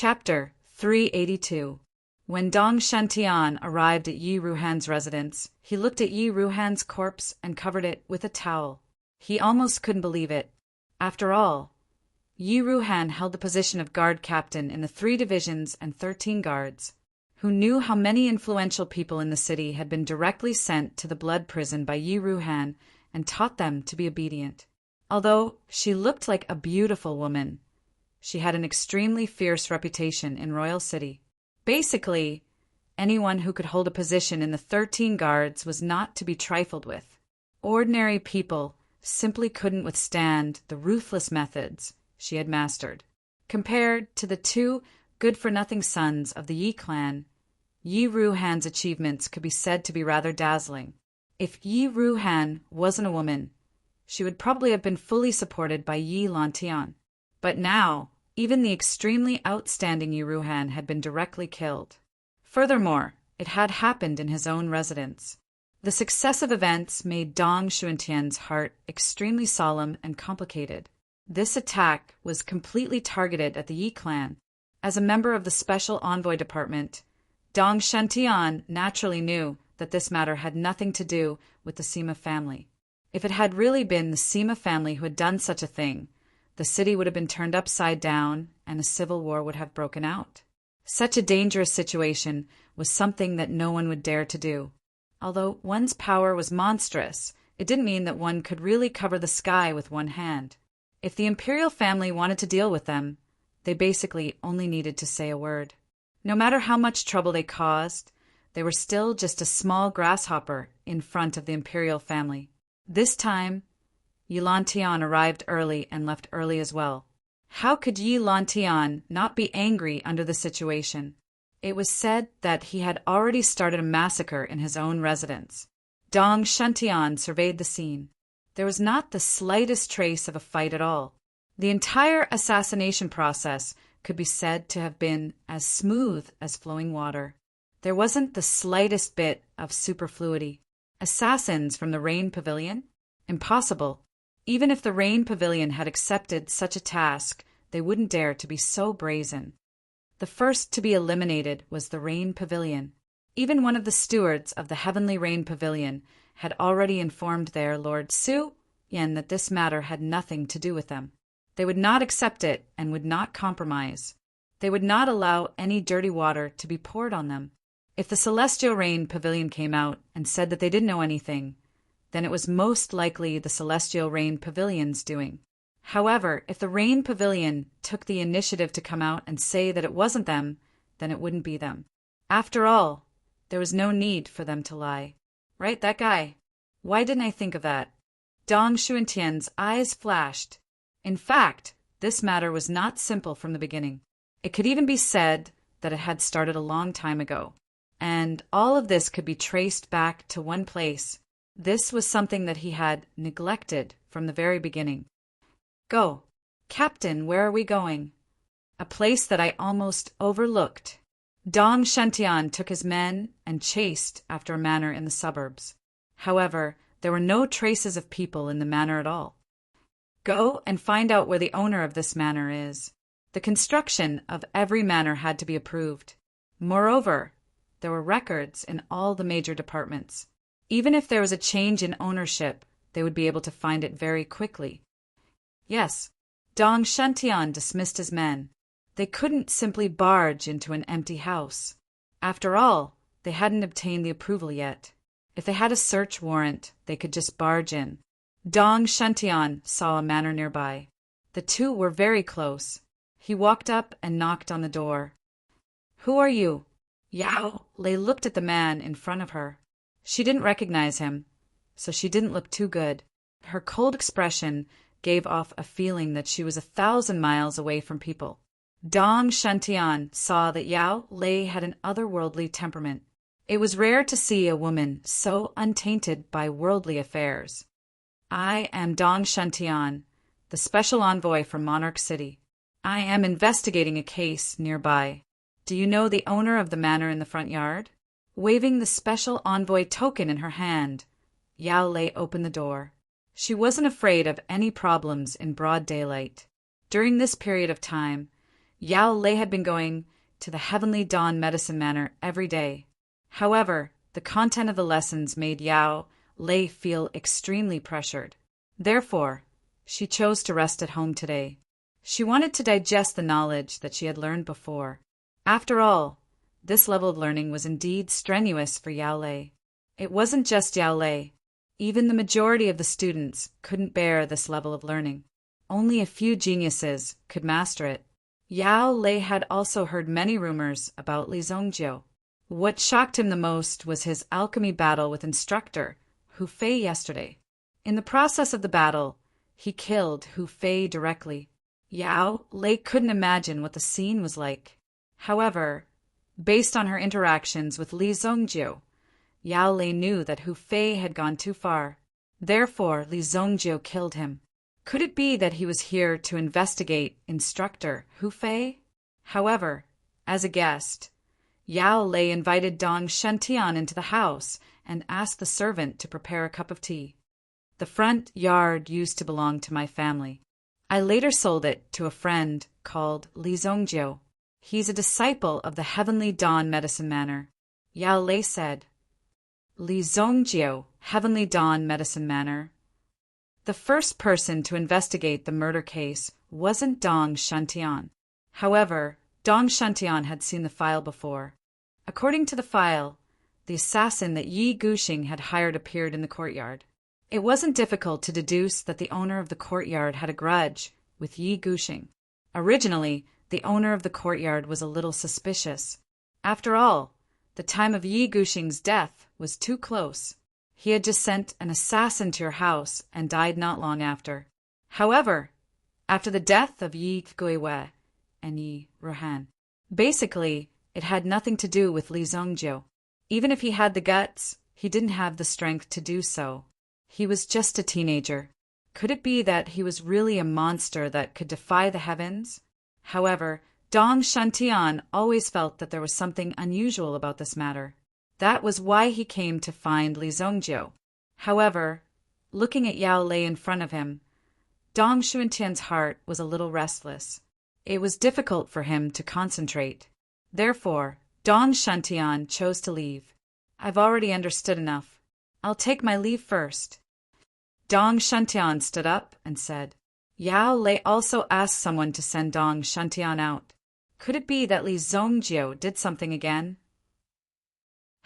Chapter 382. When Dong Shantian arrived at Yi Ruhan's residence, he looked at Yi Ruhan's corpse and covered it with a towel. He almost couldn't believe it. After all, Yi Ruhan held the position of guard captain in the 3 divisions and 13 guards. Who knew how many influential people in the city had been directly sent to the blood prison by Yi Ruhan and taught them to be obedient. Although she looked like a beautiful woman, she had an extremely fierce reputation in Royal City. Basically, anyone who could hold a position in the 13 guards was not to be trifled with. Ordinary people simply couldn't withstand the ruthless methods she had mastered. Compared to the 2 good-for-nothing sons of the Yi clan, Yi Ruhan's achievements could be said to be rather dazzling. If Yi Ruhan wasn't a woman, she would probably have been fully supported by Yi Lantian. But now, even the extremely outstanding Yi Ruhan had been directly killed. Furthermore, it had happened in his own residence. The successive events made Dong Shuentian's heart extremely solemn and complicated. This attack was completely targeted at the Yi clan. As a member of the Special Envoy Department, Dong Shantian naturally knew that this matter had nothing to do with the Sima family. If it had really been the Sima family who had done such a thing, the city would have been turned upside down and a civil war would have broken out. Such a dangerous situation was something that no one would dare to do. Although one's power was monstrous, it didn't mean that one could really cover the sky with one hand. If the imperial family wanted to deal with them, they basically only needed to say a word. No matter how much trouble they caused, they were still just a small grasshopper in front of the imperial family. This time, Yi Lantian arrived early and left early as well. How could Yi Lantian not be angry under the situation? It was said that he had already started a massacre in his own residence. Dong Shantian surveyed the scene. There was not the slightest trace of a fight at all. The entire assassination process could be said to have been as smooth as flowing water. There wasn't the slightest bit of superfluity. Assassins from the Rain Pavilion? Impossible. Even if the Rain Pavilion had accepted such a task, they wouldn't dare to be so brazen. The first to be eliminated was the Rain Pavilion. Even one of the stewards of the Heavenly Rain Pavilion had already informed their Lord Su Yen that this matter had nothing to do with them. They would not accept it and would not compromise. They would not allow any dirty water to be poured on them. If the Celestial Rain Pavilion came out and said that they didn't know anything, then it was most likely the Celestial Rain Pavilion's doing. However, if the Rain Pavilion took the initiative to come out and say that it wasn't them, then it wouldn't be them. After all, there was no need for them to lie. Right, that guy? Why didn't I think of that? Dong Shuentian's eyes flashed. In fact, this matter was not simple from the beginning. It could even be said that it had started a long time ago. And all of this could be traced back to one place. This was something that he had neglected from the very beginning. Go. Captain, where are we going? A place that I almost overlooked. Dong Shantian took his men and chased after a manor in the suburbs. However, there were no traces of people in the manor at all. Go and find out where the owner of this manor is. The construction of every manor had to be approved. Moreover, there were records in all the major departments. Even if there was a change in ownership, they would be able to find it very quickly. Yes, Dong Shantian dismissed his men. They couldn't simply barge into an empty house. After all, they hadn't obtained the approval yet. If they had a search warrant, they could just barge in. Dong Shantian saw a manor nearby. The 2 were very close. He walked up and knocked on the door. Who are you? Yao Lei looked at the man in front of her. She didn't recognize him, so she didn't look too good. Her cold expression gave off a feeling that she was 1,000 miles away from people. Dong Shantian saw that Yao Lei had an otherworldly temperament. It was rare to see a woman so untainted by worldly affairs. I am Dong Shantian, the special envoy from Monarch City. I am investigating a case nearby. Do you know the owner of the manor in the front yard? Waving the special envoy token in her hand, Yao Lei opened the door. She wasn't afraid of any problems in broad daylight. During this period of time, Yao Lei had been going to the Heavenly Dawn Medicine Manor every day. However, the content of the lessons made Yao Lei feel extremely pressured. Therefore, she chose to rest at home today. She wanted to digest the knowledge that she had learned before. After all, this level of learning was indeed strenuous for Yao Lei. It wasn't just Yao Lei. Even the majority of the students couldn't bear this level of learning. Only a few geniuses could master it. Yao Lei had also heard many rumors about Li Zongjiu. What shocked him the most was his alchemy battle with instructor Hu Fei yesterday. In the process of the battle, he killed Hu Fei directly. Yao Lei couldn't imagine what the scene was like. However, based on her interactions with Li Zongjiu, Yao Lei knew that Hu Fei had gone too far. Therefore, Li Zongjiu killed him. Could it be that he was here to investigate instructor Hu Fei? However, as a guest, Yao Lei invited Dong Shentian into the house and asked the servant to prepare a cup of tea. The front yard used to belong to my family. I later sold it to a friend called Li Zongjiu. He's a disciple of the Heavenly Dawn Medicine Manor. Yao Lei said. Li Zongjiu, Heavenly Dawn Medicine Manor. The first person to investigate the murder case wasn't Dong Shentian. However, Dong Shentian had seen the file before. According to the file, the assassin that Yi Guxing had hired appeared in the courtyard. It wasn't difficult to deduce that the owner of the courtyard had a grudge with Yi Guxing. Originally, the owner of the courtyard was a little suspicious. After all, the time of Yi Guxing's death was too close. He had just sent an assassin to your house and died not long after. However, after the death of Yi Guiwei and Yi Ruhan, basically, it had nothing to do with Li Zongjiu. Even if he had the guts, he didn't have the strength to do so. He was just a teenager. Could it be that he was really a monster that could defy the heavens? However, Dong Shentian always felt that there was something unusual about this matter. That was why he came to find Li Zongjiu. However, looking at Yao Lei in front of him, Dong Shentian's heart was a little restless. It was difficult for him to concentrate. Therefore, Dong Shentian chose to leave. I've already understood enough. I'll take my leave first. Dong Shentian stood up and said. Yao Lei also asked someone to send Dong Shentian out. Could it be that Li Zongjiu did something again?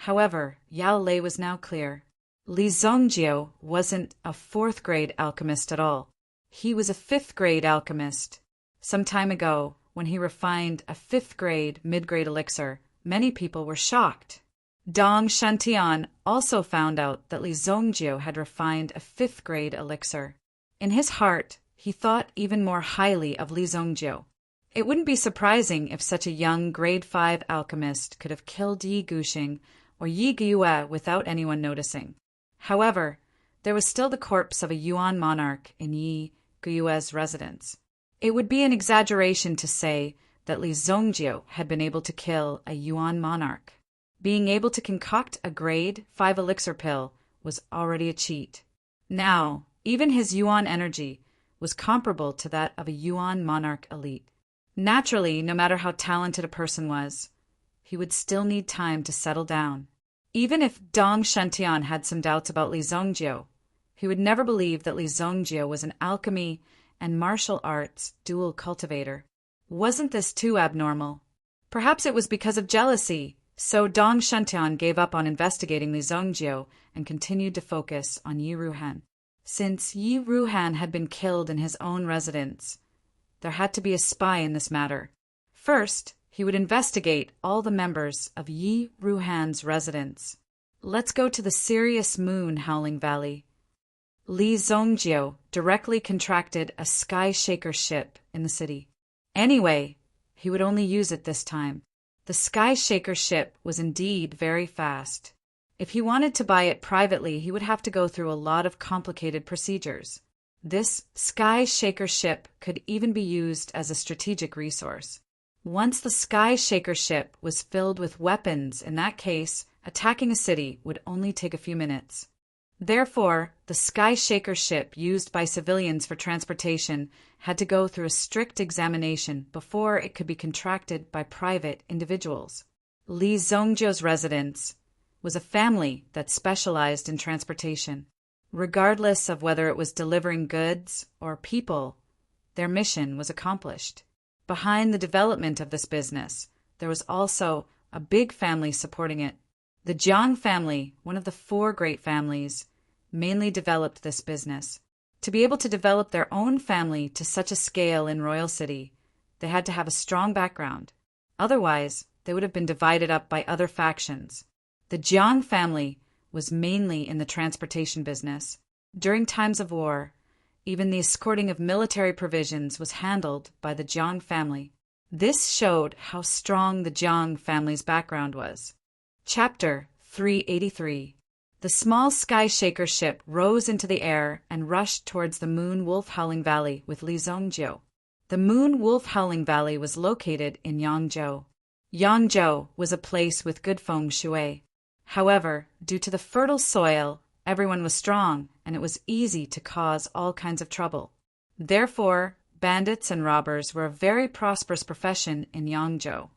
However, Yao Lei was now clear. Li Zongjiu wasn't a 4th-grade alchemist at all. He was a 5th-grade alchemist. Some time ago, when he refined a 5th-grade mid-grade elixir, many people were shocked. Dong Shentian also found out that Li Zongjiu had refined a 5th-grade elixir. In his heart, he thought even more highly of Li Zongjiu. It wouldn't be surprising if such a young grade 5 alchemist could have killed Yi Guxing or Yi Guiwei without anyone noticing. However, there was still the corpse of a Yuan monarch in Yi Guiwei's residence. It would be an exaggeration to say that Li Zongjiu had been able to kill a Yuan monarch. Being able to concoct a grade 5 elixir pill was already a cheat. Now, even his Yuan energy was comparable to that of a Yuan monarch elite. Naturally, no matter how talented a person was, he would still need time to settle down. Even if Dong Shentian had some doubts about Li Zongjiu, he would never believe that Li Zongjiu was an alchemy and martial arts dual cultivator. Wasn't this too abnormal? Perhaps it was because of jealousy, so Dong Shentian gave up on investigating Li Zongjiu and continued to focus on Yi Ruhan. Since Yi Ruhan had been killed in his own residence, there had to be a spy in this matter. First, he would investigate all the members of Yi Ruhan's residence. Let's go to the Sirius Moon Howling Valley. Li Zongjiu directly contracted a Sky Shaker ship in the city. Anyway, he would only use it this time. The Sky Shaker ship was indeed very fast. If he wanted to buy it privately, he would have to go through a lot of complicated procedures. This Sky Shaker ship could even be used as a strategic resource. Once the Sky Shaker ship was filled with weapons, in that case, attacking a city would only take a few minutes. Therefore, the Sky Shaker ship used by civilians for transportation had to go through a strict examination before it could be contracted by private individuals. Li Zongjiu's residence was a family that specialized in transportation. Regardless of whether it was delivering goods or people, their mission was accomplished. Behind the development of this business, there was also a big family supporting it. The Jiang family, one of the 4 great families, mainly developed this business. To be able to develop their own family to such a scale in Royal City, they had to have a strong background. Otherwise, they would have been divided up by other factions. The Jiang family was mainly in the transportation business. During times of war, even the escorting of military provisions was handled by the Jiang family. This showed how strong the Jiang family's background was. Chapter 383. The small Sky Shaker ship rose into the air and rushed towards the Moon Wolf Howling Valley with Li Zongjiu. The Moon Wolf Howling Valley was located in Yangzhou. Yangzhou was a place with good feng shui. However, due to the fertile soil, everyone was strong, and it was easy to cause all kinds of trouble. Therefore, bandits and robbers were a very prosperous profession in Yangzhou.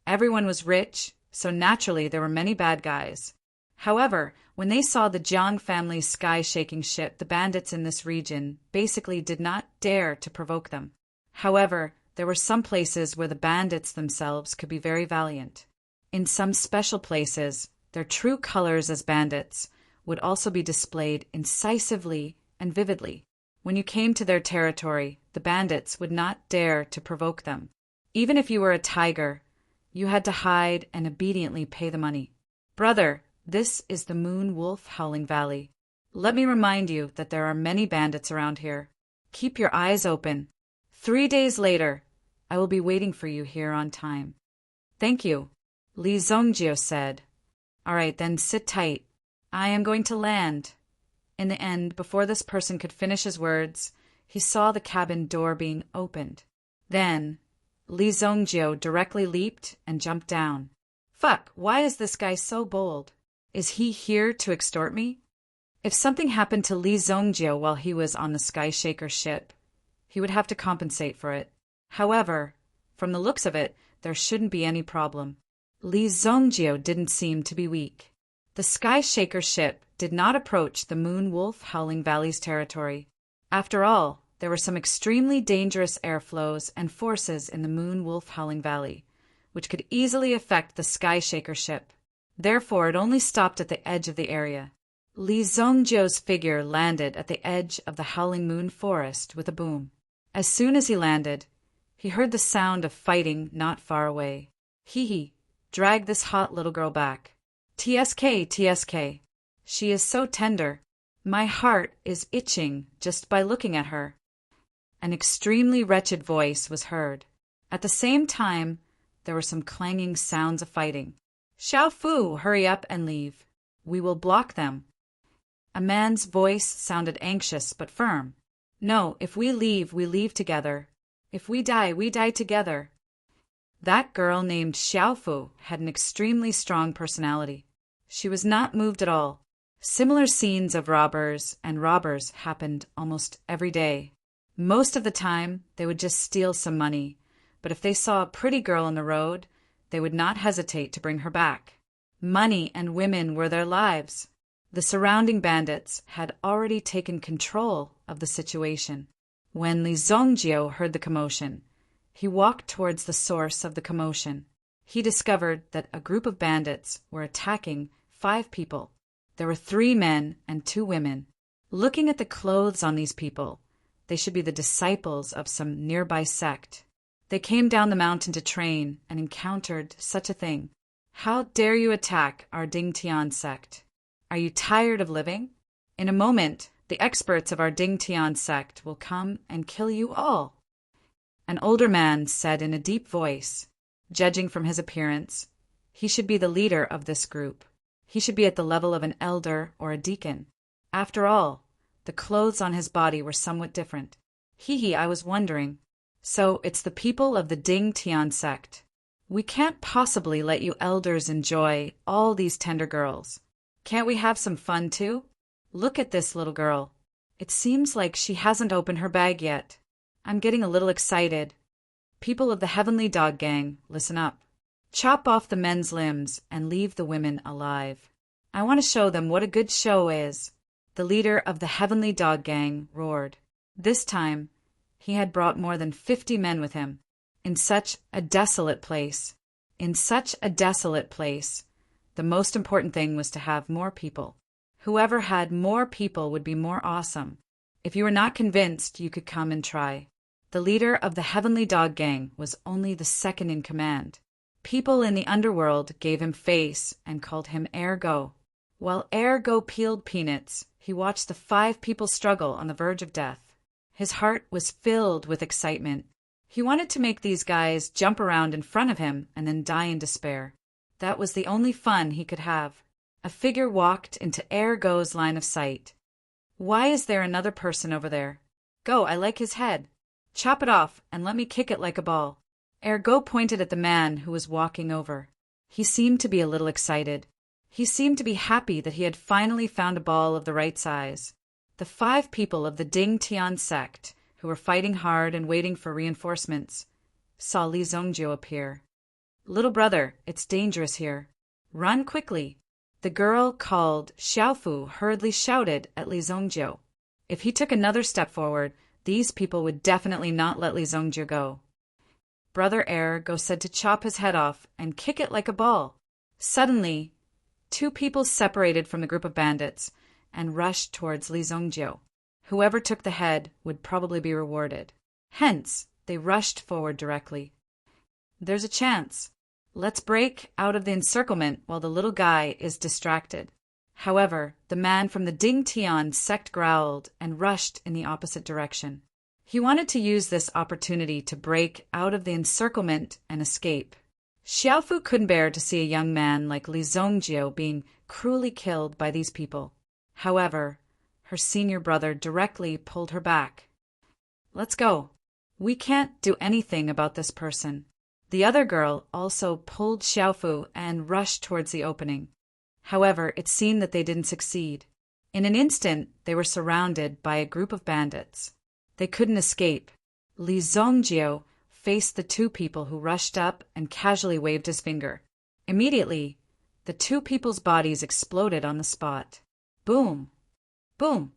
Everyone was rich, so naturally there were many bad guys. However, when they saw the Jiang family's sky-shaking ship, the bandits in this region basically did not dare to provoke them. However, there were some places where the bandits themselves could be very valiant. In some special places, their true colors as bandits would also be displayed incisively and vividly. When you came to their territory, the bandits would not dare to provoke them. Even if you were a tiger, you had to hide and obediently pay the money. Brother, this is the Moon Wolf Howling Valley. Let me remind you that there are many bandits around here. Keep your eyes open. 3 days later, I will be waiting for you here on time. Thank you, Li Zongjiu said. All right, then sit tight. I am going to land. In the end, before this person could finish his words, he saw the cabin door being opened. Then, Li Zongjiu directly leaped and jumped down. Fuck, why is this guy so bold? Is he here to extort me? If something happened to Li Zongjiu while he was on the Sky Shaker ship, he would have to compensate for it. However, from the looks of it, there shouldn't be any problem. Li Zongjiu didn't seem to be weak. The Sky Shaker ship did not approach the Moon Wolf Howling Valley's territory. After all, there were some extremely dangerous airflows and forces in the Moon Wolf Howling Valley, which could easily affect the Sky Shaker ship. Therefore, it only stopped at the edge of the area. Li Zongjiu's figure landed at the edge of the Howling Moon Forest with a boom. As soon as he landed, he heard the sound of fighting not far away. Hee, drag this hot little girl back. TSK, TSK. She is so tender. My heart is itching just by looking at her. An extremely wretched voice was heard. At the same time, there were some clanging sounds of fighting. Xiao Fu, hurry up and leave. We will block them. A man's voice sounded anxious but firm. No, if we leave together. If we die together. That girl named Xiao Fu had an extremely strong personality. She was not moved at all. Similar scenes of robbers happened almost every day. Most of the time, they would just steal some money, but if they saw a pretty girl on the road, they would not hesitate to bring her back. Money and women were their lives. The surrounding bandits had already taken control of the situation. When Li Zongjiu heard the commotion, he walked towards the source of the commotion. He discovered that a group of bandits were attacking 5 people. There were 3 men and 2 women. Looking at the clothes on these people, they should be the disciples of some nearby sect. They came down the mountain to train and encountered such a thing. How dare you attack our Ding Tian sect? Are you tired of living? In a moment, the experts of our Ding Tian sect will come and kill you all. An older man said in a deep voice, judging from his appearance, he should be the leader of this group. He should be at the level of an elder or a deacon. After all, the clothes on his body were somewhat different. I was wondering. So it's the people of the Ding Tian sect. We can't possibly let you elders enjoy all these tender girls. Can't we have some fun too? Look at this little girl. It seems like she hasn't opened her bag yet. I'm getting a little excited. People of the Heavenly Dog Gang, listen up. Chop off the men's limbs and leave the women alive. I want to show them what a good show is. The leader of the Heavenly Dog Gang roared. This time, he had brought more than 50 men with him. In such a desolate place, the most important thing was to have more people. Whoever had more people would be more awesome. If you were not convinced, you could come and try. The leader of the Heavenly Dog Gang was only the second in command. People in the underworld gave him face and called him Ergo. While Ergo peeled peanuts, he watched the 5 people struggle on the verge of death. His heart was filled with excitement. He wanted to make these guys jump around in front of him and then die in despair. That was the only fun he could have. A figure walked into Ergo's line of sight. Why is there another person over there? Go, I like his head. Chop it off and let me kick it like a ball. Ergo pointed at the man who was walking over. He seemed to be a little excited. He seemed to be happy that he had finally found a ball of the right size. The 5 people of the Ding Tian sect, who were fighting hard and waiting for reinforcements, saw Li Zongjiu appear. Little brother, it's dangerous here. Run quickly. The girl called Xiaofu hurriedly shouted at Li Zongjiu. If he took another step forward, these people would definitely not let Li Zongjiu go. Brother Ergo said to chop his head off and kick it like a ball. Suddenly, 2 people separated from the group of bandits and rushed towards Li Zongjiu. Whoever took the head would probably be rewarded. Hence, they rushed forward directly. There's a chance. Let's break out of the encirclement while the little guy is distracted. However, the man from the Ding Tian sect growled and rushed in the opposite direction. He wanted to use this opportunity to break out of the encirclement and escape. Xiaofu couldn't bear to see a young man like Li Zongjiu being cruelly killed by these people. However, her senior brother directly pulled her back. Let's go. We can't do anything about this person. The other girl also pulled Xiaofu and rushed towards the opening. However, it seemed that they didn't succeed. In an instant, they were surrounded by a group of bandits. They couldn't escape. Li Zongjiu faced the 2 people who rushed up and casually waved his finger. Immediately, the 2 people's bodies exploded on the spot. Boom! Boom!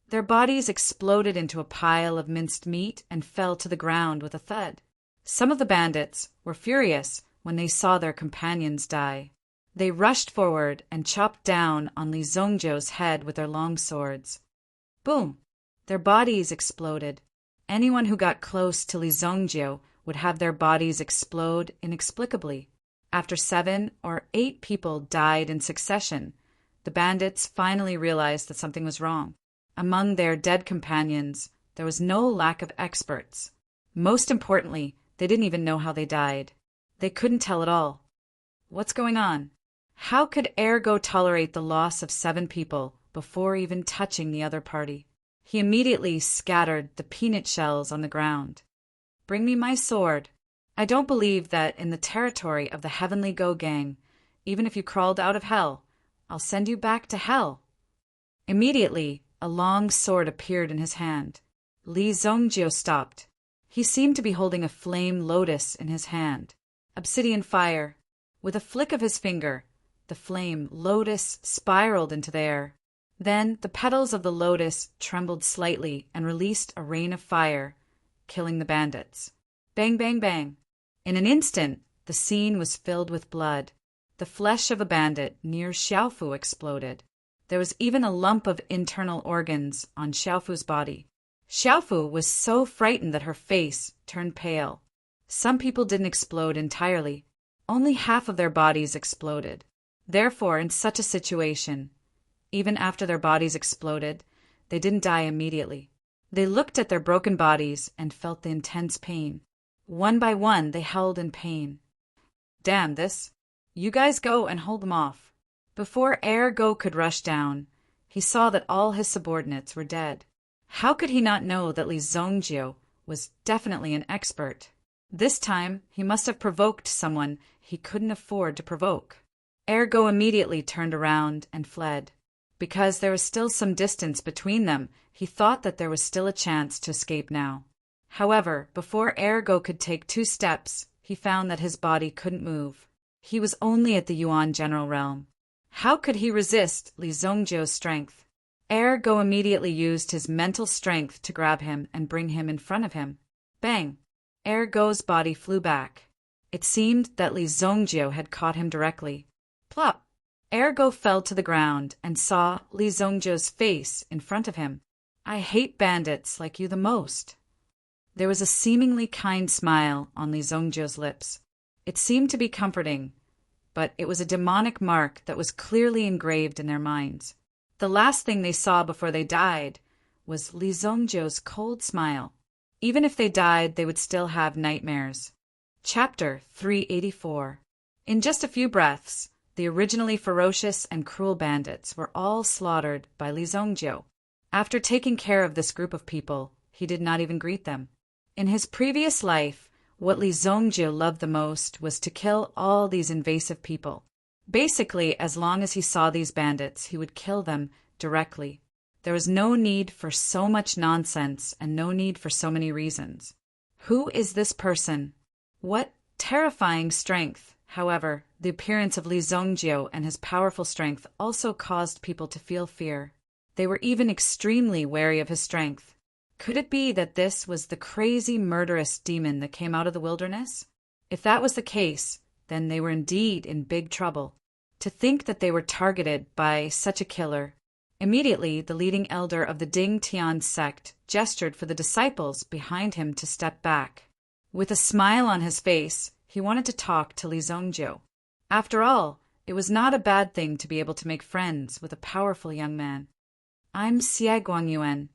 Their bodies exploded into a pile of minced meat and fell to the ground with a thud. Some of the bandits were furious when they saw their companions die. They rushed forward and chopped down on Li Zongjiu's head with their long swords. Boom! Their bodies exploded. Anyone who got close to Li Zongjiu would have their bodies explode inexplicably. After 7 or 8 people died in succession, the bandits finally realized that something was wrong. Among their dead companions, there was no lack of experts. Most importantly, they didn't even know how they died. They couldn't tell at all. What's going on? How could Ergo tolerate the loss of 7 people before even touching the other party? He immediately scattered the peanut shells on the ground. Bring me my sword. I don't believe that in the territory of the Heavenly Go Gang, even if you crawled out of hell, I'll send you back to hell. Immediately, a long sword appeared in his hand. Li Zongjiu stopped. He seemed to be holding a flame lotus in his hand. Obsidian fire. With a flick of his finger, the flame lotus spiraled into the air. Then the petals of the lotus trembled slightly and released a rain of fire, killing the bandits. Bang, bang, bang. In an instant, the scene was filled with blood. The flesh of a bandit near Xiaofu exploded. There was even a lump of internal organs on Xiaofu's body. Xiaofu was so frightened that her face turned pale. Some people didn't explode entirely. Only half of their bodies exploded. Therefore, in such a situation, even after their bodies exploded, they didn't die immediately. They looked at their broken bodies and felt the intense pain. One by one, they held in pain. Damn this. You guys go and hold them off. Before Ergo could rush down, he saw that all his subordinates were dead. How could he not know that Li Zongjiu was definitely an expert? This time, he must have provoked someone he couldn't afford to provoke. Ergo immediately turned around and fled. Because there was still some distance between them, he thought that there was still a chance to escape now. However, before Ergo could take 2 steps, he found that his body couldn't move. He was only at the Yuan general realm. How could he resist Li Zongjiu's strength? Ergo immediately used his mental strength to grab him and bring him in front of him. Bang! Ergo's body flew back. It seemed that Li Zongjiu had caught him directly. Plop! Ergo fell to the ground and saw Li Zongjiu's face in front of him. I hate bandits like you the most. There was a seemingly kind smile on Li Zongjiu's lips. It seemed to be comforting, but it was a demonic mark that was clearly engraved in their minds. The last thing they saw before they died was Li Zongjiu's cold smile. Even if they died, they would still have nightmares. Chapter 384. In just a few breaths, the originally ferocious and cruel bandits were all slaughtered by Li Zongjiu. After taking care of this group of people, he did not even greet them. In his previous life, what Li Zongjiu loved the most was to kill all these invasive people. Basically, as long as he saw these bandits, he would kill them directly. There was no need for so much nonsense and no need for so many reasons. Who is this person? What terrifying strength! However, the appearance of Li Zongjiu and his powerful strength also caused people to feel fear. They were even extremely wary of his strength. Could it be that this was the crazy, murderous demon that came out of the wilderness? If that was the case, then they were indeed in big trouble. To think that they were targeted by such a killer. Immediately, the leading elder of the Ding Tian sect gestured for the disciples behind him to step back. With a smile on his face, he wanted to talk to Li Zongjiu. After all, it was not a bad thing to be able to make friends with a powerful young man. I'm Xie Guangyuan,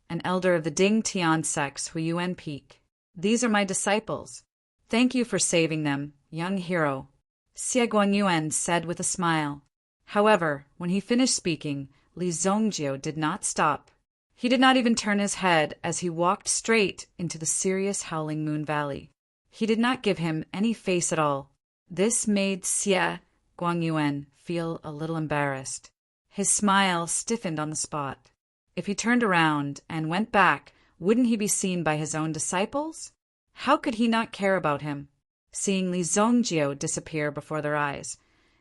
an elder of the Ding Tian sect Huiyuan Peak. These are my disciples. Thank you for saving them, young hero, Xie Guangyuan said with a smile. However, when he finished speaking, Li Zongjiu did not stop. He did not even turn his head as he walked straight into the serious Howling Moon Valley. He did not give him any face at all. This made Xie Guangyuan feel a little embarrassed. His smile stiffened on the spot. If he turned around and went back, wouldn't he be seen by his own disciples? How could he not care about him? Seeing Li Zongjiu disappear before their eyes,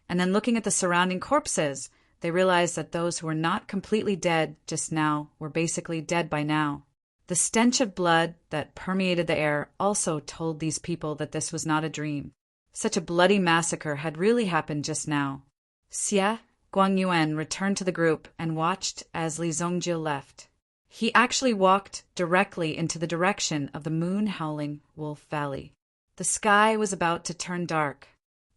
and then looking at the surrounding corpses, they realized that those who were not completely dead just now were basically dead by now. The stench of blood that permeated the air also told these people that this was not a dream. Such a bloody massacre had really happened just now. Xie Guangyuan returned to the group and watched as Li Zongjiu left. He actually walked directly into the direction of the moon-howling Wolf Valley. The sky was about to turn dark.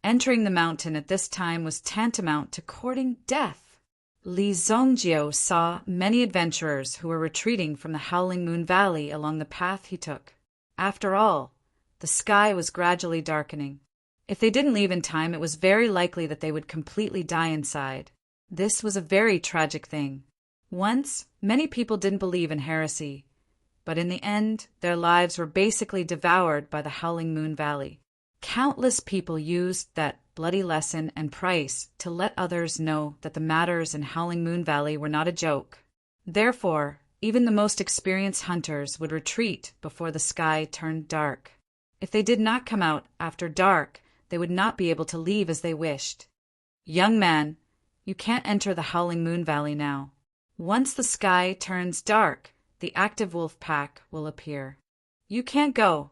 Entering the mountain at this time was tantamount to courting death. Li Zongjiu saw many adventurers who were retreating from the Howling Moon Valley along the path he took. After all, the sky was gradually darkening. If they didn't leave in time, it was very likely that they would completely die inside. This was a very tragic thing. Once, many people didn't believe in heresy, but in the end, their lives were basically devoured by the Howling Moon Valley. Countless people used that bloody lesson and price to let others know that the matters in Howling Moon Valley were not a joke. Therefore, even the most experienced hunters would retreat before the sky turned dark. If they did not come out after dark, they would not be able to leave as they wished. Young man, you can't enter the Howling Moon Valley now. Once the sky turns dark, the active wolf pack will appear. You can't go.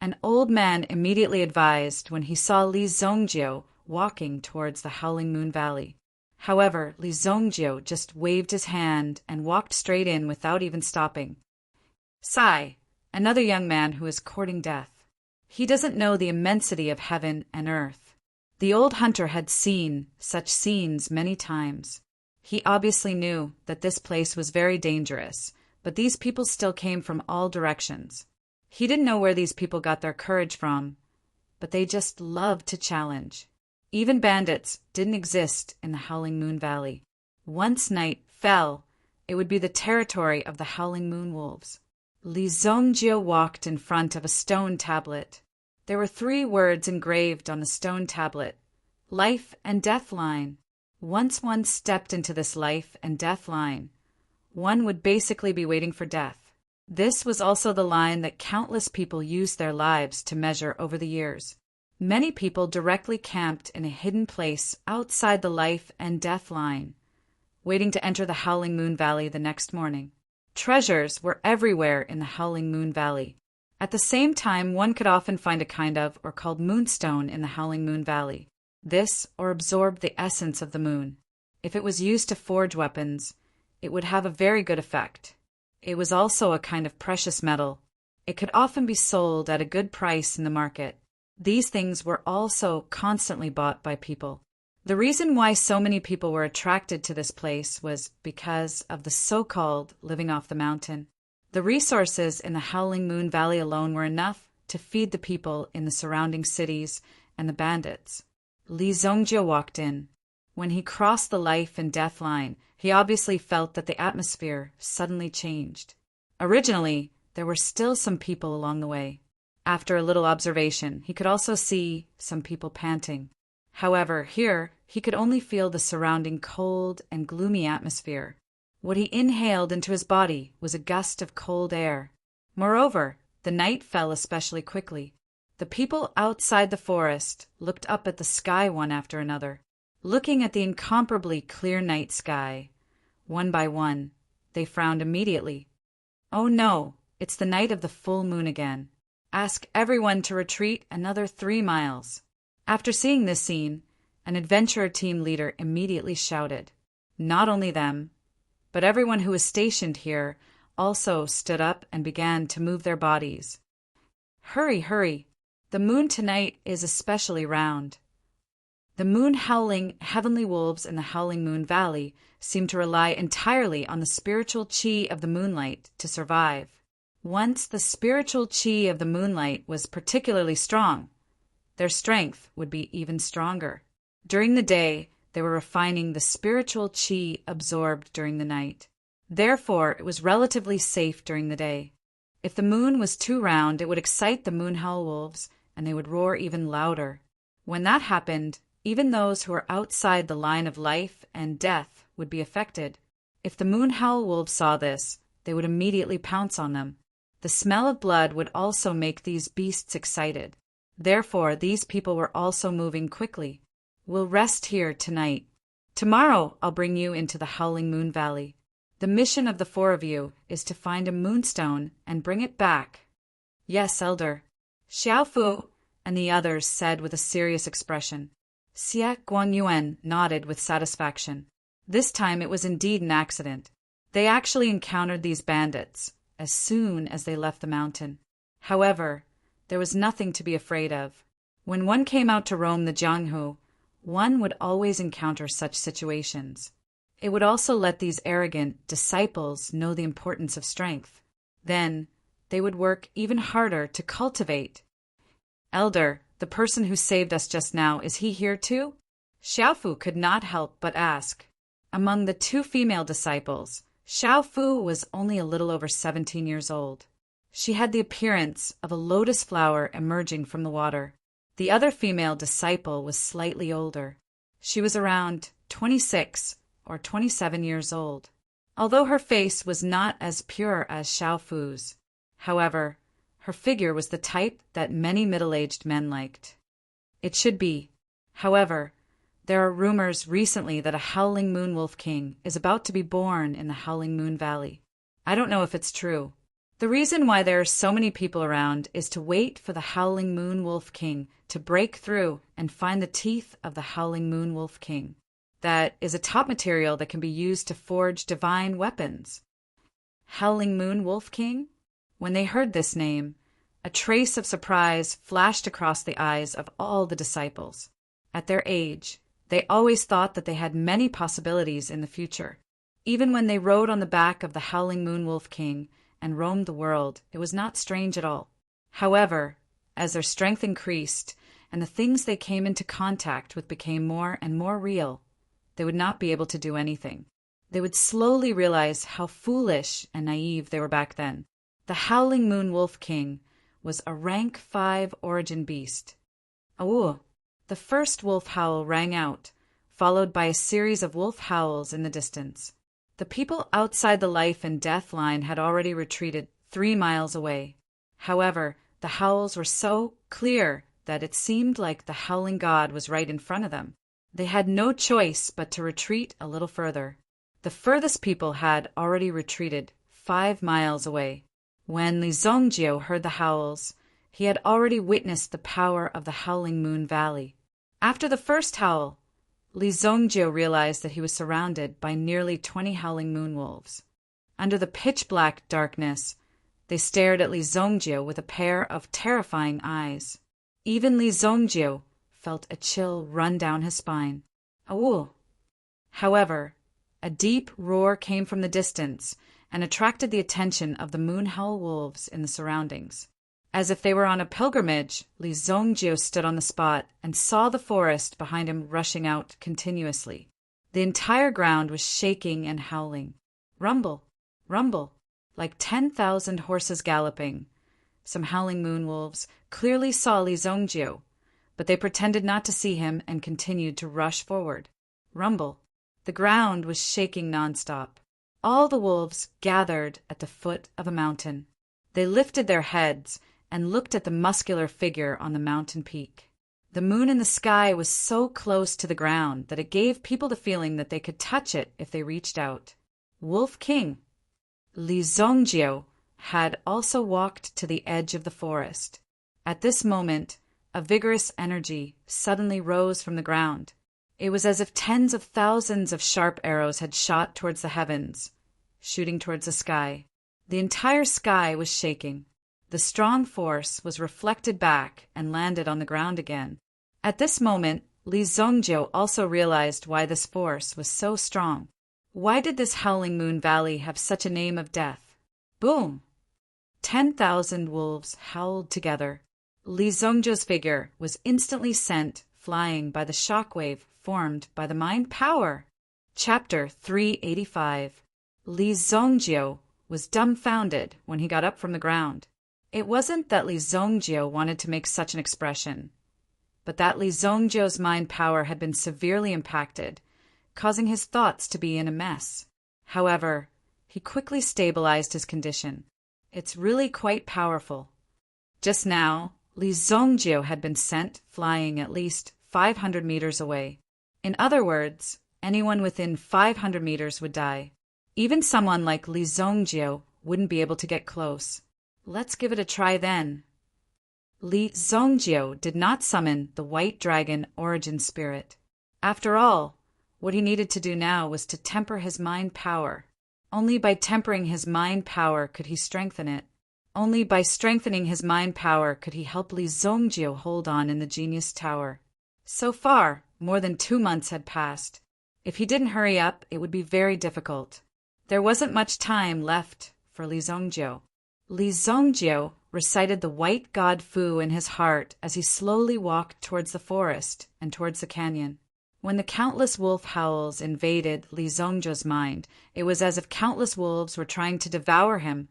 An old man immediately advised when he saw Li Zongjiu walking towards the Howling Moon Valley. However, Li Zongjiu just waved his hand and walked straight in without even stopping. Sai, another young man who is courting death. He doesn't know the immensity of heaven and earth. The old hunter had seen such scenes many times. He obviously knew that this place was very dangerous, but these people still came from all directions. He didn't know where these people got their courage from, but they just loved to challenge. Even bandits didn't exist in the Howling Moon Valley. Once night fell, it would be the territory of the Howling Moon Wolves. Li Zongjiu walked in front of a stone tablet. There were 3 words engraved on the stone tablet: Life and Death Line. Once one stepped into this life and death line, one would basically be waiting for death. This was also the line that countless people used their lives to measure over the years. Many people directly camped in a hidden place outside the life and death line, waiting to enter the Howling Moon Valley the next morning. Treasures were everywhere in the Howling Moon Valley. At the same time, one could often find a kind of, or called moonstone in the Howling Moon Valley. This, or absorbed the essence of the moon. If it was used to forge weapons, it would have a very good effect. It was also a kind of precious metal. It could often be sold at a good price in the market. These things were also constantly bought by people. The reason why so many people were attracted to this place was because of the so-called living off the mountain. The resources in the Howling Moon Valley alone were enough to feed the people in the surrounding cities and the bandits. Li Zongjia walked in. When he crossed the life and death line, he obviously felt that the atmosphere suddenly changed. Originally, there were still some people along the way. After a little observation, he could also see some people panting. However, here, he could only feel the surrounding cold and gloomy atmosphere. What he inhaled into his body was a gust of cold air. Moreover, the night fell especially quickly. The people outside the forest looked up at the sky one after another. Looking at the incomparably clear night sky, one by one, they frowned immediately. Oh no, it's the night of the full moon again. Ask everyone to retreat another 3 miles. After seeing this scene, an adventurer team leader immediately shouted. Not only them, but everyone who was stationed here also stood up and began to move their bodies. Hurry, hurry! The moon tonight is especially round. The moon-howling heavenly wolves in the Howling Moon Valley seem to rely entirely on the spiritual chi of the moonlight to survive. Once the spiritual chi of the moonlight was particularly strong, their strength would be even stronger. During the day, they were refining the spiritual chi absorbed during the night. Therefore, it was relatively safe during the day. If the moon was too round, it would excite the moon-howl wolves, and they would roar even louder. When that happened, even those who are outside the line of life and death would be affected. If the moon-howl wolves saw this, they would immediately pounce on them. The smell of blood would also make these beasts excited. Therefore, these people were also moving quickly. We'll rest here tonight. Tomorrow, I'll bring you into the Howling Moon Valley. The mission of the 4 of you is to find a moonstone and bring it back. Yes, Elder. Xiaofu and the others said with a serious expression. Xie Guangyuan nodded with satisfaction. This time it was indeed an accident. They actually encountered these bandits as soon as they left the mountain. However, there was nothing to be afraid of. When one came out to roam the Jianghu, one would always encounter such situations. It would also let these arrogant disciples know the importance of strength. Then, they would work even harder to cultivate. Elder, the person who saved us just now, is he here too? Xiaofu could not help but ask. Among the 2 female disciples, Xiaofu was only a little over 17 years old. She had the appearance of a lotus flower emerging from the water. The other female disciple was slightly older. She was around 26 or 27 years old. Although her face was not as pure as Xiaofu's, however, her figure was the type that many middle-aged men liked. It should be. However, there are rumors recently that a Howling Moon Wolf King is about to be born in the Howling Moon Valley. I don't know if it's true. The reason why there are so many people around is to wait for the Howling Moon Wolf King to break through and find the teeth of the Howling Moon Wolf King. That is a top material that can be used to forge divine weapons. Howling Moon Wolf King? When they heard this name, a trace of surprise flashed across the eyes of all the disciples. At their age, they always thought that they had many possibilities in the future. Even when they rode on the back of the Howling Moon Wolf King and roamed the world, it was not strange at all. However, as their strength increased and the things they came into contact with became more and more real, they would not be able to do anything. They would slowly realize how foolish and naive they were back then. The Howling Moon Wolf King was a rank 5 origin beast. Awoo! The first wolf howl rang out, followed by a series of wolf howls in the distance. The people outside the life and death line had already retreated 3 miles away. However, the howls were so clear that it seemed like the howling god was right in front of them. They had no choice but to retreat a little further. The furthest people had already retreated 5 miles away. When Li Zongjio heard the howls, he had already witnessed the power of the Howling Moon Valley. After the first howl, Li Zongjio realized that he was surrounded by nearly 20 howling moon wolves. Under the pitch-black darkness, they stared at Li Zongjio with a pair of terrifying eyes. Even Li Zongjio felt a chill run down his spine. Awoo! However, a deep roar came from the distance and attracted the attention of the moon howl wolves in the surroundings. As if they were on a pilgrimage, Li Zongjio stood on the spot and saw the forest behind him rushing out continuously. The entire ground was shaking and howling. Rumble, rumble, like 10,000 horses galloping. Some howling moon wolves clearly saw Li Zongjio, but they pretended not to see him and continued to rush forward. Rumble. The ground was shaking nonstop. All the wolves gathered at the foot of a mountain. They lifted their heads and looked at the muscular figure on the mountain peak. The moon in the sky was so close to the ground that it gave people the feeling that they could touch it if they reached out. Wolf King Li Zongjio had also walked to the edge of the forest. At this moment, a vigorous energy suddenly rose from the ground. It was as if tens of thousands of sharp arrows had shot towards the heavens, shooting towards the sky. The entire sky was shaking. The strong force was reflected back and landed on the ground again. At this moment, Li Zongjio also realized why this force was so strong. Why did this Howling Moon Valley have such a name of death? Boom! 10,000 wolves howled together. Li Zongjio's figure was instantly sent flying by the shockwave formed by the mind power. Chapter 385. Li Zongjio was dumbfounded when he got up from the ground. It wasn't that Li Zongjio wanted to make such an expression, but that Li Zongjio's mind power had been severely impacted, causing his thoughts to be in a mess. However, he quickly stabilized his condition. It's really quite powerful. Just now, Li Zongjio had been sent flying at least 500 meters away. In other words, anyone within 500 meters would die. Even someone like Li Zongjio wouldn't be able to get close. Let's give it a try then. Li Zongjio did not summon the White Dragon Origin Spirit. After all, what he needed to do now was to temper his mind power. Only by tempering his mind power could he strengthen it. Only by strengthening his mind power could he help Li Zongjio hold on in the Genius Tower. So far, more than 2 months had passed. If he didn't hurry up, it would be very difficult. There wasn't much time left for Li Zongjio. Li Zongjio recited the white god Fu in his heart as he slowly walked towards the forest and towards the canyon. When the countless wolf howls invaded Li Zongjio's mind, it was as if countless wolves were trying to devour him,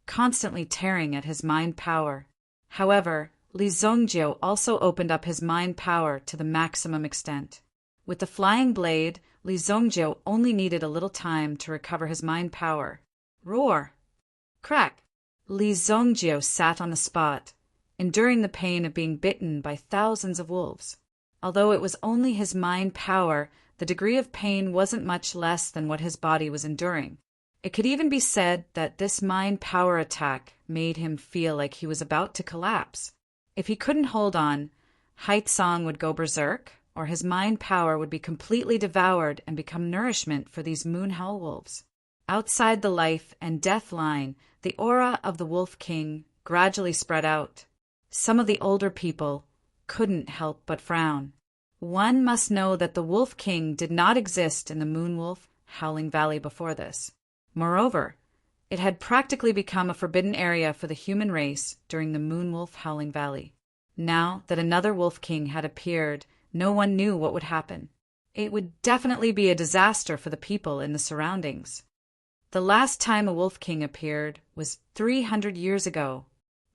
constantly tearing at his mind power. However, Li Zongjio also opened up his mind power to the maximum extent. With the flying blade, Li Zongjio only needed a little time to recover his mind power. Roar! Crack! Li Zongjio sat on the spot, enduring the pain of being bitten by thousands of wolves. Although it was only his mind power, the degree of pain wasn't much less than what his body was enduring. It could even be said that this mind power attack made him feel like he was about to collapse. If he couldn't hold on, Haitsong would go berserk, or his mind power would be completely devoured and become nourishment for these moon howl wolves. Outside the life and death line, the aura of the Wolf King gradually spread out. Some of the older people couldn't help but frown. One must know that the Wolf King did not exist in the Moonwolf Howling Valley before this. Moreover, it had practically become a forbidden area for the human race during the Moonwolf Howling Valley. Now that another Wolf King had appeared, no one knew what would happen. It would definitely be a disaster for the people in the surroundings. The last time a Wolf King appeared was 300 years ago.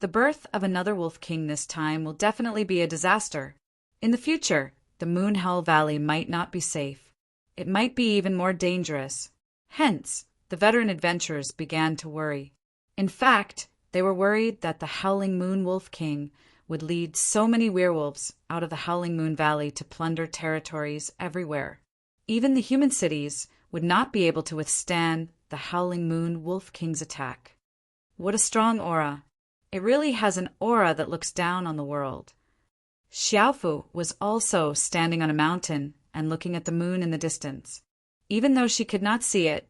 The birth of another Wolf King this time will definitely be a disaster. In the future, the Moon Hell Valley might not be safe. It might be even more dangerous. Hence, the veteran adventurers began to worry. In fact, they were worried that the Howling Moon Wolf King would lead so many werewolves out of the Howling Moon Valley to plunder territories everywhere. Even the human cities would not be able to withstand the Howling Moon Wolf King's attack. What a strong aura. It really has an aura that looks down on the world. Xiaofu was also standing on a mountain and looking at the moon in the distance. Even though she could not see it,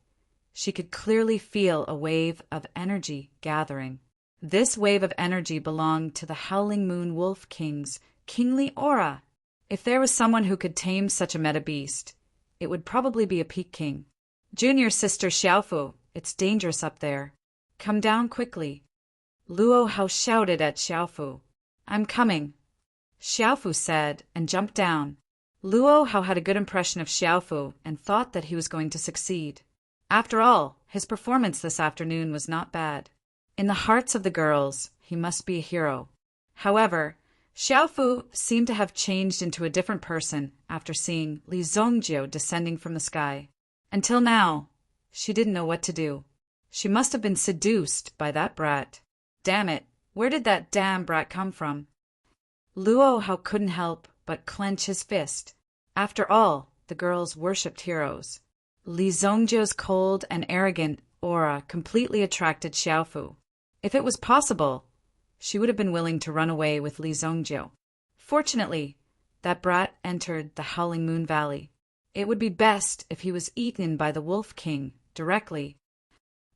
she could clearly feel a wave of energy gathering. This wave of energy belonged to the Howling Moon Wolf King's kingly aura. If there was someone who could tame such a meta beast, it would probably be a Peak King. Junior sister Xiaofu, it's dangerous up there. Come down quickly. Luo Hao shouted at Xiaofu. I'm coming, Xiaofu said and jumped down. Luo Hao had a good impression of Xiaofu and thought that he was going to succeed. After all, his performance this afternoon was not bad. In the hearts of the girls, he must be a hero. However, Xiaofu seemed to have changed into a different person after seeing Li Zongjiu descending from the sky. Until now, she didn't know what to do. She must have been seduced by that brat. Damn it, where did that damn brat come from? Luo Hao couldn't help but clench his fist. After all, the girls worshipped heroes. Li Zongjiu's cold and arrogant aura completely attracted Xiaofu. If it was possible, she would have been willing to run away with Li Zongjiu. Fortunately, that brat entered the Howling Moon Valley. It would be best if he was eaten by the Wolf King directly.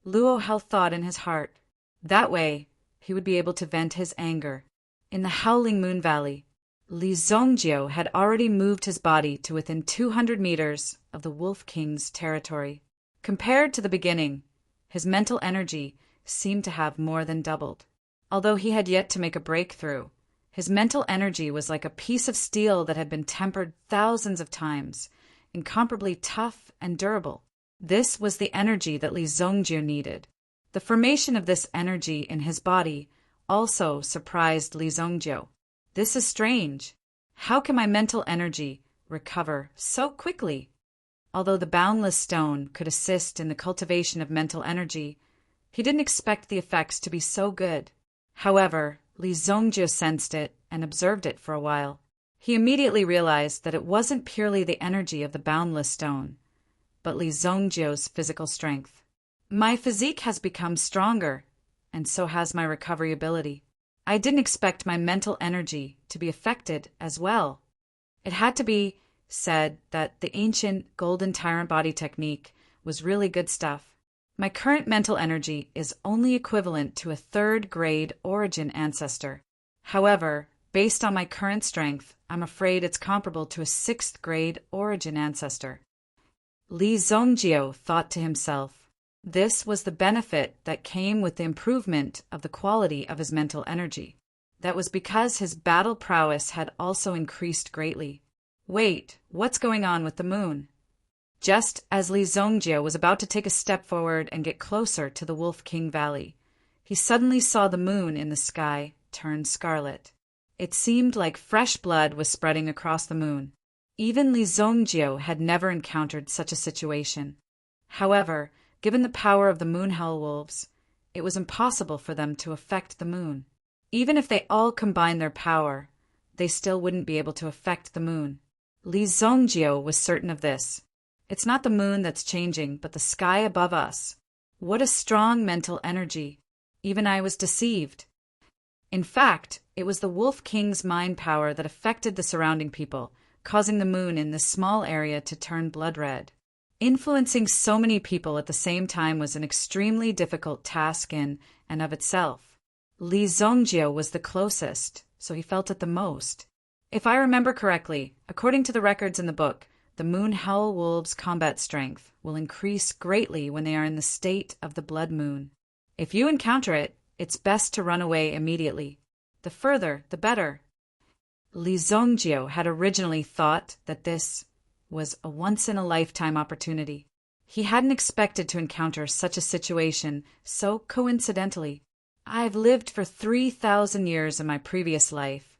Luo Hao thought in his heart. That way, he would be able to vent his anger. In the Howling Moon Valley, Li Zongjiu had already moved his body to within 200 meters of the Wolf King's territory. Compared to the beginning, his mental energy seemed to have more than doubled. Although he had yet to make a breakthrough, his mental energy was like a piece of steel that had been tempered thousands of times, incomparably tough and durable. This was the energy that Li Zongjiu needed. The formation of this energy in his body also surprised Li Zongjiu. This is strange. How can my mental energy recover so quickly? Although the boundless stone could assist in the cultivation of mental energy, he didn't expect the effects to be so good. However, Li Zongjiu sensed it and observed it for a while. He immediately realized that it wasn't purely the energy of the boundless stone, but Li Zongjiu's physical strength. My physique has become stronger, and so has my recovery ability. I didn't expect my mental energy to be affected as well. It had to be said that the ancient Golden Tyrant Body technique was really good stuff. My current mental energy is only equivalent to a third-grade origin ancestor. However, based on my current strength, I'm afraid it's comparable to a sixth-grade origin ancestor. Li Zongjiu thought to himself. This was the benefit that came with the improvement of the quality of his mental energy. That was because his battle prowess had also increased greatly. Wait, what's going on with the moon? Just as Li Zongjiu was about to take a step forward and get closer to the Wolf King Valley, he suddenly saw the moon in the sky turn scarlet. It seemed like fresh blood was spreading across the moon. Even Li Zongjiu had never encountered such a situation. However, given the power of the Moon Hell Wolves, it was impossible for them to affect the moon. Even if they all combined their power, they still wouldn't be able to affect the moon. Li Zongjiu was certain of this. It's not the moon that's changing, but the sky above us. What a strong mental energy. Even I was deceived. In fact, it was the Wolf King's mind power that affected the surrounding people, causing the moon in this small area to turn blood red. Influencing so many people at the same time was an extremely difficult task in and of itself. Li Zongjiu was the closest, so he felt it the most. If I remember correctly, according to the records in the book, the Moon Hell Wolves' combat strength will increase greatly when they are in the state of the blood moon. If you encounter it, it's best to run away immediately. The further, the better. Li Zongjiu had originally thought that this was a once-in-a-lifetime opportunity. He hadn't expected to encounter such a situation so coincidentally. I've lived for 3,000 years in my previous life,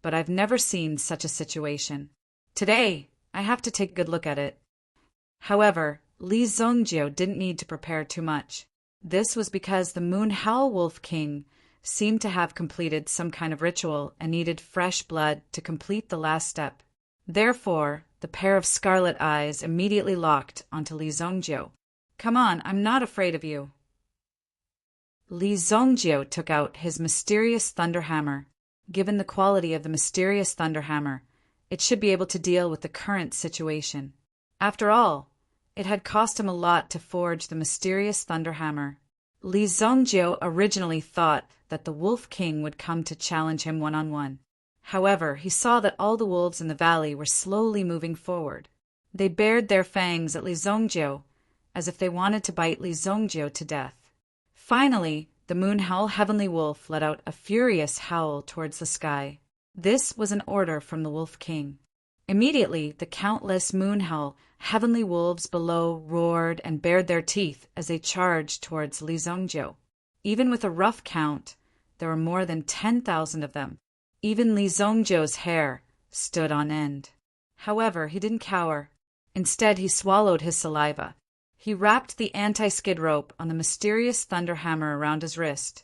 but I've never seen such a situation. Today, I have to take a good look at it. However, Li Zhongjiu didn't need to prepare too much. This was because the Moon Howl Wolf King seemed to have completed some kind of ritual and needed fresh blood to complete the last step. Therefore, the pair of scarlet eyes immediately locked onto Li Zhongjiu. Come on, I'm not afraid of you. Li Zhongjiu took out his mysterious thunder hammer. Given the quality of the mysterious thunder hammer, it should be able to deal with the current situation. After all, it had cost him a lot to forge the mysterious thunder hammer. Li Zhongjiu originally thought that the Wolf King would come to challenge him one-on-one. However, he saw that all the wolves in the valley were slowly moving forward. They bared their fangs at Li Zhongjiu, as if they wanted to bite Li Zhongjiu to death. Finally, the Moon Howl Heavenly Wolf let out a furious howl towards the sky. This was an order from the Wolf King. Immediately, the countless Moon Howl Heavenly Wolves below roared and bared their teeth as they charged towards Li Zhongjiu. Even with a rough count, there were more than 10,000 of them. Even Li Zhongjiu's hair stood on end. However, he didn't cower. Instead, he swallowed his saliva. He wrapped the anti-skid rope on the mysterious thunder hammer around his wrist.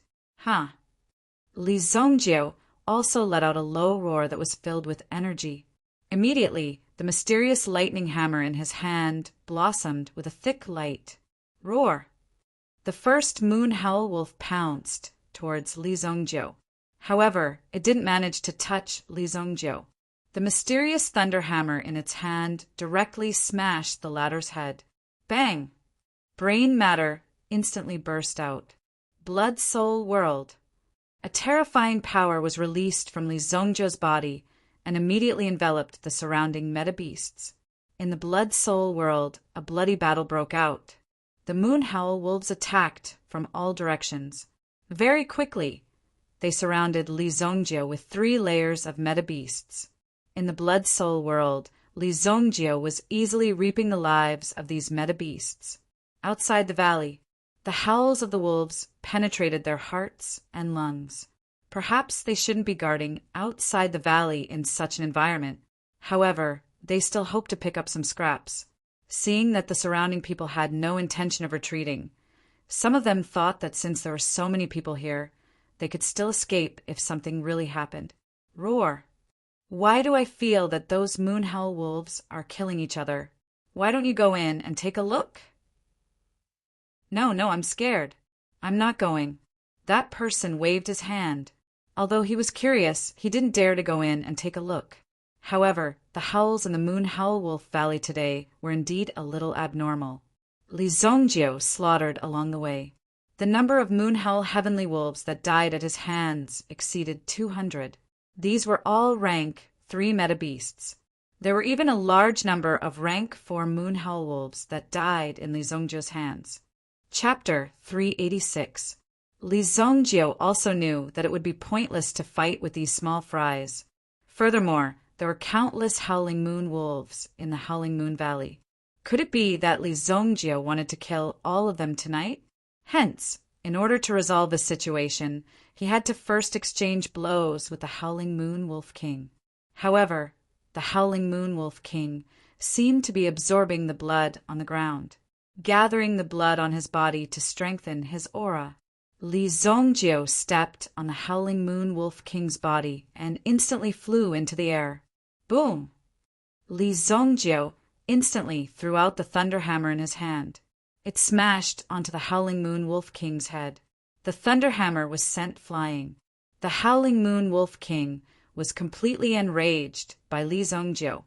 Li Zhongjiu also let out a low roar that was filled with energy. Immediately, the mysterious lightning hammer in his hand blossomed with a thick light. Roar! The first Moon Howl Wolf pounced towards Li Zhongjiu. However, it didn't manage to touch Li Zhongjiu. The mysterious thunder hammer in its hand directly smashed the latter's head. Bang! Brain matter instantly burst out. Blood Soul World. A terrifying power was released from Li Zhongjiu's body and immediately enveloped the surrounding meta-beasts. In the Blood Soul World, a bloody battle broke out. The Moon Howl Wolves attacked from all directions. Very quickly, they surrounded Li Zhongjiu with 3 layers of meta-beasts. In the Blood Soul World, Li Zhongjiu was easily reaping the lives of these meta-beasts. Outside the valley, the howls of the wolves penetrated their hearts and lungs. Perhaps they shouldn't be guarding outside the valley in such an environment. However, they still hoped to pick up some scraps. Seeing that the surrounding people had no intention of retreating, some of them thought that since there were so many people here, they could still escape if something really happened. Roar! Why do I feel that those Moon Howl wolves are killing each other? Why don't you go in and take a look? No, I'm scared. I'm not going. That person waved his hand. Although he was curious, he didn't dare to go in and take a look. However, the howls in the Moon Howl Wolf Valley today were indeed a little abnormal. Li Zhongjiu slaughtered along the way. The number of Moon Howl Heavenly Wolves that died at his hands exceeded 200. These were all rank 3 meta-beasts. There were even a large number of rank 4 Moon Howl Wolves that died in Li Zhongjiu's hands. Chapter 386. Li Zhongjiu also knew that it would be pointless to fight with these small fries. Furthermore, there were countless Howling Moon Wolves in the Howling Moon Valley. Could it be that Li Zhongjiu wanted to kill all of them tonight? Hence, in order to resolve this situation, he had to first exchange blows with the Howling Moon Wolf King. However, the Howling Moon Wolf King seemed to be absorbing the blood on the ground, gathering the blood on his body to strengthen his aura. Li Zhongjiu stepped on the Howling Moon Wolf King's body and instantly flew into the air. Boom! Li Zhongjiu instantly threw out the thunder hammer in his hand. It smashed onto the Howling Moon Wolf King's head. The thunder hammer was sent flying. The Howling Moon Wolf King was completely enraged by Li Zhongjiu.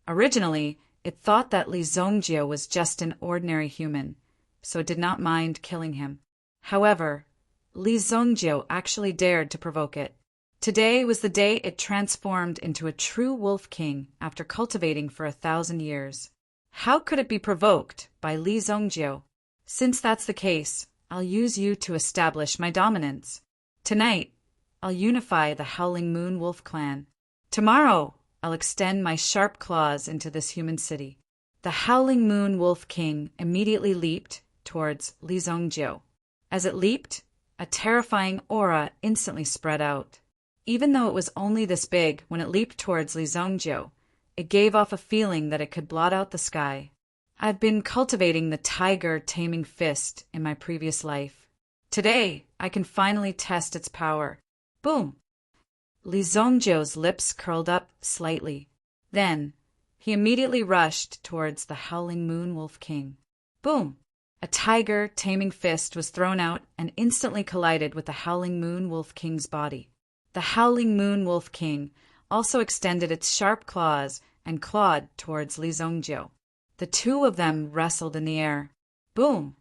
Originally, it thought that Li Zhongjiu was just an ordinary human, so it did not mind killing him. However, Li Zhongjiu actually dared to provoke it. Today was the day it transformed into a true Wolf King after cultivating for 1,000 years. How could it be provoked by Li Zhongjiu? Since that's the case, I'll use you to establish my dominance. Tonight, I'll unify the Howling Moon Wolf clan. Tomorrow, I'll extend my sharp claws into this human city. The Howling Moon Wolf King immediately leaped towards Li Zhongjiu. As it leaped, a terrifying aura instantly spread out. Even though it was only this big when it leaped towards Li Zhongjiu, It gave off a feeling that it could blot out the sky. I've been cultivating the tiger taming fist in my previous life. Today, I can finally test its power. Boom! Li Zongjiu's lips curled up slightly. Then, he immediately rushed towards the Howling Moon Wolf King. Boom! A tiger taming fist was thrown out and instantly collided with the Howling Moon Wolf King's body. The Howling Moon Wolf King also extended its sharp claws and clawed towards Li Zongjiu. The two of them wrestled in the air. Boom!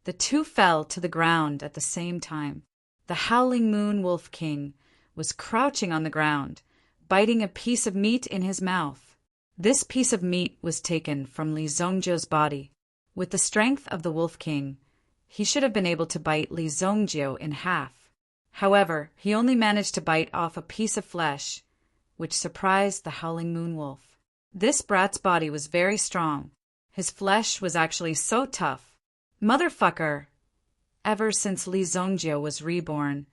The two fell to the ground at the same time. The Howling Moon Wolf King was crouching on the ground, biting a piece of meat in his mouth. This piece of meat was taken from Li Zongjiu's body. With the strength of the Wolf King, he should have been able to bite Li Zongjiu in half. However, he only managed to bite off a piece of flesh, which surprised the Howling Moon Wolf. This brat's body was very strong. His flesh was actually so tough. Motherfucker! Ever since Li Zongjiu was reborn,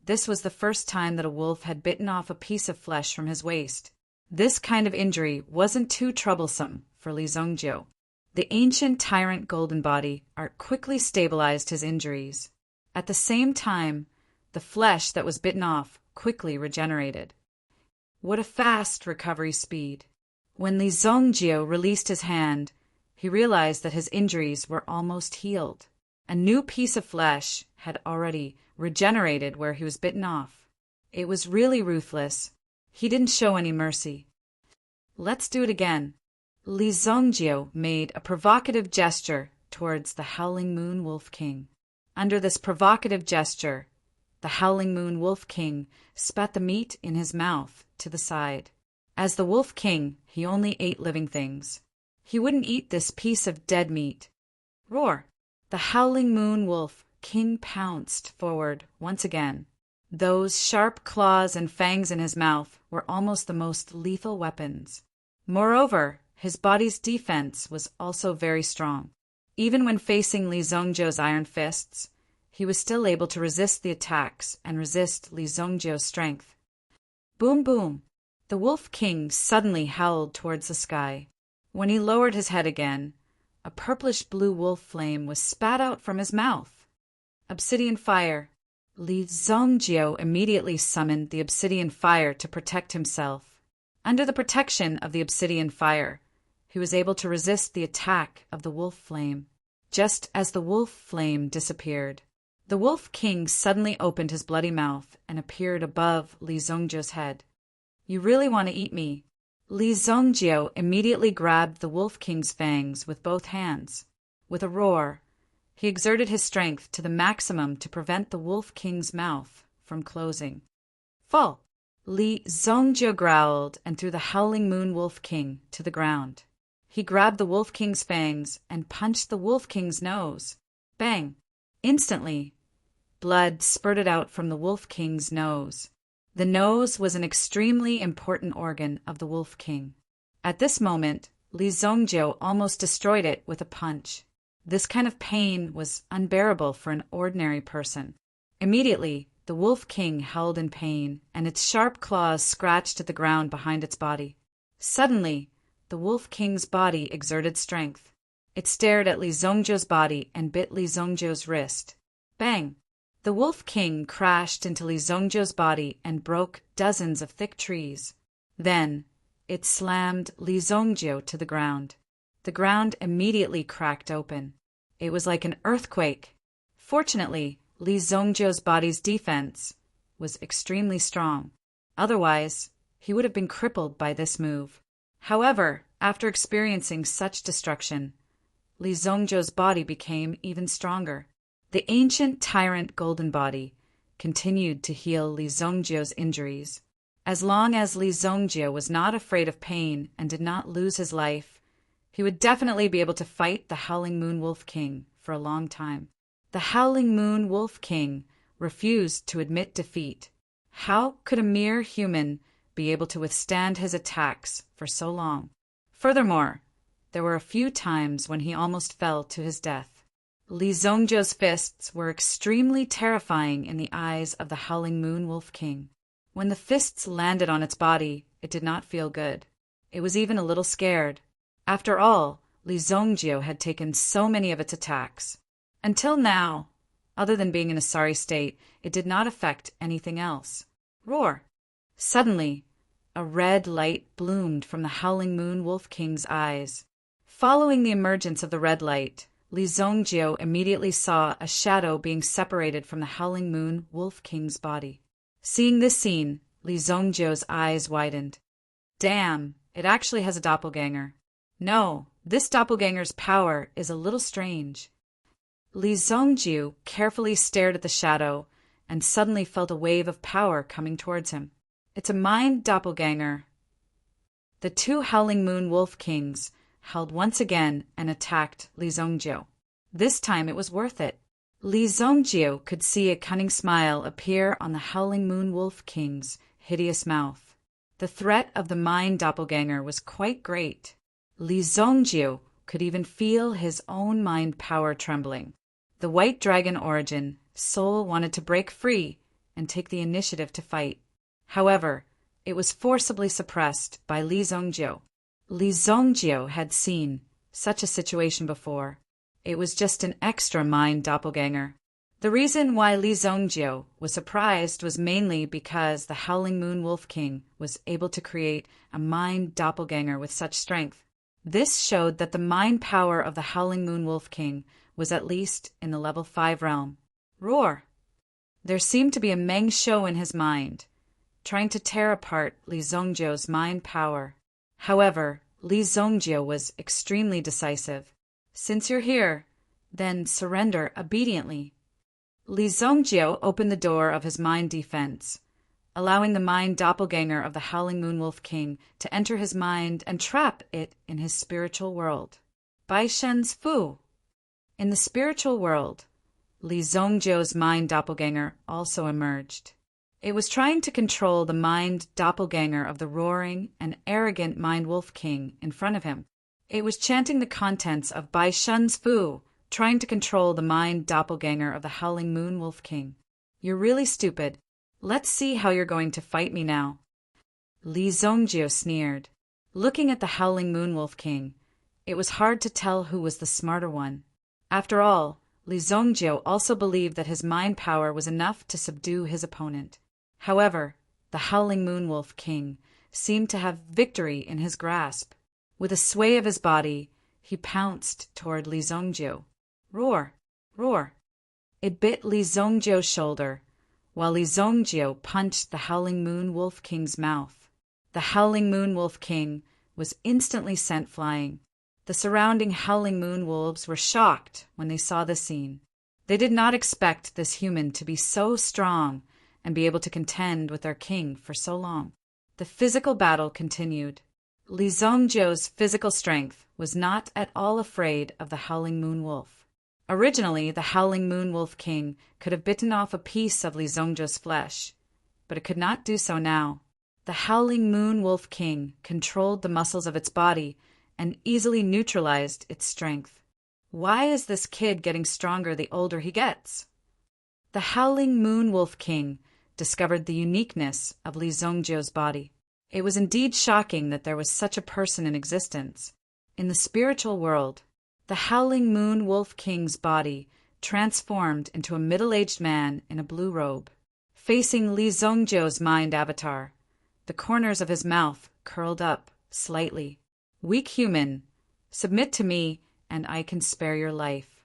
this was the first time that a wolf had bitten off a piece of flesh from his waist. This kind of injury wasn't too troublesome for Li Zongjiu. The ancient tyrant golden body art quickly stabilized his injuries. At the same time, the flesh that was bitten off quickly regenerated. What a fast recovery speed! When Li Zongjiu released his hand, he realized that his injuries were almost healed. A new piece of flesh had already regenerated where he was bitten off. It was really ruthless. He didn't show any mercy. Let's do it again. Li Zongjiu made a provocative gesture towards the Howling Moon Wolf King. Under this provocative gesture, the Howling Moon Wolf King spat the meat in his mouth to the side. As the Wolf King, he only ate living things. He wouldn't eat this piece of dead meat. Roar! The Howling Moon Wolf King pounced forward once again. Those sharp claws and fangs in his mouth were almost the most lethal weapons. Moreover, his body's defense was also very strong. Even when facing Li Zongjiu's iron fists, he was still able to resist the attacks and resist Li Zongjiu's strength. Boom boom! The Wolf King suddenly howled towards the sky. When he lowered his head again, a purplish-blue wolf flame was spat out from his mouth. Obsidian fire. Li Zongjiu immediately summoned the obsidian fire to protect himself. Under the protection of the obsidian fire, he was able to resist the attack of the wolf flame. Just as the wolf flame disappeared, the Wolf King suddenly opened his bloody mouth and appeared above Li Zongjiu's head. You really want to eat me? Li Zongjiu immediately grabbed the Wolf King's fangs with both hands. With a roar, he exerted his strength to the maximum to prevent the Wolf King's mouth from closing. Fall! Li Zongjiu growled and threw the Howling Moon Wolf King to the ground. He grabbed the Wolf King's fangs and punched the Wolf King's nose. Bang! Instantly, blood spurted out from the Wolf King's nose. The nose was an extremely important organ of the Wolf King. At this moment, Li Zongjiu almost destroyed it with a punch. This kind of pain was unbearable for an ordinary person. Immediately, the Wolf King howled in pain, and its sharp claws scratched at the ground behind its body. Suddenly, the Wolf King's body exerted strength. It stared at Li Zongjiu's body and bit Li Zongjiu's wrist. Bang! The Wolf King crashed into Li Zongjiu's body and broke dozens of thick trees. Then, it slammed Li Zongjiu to the ground. The ground immediately cracked open. It was like an earthquake. Fortunately, Li Zongjiu's body's defense was extremely strong. Otherwise, he would have been crippled by this move. However, after experiencing such destruction, Li Zongjiu's body became even stronger. The ancient tyrant golden body continued to heal Li Zongjiu's injuries. As long as Li Zongjiu was not afraid of pain and did not lose his life, he would definitely be able to fight the Howling Moon Wolf King for a long time. The Howling Moon Wolf King refused to admit defeat. How could a mere human be able to withstand his attacks for so long? Furthermore, there were a few times when he almost fell to his death. Li Zongjiu's fists were extremely terrifying in the eyes of the Howling Moon Wolf King. When the fists landed on its body, it did not feel good. It was even a little scared. After all, Li Zongjiu had taken so many of its attacks. Until now, other than being in a sorry state, it did not affect anything else. Roar! Suddenly, a red light bloomed from the Howling Moon Wolf King's eyes. Following the emergence of the red light, Li Zongjiu immediately saw a shadow being separated from the Howling Moon Wolf King's body. Seeing this scene, Li Zongjiu's eyes widened. Damn, it actually has a doppelganger. No, this doppelganger's power is a little strange. Li Zongjiu carefully stared at the shadow and suddenly felt a wave of power coming towards him. It's a mind doppelganger. The two Howling Moon Wolf Kings howled once again and attacked Li Zongjiu. This time it was worth it. Li Zongjiu could see a cunning smile appear on the Howling Moon Wolf King's hideous mouth. The threat of the mind doppelganger was quite great. Li Zongjiu could even feel his own mind power trembling. The White Dragon origin soul wanted to break free and take the initiative to fight. However, it was forcibly suppressed by Li Zongjiu. Li Zongjiu had seen such a situation before. It was just an extra mind doppelganger. The reason why Li Zongjiu was surprised was mainly because the Howling Moon Wolf King was able to create a mind doppelganger with such strength. This showed that the mind power of the Howling Moon Wolf King was at least in the level 5 realm. Roar! There seemed to be a Meng Shou in his mind, trying to tear apart Li Zongjiu's mind power. However, Li Zongjiu was extremely decisive. Since you're here, then surrender obediently. Li Zongjiu opened the door of his mind defense, allowing the mind doppelganger of the Howling Moon Wolf King to enter his mind and trap it in his spiritual world. Bai Shen's Fu. In the spiritual world, Li Zongjiu's mind doppelganger also emerged. It was trying to control the mind doppelganger of the roaring and arrogant Mind Wolf King in front of him. It was chanting the contents of Bai Shen's Fu, trying to control the mind doppelganger of the Howling Moon Wolf King. You're really stupid. Let's see how you're going to fight me now. Li Zongjiu sneered. Looking at the Howling Moon Wolf King, it was hard to tell who was the smarter one. After all, Li Zongjiu also believed that his mind power was enough to subdue his opponent. However, the Howling Moon Wolf King seemed to have victory in his grasp. With a sway of his body, he pounced toward Li Zongjiu. Roar! Roar! It bit Li Zongjiu's shoulder, while Li Zongjiu punched the Howling Moon Wolf King's mouth. The Howling Moon Wolf King was instantly sent flying. The surrounding Howling Moon Wolves were shocked when they saw the scene. They did not expect this human to be so strong and be able to contend with their king for so long. The physical battle continued. Li Zongjiu's physical strength was not at all afraid of the Howling Moon Wolf. Originally, the Howling Moon Wolf King could have bitten off a piece of Li Zongjiu's flesh, but it could not do so now. The Howling Moon Wolf King controlled the muscles of its body and easily neutralized its strength. Why is this kid getting stronger the older he gets? The Howling Moon Wolf King discovered the uniqueness of Li Zongjiu's body. It was indeed shocking that there was such a person in existence. In the spiritual world, the Howling Moon Wolf King's body transformed into a middle-aged man in a blue robe. Facing Li Zongjiu's mind avatar, the corners of his mouth curled up slightly. Weak human, submit to me and I can spare your life.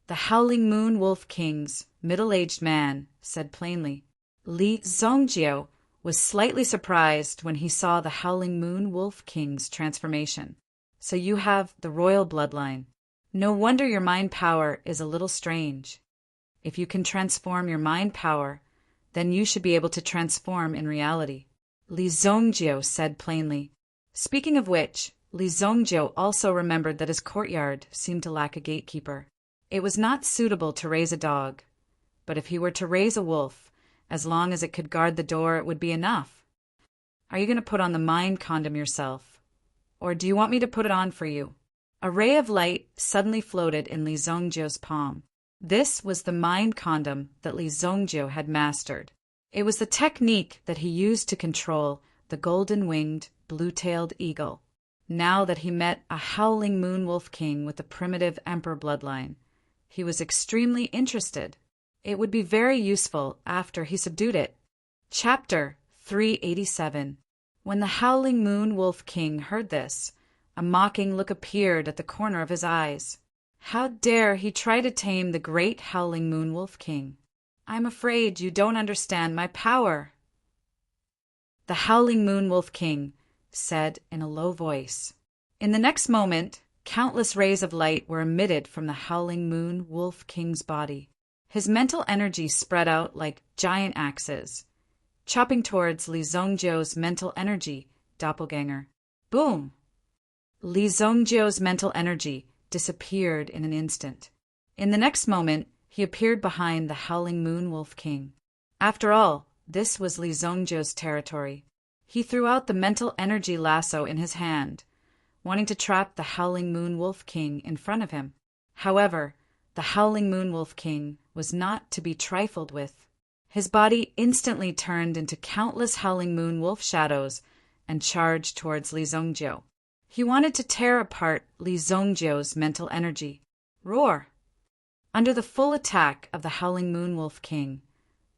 The Howling Moon Wolf King's middle-aged man said plainly. Li Zongjiu was slightly surprised when he saw the Howling Moon Wolf King's transformation. So you have the royal bloodline. No wonder your mind power is a little strange. If you can transform your mind power, then you should be able to transform in reality. Li Zongjiu said plainly. Speaking of which, Li Zongjiu also remembered that his courtyard seemed to lack a gatekeeper. It was not suitable to raise a dog, but if he were to raise a wolf, as long as it could guard the door, it would be enough. Are you going to put on the mind condom yourself? Or do you want me to put it on for you? A ray of light suddenly floated in Li Zongjiu's palm. This was the mind condom that Li Zongjiu had mastered. It was the technique that he used to control the golden-winged blue-tailed eagle. Now that he met a howling moon wolf king with the primitive emperor bloodline, he was extremely interested. It would be very useful after he subdued it. Chapter 387. When the howling moon wolf king heard this, a mocking look appeared at the corner of his eyes. How dare he try to tame the great howling moon wolf king? I'm afraid you don't understand my power, the howling moon wolf king said in a low voice. In the next moment, countless rays of light were emitted from the howling moon wolf king's body. His mental energy spread out like giant axes, chopping towards Li Zhongjiu's mental energy doppelganger. Boom! Li Zhongjiu's mental energy disappeared in an instant. In the next moment, he appeared behind the howling moon wolf king. After all, this was Li Zhongjiu's territory. He threw out the mental energy lasso in his hand, wanting to trap the howling moon wolf king in front of him. However, the howling moon wolf king was not to be trifled with. His body instantly turned into countless howling moon wolf shadows and charged towards Li Zhongjiu. He wanted to tear apart Li Zhongjiu's mental energy. Roar! Under the full attack of the howling moon wolf king,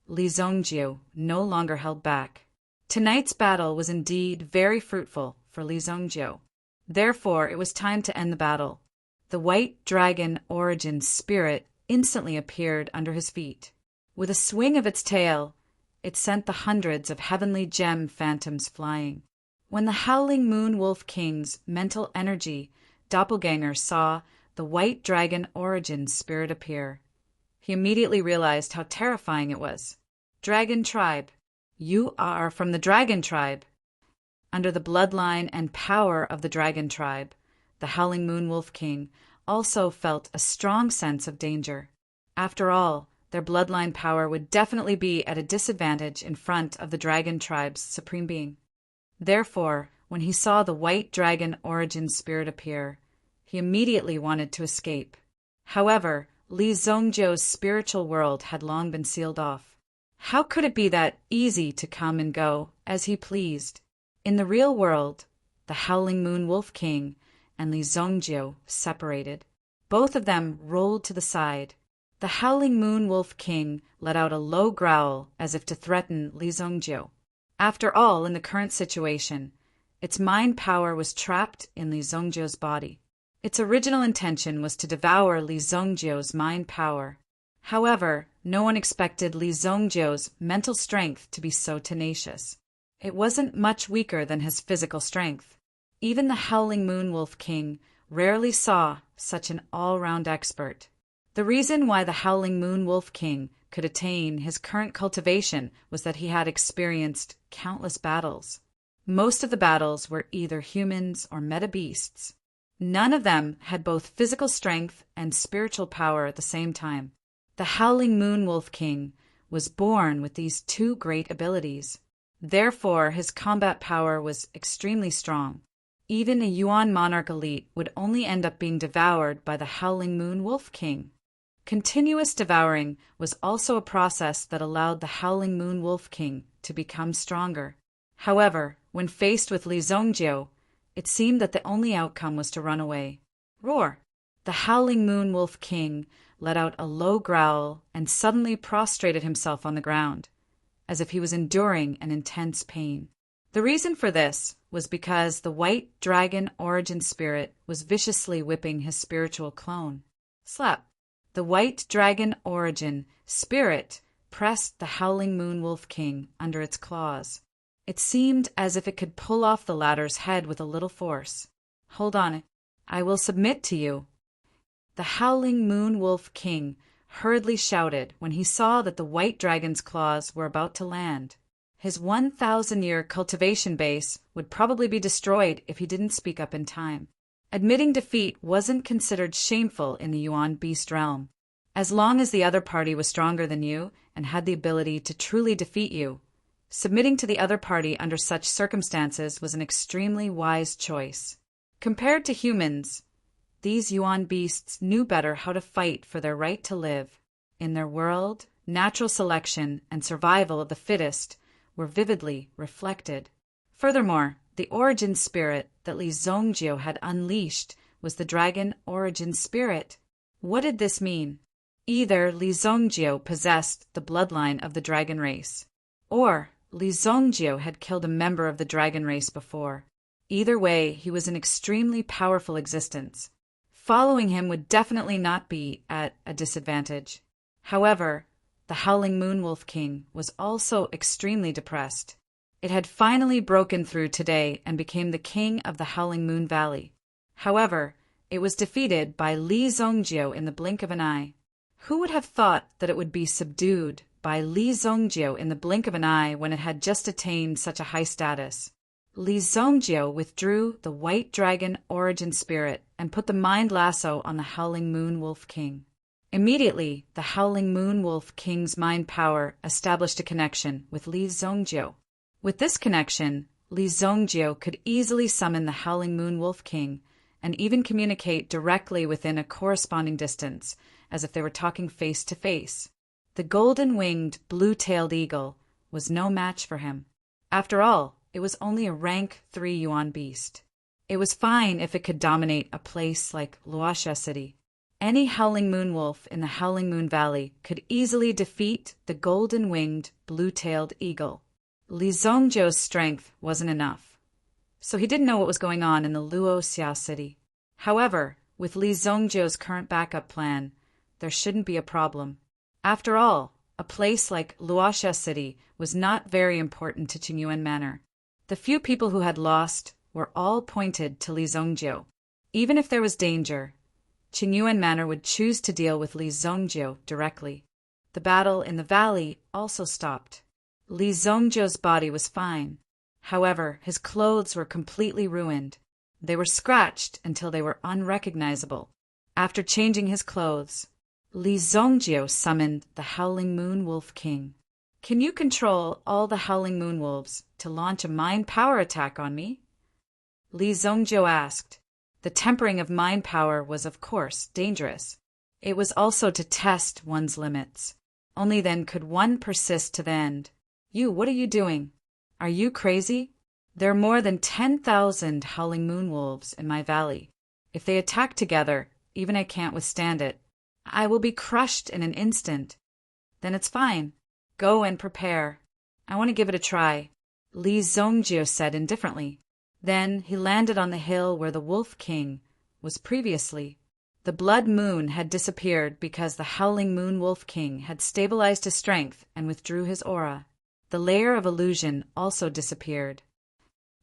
Li Zhongjiu no longer held back. Tonight's battle was indeed very fruitful for Li Zhongjiu. Therefore, it was time to end the battle. The white dragon origin spirit instantly appeared under his feet. With a swing of its tail, it sent the hundreds of heavenly gem phantoms flying. When the howling moon wolf king's mental energy doppelganger saw the white dragon origin spirit appear, he immediately realized how terrifying it was. Dragon tribe. You are from the dragon tribe. Under the bloodline and power of the dragon tribe, the howling moon wolf king also felt a strong sense of danger. After all, their bloodline power would definitely be at a disadvantage in front of the dragon tribe's supreme being. Therefore, when he saw the white dragon origin spirit appear, he immediately wanted to escape. However, Li Zhongjiu's spiritual world had long been sealed off. How could it be that easy to come and go as he pleased? In the real world, the howling moon wolf king and Li Zhongjiu separated. Both of them rolled to the side. The howling moon wolf king let out a low growl as if to threaten Li Zhongjiu. After all, in the current situation, its mind power was trapped in Li Zhongjiu's body. Its original intention was to devour Li Zhongjiu's mind power. However, no one expected Li Zhongjiu's mental strength to be so tenacious. It wasn't much weaker than his physical strength. Even the howling moon wolf king rarely saw such an all-round expert. The reason why the howling moon wolf king could attain his current cultivation was that he had experienced countless battles. Most of the battles were either humans or meta-beasts. None of them had both physical strength and spiritual power at the same time. The howling moon wolf king was born with these two great abilities. Therefore, his combat power was extremely strong. Even a Yuan monarch elite would only end up being devoured by the howling moon wolf king. Continuous devouring was also a process that allowed the howling moon wolf king to become stronger. However, when faced with Li Zhongjiu, it seemed that the only outcome was to run away. Roar! The howling moon wolf king let out a low growl and suddenly prostrated himself on the ground, as if he was enduring an intense pain. The reason for this was because the white dragon origin spirit was viciously whipping his spiritual clone. Slap! The white dragon origin spirit pressed the howling moon wolf king under its claws. It seemed as if it could pull off the latter's head with a little force. Hold on, I will submit to you. The howling moon wolf king hurriedly shouted when he saw that the white dragon's claws were about to land. His 1,000-year cultivation base would probably be destroyed if he didn't speak up in time. Admitting defeat wasn't considered shameful in the Yuan beast realm. As long as the other party was stronger than you and had the ability to truly defeat you, submitting to the other party under such circumstances was an extremely wise choice. Compared to humans, these Yuan beasts knew better how to fight for their right to live. In their world, natural selection and survival of the fittest were vividly reflected. Furthermore, The origin spirit that Li Zongjio had unleashed was the dragon origin spirit. What did this mean? Either Li Zongjio possessed the bloodline of the dragon race, or Li Zongjio had killed a member of the dragon race before. Either way, he was an extremely powerful existence. Following him would definitely not be at a disadvantage. However, the Howling Moonwolf King was also extremely depressed. It had finally broken through today and became the king of the Howling Moon Valley. However, it was defeated by Li Zongjio in the blink of an eye. Who would have thought that it would be subdued by Li Zongjio in the blink of an eye when it had just attained such a high status? Li Zongjio withdrew the White Dragon origin spirit and put the mind lasso on the Howling Moonwolf King. Immediately, the Howling Moonwolf King's mind power established a connection with Li Zongjio. With this connection, Li Zongjio could easily summon the Howling Moonwolf King and even communicate directly within a corresponding distance, as if they were talking face to face. The golden-winged, blue-tailed eagle was no match for him. After all, it was only a rank 3 yuan beast. It was fine if it could dominate a place like Luoxia City. Any Howling Moonwolf in the Howling Moon Valley could easily defeat the golden-winged, blue-tailed eagle. Li Zongjio's strength wasn't enough, so he didn't know what was going on in the Luoxia City. However, with Li Zongjio's current backup plan, there shouldn't be a problem. After all, a place like Luoxia City was not very important to Qingyuan Manor. The few people who had lost were all pointed to Li Zongjio. Even if there was danger, Qingyuan Manor would choose to deal with Li Zongjio directly. The battle in the valley also stopped. Li Zongjio's body was fine. However, his clothes were completely ruined. They were scratched until they were unrecognizable. After changing his clothes, Li Zongjio summoned the Howling Moonwolf King. Can you control all the Howling Moonwolves to launch a mind power attack on me? Li Zongjio asked. The tempering of mind power was, of course, dangerous. It was also to test one's limits. Only then could one persist to the end. What are you doing? Are you crazy? There are more than 10,000 Howling Moonwolves in my valley. If they attack together, even I can't withstand it. I will be crushed in an instant. Then it's fine. Go and prepare. I want to give it a try, Li Zongjio said indifferently. Then he landed on the hill where the Wolf King was previously. The blood moon had disappeared because the Howling Moonwolf King had stabilized his strength and withdrew his aura. The layer of illusion also disappeared.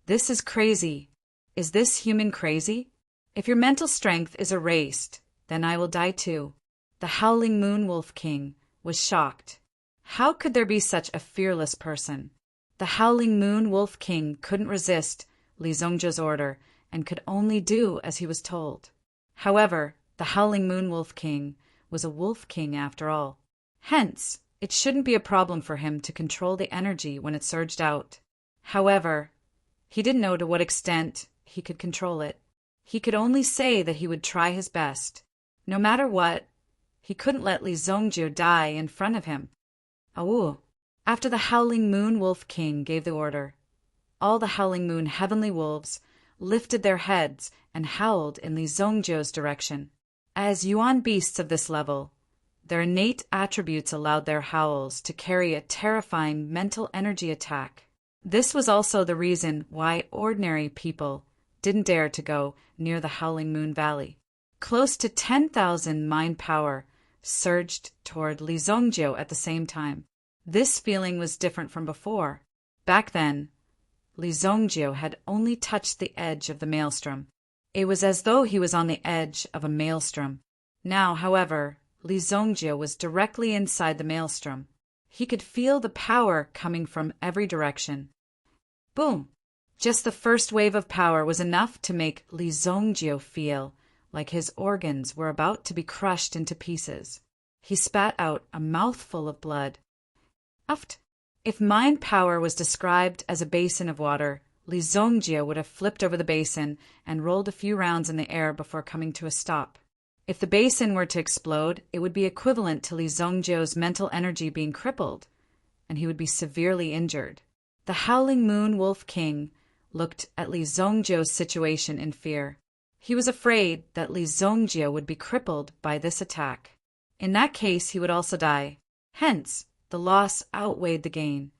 This is crazy. Is this human crazy? If your mental strength is erased, then I will die too. The Howling Moonwolf King was shocked. How could there be such a fearless person? The Howling Moonwolf King couldn't resist Li Zongjio's order and could only do as he was told. However, the Howling Moonwolf King was a wolf king after all. Hence, it shouldn't be a problem for him to control the energy when it surged out. However, he didn't know to what extent he could control it. He could only say that he would try his best. No matter what, he couldn't let Li Zongjio die in front of him. After the Howling Moonwolf King gave the order, all the Howling Moon heavenly wolves lifted their heads and howled in Li Zongjio's direction. As yuan beasts of this level, their innate attributes allowed their howls to carry a terrifying mental energy attack. This was also the reason why ordinary people didn't dare to go near the Howling Moon Valley. Close to 10,000 mind power surged toward Li Zongjio at the same time. This feeling was different from before. Back then, Li Zongjio had only touched the edge of the maelstrom. It was as though he was on the edge of a maelstrom. Now, however, Li Zongjio was directly inside the maelstrom. He could feel the power coming from every direction. Boom! Just the first wave of power was enough to make Li Zongjio feel like his organs were about to be crushed into pieces. He spat out a mouthful of blood. Uft! If mind power was described as a basin of water, Li Zongjio would have flipped over the basin and rolled a few rounds in the air before coming to a stop. If the basin were to explode, it would be equivalent to Li Zongjio's mental energy being crippled, and he would be severely injured. The Howling Moon Wolf King looked at Li Zongjio's situation in fear. He was afraid that Li Zongjio would be crippled by this attack. In that case, he would also die. Hence, the loss outweighed the gain.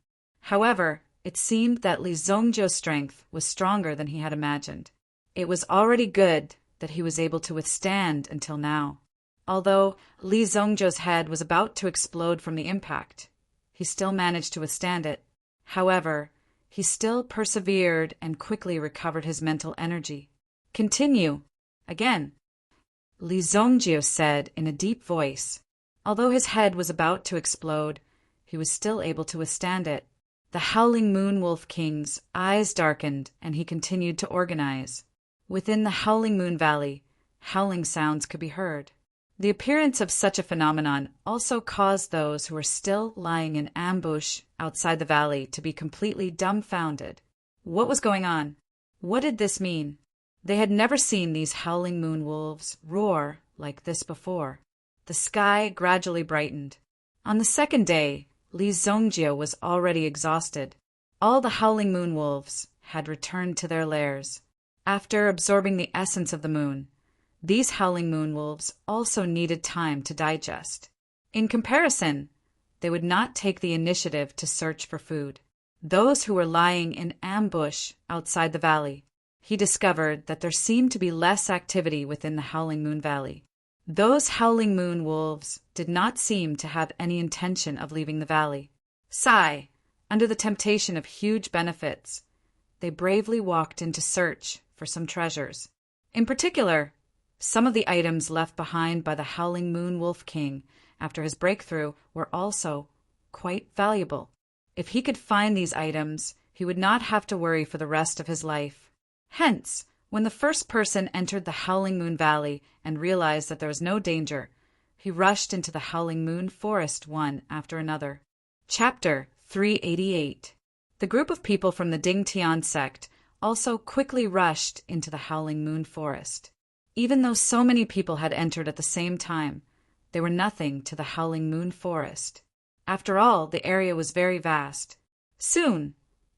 However, it seemed that Li Zongjio's strength was stronger than he had imagined. It was already good that he was able to withstand until now. Although Li Zongjio's head was about to explode from the impact, he still managed to withstand it. However, he still persevered and quickly recovered his mental energy. Continue. Again. Li Zongjio said in a deep voice. Although his head was about to explode, he was still able to withstand it. The Howling Moon Wolf King's eyes darkened and he continued to organize. Within the Howling Moon Valley, howling sounds could be heard. The appearance of such a phenomenon also caused those who were still lying in ambush outside the valley to be completely dumbfounded. What was going on? What did this mean? They had never seen these howling moon wolves roar like this before. The sky gradually brightened. On the second day, Li Zongjio was already exhausted. All the howling moon wolves had returned to their lairs. After absorbing the essence of the moon, these howling moon wolves also needed time to digest. In comparison, they would not take the initiative to search for food. Those who were lying in ambush outside the valley, he discovered that there seemed to be less activity within the Howling Moon Valley. Those howling moon wolves did not seem to have any intention of leaving the valley. Sigh, under the temptation of huge benefits, they bravely walked in to search for some treasures. In particular, some of the items left behind by the Howling Moon Wolf King after his breakthrough were also quite valuable. If he could find these items, he would not have to worry for the rest of his life. Hence, when the first person entered the Howling Moon Valley and realized that there was no danger, he rushed into the Howling Moon Forest one after another. Chapter 388. The group of people from the Ding Tian sect also quickly rushed into the Howling Moon Forest. Even though so many people had entered at the same time, they were nothing to the Howling Moon Forest. After all, the area was very vast. Soon,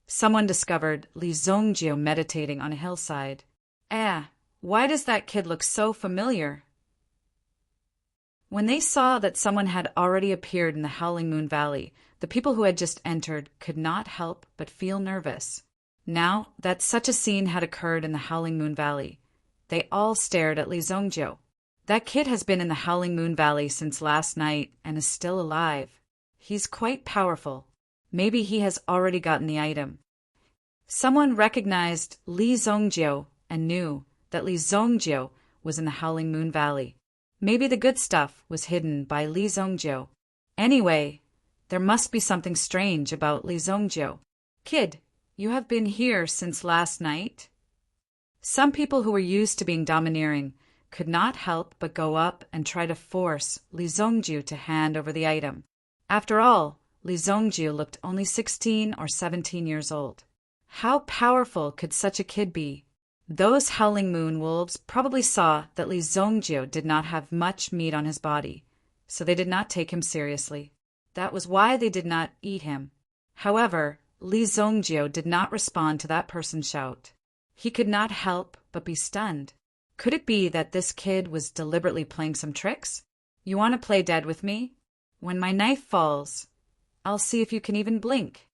someone discovered Li Zongjio meditating on a hillside. Why does that kid look so familiar? When they saw that someone had already appeared in the Howling Moon Valley, the people who had just entered could not help but feel nervous. Now that such a scene had occurred in the Howling Moon Valley, they all stared at Li Zongjio. That kid has been in the Howling Moon Valley since last night and is still alive. He's quite powerful. Maybe he has already gotten the item. Someone recognized Li Zongjio and knew that Li Zongjio was in the Howling Moon Valley. Maybe the good stuff was hidden by Li Zongjio. Anyway, there must be something strange about Li Zongjio. Kid, you have been here since last night? Some people who were used to being domineering could not help but go up and try to force Li Zongjio to hand over the item. After all, Li Zongjio looked only 16 or 17 years old. How powerful could such a kid be? Those Howling Moon Wolves probably saw that Li Zongjio did not have much meat on his body, so they did not take him seriously. That was why they did not eat him. However, Li Zongjio did not respond to that person's shout. He could not help but be stunned. Could it be that this kid was deliberately playing some tricks? You want to play dead with me? When my knife falls, I'll see if you can even blink.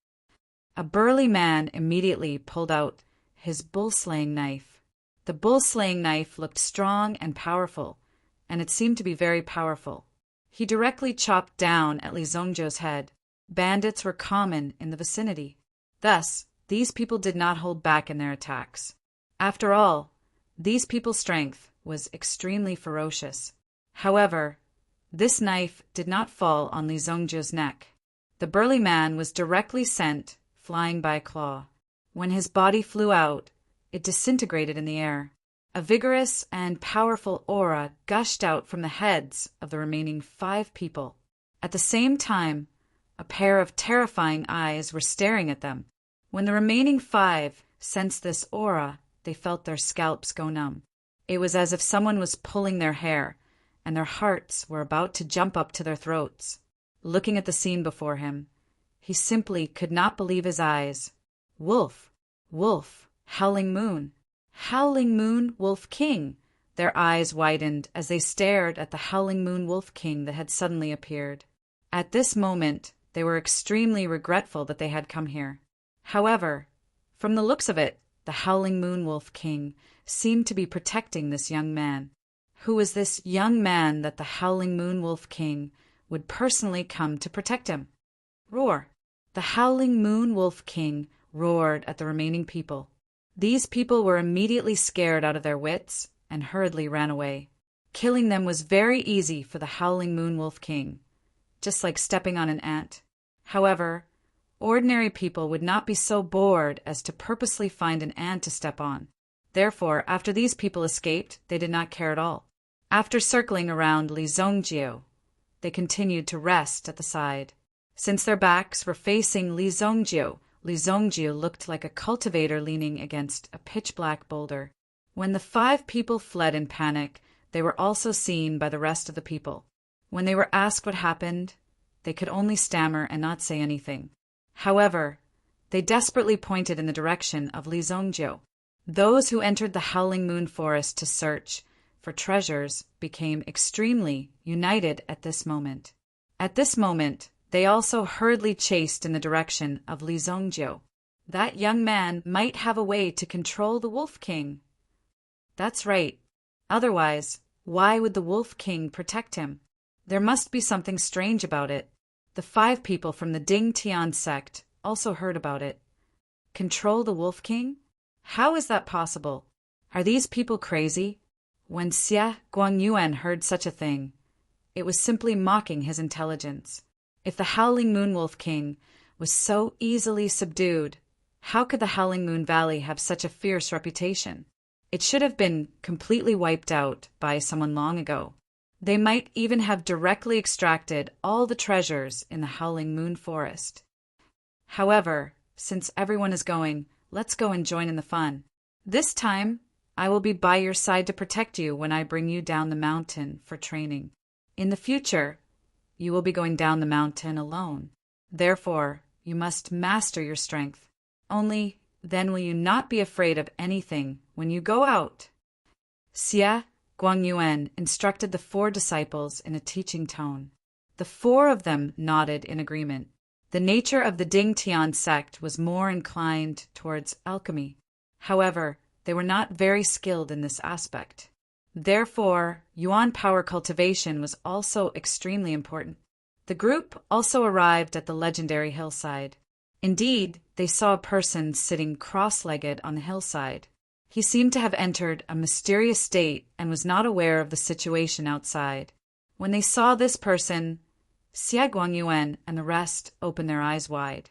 A burly man immediately pulled out his bull-slaying knife. The bull-slaying knife looked strong and powerful, and it seemed to be very powerful. He directly chopped down at Li Zongjio's head. Bandits were common in the vicinity. Thus, these people did not hold back in their attacks. After all, these people's strength was extremely ferocious. However, this knife did not fall on Li Zongjio's neck. The burly man was directly sent flying by a claw. When his body flew out, it disintegrated in the air. A vigorous and powerful aura gushed out from the heads of the remaining 5 people. At the same time, a pair of terrifying eyes were staring at them. When the remaining 5 sensed this aura, they felt their scalps go numb. It was as if someone was pulling their hair, and their hearts were about to jump up to their throats. Looking at the scene before him, he simply could not believe his eyes. Wolf, wolf, Howling Moon. Howling Moon Wolf King. Their eyes widened as they stared at the Howling Moon Wolf King that had suddenly appeared. At this moment, they were extremely regretful that they had come here. However, from the looks of it, the Howling Moon Wolf King seemed to be protecting this young man. Who was this young man that the Howling Moon Wolf King would personally come to protect him? Roar. The Howling Moon Wolf King roared at the remaining people. These people were immediately scared out of their wits and hurriedly ran away. Killing them was very easy for the Howling Moon Wolf King, just like stepping on an ant. However, ordinary people would not be so bored as to purposely find an ant to step on. Therefore, after these people escaped, they did not care at all. After circling around Li Zongjio, they continued to rest at the side. Since their backs were facing Li Zongjio looked like a cultivator leaning against a pitch-black boulder. When the 5 people fled in panic, they were also seen by the rest of the people. When they were asked what happened, they could only stammer and not say anything. However, they desperately pointed in the direction of Li Zongjio. Those who entered the Howling Moon Forest to search for treasures became extremely united at this moment. At this moment, they also hurriedly chased in the direction of Li Zongjio. That young man might have a way to control the Wolf King. That's right. Otherwise, why would the Wolf King protect him? There must be something strange about it. The 5 people from the Ding Tian sect also heard about it. Control the Wolf King? How is that possible? Are these people crazy? When Xie Guangyuan heard such a thing, it was simply mocking his intelligence. If the Howling Moon Wolf King was so easily subdued, how could the Howling Moon Valley have such a fierce reputation? It should have been completely wiped out by someone long ago. They might even have directly extracted all the treasures in the Howling Moon Forest. However, since everyone is going, let's go and join in the fun. This time, I will be by your side to protect you when I bring you down the mountain for training. In the future, you will be going down the mountain alone. Therefore, you must master your strength. Only then will you not be afraid of anything when you go out. Xie Guangyuan instructed the 4 disciples in a teaching tone. The 4 of them nodded in agreement. The nature of the Ding Tian sect was more inclined towards alchemy. However, they were not very skilled in this aspect. Therefore, yuan power cultivation was also extremely important. The group also arrived at the legendary hillside. Indeed, they saw a person sitting cross-legged on the hillside. He seemed to have entered a mysterious state and was not aware of the situation outside. When they saw this person, Xie Guangyuan and the rest opened their eyes wide.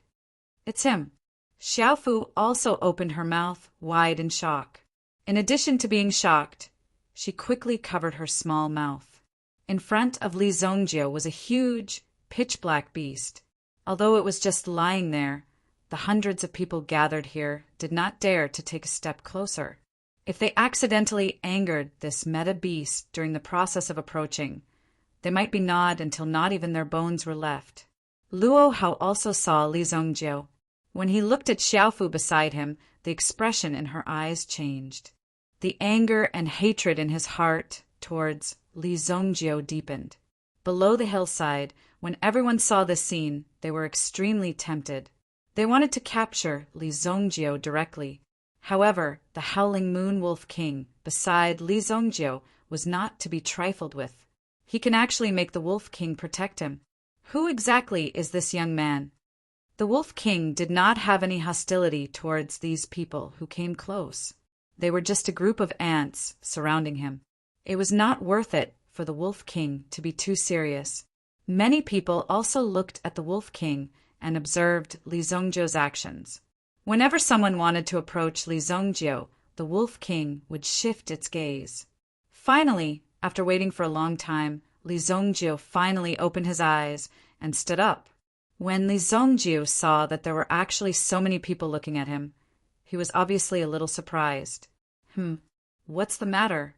It's him. Xiaofu also opened her mouth wide in shock. In addition to being shocked, she quickly covered her small mouth. In front of Li Zongjio was a huge, pitch-black beast. Although it was just lying there, the hundreds of people gathered here did not dare to take a step closer. If they accidentally angered this meta beast during the process of approaching, they might be gnawed until not even their bones were left. Luo Hao also saw Li Zongjio. When he looked at Xiaofu beside him, the expression in her eyes changed. The anger and hatred in his heart towards Li Zongjio deepened. Below the hillside, when everyone saw this scene, they were extremely tempted. They wanted to capture Li Zongjio directly. However, the Howling Moon Wolf King, beside Li Zongjio, was not to be trifled with. He can actually make the Wolf King protect him. Who exactly is this young man? The Wolf King did not have any hostility towards these people who came close. They were just a group of ants surrounding him. It was not worth it for the Wolf King to be too serious. Many people also looked at the Wolf King and observed Li Zongjio's actions. Whenever someone wanted to approach Li Zongjio, the Wolf King would shift its gaze. Finally, after waiting for a long time, Li Zongjio finally opened his eyes and stood up. When Li Zongjio saw that there were actually so many people looking at him, he was obviously a little surprised. What's the matter?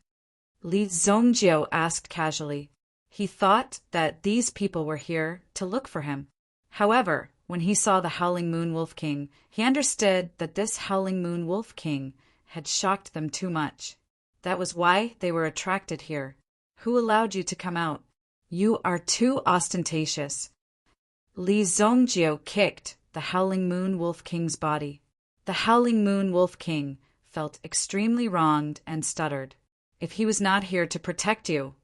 Li Zongjio asked casually. He thought that these people were here to look for him. However, When he saw the Howling Moon Wolf King, he understood that this Howling Moon Wolf King had shocked them too much. That was why they were attracted here. Who allowed you to come out? You are too ostentatious. Li Zongjio kicked the Howling Moon Wolf King's body. The Howling Moon Wolf King felt extremely wronged and stuttered. If he was not here to protect you,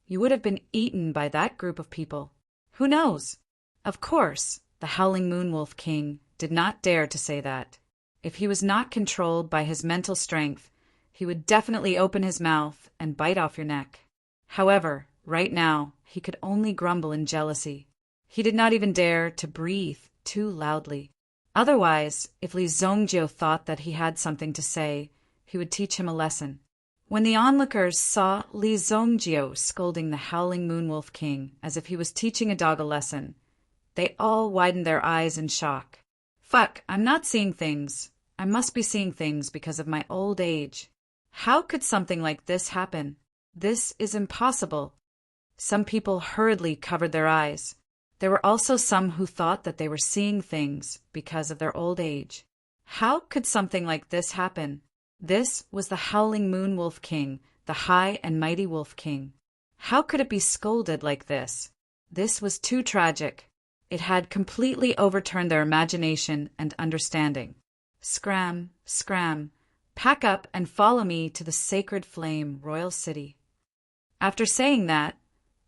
you would have been eaten by that group of people. Who knows? Of course, the Howling Moon Wolf King did not dare to say that. If he was not controlled by his mental strength, he would definitely open his mouth and bite off your neck. However, right now, he could only grumble in jealousy. He did not even dare to breathe too loudly. Otherwise, if Li Zongjio thought that he had something to say, he would teach him a lesson. When the onlookers saw Li Zongjio scolding the Howling Moon Wolf King as if he was teaching a dog a lesson, they all widened their eyes in shock. Fuck, I'm not seeing things. I must be seeing things because of my old age. How could something like this happen? This is impossible. Some people hurriedly covered their eyes. There were also some who thought that they were seeing things because of their old age. How could something like this happen? This was the Howling Moon Wolf King, the high and mighty Wolf King. How could it be scolded like this? This was too tragic. It had completely overturned their imagination and understanding. Scram, scram, pack up and follow me to the sacred flame, Royal City. After saying that,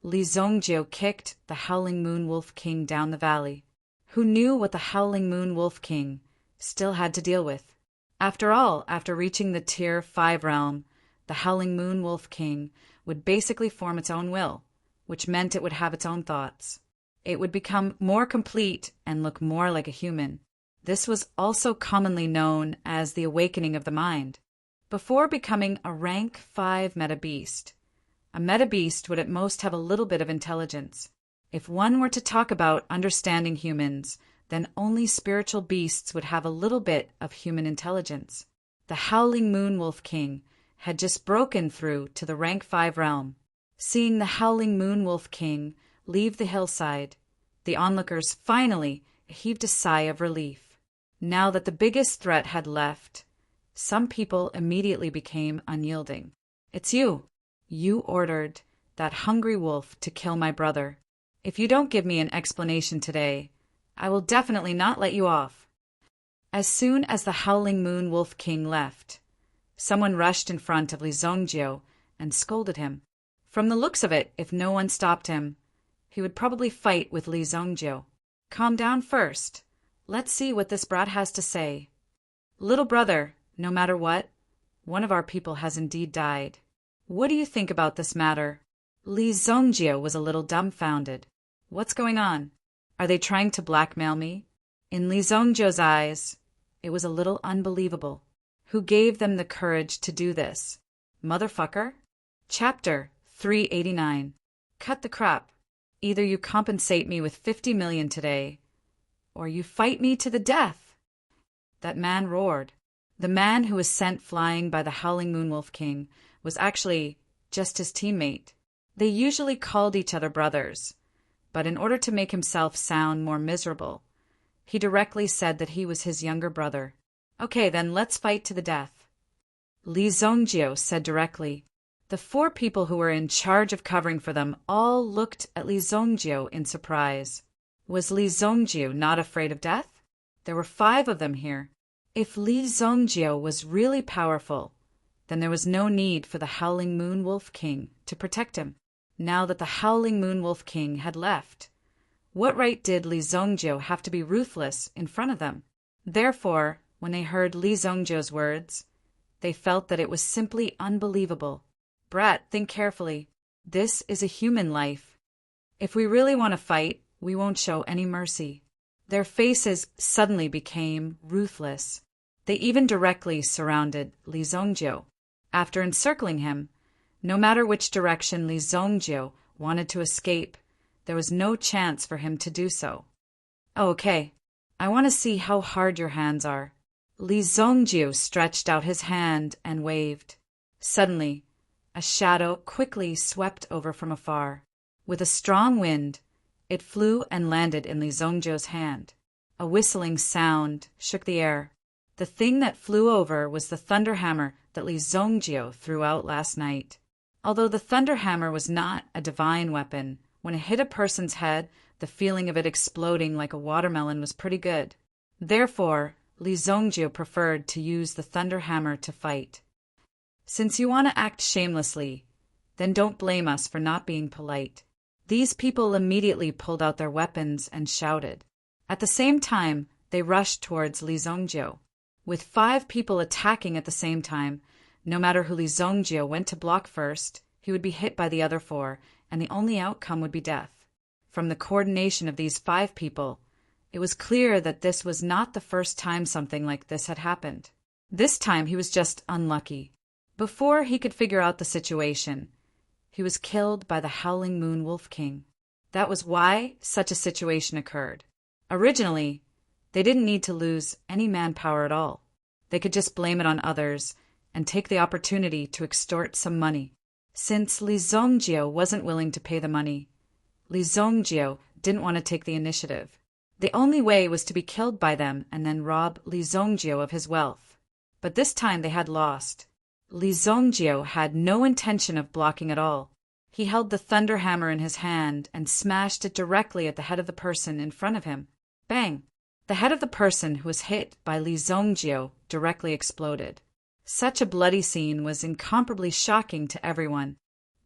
Li Zongjio kicked the Howling Moon Wolf King down the valley. Who knew what the Howling Moon Wolf King still had to deal with? After all, after reaching the Tier 5 realm, the Howling Moon Wolf King would basically form its own will, which meant it would have its own thoughts. It would become more complete and look more like a human. This was also commonly known as the awakening of the mind. Before becoming a rank 5 meta-beast, a meta-beast would at most have a little bit of intelligence. If one were to talk about understanding humans, then only spiritual beasts would have a little bit of human intelligence. The Howling Moon Wolf King had just broken through to the rank 5 realm. Seeing the Howling Moon Wolf King leave the hillside, the onlookers finally heaved a sigh of relief. Now that the biggest threat had left, some people immediately became unyielding. It's you. You ordered that hungry wolf to kill my brother. If you don't give me an explanation today, I will definitely not let you off. As soon as the Howling Moon Wolf King left, someone rushed in front of Li Zongjio and scolded him. From the looks of it, if no one stopped him, he would probably fight with Li Zongjio. Calm down first. Let's see what this brat has to say. Little brother, no matter what, one of our people has indeed died. What do you think about this matter? Li Zongjio was a little dumbfounded. What's going on? Are they trying to blackmail me? In Li Zongjio's eyes, it was a little unbelievable. Who gave them the courage to do this? Motherfucker? Chapter 389. Cut the crap. Either you compensate me with 50 million today, or you fight me to the death. That man roared. The man who was sent flying by the Howling Moon Wolf King was actually just his teammate. They usually called each other brothers, but in order to make himself sound more miserable, he directly said that he was his younger brother. Okay, then let's fight to the death. Li Zongjio said directly. The 4 people who were in charge of covering for them all looked at Li Zongjio in surprise. Was Li Zongjio not afraid of death? There were 5 of them here. If Li Zongjio was really powerful, then there was no need for the Howling Moon Wolf King to protect him. Now that the Howling Moon Wolf King had left, what right did Li Zongjio have to be ruthless in front of them? Therefore, when they heard Li Zongjio's words, they felt that it was simply unbelievable. Brat, think carefully. This is a human life. If we really want to fight, we won't show any mercy. Their faces suddenly became ruthless. They even directly surrounded Li Zongjio. After encircling him, no matter which direction Li Zongjio wanted to escape, there was no chance for him to do so. Oh, okay. I want to see how hard your hands are. Li Zongjio stretched out his hand and waved. Suddenly, a shadow quickly swept over from afar. With a strong wind, it flew and landed in Li Zongjio's hand. A whistling sound shook the air. The thing that flew over was the thunder hammer that Li Zongjio threw out last night. Although the thunder hammer was not a divine weapon, when it hit a person's head, the feeling of it exploding like a watermelon was pretty good. Therefore, Li Zongjio preferred to use the thunder hammer to fight. Since you want to act shamelessly, then don't blame us for not being polite. These people immediately pulled out their weapons and shouted. At the same time, they rushed towards Li Zongjio. With 5 people attacking at the same time, no matter who Li Zongjio went to block first, he would be hit by the other 4, and the only outcome would be death. From the coordination of these 5 people, it was clear that this was not the first time something like this had happened. This time he was just unlucky. Before he could figure out the situation, he was killed by the Howling Moon Wolf King. That was why such a situation occurred. Originally, they didn't need to lose any manpower at all. They could just blame it on others and take the opportunity to extort some money. Since Li Zongjio wasn't willing to pay the money, Li Zongjio didn't want to take the initiative. The only way was to be killed by them and then rob Li Zongjio of his wealth. But this time they had lost. Li Zongjio had no intention of blocking at all. He held the thunder hammer in his hand and smashed it directly at the head of the person in front of him. Bang! The head of the person who was hit by Li Zongjio directly exploded. Such a bloody scene was incomparably shocking to everyone.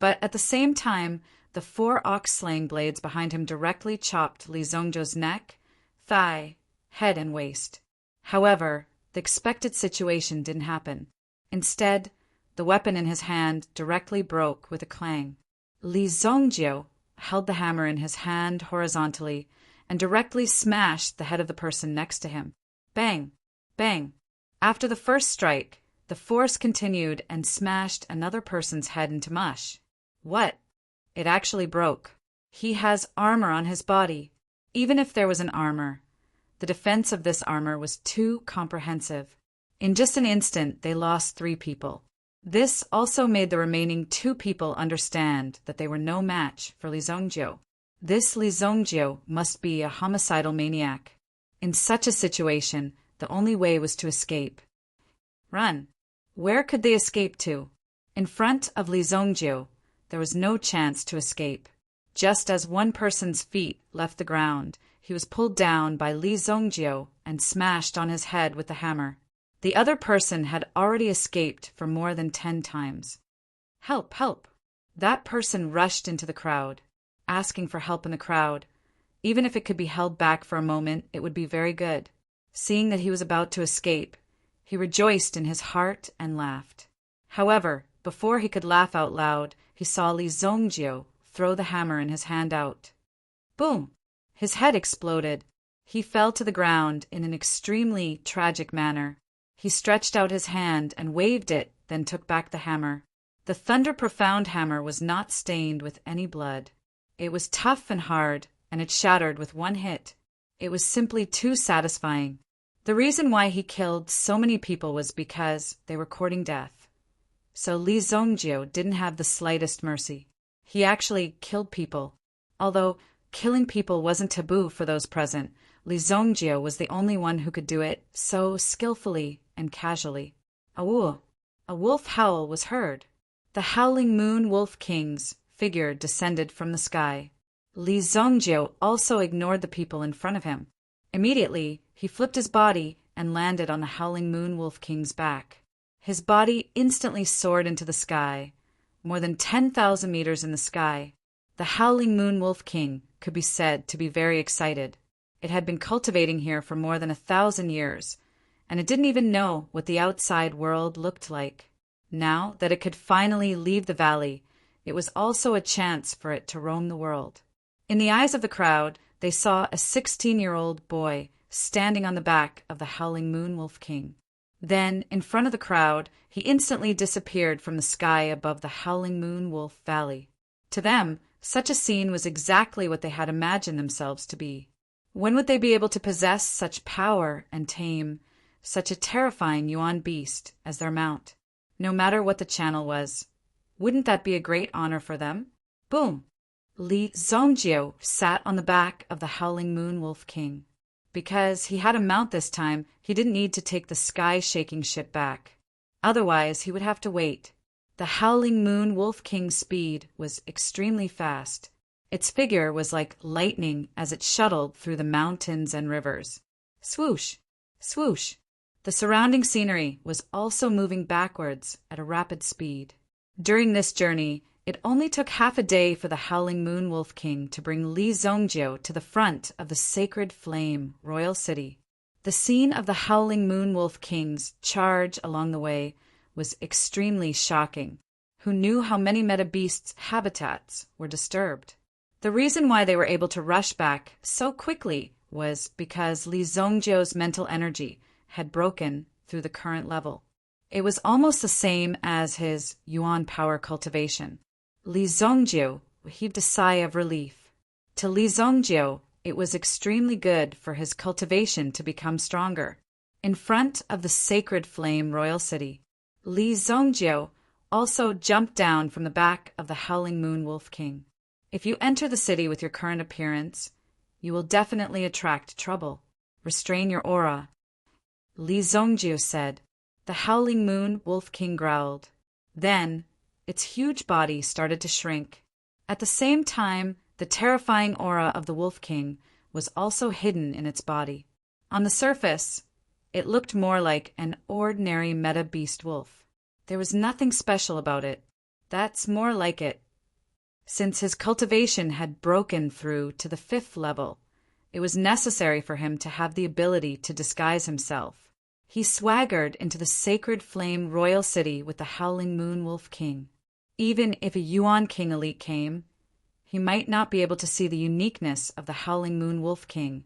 But at the same time, the 4 ox-slaying blades behind him directly chopped Li Zongjio's neck, thigh, head, and waist. However, the expected situation didn't happen. Instead, the weapon in his hand directly broke with a clang. Li Zongjio held the hammer in his hand horizontally and directly smashed the head of the person next to him. Bang! Bang! After the first strike, the force continued and smashed another person's head into mush. What? It actually broke. He has armor on his body. Even if there was an armor, the defense of this armor was too comprehensive. In just an instant, they lost 3 people. This also made the remaining 2 people understand that they were no match for Li Zongjio. This Li Zongjio must be a homicidal maniac. In such a situation, the only way was to escape. Run. Where could they escape to? In front of Li Zongjio, there was no chance to escape. Just as one person's feet left the ground, he was pulled down by Li Zongjio and smashed on his head with the hammer. The other person had already escaped for more than 10 times. Help! Help! That person rushed into the crowd, asking for help in the crowd. Even if it could be held back for a moment, it would be very good. Seeing that he was about to escape, he rejoiced in his heart and laughed. However, before he could laugh out loud, he saw Li Zongjio throw the hammer in his hand out. Boom! His head exploded. He fell to the ground in an extremely tragic manner. He stretched out his hand and waved it, then took back the hammer. The Thunder Profound hammer was not stained with any blood. It was tough and hard, and it shattered with one hit. It was simply too satisfying. The reason why he killed so many people was because they were courting death. So Li Zongjio didn't have the slightest mercy. He actually killed people. Although killing people wasn't taboo for those present, Li Zongjio was the only one who could do it so skillfully and casually. Awoo! A wolf howl was heard. The Howling Moon Wolf King's figure descended from the sky. Li Zongjio also ignored the people in front of him. Immediately, he flipped his body and landed on the Howling Moon Wolf King's back. His body instantly soared into the sky, more than 10,000 meters in the sky. The Howling Moon Wolf King could be said to be very excited. It had been cultivating here for more than 1,000 years, and it didn't even know what the outside world looked like. Now that it could finally leave the valley, it was also a chance for it to roam the world. In the eyes of the crowd, they saw a 16-year-old boy standing on the back of the Howling Moon Wolf King. Then, in front of the crowd, he instantly disappeared from the sky above the Howling Moon Wolf Valley. To them, such a scene was exactly what they had imagined themselves to be. When would they be able to possess such power and tame such a terrifying Yuan beast as their mount? No matter what the channel was. Wouldn't that be a great honor for them? Boom! Li Zongjio sat on the back of the Howling Moon Wolf King. Because he had a mount this time, he didn't need to take the sky-shaking ship back. Otherwise, he would have to wait. The Howling Moon Wolf King's speed was extremely fast. Its figure was like lightning as it shuttled through the mountains and rivers. Swoosh! Swoosh! The surrounding scenery was also moving backwards at a rapid speed. During this journey, it only took half a day for the Howling Moon Wolf King to bring Li Zongjio to the front of the Sacred Flame Royal City. The scene of the Howling Moon Wolf King's charge along the way was extremely shocking. Who knew how many meta beasts' habitats were disturbed? The reason why they were able to rush back so quickly was because Li Zongjio's mental energy had broken through the current level. It was almost the same as his Yuan power cultivation. Li Zongjio heaved a sigh of relief. To Li Zongjio, it was extremely good for his cultivation to become stronger. In front of the Sacred Flame Royal City, Li Zongjio also jumped down from the back of the Howling Moon Wolf King. If you enter the city with your current appearance, you will definitely attract trouble. Restrain your aura. Li Zongjio said. The Howling Moon Wolf King growled. Then, its huge body started to shrink. At the same time, the terrifying aura of the Wolf King was also hidden in its body. On the surface, it looked more like an ordinary meta beast wolf. There was nothing special about it. That's more like it. Since his cultivation had broken through to the 5th level, it was necessary for him to have the ability to disguise himself. He swaggered into the Sacred Flame Royal City with the Howling Moon Wolf King. Even if a Yuan King elite came, he might not be able to see the uniqueness of the Howling Moon Wolf King,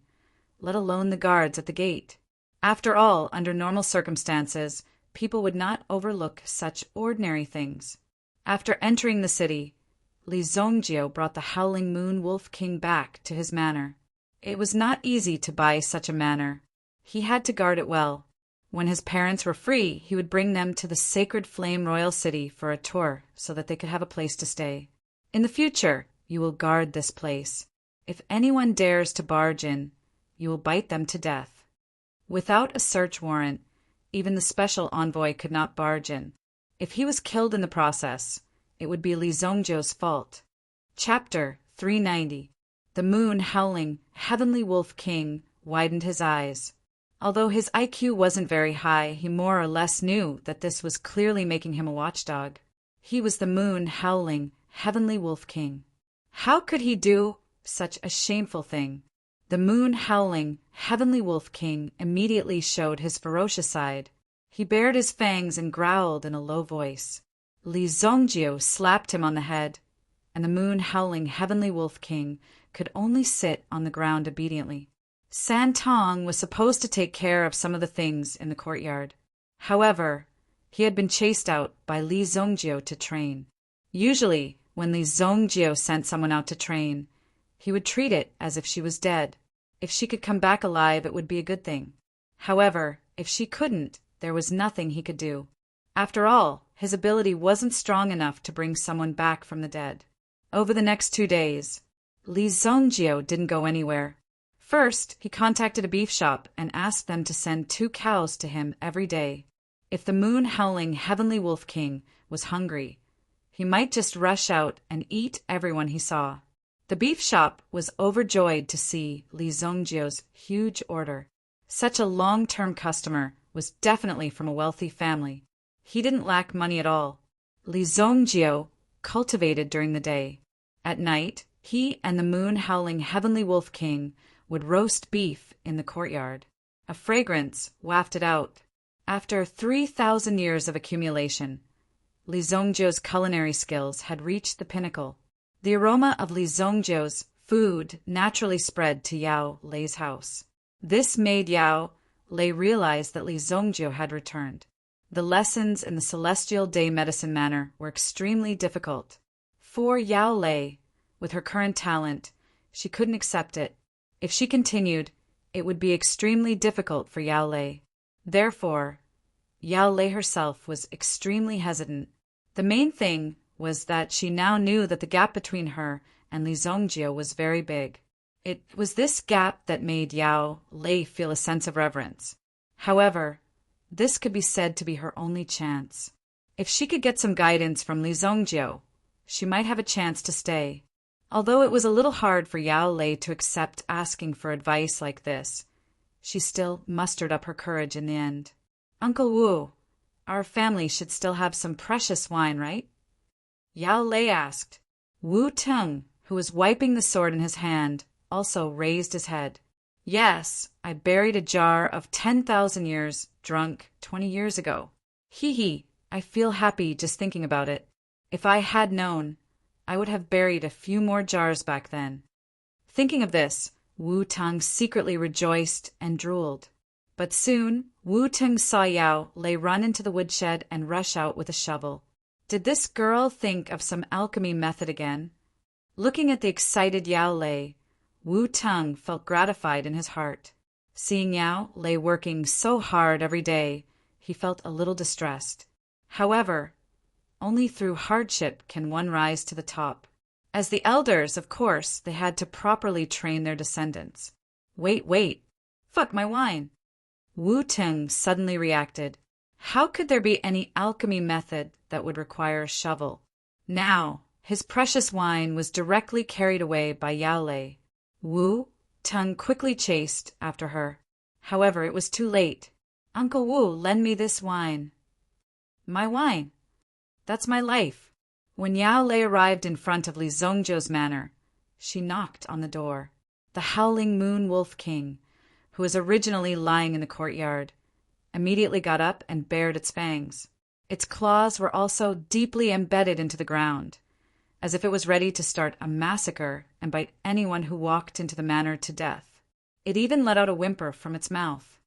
let alone the guards at the gate. After all, under normal circumstances, people would not overlook such ordinary things. After entering the city, Li Zongjio brought the Howling Moon Wolf King back to his manor. It was not easy to buy such a manor. He had to guard it well. When his parents were free, he would bring them to the Sacred Flame Royal City for a tour so that they could have a place to stay. In the future, you will guard this place. If anyone dares to barge in, you will bite them to death. Without a search warrant, even the special envoy could not barge in. If he was killed in the process, it would be Li Zongjio's fault. Chapter 390. The Moon Howling Heavenly Wolf King widened his eyes. Although his IQ wasn't very high, he more or less knew that this was clearly making him a watchdog. He was the Moon Howling Heavenly Wolf King. How could he do such a shameful thing? The Moon Howling Heavenly Wolf King immediately showed his ferocious side. He bared his fangs and growled in a low voice. Li Zongjio slapped him on the head, and the Moon Howling Heavenly Wolf King could only sit on the ground obediently. San Tong was supposed to take care of some of the things in the courtyard. However, he had been chased out by Li Zongjio to train. Usually, when Li Zongjio sent someone out to train, he would treat it as if she was dead. If she could come back alive, it would be a good thing. However, if she couldn't, there was nothing he could do. After all, his ability wasn't strong enough to bring someone back from the dead. Over the next 2 days, Li Zongjio didn't go anywhere. First, he contacted a beef shop and asked them to send 2 cows to him every day. If the Moon Howling Heavenly Wolf King was hungry, he might just rush out and eat everyone he saw. The beef shop was overjoyed to see Li Zongjio's huge order. Such a long-term customer was definitely from a wealthy family. He didn't lack money at all. Li Zongjio cultivated during the day. At night, he and the Moon Howling Heavenly Wolf King would roast beef in the courtyard. A fragrance wafted out. After 3,000 years of accumulation, Li Zongjio's culinary skills had reached the pinnacle. The aroma of Li Zongjio's food naturally spread to Yao Lei's house. This made Yao Lei realize that Li Zongjio had returned. The lessons in the Celestial Day Medicine Manor were extremely difficult. For Yao Lei, with her current talent, she couldn't accept it. If she continued, it would be extremely difficult for Yao Lei. Therefore, Yao Lei herself was extremely hesitant. The main thing was that she now knew that the gap between her and Li Zongjio was very big. It was this gap that made Yao Lei feel a sense of reverence. However, this could be said to be her only chance. If she could get some guidance from Li Zongjiu, she might have a chance to stay. Although it was a little hard for Yao Lei to accept asking for advice like this, she still mustered up her courage in the end. Uncle Wu, our family should still have some precious wine, right? Yao Lei asked. Wu Tung, who was wiping the sword in his hand, also raised his head. Yes, I buried a jar of 10,000 years, drunk 20 years ago. Hee, I feel happy just thinking about it. If I had known, I would have buried a few more jars back then. Thinking of this, Wu Tung secretly rejoiced and drooled. But soon, Wu Tung saw Yao Lei run into the woodshed and rush out with a shovel. Did this girl think of some alchemy method again? Looking at the excited Yao Lei, Wu Tung felt gratified in his heart. Seeing Yao Lei working so hard every day, he felt a little distressed. However, only through hardship can one rise to the top. As the elders, of course, they had to properly train their descendants. Wait. Fuck my wine. Wu Tung suddenly reacted. How could there be any alchemy method that would require a shovel? Now, his precious wine was directly carried away by Yao Lei. Wu Tung quickly chased after her. However, it was too late. Uncle Wu, lend me this wine. My wine? That's my life. When Yao Lei arrived in front of Li Zongjiu's manor, she knocked on the door. The howling moon wolf king, who was originally lying in the courtyard, immediately got up and bared its fangs. Its claws were also deeply embedded into the ground, as if it was ready to start a massacre and bite anyone who walked into the manor to death. It even let out a whimper from its mouth.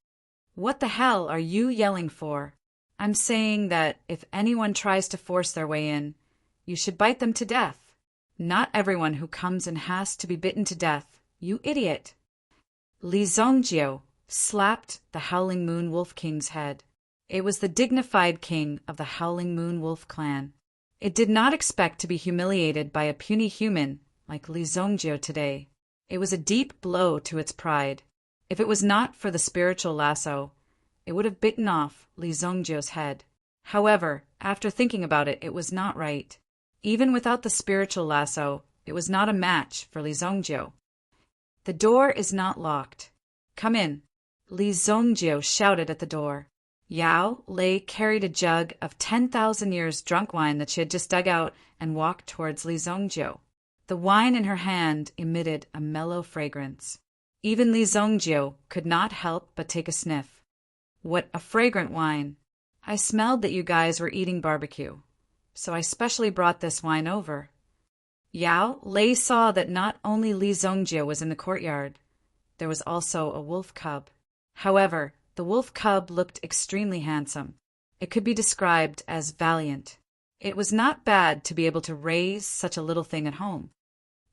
What the hell are you yelling for? I'm saying that if anyone tries to force their way in, you should bite them to death. Not everyone who comes in has to be bitten to death, you idiot. Li Zongjiu slapped the Howling Moon Wolf King's head. It was the dignified king of the Howling Moon Wolf clan. It did not expect to be humiliated by a puny human like Li Zongjiu today. It was a deep blow to its pride. If it was not for the spiritual lasso, it would have bitten off Li Zongjiu's head. However, after thinking about it, it was not right. Even without the spiritual lasso, it was not a match for Li Zongjiu. The door is not locked. Come in. Li Zongjiu shouted at the door. Yao Lei carried a jug of 10,000 years drunk wine that she had just dug out and walked towards Li Zongjiu. The wine in her hand emitted a mellow fragrance. Even Li Zongjiu could not help but take a sniff. What a fragrant wine! I smelled that you guys were eating barbecue, so I specially brought this wine over. Yao Lei saw that not only Li Zongjiu was in the courtyard, there was also a wolf cub. However, the wolf cub looked extremely handsome. It could be described as valiant. It was not bad to be able to raise such a little thing at home.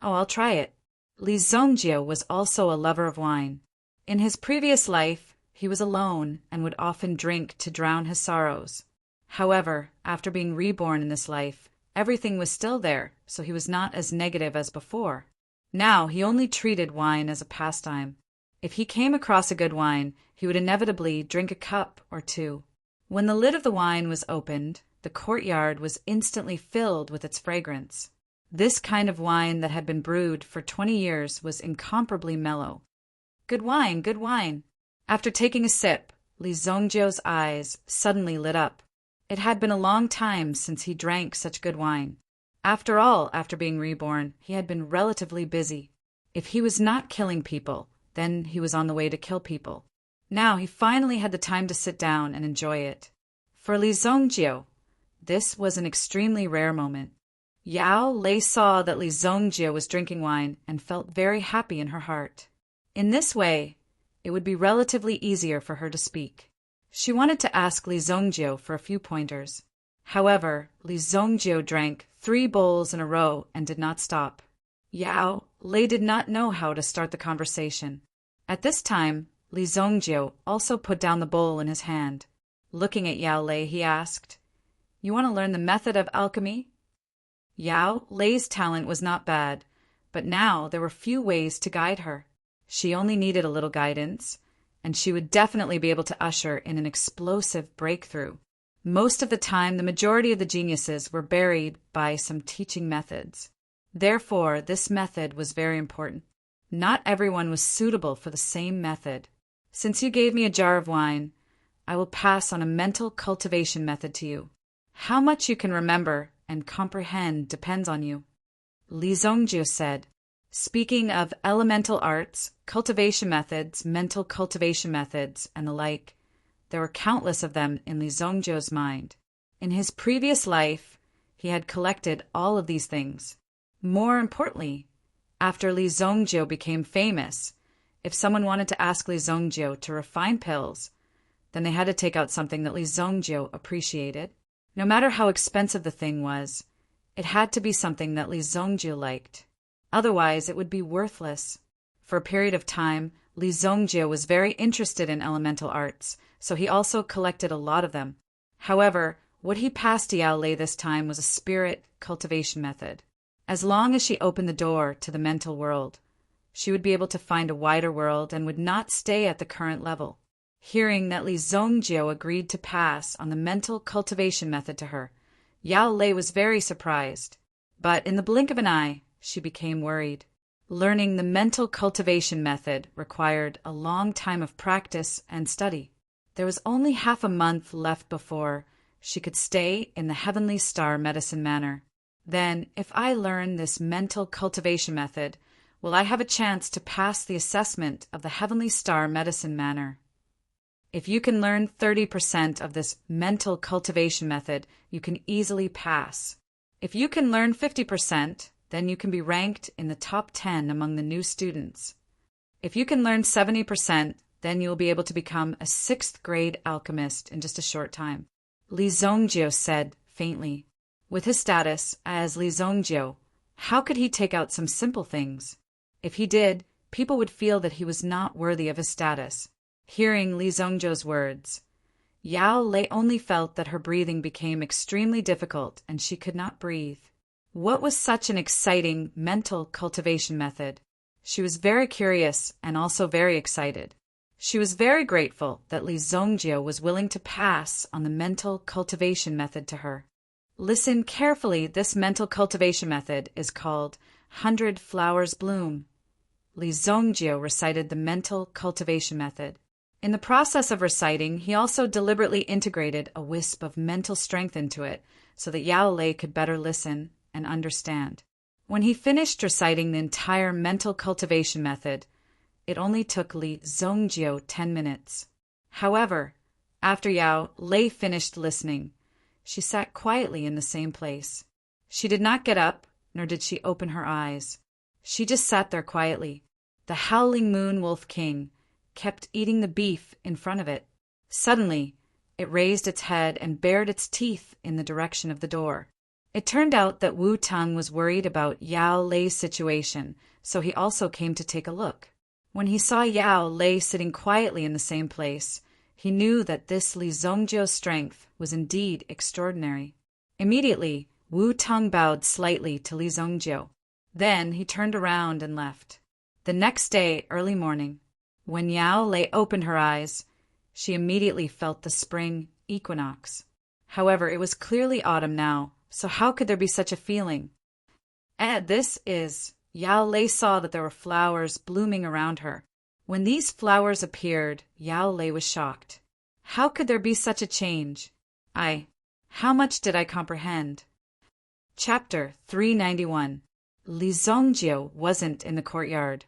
Oh, I'll try it. Li Zongjiu was also a lover of wine. In his previous life, he was alone and would often drink to drown his sorrows. However, after being reborn in this life, everything was still there, so he was not as negative as before. Now he only treated wine as a pastime. If he came across a good wine, he would inevitably drink a cup or two. When the lid of the wine was opened, the courtyard was instantly filled with its fragrance. This kind of wine that had been brewed for 20 years was incomparably mellow. Good wine, good wine. After taking a sip, Li Zongjiu's eyes suddenly lit up. It had been a long time since he drank such good wine. After all, after being reborn, he had been relatively busy. If he was not killing people, then he was on the way to kill people. Now he finally had the time to sit down and enjoy it. For Li Zongjiu, this was an extremely rare moment. Yao Lei saw that Li Zongjiu was drinking wine and felt very happy in her heart. In this way, it would be relatively easier for her to speak. She wanted to ask Li Zongjiu for a few pointers. However, Li Zongjiu drank 3 bowls in a row and did not stop. Yao Lei did not know how to start the conversation. At this time, Li Zongjiu also put down the bowl in his hand. Looking at Yao Lei, he asked, "You want to learn the method of alchemy?" Yao Lei's talent was not bad, But now there were few ways to guide her. She only needed a little guidance, and she would definitely be able to usher in an explosive breakthrough. Most of the time, the majority of the geniuses were buried by some teaching methods. Therefore, this method was very important. Not everyone was suitable for the same method. Since you gave me a jar of wine, I will pass on a mental cultivation method to you. How much you can remember and comprehend depends on you. Li Zhongjiu said, speaking of elemental arts, cultivation methods, mental cultivation methods, and the like, there were countless of them in Li Zhongjiu's mind. In his previous life, he had collected all of these things. More importantly, after Li Zhongjiu became famous, if someone wanted to ask Li Zhongjiu to refine pills, then they had to take out something that Li Zhongjiu appreciated. No matter how expensive the thing was, it had to be something that Li Zhongjiu liked. Otherwise, it would be worthless. For a period of time, Li Zhongjiu was very interested in elemental arts, so he also collected a lot of them. However, what he passed to Yao Lei this time was a spirit cultivation method. As long as she opened the door to the mental world, she would be able to find a wider world and would not stay at the current level. Hearing that Li Zhongjiu agreed to pass on the mental cultivation method to her, Yao Lei was very surprised. But in the blink of an eye, she became worried. Learning the mental cultivation method required a long time of practice and study. There was only half a month left before she could stay in the Heavenly Star Medicine Manor. Then, if I learn this mental cultivation method, will I have a chance to pass the assessment of the Heavenly Star Medicine Manor? If you can learn 30% of this mental cultivation method, you can easily pass. If you can learn 50%, then you can be ranked in the top 10 among the new students. If you can learn 70%, then you will be able to become a 6th grade alchemist in just a short time. Li Zhongjiu said faintly. With his status as Li Zhongjiu, how could he take out some simple things? If he did, people would feel that he was not worthy of his status. Hearing Li Zhongjiu's words, Yao Lei only felt that her breathing became extremely difficult and she could not breathe. What was such an exciting mental cultivation method? She was very curious and also very excited. She was very grateful that Li Zhongjiu was willing to pass on the mental cultivation method to her. Listen carefully, this mental cultivation method is called 100 Flowers Bloom. Li Zhongjiu recited the mental cultivation method. In the process of reciting, he also deliberately integrated a wisp of mental strength into it so that Yao Lei could better listen and understand. When he finished reciting the entire mental cultivation method, it only took Li Zhongjiu 10 minutes. However, after Yao Lei finished listening, she sat quietly in the same place. She did not get up, nor did she open her eyes. She just sat there quietly. The howling moon wolf king kept eating the beef in front of it. Suddenly, it raised its head and bared its teeth in the direction of the door. It turned out that Wu Tang was worried about Yao Lei's situation, so he also came to take a look. When he saw Yao Lei sitting quietly in the same place, he knew that this Li Zhongjiu's strength was indeed extraordinary. Immediately, Wu Tang bowed slightly to Li Zhongjiu. Then he turned around and left. The next day, early morning, when Yao Lei opened her eyes, she immediately felt the spring equinox. However, it was clearly autumn now, so how could there be such a feeling? Yao Lei saw that there were flowers blooming around her. When these flowers appeared, Yao Lei was shocked. How could there be such a change? How much did I comprehend? Chapter 391. Li Zhongjiu wasn't in the courtyard,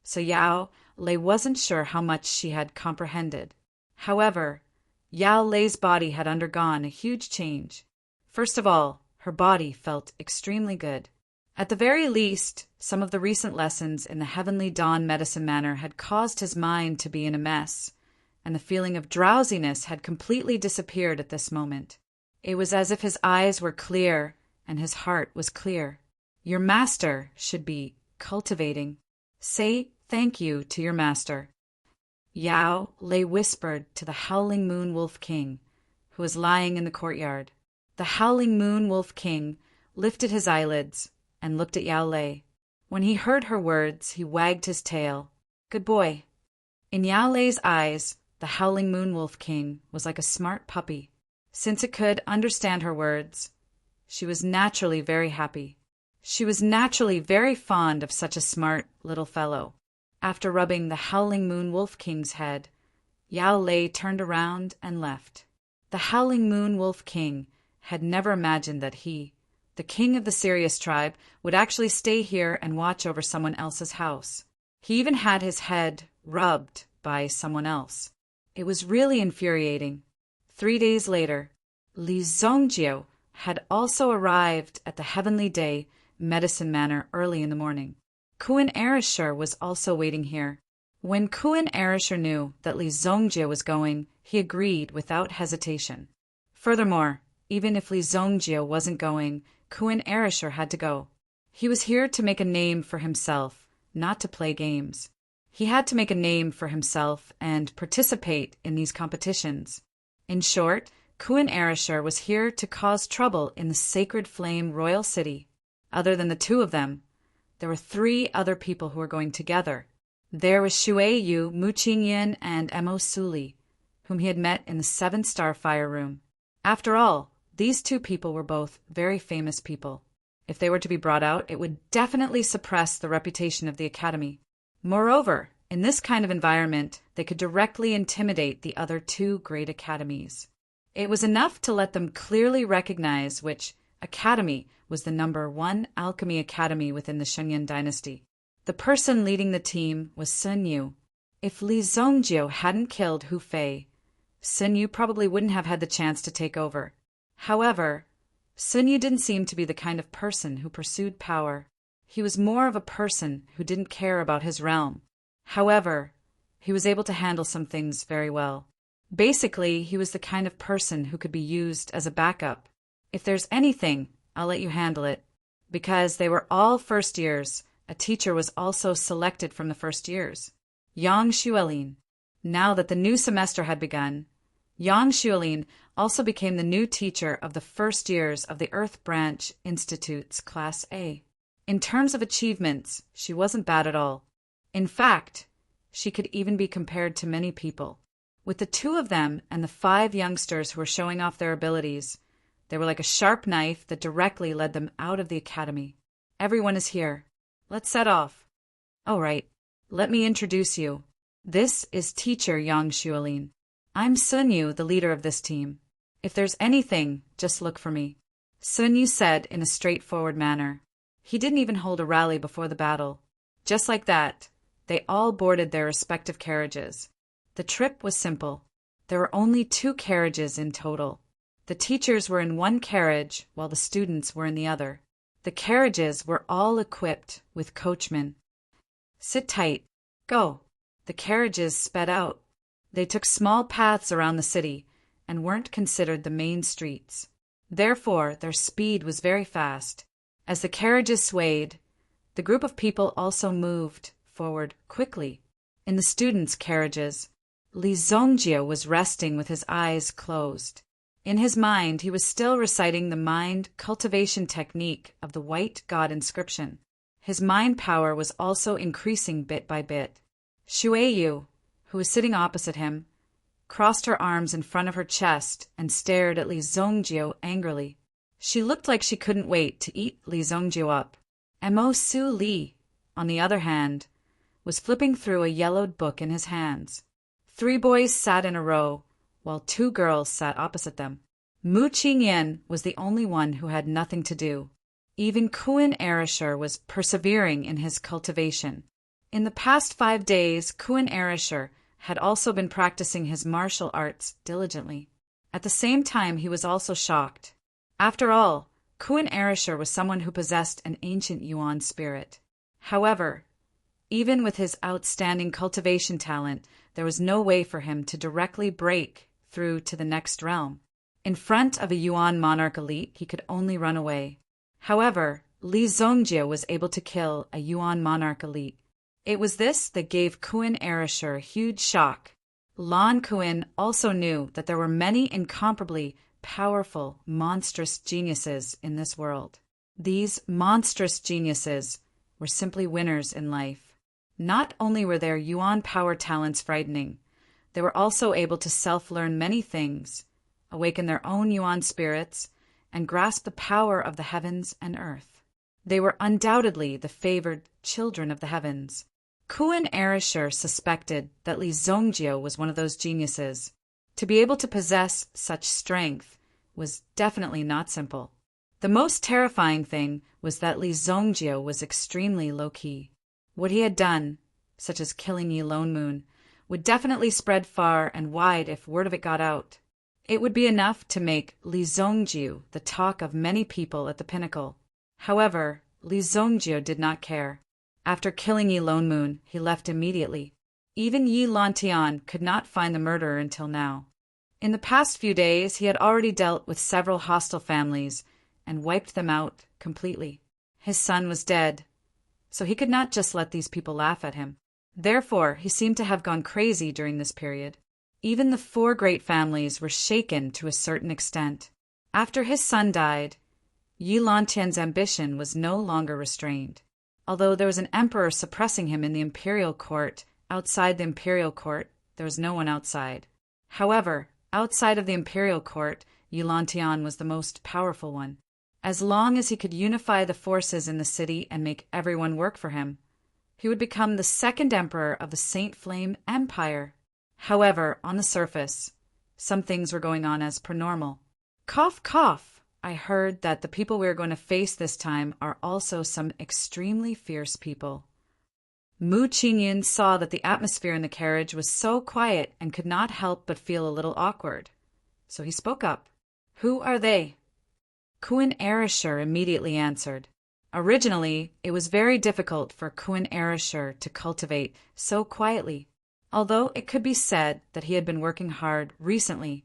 so Yao Lei wasn't sure how much she had comprehended. However, Yao Lei's body had undergone a huge change. First of all, her body felt extremely good. At the very least, some of the recent lessons in the Heavenly Dawn Medicine Manor had caused his mind to be in a mess, and the feeling of drowsiness had completely disappeared at this moment. It was as if his eyes were clear and his heart was clear. Your master should be cultivating. Say thank you to your master. Yao Lei whispered to the Howling Moon Wolf King, who was lying in the courtyard. The Howling Moon Wolf King lifted his eyelids and looked at Yao Lei. When he heard her words, he wagged his tail. Good boy. In Yao Lei's eyes, the howling moon wolf king was like a smart puppy. Since it could understand her words, she was naturally very happy. She was naturally very fond of such a smart little fellow. After rubbing the howling moon wolf king's head, Yao Lei turned around and left. The howling moon wolf king had never imagined that he, the king of the Sirius tribe, would actually stay here and watch over someone else's house. He even had his head rubbed by someone else. It was really infuriating. 3 days later, Li Zongjie had also arrived at the Heavenly Day Medicine Manor early in the morning. Kuan Arisher was also waiting here. When Kuan Arisher knew that Li Zongjie was going, he agreed without hesitation. Furthermore, even if Li Zongjie wasn't going, Kuan Arisher had to go. He was here to make a name for himself, not to play games. He had to make a name for himself and participate in these competitions. In short, Kuan Arisher was here to cause trouble in the Sacred Flame Royal City. Other than the two of them, there were 3 other people who were going together. There was Shui Yu, Mu Qingyan, and Mo Suli, whom he had met in the 7-star fire room. After all, these 2 people were both very famous people. If they were to be brought out, it would definitely suppress the reputation of the academy. Moreover, in this kind of environment, they could directly intimidate the other 2 great academies. It was enough to let them clearly recognize which academy was the #1 alchemy academy within the Shunyan dynasty. The person leading the team was Sun Yu. If Li Zongjie hadn't killed Hu Fei, Sun Yu probably wouldn't have had the chance to take over. However, Sun Yu didn't seem to be the kind of person who pursued power. He was more of a person who didn't care about his realm. However, he was able to handle some things very well. Basically, he was the kind of person who could be used as a backup. If there's anything, I'll let you handle it. Because they were all first years, a teacher was also selected from the first years. Yang Xuelin. Now that the new semester had begun, Yang Xuelin also became the new teacher of the first years of the Earth Branch Institute's Class A. In terms of achievements, she wasn't bad at all. In fact, she could even be compared to many people. With the 2 of them and the 5 youngsters who were showing off their abilities, they were like a sharp knife that directly led them out of the academy. Everyone is here. Let's set off. All right, let me introduce you. This is Teacher Yang Xuelin. I'm Sun Yu, the leader of this team. If there's anything, just look for me. Sun Yu said in a straightforward manner. He didn't even hold a rally before the battle. Just like that, they all boarded their respective carriages. The trip was simple. There were only 2 carriages in total. The teachers were in one carriage while the students were in the other. The carriages were all equipped with coachmen. Sit tight. Go. The carriages sped out. They took small paths around the city and weren't considered the main streets. Therefore, their speed was very fast. As the carriages swayed, the group of people also moved forward quickly. In the students' carriages, Li Zongjie was resting with his eyes closed. In his mind, he was still reciting the mind cultivation technique of the White God inscription. His mind power was also increasing bit by bit. Shui Yu, who was sitting opposite him, crossed her arms in front of her chest and stared at Li Zongjie angrily. She looked like she couldn't wait to eat Li Zongjie up. Mo Su Li, on the other hand, was flipping through a yellowed book in his hands. 3 boys sat in a row, while 2 girls sat opposite them. Mu Qingyan was the only one who had nothing to do. Even Kuan Arisher was persevering in his cultivation. In the past 5 days, Kuan Arisher had also been practicing his martial arts diligently. At the same time, he was also shocked. After all, Kuan Arisher was someone who possessed an ancient Yuan spirit. However, even with his outstanding cultivation talent, there was no way for him to directly break through to the next realm. In front of a Yuan monarch elite, he could only run away. However, Li Zongjie was able to kill a Yuan monarch elite. It was this that gave Kuan Arisher a huge shock. Lan Kuan also knew that there were many incomparably powerful, monstrous geniuses in this world. These monstrous geniuses were simply winners in life. Not only were their yuan power talents frightening, they were also able to self-learn many things, awaken their own yuan spirits, and grasp the power of the heavens and earth. They were undoubtedly the favored children of the heavens. Kun Erishur suspected that Li Zongjio was one of those geniuses. To be able to possess such strength was definitely not simple. The most terrifying thing was that Li Zongjio was extremely low-key. What he had done, such as killing Yi Lone Moon, would definitely spread far and wide if word of it got out. It would be enough to make Li Zongjio the talk of many people at the pinnacle. However, Li Zongjio did not care. After killing Yi Lone Moon, he left immediately. Even Yi Lantian could not find the murderer until now. In the past few days, he had already dealt with several hostile families and wiped them out completely. His son was dead, so he could not just let these people laugh at him. Therefore, he seemed to have gone crazy during this period. Even the 4 great families were shaken to a certain extent. After his son died, Yi Lantian's ambition was no longer restrained. Although there was an emperor suppressing him in the imperial court, outside the imperial court, there was no one outside. However, outside of the imperial court, Yi Lantian was the most powerful one. As long as he could unify the forces in the city and make everyone work for him, he would become the 2nd emperor of the Saint Flame Empire. However, on the surface, some things were going on as per normal. Cough, cough! I heard that the people we are going to face this time are also some extremely fierce people. Mu Qingyun saw that the atmosphere in the carriage was so quiet and could not help but feel a little awkward. So he spoke up. Who are they? Kun Erishur immediately answered. Originally, it was very difficult for Kun Erishur to cultivate so quietly. Although it could be said that he had been working hard recently,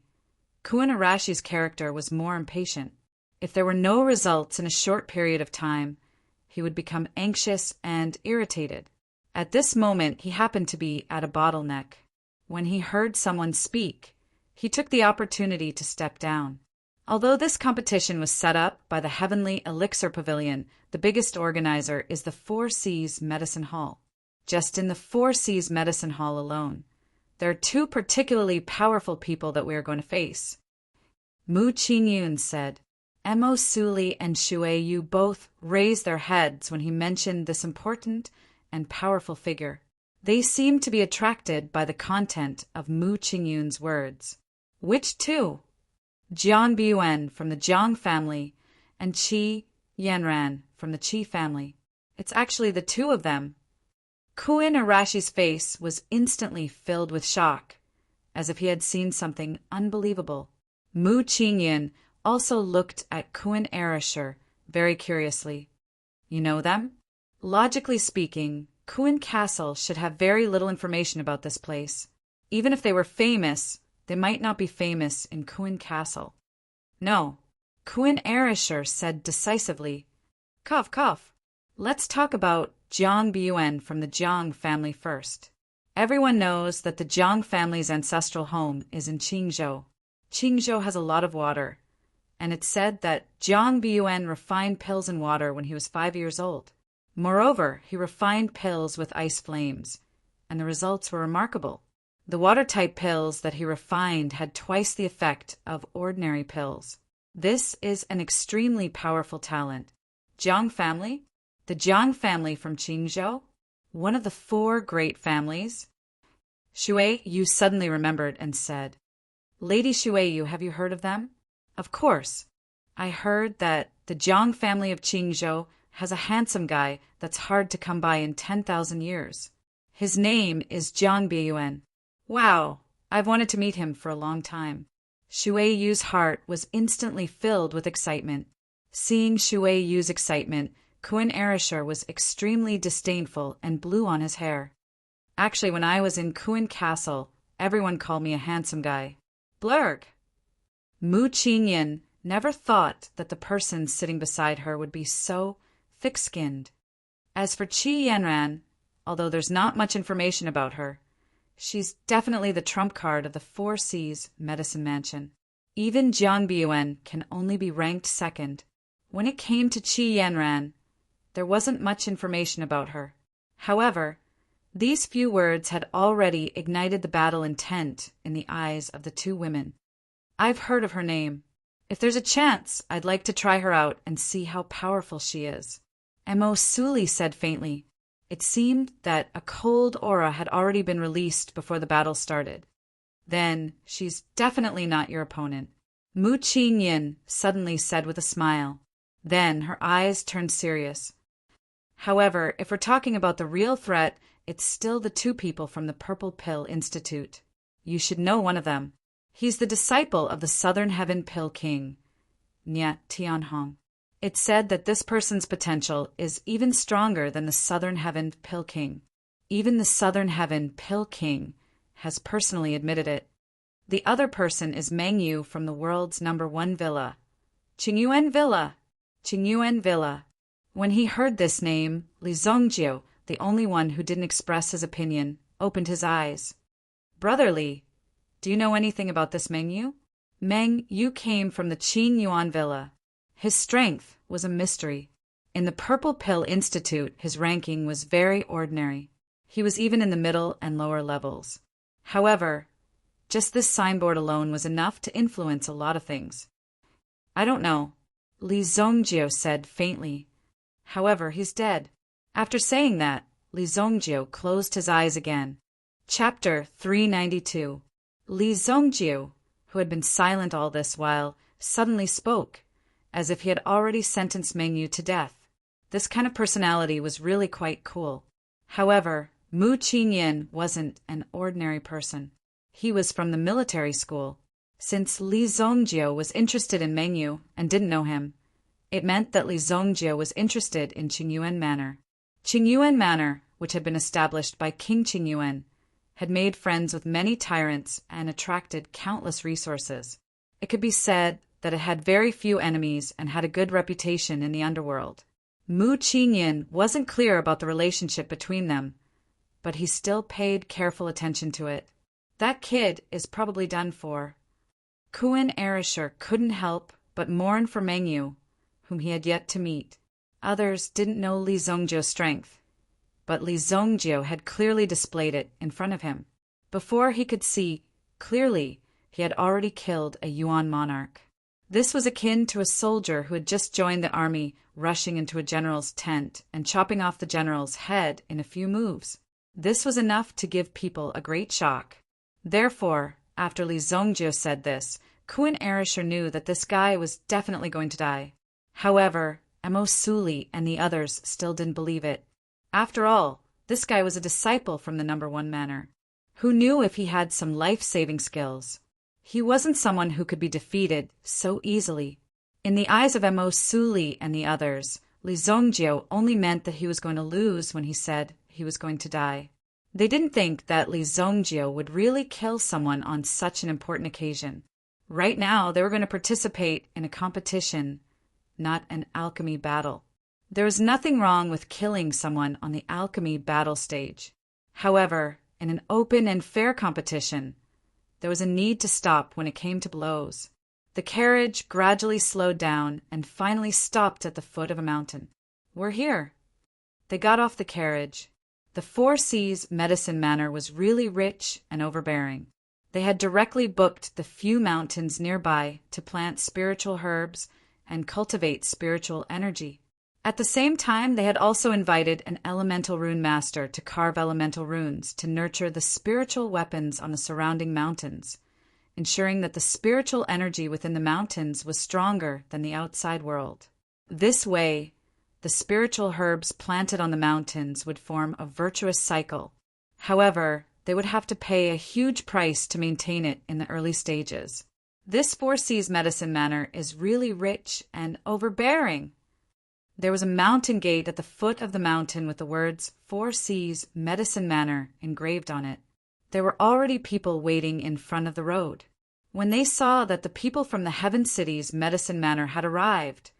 Kun Arashi's character was more impatient. If there were no results in a short period of time, he would become anxious and irritated. At this moment, he happened to be at a bottleneck. When he heard someone speak, he took the opportunity to step down. Although this competition was set up by the Heavenly Elixir Pavilion, the biggest organizer is the 4 Seas Medicine Hall. Just in the 4 Seas Medicine Hall alone, there are 2 particularly powerful people that we are going to face. Mu Qingyun said. Mo Suli and Shui Yu both raised their heads when he mentioned this important and powerful figure. They seemed to be attracted by the content of Mu Qingyun's words. Which 2? Jiang Biuan from the Jiang family and Qi Yanran from the Qi family. It's actually the 2 of them. Kun Arashi's face was instantly filled with shock, as if he had seen something unbelievable. Mu Qingyun also looked at Kun Erishur very curiously. You know them? Logically speaking, Kun Castle should have very little information about this place. Even if they were famous, they might not be famous in Kun Castle. No, Kun Erishur said decisively, Cough, cough. Let's talk about Jiang Biuan from the Jiang family first. Everyone knows that the Jiang family's ancestral home is in Qingzhou. Qingzhou has a lot of water, and it's said that Jiang Biuan refined pills in water when he was 5 years old. Moreover, he refined pills with ice flames, and the results were remarkable. The water-type pills that he refined had twice the effect of ordinary pills. This is an extremely powerful talent. Jiang family? The Jiang family from Qingzhou? One of the 4 great families? Shui Yu suddenly remembered and said, Lady Shui Yu, have you heard of them? Of course. I heard that the Jiang family of Qingzhou has a handsome guy that's hard to come by in 10,000 years. His name is Jiang Biuan. Wow, I've wanted to meet him for a long time. Shui Yu's heart was instantly filled with excitement. Seeing Shui Yu's excitement, Kun Erishur was extremely disdainful and blew on his hair. Actually, when I was in Kun Castle, everyone called me a handsome guy. Blurg! Mu Qingyun never thought that the person sitting beside her would be so thick-skinned. As for Qi Yanran, although there's not much information about her, she's definitely the trump card of the 4 Seas Medicine Mansion. Even Jiang Biuan can only be ranked second. When it came to Qi Yanran, there wasn't much information about her. However, these few words had already ignited the battle intent in the eyes of the two women. I've heard of her name. If there's a chance, I'd like to try her out and see how powerful she is. Emo Suli said faintly. It seemed that a cold aura had already been released before the battle started. Then, she's definitely not your opponent, Mu Qinyin suddenly said with a smile. Then her eyes turned serious. However, if we're talking about the real threat, it's still the two people from the Purple Pill Institute. You should know one of them. He's the disciple of the Southern Heaven Pill King, Nyat Tianhong. It's said that this person's potential is even stronger than the Southern Heaven Pill King. Even the Southern Heaven Pill King has personally admitted it. The other person is Meng Yu from the world's #1 villa, Qingyuan Villa. Qingyuan Villa. When he heard this name, Li Zongjiu, the only one who didn't express his opinion, opened his eyes. Brother Li, do you know anything about this Meng Yu? Meng Yu came from the Qingyuan Villa. His strength was a mystery. In the Purple Pill Institute, his ranking was very ordinary. He was even in the middle and lower levels. However, just this signboard alone was enough to influence a lot of things. I don't know, Li Zongjiu said faintly. However, he's dead. After saying that, Li Zongjiu closed his eyes again. Chapter 392. Li Zongjiu, who had been silent all this while, suddenly spoke, as if he had already sentenced Meng Yu to death. This kind of personality was really quite cool. However, Mu Qinyin wasn't an ordinary person. He was from the military school. Since Li Zongjiu was interested in Meng Yu and didn't know him, it meant that Li Zongjiu was interested in Qingyuan Manor. Qingyuan Manor, which had been established by King Qingyuan, had made friends with many tyrants and attracted countless resources. It could be said that it had very few enemies and had a good reputation in the underworld. Mu Qinyin wasn't clear about the relationship between them, but he still paid careful attention to it. That kid is probably done for. Kuan Erisher couldn't help but mourn for Meng Yu, whom he had yet to meet. Others didn't know Li Zongjiu's strength, but Li Zongjiu had clearly displayed it in front of him. Before he could see clearly, he had already killed a Yuan monarch. This was akin to a soldier who had just joined the army rushing into a general's tent and chopping off the general's head in a few moves. This was enough to give people a great shock. Therefore, after Li Zongjiu said this, Kuan Erisher knew that this guy was definitely going to die. However, Emo Suli and the others still didn't believe it. After all, this guy was a disciple from the #1 manor. Who knew if he had some life-saving skills? He wasn't someone who could be defeated so easily. In the eyes of Emo Suli and the others, Li Zongjiu only meant that he was going to lose when he said he was going to die. They didn't think that Li Zongjiu would really kill someone on such an important occasion. Right now, they were going to participate in a competition, not an alchemy battle. There was nothing wrong with killing someone on the alchemy battle stage. However, in an open and fair competition, there was a need to stop when it came to blows. The carriage gradually slowed down and finally stopped at the foot of a mountain. We're here. They got off the carriage. The Four Seas Medicine Manor was really rich and overbearing. They had directly booked the few mountains nearby to plant spiritual herbs and cultivate spiritual energy. At the same time, they had also invited an elemental rune master to carve elemental runes to nurture the spiritual weapons on the surrounding mountains, ensuring that the spiritual energy within the mountains was stronger than the outside world. This way, the spiritual herbs planted on the mountains would form a virtuous cycle. However, they would have to pay a huge price to maintain it in the early stages. This Four Seas Medicine Manor is really rich and overbearing. There was a mountain gate at the foot of the mountain with the words Four Seas Medicine Manor engraved on it. There were already people waiting in front of the road. When they saw that the people from the Heaven City's Medicine Manor had arrived,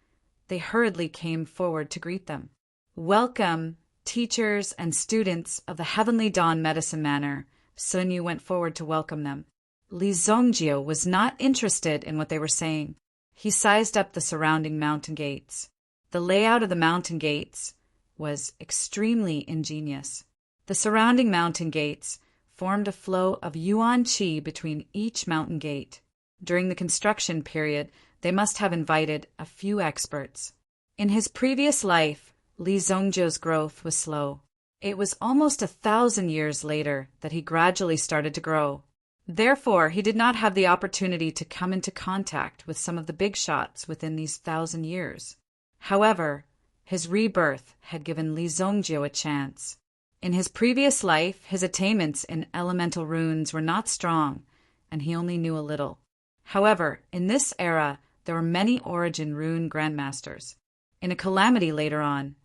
they hurriedly came forward to greet them. Welcome, teachers and students of the Heavenly Dawn Medicine Manor. Sun Yu went forward to welcome them. Li Zongjiu was not interested in what they were saying. He sized up the surrounding mountain gates. The layout of the mountain gates was extremely ingenious. The surrounding mountain gates formed a flow of yuan qi between each mountain gate. During the construction period, they must have invited a few experts. In his previous life, Li Zongjiu's growth was slow. It was almost 1,000 years later that he gradually started to grow. Therefore, he did not have the opportunity to come into contact with some of the big shots within these 1,000 years. However, his rebirth had given Li Zongjiu a chance. In his previous life, his attainments in elemental runes were not strong, and he only knew a little. However, in this era, there were many origin rune grandmasters. In a calamity later on,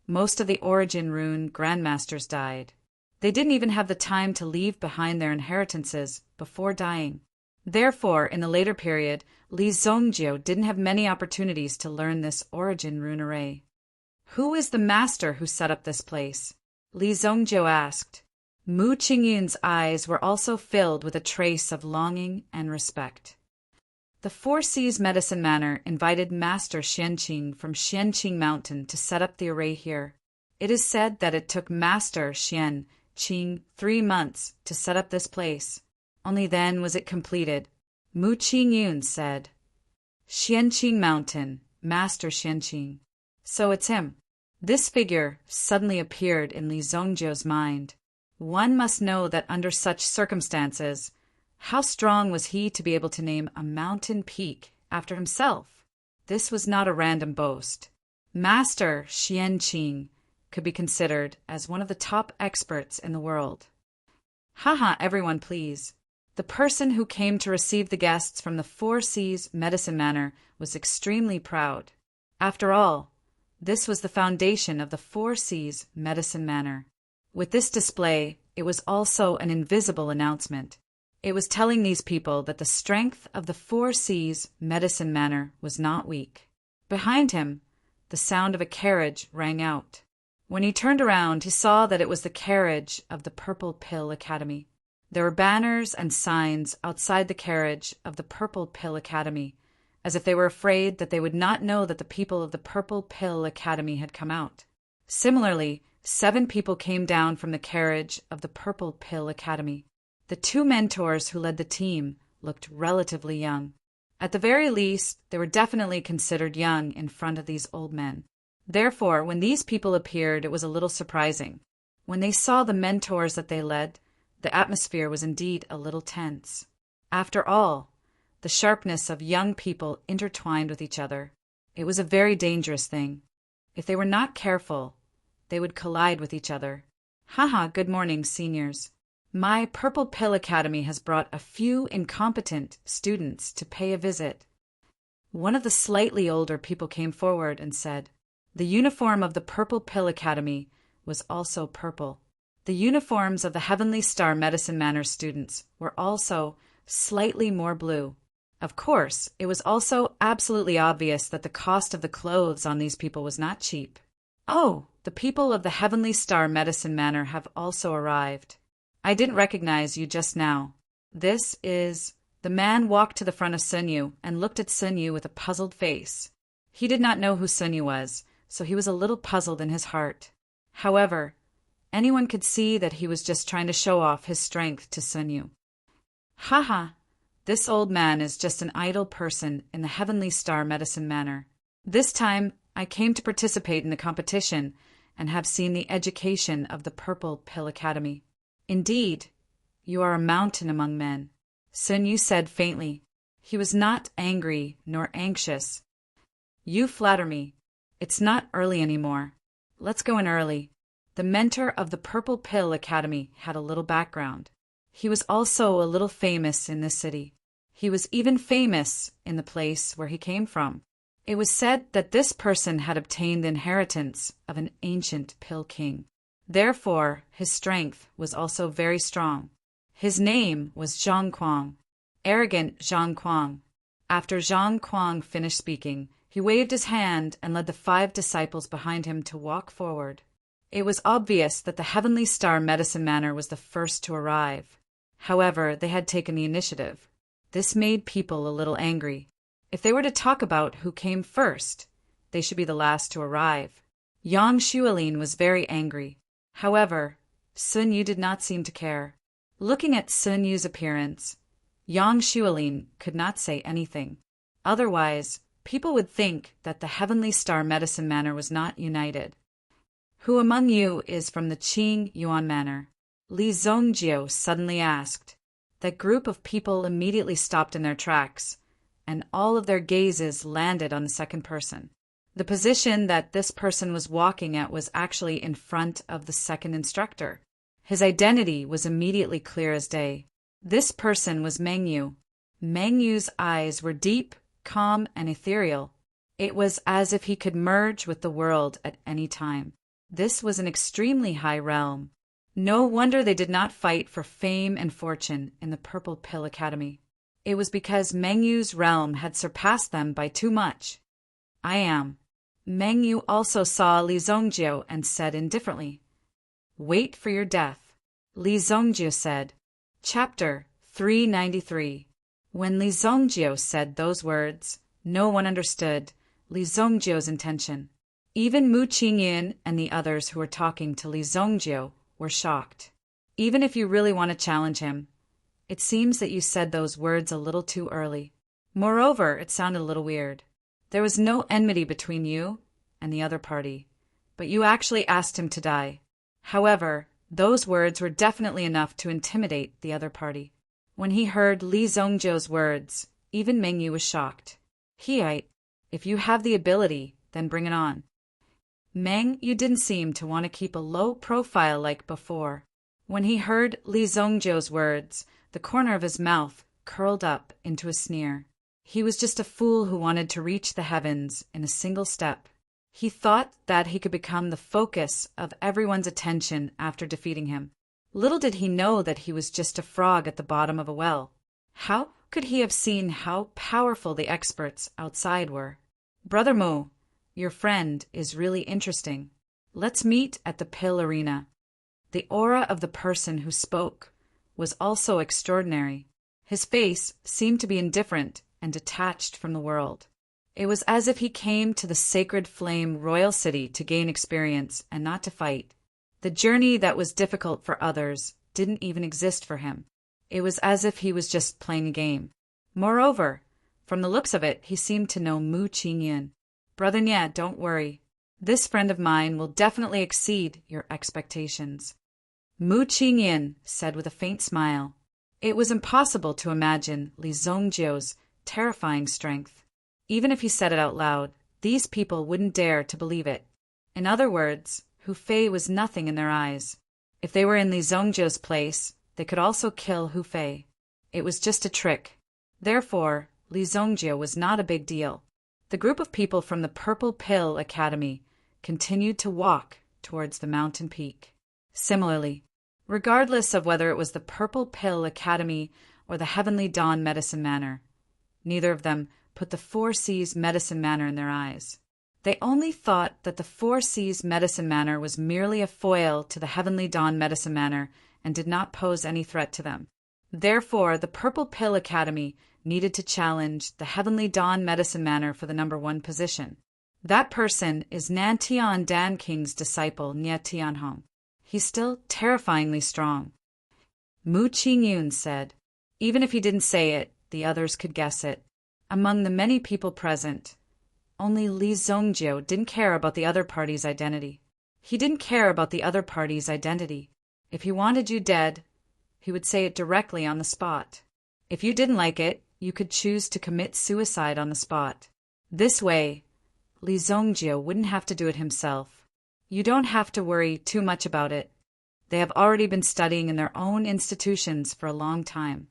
most of the origin rune grandmasters died. They didn't even have the time to leave behind their inheritances before dying. Therefore, in the later period, Li Zongjiu didn't have many opportunities to learn this origin rune array. Who is the master who set up this place? Li Zongjiu asked. Mu Qingyun's eyes were also filled with a trace of longing and respect. The Four Seas Medicine Manor invited Master Xianqing from Xianqing Mountain to set up the array here. It is said that it took Master Xianqing 3 months to set up this place. Only then was it completed. Mu Qingyun said. Xianqing Mountain, Master Xianqing. So it's him. This figure suddenly appeared in Li Zongjiu's mind. One must know that under such circumstances, how strong was he to be able to name a mountain peak after himself? This was not a random boast. Master Xianqing could be considered as one of the top experts in the world. Haha, everyone please. The person who came to receive the guests from the Four Seas Medicine Manor was extremely proud. After all, this was the foundation of the Four Seas Medicine Manor. With this display, it was also an invisible announcement. It was telling these people that the strength of the Four Seas Medicine Manor was not weak. Behind him, the sound of a carriage rang out. When he turned around, he saw that it was the carriage of the Purple Pill Academy. There were banners and signs outside the carriage of the Purple Pill Academy, as if they were afraid that they would not know that the people of the Purple Pill Academy had come out. Similarly, 7 people came down from the carriage of the Purple Pill Academy. The 2 mentors who led the team looked relatively young. At the very least, they were definitely considered young in front of these old men. Therefore, when these people appeared, it was a little surprising. When they saw the mentors that they led, the atmosphere was indeed a little tense. After all, the sharpness of young people intertwined with each other. It was a very dangerous thing. If they were not careful, they would collide with each other. Haha, good morning, seniors. My Purple Pill Academy has brought a few incompetent students to pay a visit. One of the slightly older people came forward and said, the uniform of the Purple Pill Academy was also purple. The uniforms of the Heavenly Star Medicine Manor students were also slightly more blue. Of course, it was also absolutely obvious that the cost of the clothes on these people was not cheap. Oh, the people of the Heavenly Star Medicine Manor have also arrived. I didn't recognize you just now. This is... The man walked to the front of Sun Yu and looked at Sun Yu with a puzzled face. He did not know who Sun Yu was, so he was a little puzzled in his heart. However, anyone could see that he was just trying to show off his strength to Sun Yu. Haha, this old man is just an idle person in the Heavenly Star Medicine Manor. This time, I came to participate in the competition and have seen the education of the Purple Pill Academy. Indeed, you are a mountain among men, Sun Yu said faintly. He was not angry nor anxious. You flatter me. It's not early anymore. Let's go in early. The mentor of the Purple Pill Academy had a little background. He was also a little famous in this city. He was even famous in the place where he came from. It was said that this person had obtained the inheritance of an ancient pill king. Therefore, his strength was also very strong. His name was Zhang Kuang, arrogant Zhang Kuang. After Zhang Kuang finished speaking, he waved his hand and led the 5 disciples behind him to walk forward. It was obvious that the Heavenly Star Medicine Manor was the first to arrive. However, they had taken the initiative. This made people a little angry. If they were to talk about who came first, they should be the last to arrive. Yang Xuelin was very angry. However, Sun Yu did not seem to care. Looking at Sun Yu's appearance, Yang Xuelin could not say anything. Otherwise, people would think that the Heavenly Star Medicine Manor was not united. Who among you is from the Qing Yuan Manor? Li Zongjiu suddenly asked. That group of people immediately stopped in their tracks, and all of their gazes landed on the second person. The position that this person was walking at was actually in front of the second instructor. His identity was immediately clear as day. This person was Meng Yu. Meng Yu's eyes were deep, calm, and ethereal. It was as if he could merge with the world at any time. This was an extremely high realm. No wonder they did not fight for fame and fortune in the Purple Pill Academy. It was because Meng Yu's realm had surpassed them by too much. I am. Meng Yu also saw Li Zongjiu and said indifferently, Wait for your death. Li Zongjiu said. Chapter 393. When Li Zongjiu said those words, no one understood Li Zongjiu's intention. Even Mu Qingyin and the others who were talking to Li Zongjiu were shocked. Even if you really want to challenge him, it seems that you said those words a little too early. Moreover, it sounded a little weird. There was no enmity between you and the other party, but you actually asked him to die. However, those words were definitely enough to intimidate the other party. When he heard Li Zongjiu's words, even Meng Yu was shocked. If you have the ability, then bring it on. Meng Yu didn't seem to want to keep a low profile like before. When he heard Li Zongjiu's words, the corner of his mouth curled up into a sneer. He was just a fool who wanted to reach the heavens in a single step. He thought that he could become the focus of everyone's attention after defeating him. Little did he know that he was just a frog at the bottom of a well. How could he have seen how powerful the experts outside were? Brother Mu, your friend is really interesting. Let's meet at the pill arena. The aura of the person who spoke was also extraordinary. His face seemed to be indifferent and detached from the world. It was as if he came to the sacred flame royal city to gain experience and not to fight. The journey that was difficult for others didn't even exist for him. It was as if he was just playing a game. Moreover, from the looks of it, he seemed to know Mu Qingyin. Brother Nya, don't worry. This friend of mine will definitely exceed your expectations. Mu Qingyin said with a faint smile. It was impossible to imagine Li Zongjiu's terrifying strength. Even if he said it out loud, these people wouldn't dare to believe it. In other words, Hu Fei was nothing in their eyes. If they were in Li Zongjiu's place, they could also kill Hu Fei. It was just a trick. Therefore, Li Zongjiu was not a big deal. The group of people from the Purple Pill Academy continued to walk towards the mountain peak. Similarly, regardless of whether it was the Purple Pill Academy or the Heavenly Dawn Medicine Manor, neither of them put the Four Seas Medicine Manor in their eyes. They only thought that the Four Seas Medicine Manor was merely a foil to the Heavenly Dawn Medicine Manor and did not pose any threat to them. Therefore, the Purple Pill Academy needed to challenge the Heavenly Dawn Medicine Manor for the number 1 position. That person is Nantian Dan King's disciple, Nye Tianhong. He's still terrifyingly strong. Mu Qingyun said. Even if he didn't say it, the others could guess it. Among the many people present, only Li Zongjiu didn't care about the other party's identity. He didn't care about the other party's identity. If he wanted you dead, he would say it directly on the spot. If you didn't like it, you could choose to commit suicide on the spot. This way, Li Zongjiu wouldn't have to do it himself. You don't have to worry too much about it. They have already been studying in their own institutions for a long time,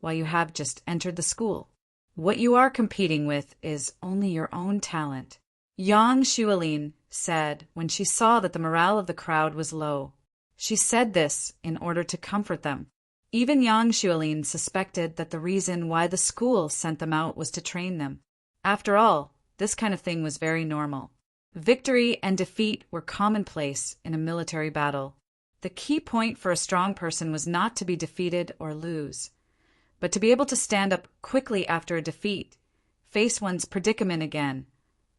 while you have just entered the school. What you are competing with is only your own talent. Yang Xuelin said when she saw that the morale of the crowd was low. She said this in order to comfort them. Even Yang Xuelin suspected that the reason why the school sent them out was to train them. After all, this kind of thing was very normal. Victory and defeat were commonplace in a military battle. The key point for a strong person was not to be defeated or lose, but to be able to stand up quickly after a defeat, face one's predicament again,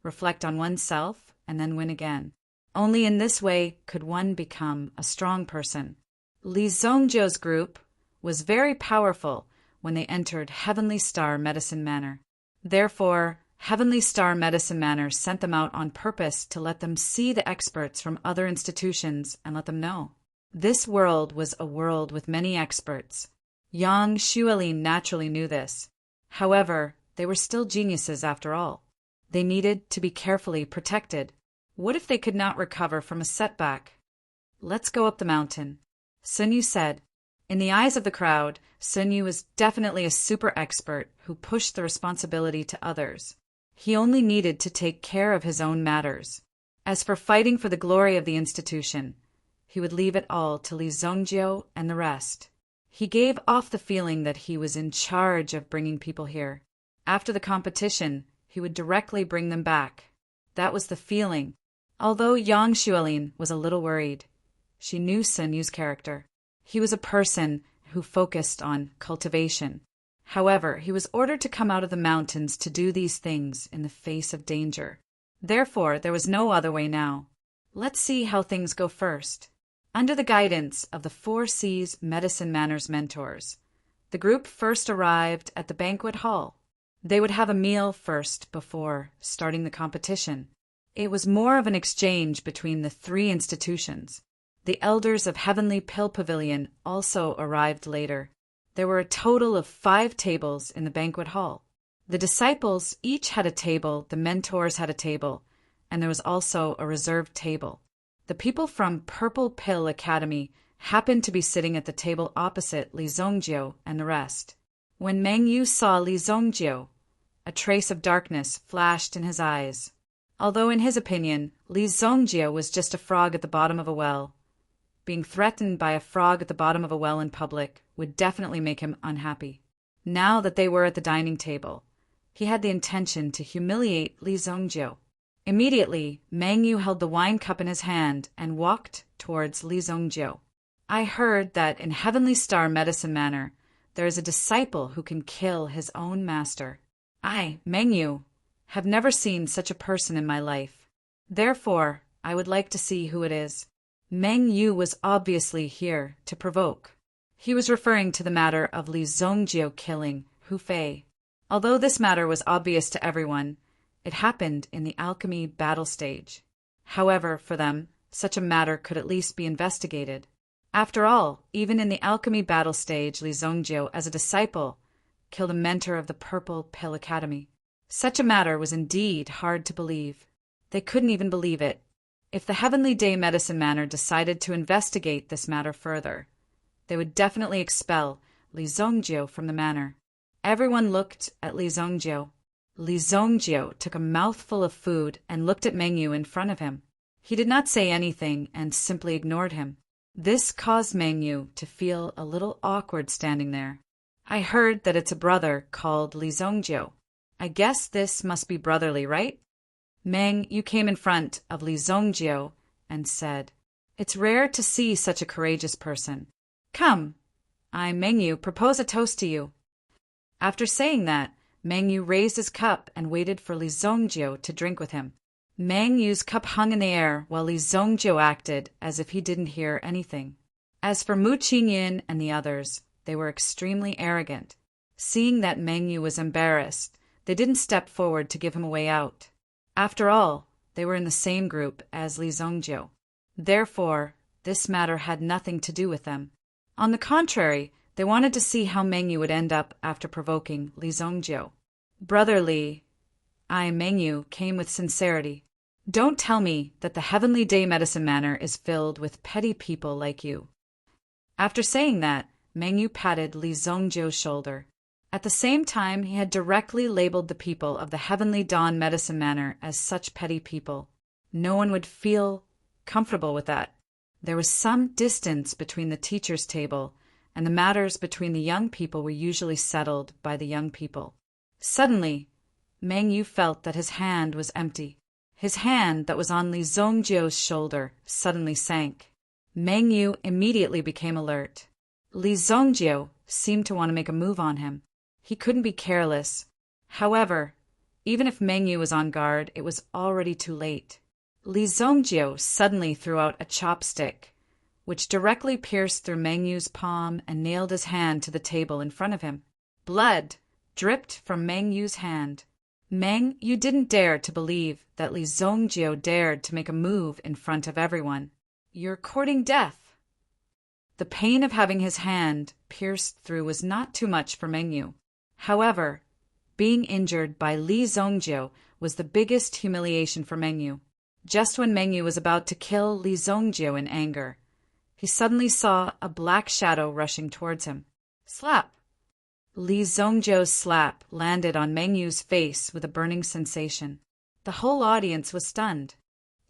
reflect on oneself, and then win again. Only in this way could one become a strong person. Li Zhongjiu's group was very powerful when they entered Heavenly Star Medicine Manor. Therefore, Heavenly Star Medicine Manor sent them out on purpose to let them see the experts from other institutions and let them know. This world was a world with many experts. Yang Xuelin naturally knew this. However, they were still geniuses after all. They needed to be carefully protected. What if they could not recover from a setback? Let's go up the mountain, Sun Yu said. In the eyes of the crowd, Sun Yu was definitely a super expert who pushed the responsibility to others. He only needed to take care of his own matters. As for fighting for the glory of the institution, he would leave it all to Li Zhongjiu and the rest. He gave off the feeling that he was in charge of bringing people here. After the competition, he would directly bring them back. That was the feeling. Although Yang Xuelin was a little worried, she knew Sun Yu's character. He was a person who focused on cultivation. However, he was ordered to come out of the mountains to do these things in the face of danger. Therefore, there was no other way now. Let's see how things go first. Under the guidance of the 4 C's Medicine Manor's mentors, the group first arrived at the banquet hall. They would have a meal first before starting the competition. It was more of an exchange between the 3 institutions. The elders of Heavenly Pill Pavilion also arrived later. There were a total of 5 tables in the banquet hall. The disciples each had a table, the mentors had a table, and there was also a reserved table. The people from Purple Pill Academy happened to be sitting at the table opposite Li Zhongjiu and the rest. When Meng Yu saw Li Zhongjiu, a trace of darkness flashed in his eyes. Although in his opinion, Li Zhongjiu was just a frog at the bottom of a well, being threatened by a frog at the bottom of a well in public would definitely make him unhappy. Now that they were at the dining table, he had the intention to humiliate Li Zhongjiu. Immediately, Meng Yu held the wine cup in his hand and walked towards Li Zhongjiu. I heard that in Heavenly Star Medicine Manor, there is a disciple who can kill his own master. I, Meng Yu, have never seen such a person in my life. Therefore, I would like to see who it is. Meng Yu was obviously here to provoke. He was referring to the matter of Li Zhongjiu killing Hu Fei. Although this matter was obvious to everyone, it happened in the alchemy battle stage. However, for them, such a matter could at least be investigated. After all, even in the alchemy battle stage, Li Zhongjiu, as a disciple, killed a mentor of the Purple Pill Academy. Such a matter was indeed hard to believe. They couldn't even believe it. If the Heavenly Day Medicine Manor decided to investigate this matter further, they would definitely expel Li Zhongjiu from the manor. Everyone looked at Li Zhongjiu. Li Zhongjiu took a mouthful of food and looked at Meng Yu in front of him. He did not say anything and simply ignored him. This caused Meng Yu to feel a little awkward standing there. I heard that it's a brother called Li Zhongjiu. I guess this must be brotherly, right? Meng Yu came in front of Li Zhongjiu and said, "It's rare to see such a courageous person. Come, I, Meng Yu, propose a toast to you." After saying that, Meng Yu raised his cup and waited for Li Zhongjiu to drink with him. Meng Yu's cup hung in the air while Li Zhongjiu acted as if he didn't hear anything. As for Mu Qingyin and the others, they were extremely arrogant. Seeing that Meng Yu was embarrassed, they didn't step forward to give him a way out. After all, they were in the same group as Li Zhongjiu. Therefore, this matter had nothing to do with them. On the contrary, they wanted to see how Meng Yu would end up after provoking Li Zhongjiu. Brother Li, I, Meng Yu, came with sincerity. Don't tell me that the Heavenly Day Medicine Manor is filled with petty people like you. After saying that, Meng Yu patted Li Zhongjiu's shoulder. At the same time, he had directly labeled the people of the Heavenly Dawn Medicine Manor as such petty people. No one would feel comfortable with that. There was some distance between the teacher's table, and the matters between the young people were usually settled by the young people. Suddenly, Meng Yu felt that his hand was empty. His hand that was on Li Zhongjiu's shoulder suddenly sank. Meng Yu immediately became alert. Li Zhongjiu seemed to want to make a move on him. He couldn't be careless. However, even if Meng Yu was on guard, it was already too late. Li Zongjio suddenly threw out a chopstick, which directly pierced through Meng Yu's palm and nailed his hand to the table in front of him. Blood dripped from Meng Yu's hand. Meng Yu didn't dare to believe that Li Zongjio dared to make a move in front of everyone. "You're courting death." The pain of having his hand pierced through was not too much for Meng Yu. However, being injured by Li Zongjio was the biggest humiliation for Meng Yu. Just when Meng Yu was about to kill Li Zongjio in anger, he suddenly saw a black shadow rushing towards him. Slap! Li Zongjio's slap landed on Meng Yu's face with a burning sensation. The whole audience was stunned.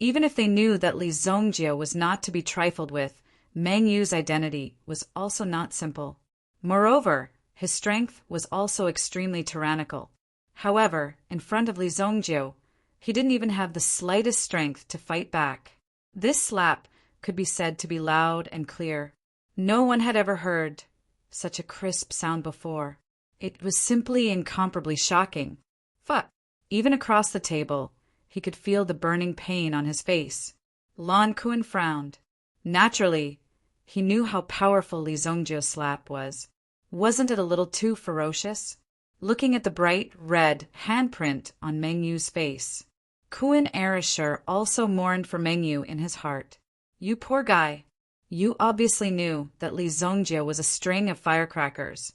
Even if they knew that Li Zongjio was not to be trifled with, Meng Yu's identity was also not simple. Moreover, his strength was also extremely tyrannical. However, in front of Li Zongjio, he didn't even have the slightest strength to fight back. This slap could be said to be loud and clear. No one had ever heard such a crisp sound before. It was simply incomparably shocking. Fuck! Even across the table, he could feel the burning pain on his face. Lan Kuan frowned. Naturally, he knew how powerful Li Zongjio's slap was. Wasn't it a little too ferocious? Looking at the bright red handprint on Meng Yu's face, Kuan Erishur also mourned for Meng Yu in his heart. "You poor guy. You obviously knew that Li Zongjio was a string of firecrackers,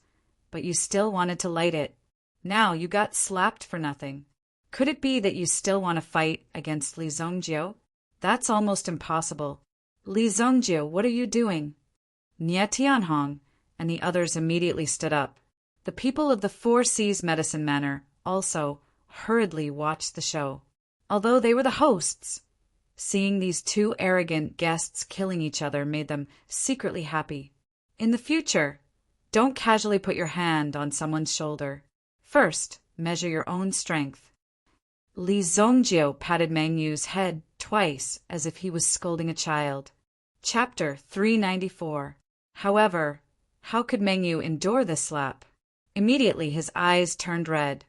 but you still wanted to light it. Now you got slapped for nothing. Could it be that you still want to fight against Li Zongjio? That's almost impossible. Li Zongjio, what are you doing?" Nie Tianhong and the others immediately stood up. The people of the Four Seas Medicine Manor also hurriedly watched the show. Although they were the hosts, seeing these two arrogant guests killing each other made them secretly happy. In the future, don't casually put your hand on someone's shoulder. First, measure your own strength. Li Zongjio patted Meng Yu's head twice as if he was scolding a child. Chapter 394. However, how could Meng Yu endure this slap? Immediately his eyes turned red.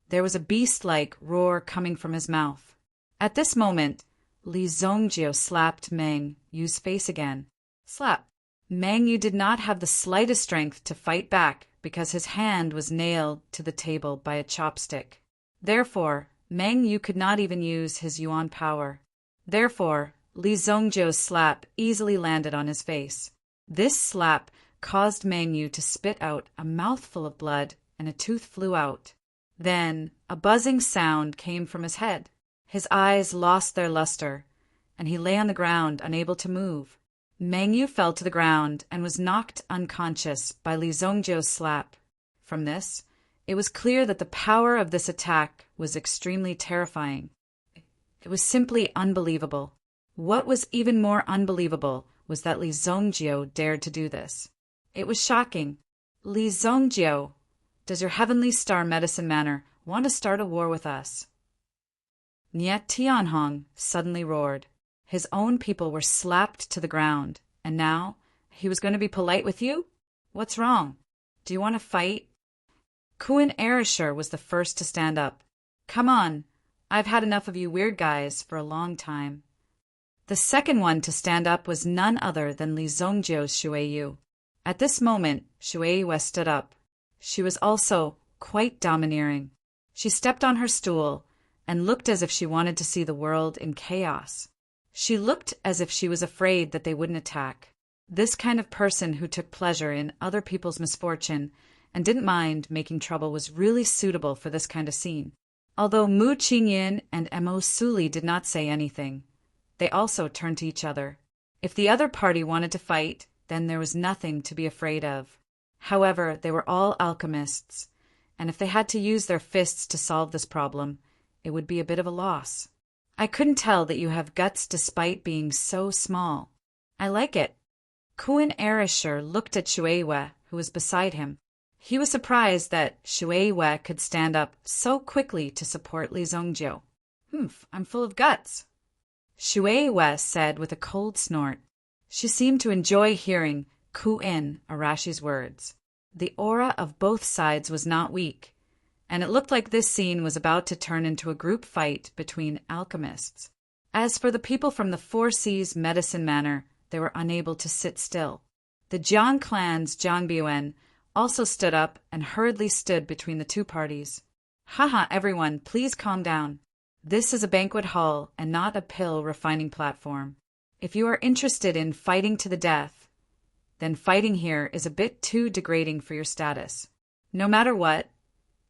There was a beast-like roar coming from his mouth. At this moment, Li Zongjio slapped Meng Yu's face again. Slap! Meng Yu did not have the slightest strength to fight back because his hand was nailed to the table by a chopstick. Therefore, Meng Yu could not even use his yuan power. Therefore, Li Zongjio's slap easily landed on his face. This slap caused Meng Yu to spit out a mouthful of blood and a tooth flew out. Then a buzzing sound came from his head. His eyes lost their luster, and he lay on the ground unable to move. Meng Yu fell to the ground and was knocked unconscious by Li Zongjio's slap. From this, it was clear that the power of this attack was extremely terrifying. It was simply unbelievable. What was even more unbelievable was that Li Zongjio dared to do this. It was shocking. Li Zongjio, does your Heavenly Star Medicine Manor want to start a war with us? Nie Tianhong suddenly roared. His own people were slapped to the ground, and now he was going to be polite with you? What's wrong? Do you want to fight? Kuan Erishur was the first to stand up. Come on, I've had enough of you weird guys for a long time. The second one to stand up was none other than Li Zongjio's Shuiyu. At this moment, Shuiyu stood up. She was also quite domineering. She stepped on her stool and looked as if she wanted to see the world in chaos. She looked as if she was afraid that they wouldn't attack. This kind of person who took pleasure in other people's misfortune and didn't mind making trouble was really suitable for this kind of scene. Although Mu Qingyin and Mo Suli did not say anything, they also turned to each other. If the other party wanted to fight, then there was nothing to be afraid of. However, they were all alchemists, and if they had to use their fists to solve this problem, it would be a bit of a loss. I couldn't tell that you have guts despite being so small. I like it. Kuan Erishur looked at Shuiyu, who was beside him. He was surprised that Shuiyu could stand up so quickly to support Li Zongjio. I'm full of guts. Shuiyu said with a cold snort. She seemed to enjoy hearing Kuan Arashi's words. The aura of both sides was not weak, and it looked like this scene was about to turn into a group fight between alchemists. As for the people from the Four Seas Medicine Manor, they were unable to sit still. The Jiang clan's Jiangbuen also stood up and hurriedly stood between the two parties. Haha, everyone, please calm down. This is a banquet hall and not a pill refining platform. If you are interested in fighting to the death, then fighting here is a bit too degrading for your status. No matter what,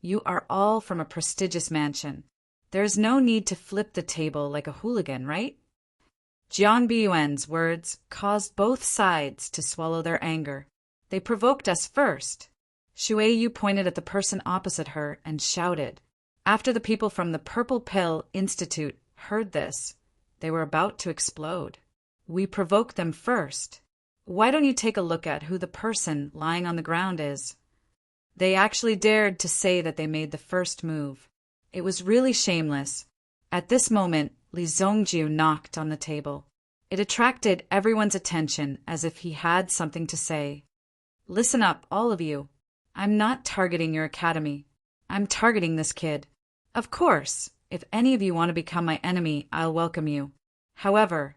you are all from a prestigious mansion. There is no need to flip the table like a hooligan, right? Jiang Biyuan's words caused both sides to swallow their anger. They provoked us first. Shuai Yu pointed at the person opposite her and shouted. After the people from the Purple Pill Institute heard this, they were about to explode. We provoked them first. Why don't you take a look at who the person lying on the ground is? They actually dared to say that they made the first move. It was really shameless. At this moment, Li Zongjiu knocked on the table. It attracted everyone's attention as if he had something to say. Listen up, all of you. I'm not targeting your academy. I'm targeting this kid. Of course, if any of you want to become my enemy, I'll welcome you. However,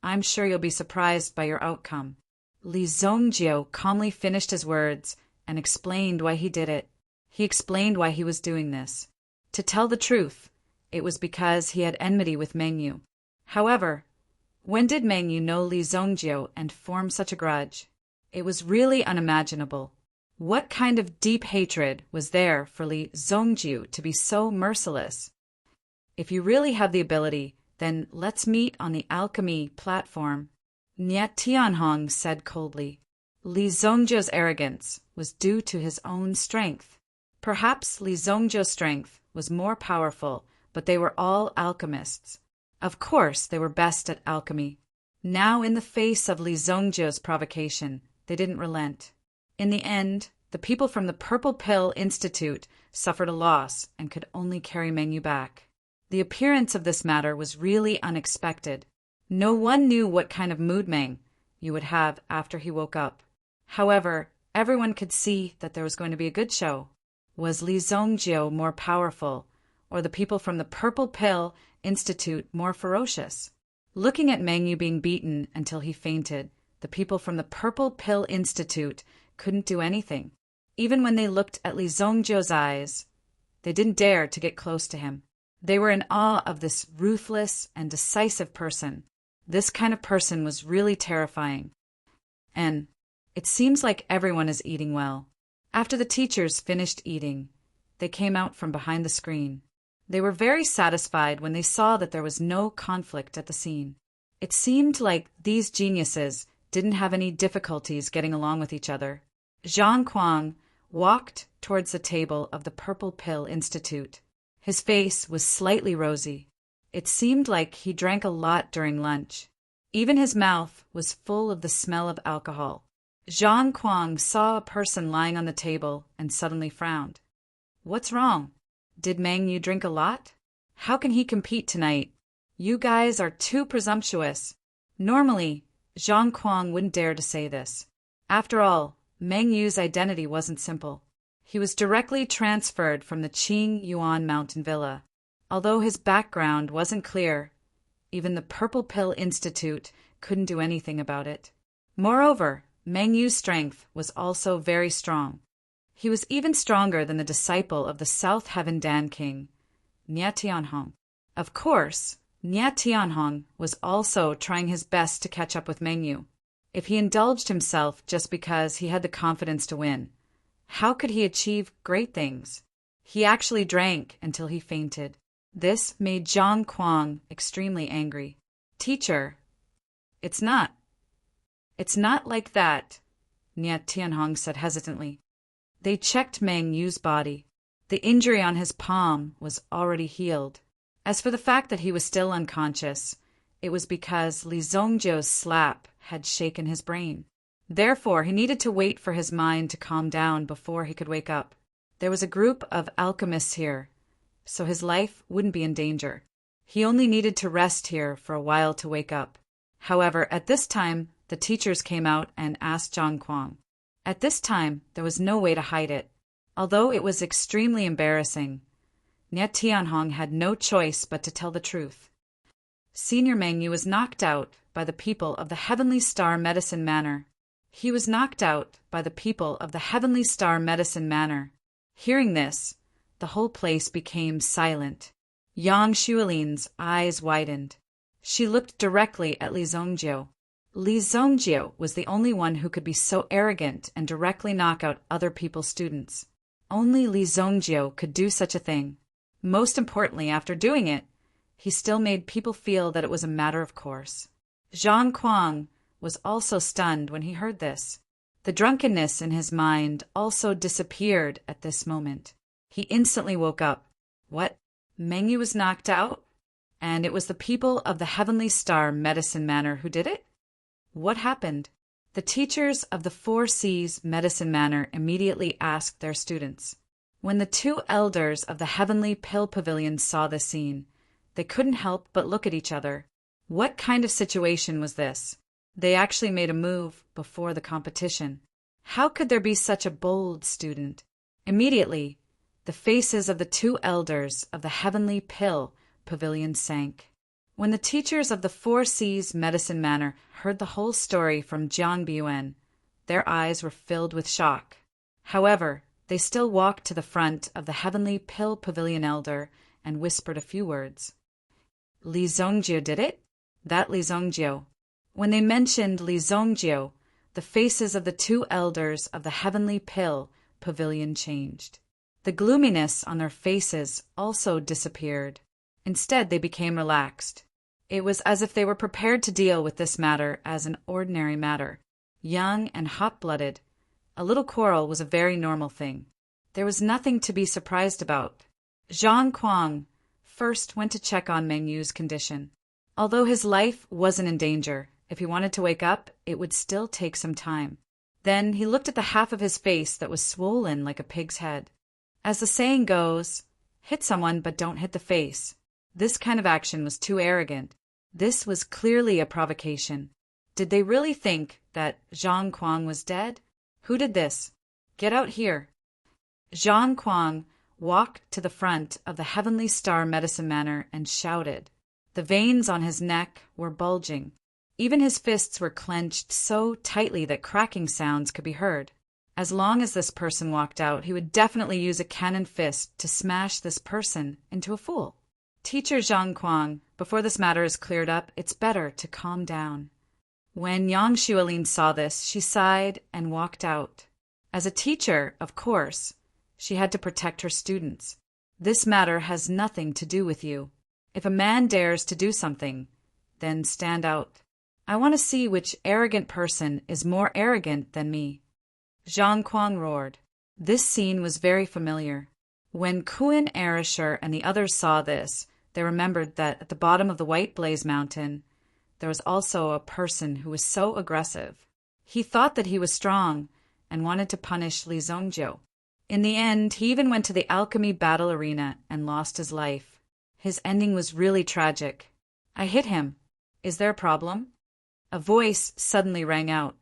I'm sure you'll be surprised by your outcome. Li Zongjiu calmly finished his words and explained why he did it. He explained why he was doing this. To tell the truth, it was because he had enmity with Meng Yu. However, when did Meng Yu know Li Zongjiu and form such a grudge? It was really unimaginable. What kind of deep hatred was there for Li Zongjiu to be so merciless? If you really have the ability, then let's meet on the alchemy platform. Niet Tianhong said coldly. Li Zongjiu's arrogance was due to his own strength. Perhaps Li Zongjiu's strength was more powerful, but they were all alchemists. Of course, they were best at alchemy. Now, in the face of Li Zongjiu's provocation, they didn't relent. In the end, the people from the Purple Pill Institute suffered a loss and could only carry Meng Yu back. The appearance of this matter was really unexpected. No one knew what kind of mood Meng Yu would have after he woke up. However, everyone could see that there was going to be a good show. Was Li Zongjiu more powerful, or the people from the Purple Pill Institute more ferocious? Looking at Meng Yu being beaten until he fainted, the people from the Purple Pill Institute couldn't do anything. Even when they looked at Li Zongjiu's eyes, they didn't dare to get close to him. They were in awe of this ruthless and decisive person. This kind of person was really terrifying. And it seems like everyone is eating well. After the teachers finished eating, they came out from behind the screen. They were very satisfied when they saw that there was no conflict at the scene. It seemed like these geniuses didn't have any difficulties getting along with each other. Zhang Kuang walked towards the table of the Purple Pill Institute. His face was slightly rosy. It seemed like he drank a lot during lunch. Even his mouth was full of the smell of alcohol. Zhang Kuang saw a person lying on the table and suddenly frowned. What's wrong? Did Meng Yu drink a lot? How can he compete tonight? You guys are too presumptuous. Normally, Zhang Kuang wouldn't dare to say this. After all, Meng Yu's identity wasn't simple. He was directly transferred from the Qing Yuan Mountain Villa. Although his background wasn't clear, even the Purple Pill Institute couldn't do anything about it. Moreover, Meng Yu's strength was also very strong. He was even stronger than the disciple of the South Heaven Dan King, Niet Tianhong. Of course, Niet Tianhong was also trying his best to catch up with Meng Yu. If he indulged himself just because he had the confidence to win, how could he achieve great things? He actually drank until he fainted. This made Zhang Kuang extremely angry. Teacher, it's not like that, Niet Tianhong said hesitantly. They checked Meng Yu's body. The injury on his palm was already healed. As for the fact that he was still unconscious, it was because Li Zongjiu's slap had shaken his brain. Therefore, he needed to wait for his mind to calm down before he could wake up. There was a group of alchemists here, so his life wouldn't be in danger. He only needed to rest here for a while to wake up. However, at this time, the teachers came out and asked Zhang Kuang. At this time, there was no way to hide it. Although it was extremely embarrassing, Niet Tianhong had no choice but to tell the truth. Senior Mengyu was knocked out by the people of the Heavenly Star Medicine Manor. He was knocked out by the people of the Heavenly Star Medicine Manor. Hearing this, the whole place became silent. Yang Xuelin's eyes widened. She looked directly at Li Zongjio. Li Zongjio was the only one who could be so arrogant and directly knock out other people's students. Only Li Zongjio could do such a thing. Most importantly, after doing it, he still made people feel that it was a matter of course. Zhang Kuang was also stunned when he heard this. The drunkenness in his mind also disappeared at this moment. He instantly woke up. What? Mengyu was knocked out? And it was the people of the Heavenly Star Medicine Manor who did it? What happened? The teachers of the Four Seas Medicine Manor immediately asked their students. When the two elders of the Heavenly Pill Pavilion saw this scene, they couldn't help but look at each other. What kind of situation was this? They actually made a move before the competition. How could there be such a bold student? Immediately, the faces of the two elders of the Heavenly Pill Pavilion sank. When the teachers of the Four Seas Medicine Manor heard the whole story from Jiang Biyuan, their eyes were filled with shock. However, they still walked to the front of the Heavenly Pill Pavilion elder and whispered a few words. Li Zongjio did it? That Li Zongjio. When they mentioned Li Zongjio, the faces of the two elders of the Heavenly Pill Pavilion changed. The gloominess on their faces also disappeared. Instead, they became relaxed. It was as if they were prepared to deal with this matter as an ordinary matter. Young and hot-blooded, a little quarrel was a very normal thing. There was nothing to be surprised about. Zhang Kuang first went to check on Mengyu's condition. Although his life wasn't in danger, if he wanted to wake up, it would still take some time. Then he looked at the half of his face that was swollen like a pig's head. As the saying goes, hit someone but don't hit the face. This kind of action was too arrogant. This was clearly a provocation. Did they really think that Zhang Kuang was dead? Who did this? Get out here. Zhang Kuang walked to the front of the Heavenly Star Medicine Manor and shouted. The veins on his neck were bulging. Even his fists were clenched so tightly that cracking sounds could be heard. As long as this person walked out, he would definitely use a cannon fist to smash this person into a fool. Teacher Zhang Kuang, before this matter is cleared up, it's better to calm down. When Yang Xuelin saw this, she sighed and walked out. As a teacher, of course, she had to protect her students. This matter has nothing to do with you. If a man dares to do something, then stand out. I want to see which arrogant person is more arrogant than me. Zhang Kuang roared. This scene was very familiar. When Kuan Arisher and the others saw this, they remembered that at the bottom of the White Blaze Mountain, there was also a person who was so aggressive. He thought that he was strong and wanted to punish Li Zongjio. In the end, he even went to the alchemy battle arena and lost his life. His ending was really tragic. I hit him. Is there a problem? A voice suddenly rang out.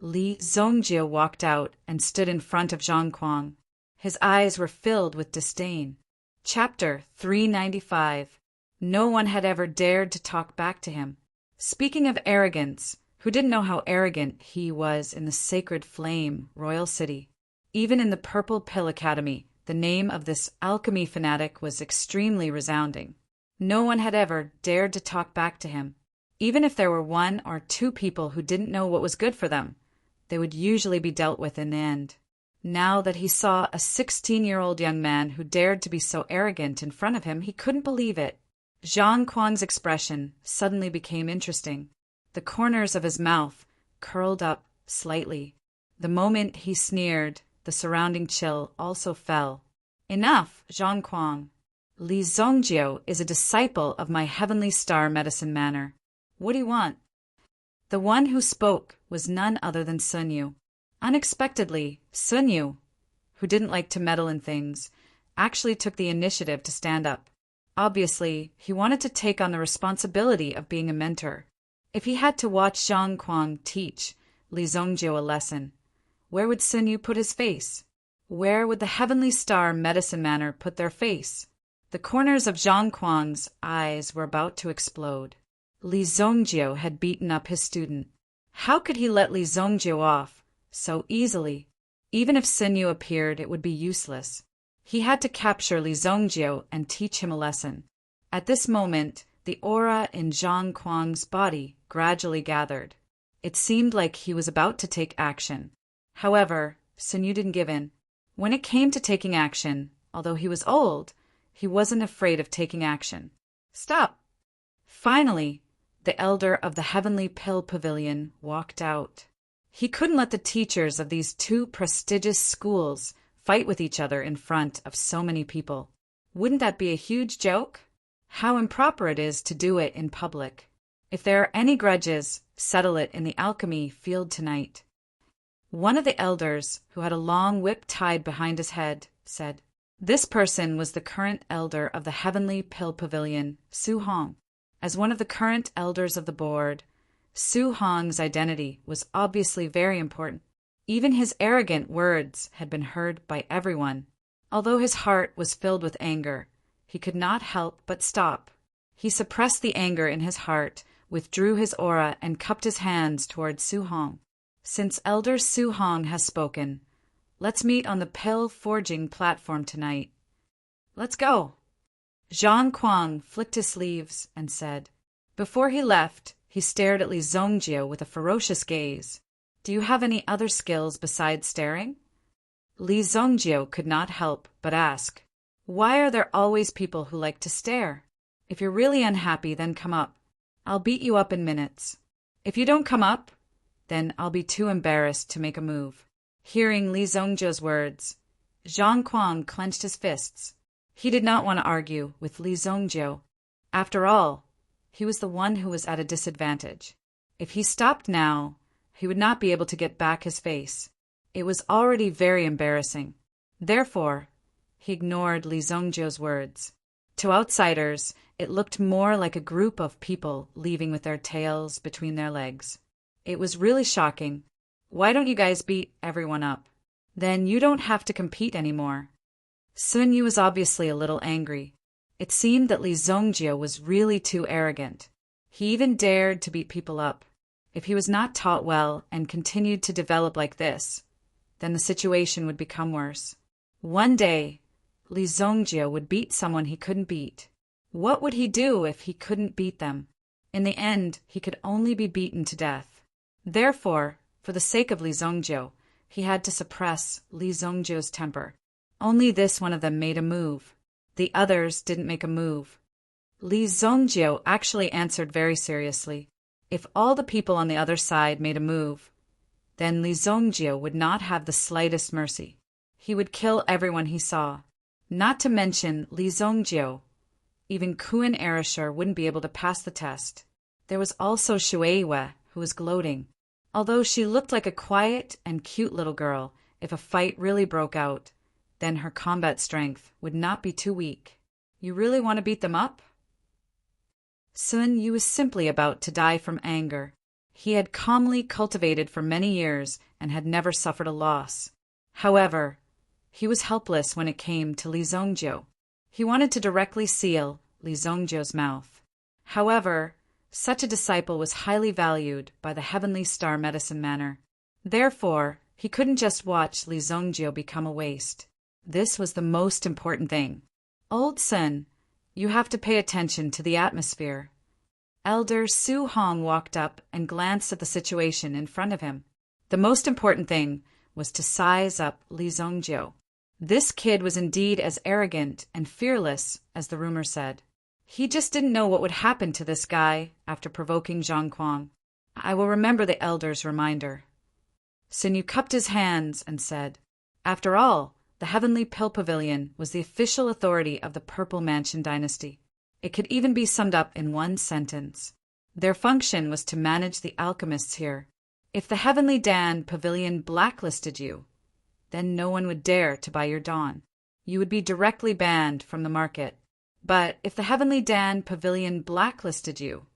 Li Zongjio walked out and stood in front of Zhang Kuang. His eyes were filled with disdain. Chapter 395. No one had ever dared to talk back to him. Speaking of arrogance, who didn't know how arrogant he was in the Sacred Flame Royal City? Even in the Purple Pill Academy, the name of this alchemy fanatic was extremely resounding. No one had ever dared to talk back to him. Even if there were one or two people who didn't know what was good for them, they would usually be dealt with in the end. Now that he saw a 16-year-old young man who dared to be so arrogant in front of him, he couldn't believe it. Zhang Kuang's expression suddenly became interesting. The corners of his mouth curled up slightly. The moment he sneered, the surrounding chill also fell. Enough, Zhang Kuang. Li Zongjio is a disciple of my Heavenly Star Medicine Manor. What do you want? The one who spoke was none other than Sun Yu. Unexpectedly, Sun Yu, who didn't like to meddle in things, actually took the initiative to stand up. Obviously, he wanted to take on the responsibility of being a mentor. If he had to watch Zhang Kuang teach Li Zongjio a lesson, where would Sun Yu put his face? Where would the Heavenly Star Medicine Manor put their face? The corners of Zhang Kuang's eyes were about to explode. Li Zongjio had beaten up his student. How could he let Li Zongjio off so easily? Even if Sun appeared, it would be useless. He had to capture Li Zongjio and teach him a lesson. At this moment, the aura in Zhang Kuang's body gradually gathered. It seemed like he was about to take action. However, Sun didn't give in. When it came to taking action, although he was old, he wasn't afraid of taking action. Stop! Finally, the elder of the Heavenly Pill Pavilion walked out. He couldn't let the teachers of these two prestigious schools fight with each other in front of so many people. Wouldn't that be a huge joke? How improper it is to do it in public. If there are any grudges, settle it in the alchemy field tonight. One of the elders, who had a long whip tied behind his head, said. This person was the current elder of the Heavenly Pill Pavilion, Su Hong. As one of the current elders of the board, Su Hong's identity was obviously very important. Even his arrogant words had been heard by everyone. Although his heart was filled with anger, he could not help but stop. He suppressed the anger in his heart, withdrew his aura, and cupped his hands toward Su Hong. Since Elder Su Hong has spoken, let's meet on the pill forging platform tonight. Let's go. Zhang Kuang flicked his sleeves and said. Before he left, he stared at Li Zongjio with a ferocious gaze. Do you have any other skills besides staring? Li Zongjio could not help but ask. Why are there always people who like to stare? If you're really unhappy, then come up. I'll beat you up in minutes. If you don't come up, then I'll be too embarrassed to make a move. Hearing Li Zongjio's words, Zhang Kuang clenched his fists. He did not want to argue with Li Zongjio. After all, he was the one who was at a disadvantage. If he stopped now, he would not be able to get back his face. It was already very embarrassing. Therefore, he ignored Li Zongjio's words. To outsiders, it looked more like a group of people leaving with their tails between their legs. It was really shocking. Why don't you guys beat everyone up? Then you don't have to compete anymore. Sun Yu was obviously a little angry. It seemed that Li Zongjio was really too arrogant. He even dared to beat people up. If he was not taught well and continued to develop like this, then the situation would become worse. One day, Li Zongjio would beat someone he couldn't beat. What would he do if he couldn't beat them? In the end, he could only be beaten to death. Therefore, for the sake of Li Zongjio, he had to suppress Li Zongjio's temper. Only this one of them made a move. The others didn't make a move. Li Zongjio actually answered very seriously. If all the people on the other side made a move, then Li Zongjio would not have the slightest mercy. He would kill everyone he saw. Not to mention Li Zongjio. Even Kuan Erishur wouldn't be able to pass the test. There was also Shueiwe, who was gloating. Although she looked like a quiet and cute little girl, if a fight really broke out, then her combat strength would not be too weak. You really want to beat them up? Sun Yu was simply about to die from anger. He had calmly cultivated for many years and had never suffered a loss. However, he was helpless when it came to Li Zongjio. He wanted to directly seal Li Zongjio's mouth. However, such a disciple was highly valued by the Heavenly Star Medicine Manor. Therefore, he couldn't just watch Li Zongjio become a waste. This was the most important thing. Old Sun, you have to pay attention to the atmosphere. Elder Su Hong walked up and glanced at the situation in front of him. The most important thing was to size up Li Zongjio. This kid was indeed as arrogant and fearless as the rumor said. He just didn't know what would happen to this guy after provoking Zhang Kuang. I will remember the elder's reminder. Sun Yu cupped his hands and said, After all, the Heavenly Pill Pavilion was the official authority of the Purple Mansion dynasty. It could even be summed up in one sentence. Their function was to manage the alchemists here. If the Heavenly Dan Pavilion blacklisted you, then no one would dare to buy your dawn. You would be directly banned from the market. But if the Heavenly Dan Pavilion blacklisted you,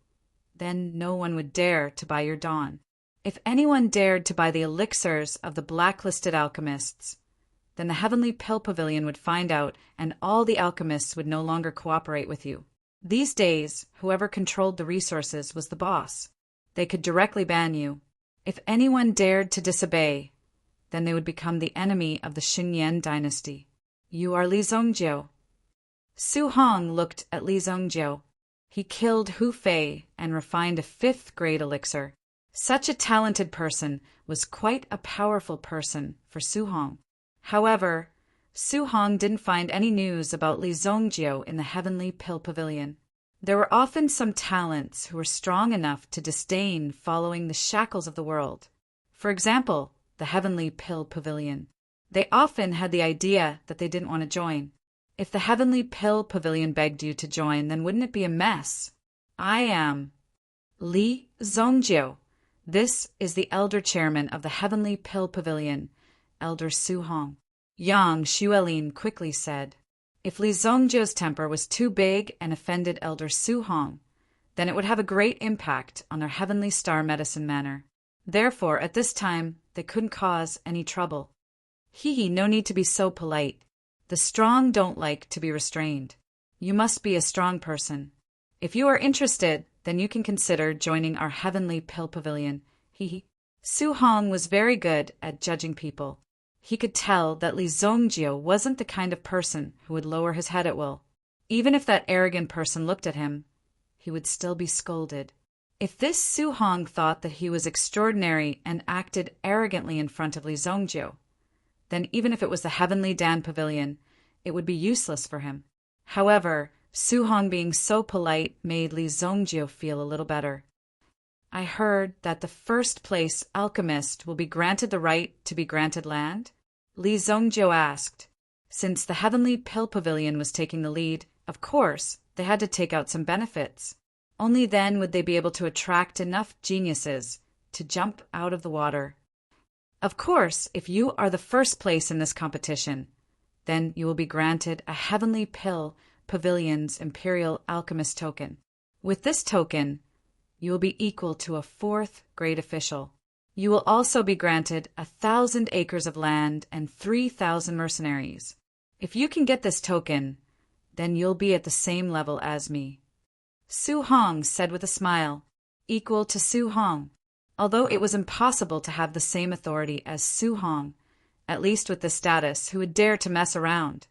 then no one would dare to buy your dawn. If anyone dared to buy the elixirs of the blacklisted alchemists, then the Heavenly Pill Pavilion would find out and all the alchemists would no longer cooperate with you. These days, whoever controlled the resources was the boss. They could directly ban you. If anyone dared to disobey, then they would become the enemy of the Xinyan dynasty. You are Li Zongjiu. Su Hong looked at Li Zongjiu. He killed Hu Fei and refined a 5th-grade elixir. Such a talented person was quite a powerful person for Su Hong. However, Su Hong didn't find any news about Li Zongjiu in the Heavenly Pill Pavilion. There were often some talents who were strong enough to disdain following the shackles of the world. For example, the Heavenly Pill Pavilion. They often had the idea that they didn't want to join. If the Heavenly Pill Pavilion begged you to join, then wouldn't it be a mess? I am Li Zongjiu. This is the elder chairman of the Heavenly Pill Pavilion, Elder Su Hong. Yang Xuelin quickly said. If Li Zongjiu's temper was too big and offended Elder Su Hong, then it would have a great impact on their Heavenly Star Medicine Manor. Therefore, at this time, they couldn't cause any trouble. No need to be so polite. The strong don't like to be restrained. You must be a strong person. If you are interested, then you can consider joining our Heavenly Pill Pavilion. Su Hong was very good at judging people. He could tell that Li Zongjiu wasn't the kind of person who would lower his head at will. Even if that arrogant person looked at him, he would still be scolded. If this Su Hong thought that he was extraordinary and acted arrogantly in front of Li Zongjiu, then even if it was the Heavenly Dan Pavilion, it would be useless for him. However, Su Hong being so polite made Li Zongjiu feel a little better. I heard that the first-place alchemist will be granted the right to be granted land? Li Zongjiu asked. Since the Heavenly Pill Pavilion was taking the lead, of course, they had to take out some benefits. Only then would they be able to attract enough geniuses to jump out of the water. Of course, if you are the first place in this competition, then you will be granted a Heavenly Pill Pavilion's Imperial Alchemist token. With this token, you will be equal to a 4th-grade official. You will also be granted 1,000 acres of land and 3,000 mercenaries. If you can get this token, then you'll be at the same level as me. Su Hong said with a smile, equal to Su Hong. Although it was impossible to have the same authority as Su Hong, at least with this status, who would dare to mess around?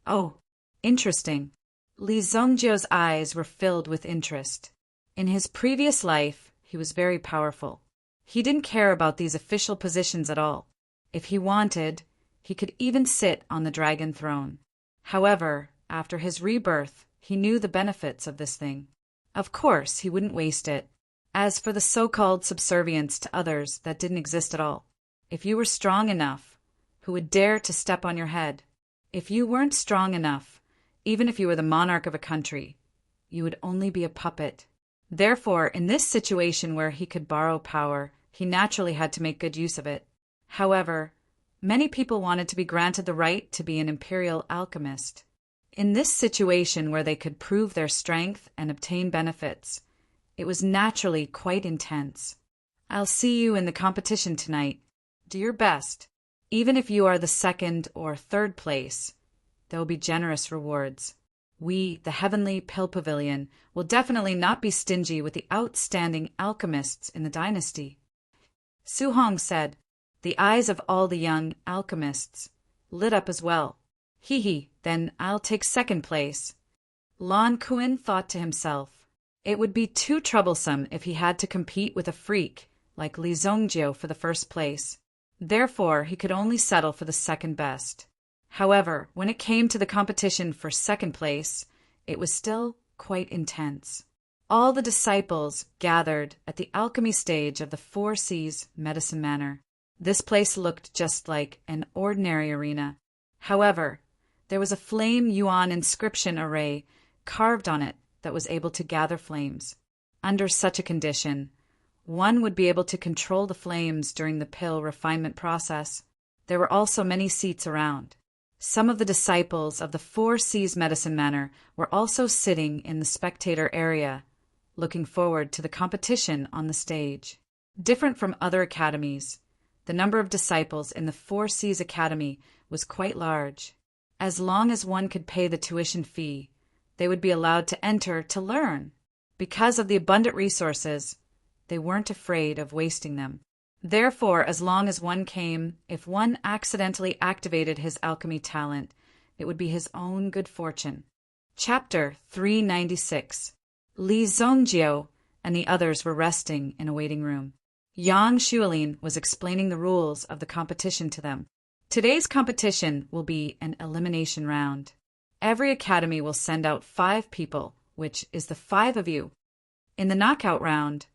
Oh, interesting. Li Zongjiu's eyes were filled with interest. In his previous life, he was very powerful. He didn't care about these official positions at all. If he wanted, he could even sit on the dragon throne. However, after his rebirth, he knew the benefits of this thing. Of course, he wouldn't waste it. As for the so-called subservience to others that didn't exist at all, if you were strong enough, who would dare to step on your head? If you weren't strong enough, even if you were the monarch of a country, you would only be a puppet. Therefore, in this situation where he could borrow power, he naturally had to make good use of it. However, many people wanted to be granted the right to be an imperial alchemist. In this situation where they could prove their strength and obtain benefits, it was naturally quite intense. I'll see you in the competition tonight. Do your best. Even if you are the 2nd or 3rd place, there will be generous rewards. We, the Heavenly Pill Pavilion, will definitely not be stingy with the outstanding alchemists in the dynasty. Su Hong said. The eyes of all the young alchemists lit up as well. Then I'll take 2nd place. Lan Kuan thought to himself. It would be too troublesome if he had to compete with a freak like Li Zongjiu for the 1st place. Therefore, he could only settle for the 2nd best. However, when it came to the competition for 2nd place, it was still quite intense. All the disciples gathered at the alchemy stage of the 4 Seas Medicine Manor. This place looked just like an ordinary arena. However, there was a flame yuan inscription array carved on it that was able to gather flames. Under such a condition, one would be able to control the flames during the pill refinement process. There were also many seats around. Some of the disciples of the 4 Seas Medicine Manor were also sitting in the spectator area, looking forward to the competition on the stage. Different from other academies, the number of disciples in the 4 Seas Academy was quite large. As long as one could pay the tuition fee, They would be allowed to enter to learn. Because of the abundant resources, they weren't afraid of wasting them. Therefore, as long as one came, if one accidentally activated his alchemy talent, it would be his own good fortune. Chapter 396. Li Zongjiao and the others were resting in a waiting room. Yang Xuelin was explaining the rules of the competition to them. Today's competition will be an elimination round. Every academy will send out 5 people, which is the 5 of you. In the knockout round,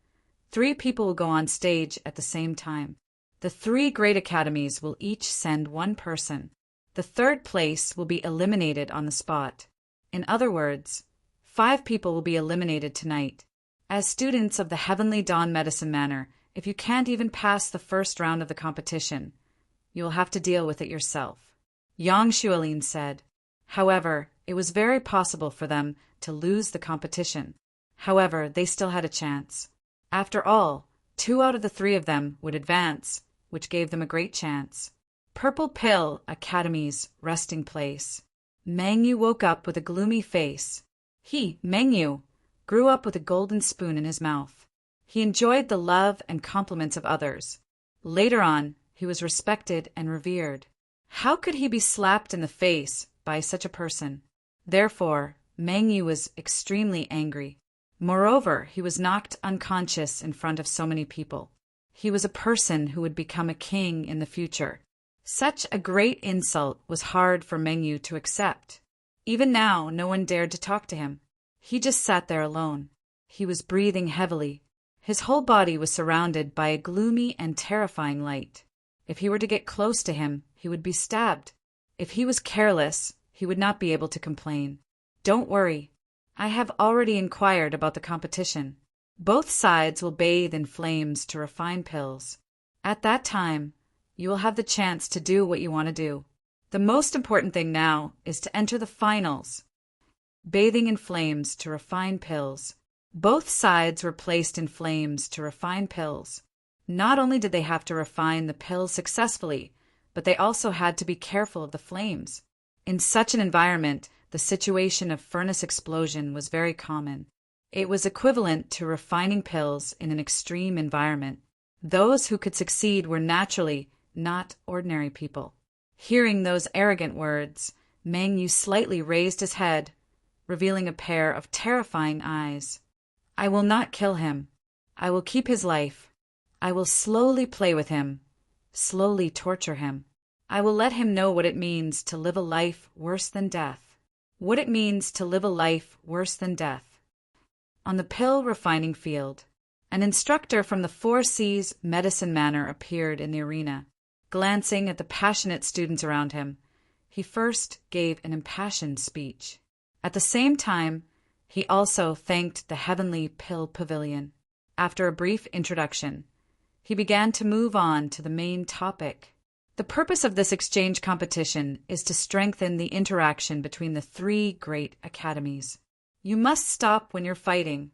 3 people will go on stage at the same time. The 3 great academies will each send 1 person. The 3rd place will be eliminated on the spot. In other words, 5 people will be eliminated tonight. As students of the Heavenly Dawn Medicine Manor, if you can't even pass the first round of the competition, you will have to deal with it yourself. Yang Xuelin said. However, it was very possible for them to lose the competition. However, they still had a chance. After all, 2 out of the 3 of them would advance, which gave them a great chance. Purple Pill Academy's resting place. Meng Yu woke up with a gloomy face. He, Meng Yu, grew up with a golden spoon in his mouth. He enjoyed the love and compliments of others. Later on, he was respected and revered. How could he be slapped in the face by such a person? Therefore, Meng Yu was extremely angry. Moreover, he was knocked unconscious in front of so many people. He was a person who would become a king in the future. Such a great insult was hard for Meng Yu to accept. Even now, no one dared to talk to him. He just sat there alone. He was breathing heavily. His whole body was surrounded by a gloomy and terrifying light. If he were to get close to him, he would be stabbed. If he was careless, he would not be able to complain. Don't worry. I have already inquired about the competition. Both sides will bathe in flames to refine pills. At that time, you will have the chance to do what you want to do. The most important thing now is to enter the finals. Bathing in flames to refine pills. Both sides were placed in flames to refine pills. Not only did they have to refine the pills successfully, but they also had to be careful of the flames. In such an environment, the situation of furnace explosion was very common. It was equivalent to refining pills in an extreme environment. Those who could succeed were naturally not ordinary people. Hearing those arrogant words, Meng Yu slightly raised his head, revealing a pair of terrifying eyes. I will not kill him. I will keep his life. I will slowly play with him, slowly torture him. I will let him know what it means to live a life worse than death. What it means to live a life worse than death. On the pill refining field, an instructor from the 4 C's Medicine Manor appeared in the arena. Glancing at the passionate students around him, he first gave an impassioned speech. At the same time, he also thanked the Heavenly Pill Pavilion. After a brief introduction, he began to move on to the main topic. The purpose of this exchange competition is to strengthen the interaction between the 3 great academies. You must stop when you're fighting.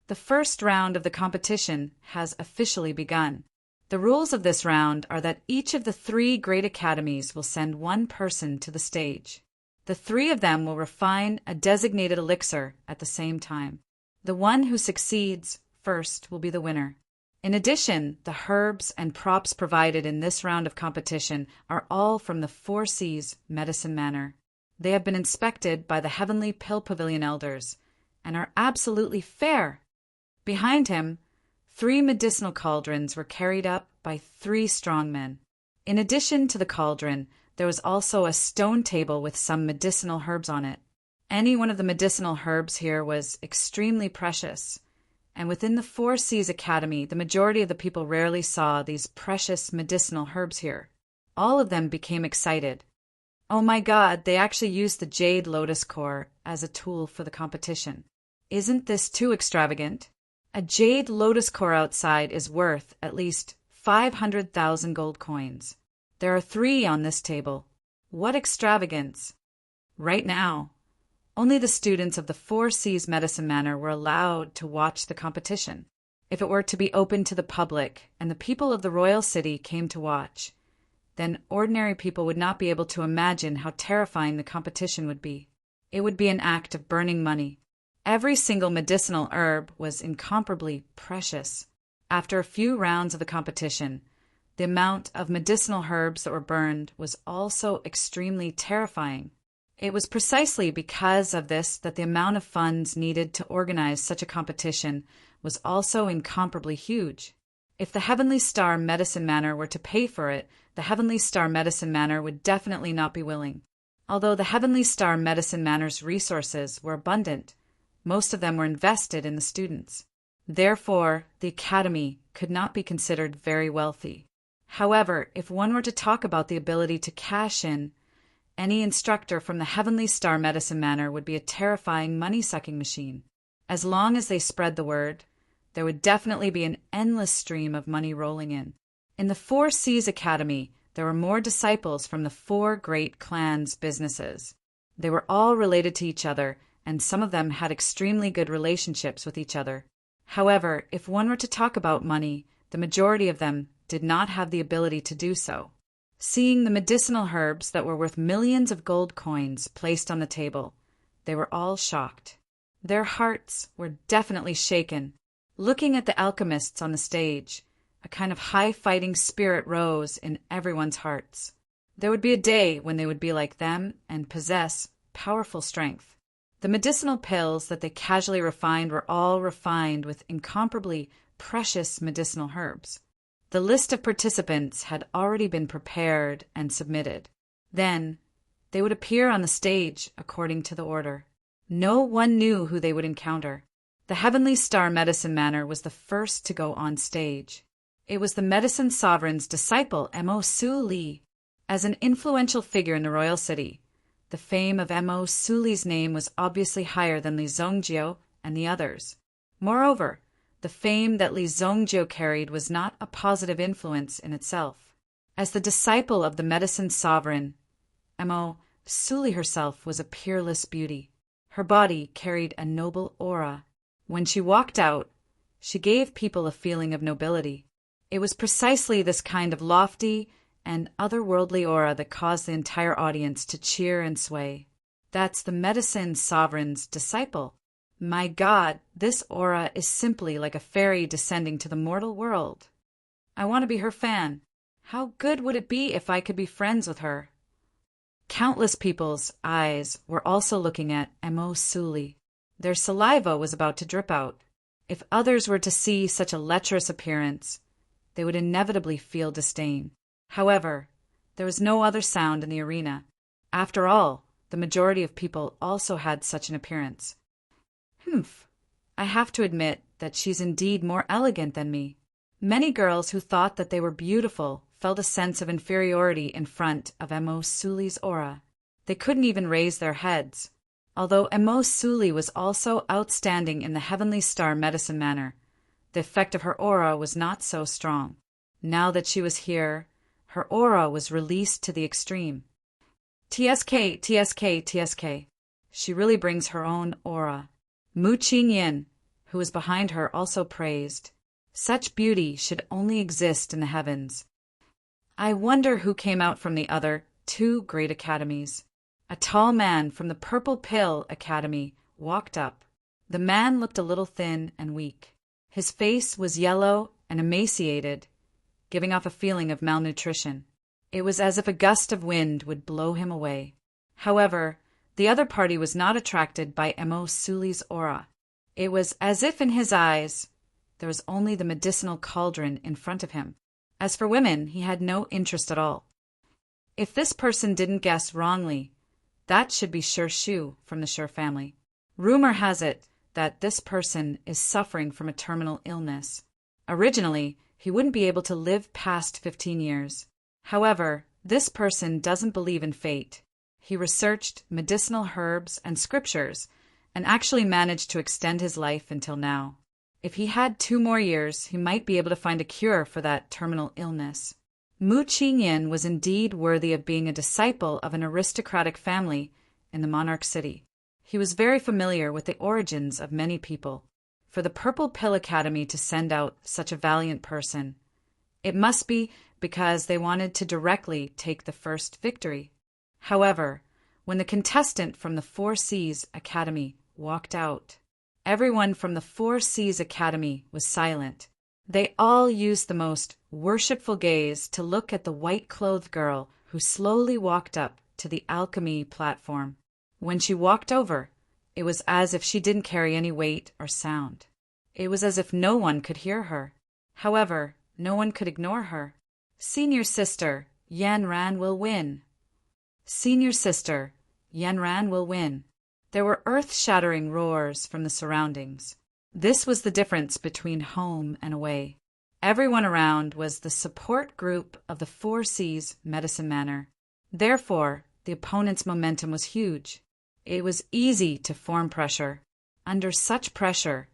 The first round of the competition has officially begun. The rules of this round are that each of the 3 great academies will send 1 person to the stage. The 3 of them will refine a designated elixir at the same time. The one who succeeds first will be the winner. In addition, the herbs and props provided in this round of competition are all from the 4 C's Medicine Manor. They have been inspected by the Heavenly Pill Pavilion elders and are absolutely fair. Behind him, 3 medicinal cauldrons were carried up by 3 strong men. In addition to the cauldron, there was also a stone table with some medicinal herbs on it. Any one of the medicinal herbs here was extremely precious. And within the 4 C's Academy, the majority of the people rarely saw these precious medicinal herbs here. All of them became excited. Oh my God, they actually used the jade lotus core as a tool for the competition. Isn't this too extravagant? A jade lotus core outside is worth at least 500,000 gold coins. There are 3 on this table. What extravagance! Right now, only the students of the 4 C's Medicine Manor were allowed to watch the competition. If it were to be open to the public and the people of the royal city came to watch, then ordinary people would not be able to imagine how terrifying the competition would be. It would be an act of burning money. Every single medicinal herb was incomparably precious. After a few rounds of the competition, the amount of medicinal herbs that were burned was also extremely terrifying. It was precisely because of this that the amount of funds needed to organize such a competition was also incomparably huge. If the Heavenly Star Medicine Manor were to pay for it, the Heavenly Star Medicine Manor would definitely not be willing. Although the Heavenly Star Medicine Manor's resources were abundant, most of them were invested in the students. Therefore, the Academy could not be considered very wealthy. However, if one were to talk about the ability to cash in, any instructor from the Heavenly Star Medicine Manor would be a terrifying money-sucking machine. As long as they spread the word, there would definitely be an endless stream of money rolling in. In the Four Seas Academy, there were more disciples from the four great clans' businesses. They were all related to each other, and some of them had extremely good relationships with each other. However, if one were to talk about money, the majority of them did not have the ability to do so. Seeing the medicinal herbs that were worth millions of gold coins placed on the table, they were all shocked. Their hearts were definitely shaken. Looking at the alchemists on the stage, a kind of high-fighting spirit rose in everyone's hearts. There would be a day when they would be like them and possess powerful strength. The medicinal pills that they casually refined were all refined with incomparably precious medicinal herbs. The list of participants had already been prepared and submitted. Then, they would appear on the stage according to the order. No one knew who they would encounter. The Heavenly Star Medicine Manor was the first to go on stage. It was the Medicine Sovereign's disciple, Mo Su Li. As an influential figure in the royal city, the fame of Mo Su Li's name was obviously higher than Li Zhongjio and the others. Moreover, the fame that Li Zhongjio carried was not a positive influence in itself. As the disciple of the Medicine Sovereign, Mo Su Li herself was a peerless beauty. Her body carried a noble aura. When she walked out, she gave people a feeling of nobility. It was precisely this kind of lofty and otherworldly aura that caused the entire audience to cheer and sway. That's the Medicine Sovereign's disciple. My God, this aura is simply like a fairy descending to the mortal world. I want to be her fan. How good would it be if I could be friends with her? Countless people's eyes were also looking at Mo Su Li. Their saliva was about to drip out. If others were to see such a lecherous appearance, they would inevitably feel disdain. However, there was no other sound in the arena. After all, the majority of people also had such an appearance. I have to admit that she's indeed more elegant than me. Many girls who thought that they were beautiful felt a sense of inferiority in front of Mo Su Li's aura. They couldn't even raise their heads. Although Mo Su Li was also outstanding in the Heavenly Star Medicine Manor, the effect of her aura was not so strong. Now that she was here, her aura was released to the extreme. TSK, TSK, TSK. She really brings her own aura. Mu Qingyin, who was behind her, also praised. Such beauty should only exist in the heavens. I wonder who came out from the other two great academies. A tall man from the Purple Pill Academy walked up. The man looked a little thin and weak. His face was yellow and emaciated, giving off a feeling of malnutrition. It was as if a gust of wind would blow him away. However, the other party was not attracted by Mo Su Li's aura. It was as if in his eyes there was only the medicinal cauldron in front of him. As for women, he had no interest at all. If this person didn't guess wrongly, that should be Sure Shu from the Sure family. Rumor has it that this person is suffering from a terminal illness. Originally, he wouldn't be able to live past 15 years. However, this person doesn't believe in fate. He researched medicinal herbs and scriptures and actually managed to extend his life until now. If he had 2 more years, he might be able to find a cure for that terminal illness. Mu Qingyin was indeed worthy of being a disciple of an aristocratic family in the monarch city. He was very familiar with the origins of many people. For the Purple Pill Academy to send out such a valiant person, it must be because they wanted to directly take the first victory. However, when the contestant from the Four Seas Academy walked out. Everyone from the Four Seas Academy was silent. They all used the most worshipful gaze to look at the white-clothed girl who slowly walked up to the alchemy platform. When she walked over, it was as if she didn't carry any weight or sound. It was as if no one could hear her. However, no one could ignore her. Senior sister, Yan Ran will win. Senior sister, Yan Ran will win. There were earth-shattering roars from the surroundings. This was the difference between home and away. Everyone around was the support group of the Four Seas Medicine Manor. Therefore, the opponent's momentum was huge. It was easy to form pressure. Under such pressure,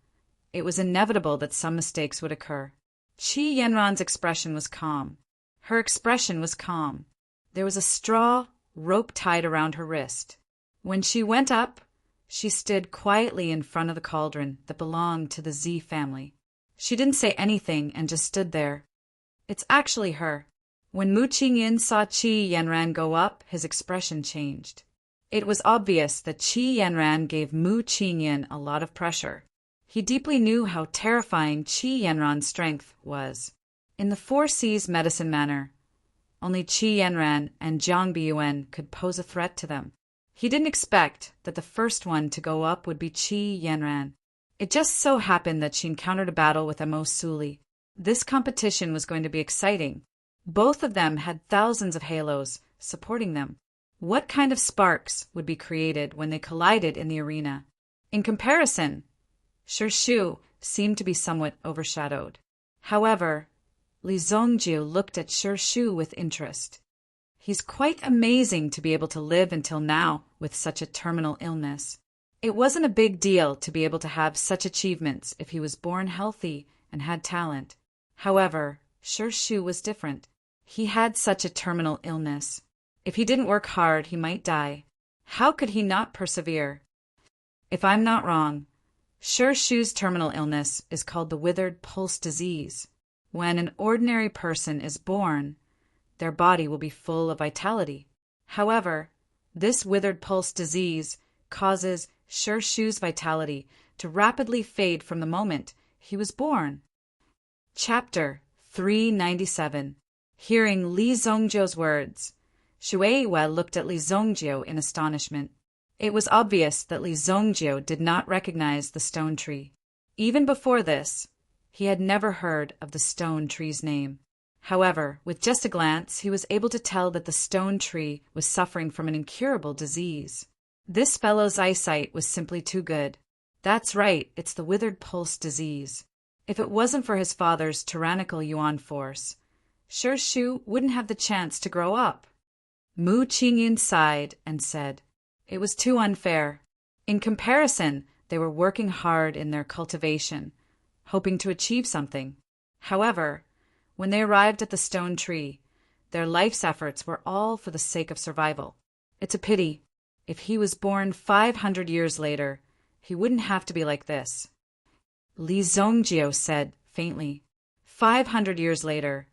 it was inevitable that some mistakes would occur. Chi Yanran's expression was calm. Her expression was calm. There was a straw rope tied around her wrist. When she went up, she stood quietly in front of the cauldron that belonged to the Z family. She didn't say anything and just stood there. It's actually her. When Mu Qingyin saw Chi Yanran go up, his expression changed. It was obvious that Chi Yanran gave Mu Qingyin a lot of pressure. He deeply knew how terrifying Chi Yanran's strength was. In the Four Seas Medicine Manor, only Chi Yanran and Jiang Biyuan could pose a threat to them. He didn't expect that the first one to go up would be Chi Yanran. It just so happened that she encountered a battle with Amos Suli. This competition was going to be exciting. Both of them had thousands of halos supporting them. What kind of sparks would be created when they collided in the arena? In comparison, Shu seemed to be somewhat overshadowed. However, Li Zongjiu looked at Shu with interest. He's quite amazing to be able to live until now with such a terminal illness. It wasn't a big deal to be able to have such achievements if he was born healthy and had talent. However, Shu was different. He had such a terminal illness. If he didn't work hard, he might die. How could he not persevere? If I'm not wrong, Shu's terminal illness is called the withered pulse disease. When an ordinary person is born, their body will be full of vitality. However, this withered pulse disease causes Shu's vitality to rapidly fade from the moment he was born. Chapter 397. Hearing Li Zongjiu's words, Shueyiwe looked at Li Zongjiu in astonishment. It was obvious that Li Zongjiu did not recognize the stone tree. Even before this, he had never heard of the stone tree's name. However, with just a glance, he was able to tell that the stone tree was suffering from an incurable disease. This fellow's eyesight was simply too good. That's right, it's the withered pulse disease. If it wasn't for his father's tyrannical Yuan force, Shu wouldn't have the chance to grow up. Mu Qingyin sighed and said, it was too unfair. In comparison, they were working hard in their cultivation, hoping to achieve something. However, when they arrived at the stone tree, their life's efforts were all for the sake of survival. It's a pity. If he was born 500 years later, he wouldn't have to be like this. Li Zongjiu said faintly, 500 years later,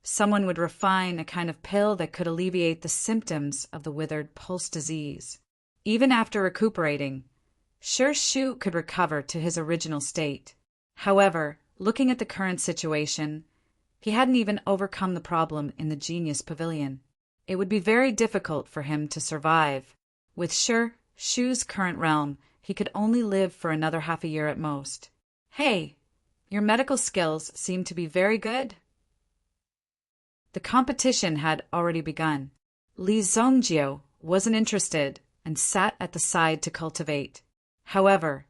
someone would refine a kind of pill that could alleviate the symptoms of the withered pulse disease. Even after recuperating, Shu could recover to his original state. However, looking at the current situation, he hadn't even overcome the problem in the Genius Pavilion. It would be very difficult for him to survive. With Shu's current realm, he could only live for another half a year at most. Hey, your medical skills seem to be very good. The competition had already begun. Li Zongjiu wasn't interested and sat at the side to cultivate. However,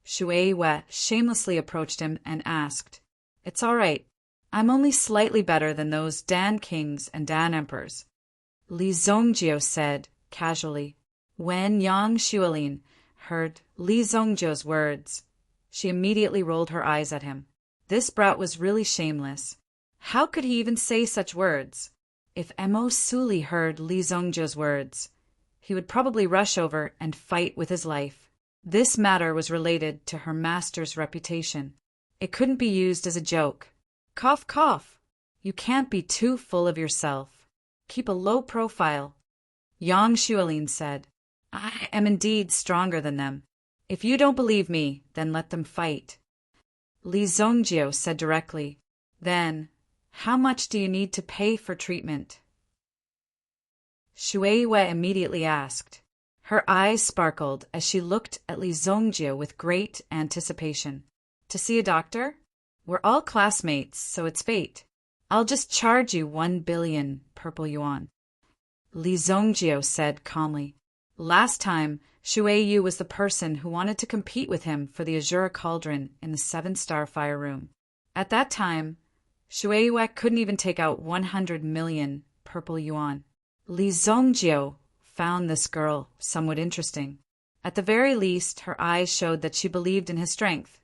Shueyiwe shamelessly approached him and asked, it's all right. I'm only slightly better than those Dan Kings and Dan Emperors. Li Zongjiu said casually. When Yang Xuelin heard Li Zongjiu's words, she immediately rolled her eyes at him. This brat was really shameless. How could he even say such words? If Amos Suli heard Li Zongjiu's words, he would probably rush over and fight with his life. This matter was related to her master's reputation. It couldn't be used as a joke. Cough, cough. You can't be too full of yourself. Keep a low profile, Yang Xuelin said. I am indeed stronger than them. If you don't believe me, then let them fight. Li Zongjio said directly. Then, how much do you need to pay for treatment? Shui Yue immediately asked. Her eyes sparkled as she looked at Li Zongjio with great anticipation. To see a doctor? We're all classmates, so it's fate. I'll just charge you 1 billion purple yuan. Li Zongjio said calmly. Last time, Shui Yu was the person who wanted to compete with him for the Azure Cauldron in the 7-star fire room. At that time, Shui Yue couldn't even take out 100 million purple yuan. Li Zongjio found this girl somewhat interesting. At the very least, her eyes showed that she believed in his strength,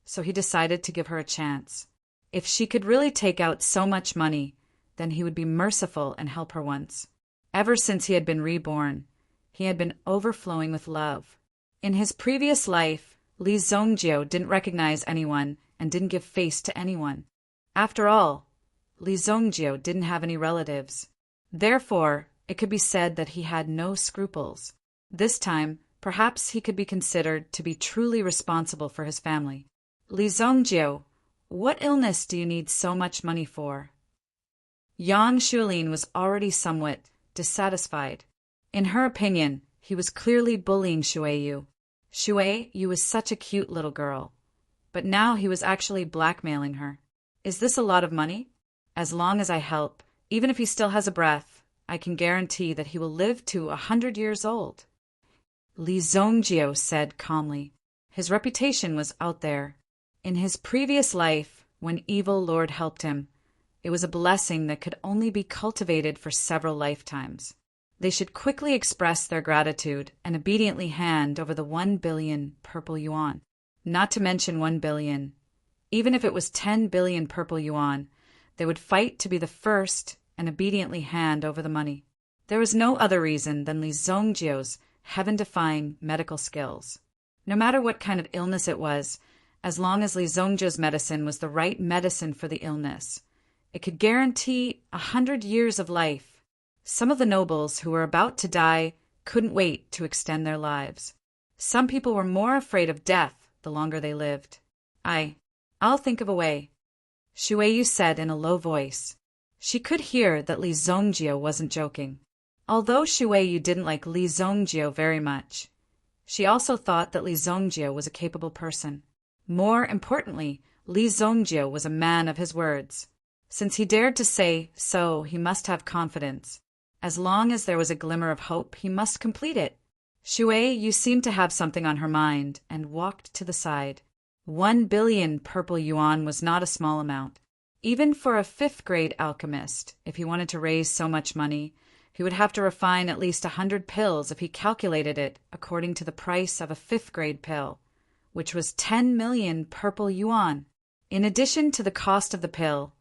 so he decided to give her a chance. If she could really take out so much money, then he would be merciful and help her once. Ever since he had been reborn, he had been overflowing with love. In his previous life, Li Zongjio didn't recognize anyone and didn't give face to anyone. After all, Li Zongjio didn't have any relatives. Therefore, it could be said that he had no scruples. This time, perhaps he could be considered to be truly responsible for his family. Li Zongjio, what illness do you need so much money for? Yang Shulin was already somewhat dissatisfied. In her opinion, he was clearly bullying Shui Yu. Shui Yu was such a cute little girl. But now he was actually blackmailing her. Is this a lot of money? As long as I help, even if he still has a breath, I can guarantee that he will live to 100 years old. Li Zongjio said calmly. His reputation was out there. In his previous life, when Evil Lord helped him, it was a blessing that could only be cultivated for several lifetimes. They should quickly express their gratitude and obediently hand over the 1 billion purple yuan. Not to mention 1 billion. Even if it was 10 billion purple yuan, they would fight to be the first and obediently hand over the money. There was no other reason than Li Zongjio's heaven-defying medical skills. No matter what kind of illness it was, as long as Li Zongjio's medicine was the right medicine for the illness, it could guarantee 100 years of life. Some of the nobles who were about to die couldn't wait to extend their lives. Some people were more afraid of death the longer they lived. I'll think of a way, Shui Yu said in a low voice. She could hear that Li Zongjio wasn't joking. Although Shui Yu didn't like Li Zongjio very much, she also thought that Li Zongjio was a capable person. More importantly, Li Zongjio was a man of his words. Since he dared to say so, he must have confidence. As long as there was a glimmer of hope, he must complete it. Shui Yu seemed to have something on her mind and walked to the side. 1 billion purple yuan was not a small amount. Even for a 5th-grade alchemist, if he wanted to raise so much money, he would have to refine at least 100 pills if he calculated it according to the price of a 5th-grade pill, which was 10 million purple yuan. In addition to the cost of the pill,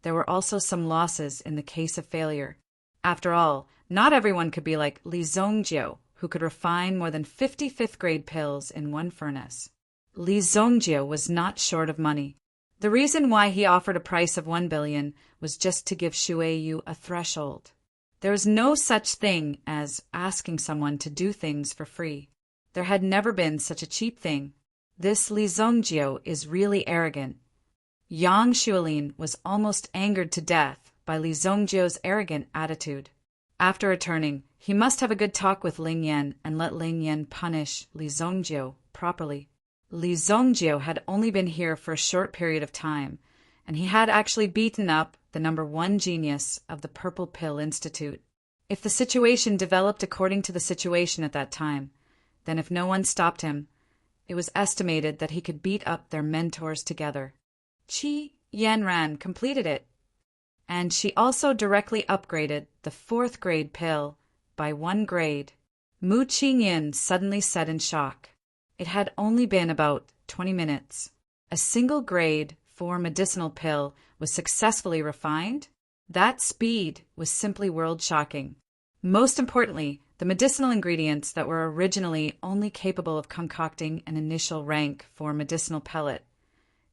there were also some losses in the case of failure. After all, not everyone could be like Li Zongjio, who could refine more than 50 5th-grade pills in one furnace. Li Zongjio was not short of money. The reason why he offered a price of 1 billion was just to give Shui Yu a threshold. There was no such thing as asking someone to do things for free. There had never been such a cheap thing. This Li Zongjio is really arrogant. Yang Shulin was almost angered to death by Li Zongjio's arrogant attitude. After returning, he must have a good talk with Ling Yan and let Ling Yan punish Li Zongjio properly. Li Zongjio had only been here for a short period of time, and he had actually beaten up the #1 genius of the Purple Pill Institute. If the situation developed according to the situation at that time, then if no one stopped him, it was estimated that he could beat up their mentors together. Qi Yanran completed it, and she also directly upgraded the 4th-grade pill by 1 grade. Mu Qingyin suddenly said in shock. It had only been about 20 minutes. A single grade 4 medicinal pill was successfully refined? That speed was simply world-shocking. Most importantly, the medicinal ingredients that were originally only capable of concocting an initial rank 4 medicinal pellet,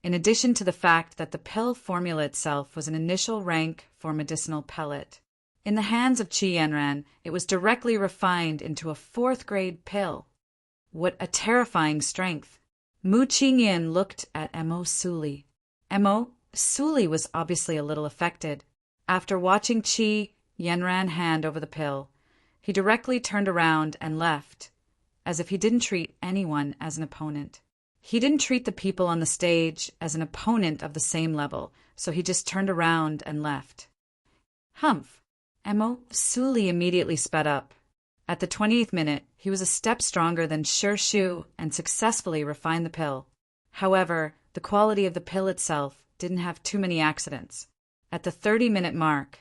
in addition to the fact that the pill formula itself was an initial rank 4 medicinal pellet. In the hands of Qi Yanran, it was directly refined into a fourth-grade pill. What a terrifying strength! Mu Qingyin looked at Mo Suli. Mo Suli was obviously a little affected. After watching Qi Yanran hand over the pill, he directly turned around and left, as if he didn't treat anyone as an opponent. He didn't treat the people on the stage as an opponent of the same level, so he just turned around and left. Humph! Mo Suli immediately sped up. At the 20th minute, he was a step stronger than Shu and successfully refined the pill. However, the quality of the pill itself didn't have too many accidents. At the 30-minute mark,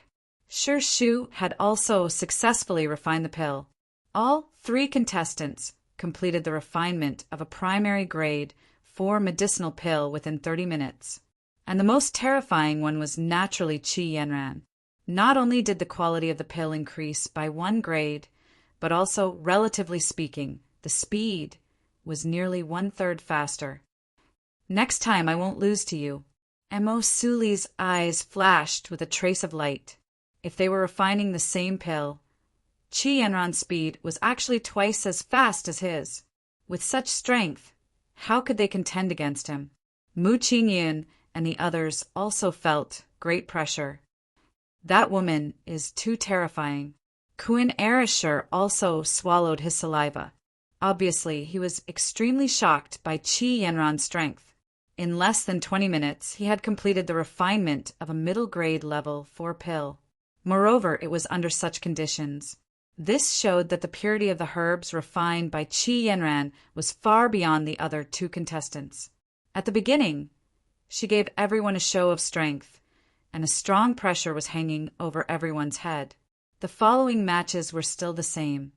Shu had also successfully refined the pill. All 3 contestants completed the refinement of a primary grade 4 medicinal pill within 30 minutes. And the most terrifying one was naturally Qi Yanran. Not only did the quality of the pill increase by 1 grade, but also, relatively speaking, the speed was nearly 1/3 faster. Next time I won't lose to you. Mo Suli's eyes flashed with a trace of light. If they were refining the same pill, Qi Yanran's speed was actually twice as fast as his. With such strength, how could they contend against him? Mu Qingyin and the others also felt great pressure. That woman is too terrifying. Kuan Erishur also swallowed his saliva. Obviously, he was extremely shocked by Qi Yanran's strength. In less than 20 minutes, he had completed the refinement of a middle-grade level 4 pill. Moreover, it was under such conditions. This showed that the purity of the herbs refined by Qi Yanran was far beyond the other 2 contestants. At the beginning, she gave everyone a show of strength, and a strong pressure was hanging over everyone's head. The following matches were still the same,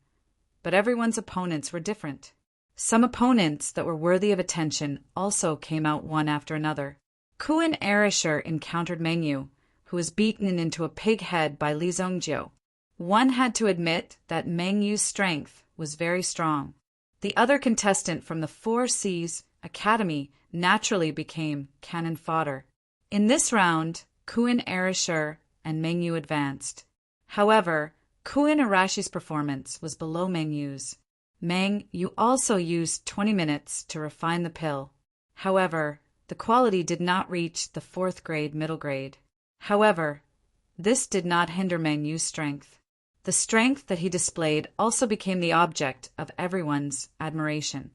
but everyone's opponents were different. Some opponents that were worthy of attention also came out one after another. Kuan Erishur encountered Meng Yu, who was beaten into a pig head by Li Zongjiu. One had to admit that Meng Yu's strength was very strong. The other contestant from the 4 C's Academy naturally became cannon fodder. In this round, Kuan Erishur and Meng Yu advanced. However, Kuan Arashi's performance was below Meng Yu's. Meng Yu also used 20 minutes to refine the pill. However, the quality did not reach the 4th grade middle grade. However, this did not hinder Meng Yu's strength. The strength that he displayed also became the object of everyone's admiration.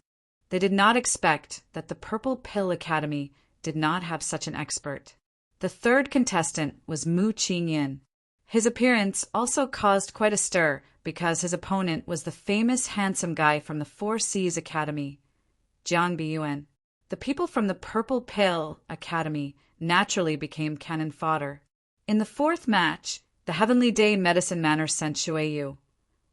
They did not expect that the Purple Pill Academy did not have such an expert. The 3rd contestant was Mu Qingyin. His appearance also caused quite a stir because his opponent was the famous handsome guy from the 4 C's Academy, Jiang Biyuan. The people from the Purple Pill Academy naturally became cannon fodder. In the 4th match, the Heavenly Day Medicine Manor sent Shuiyu,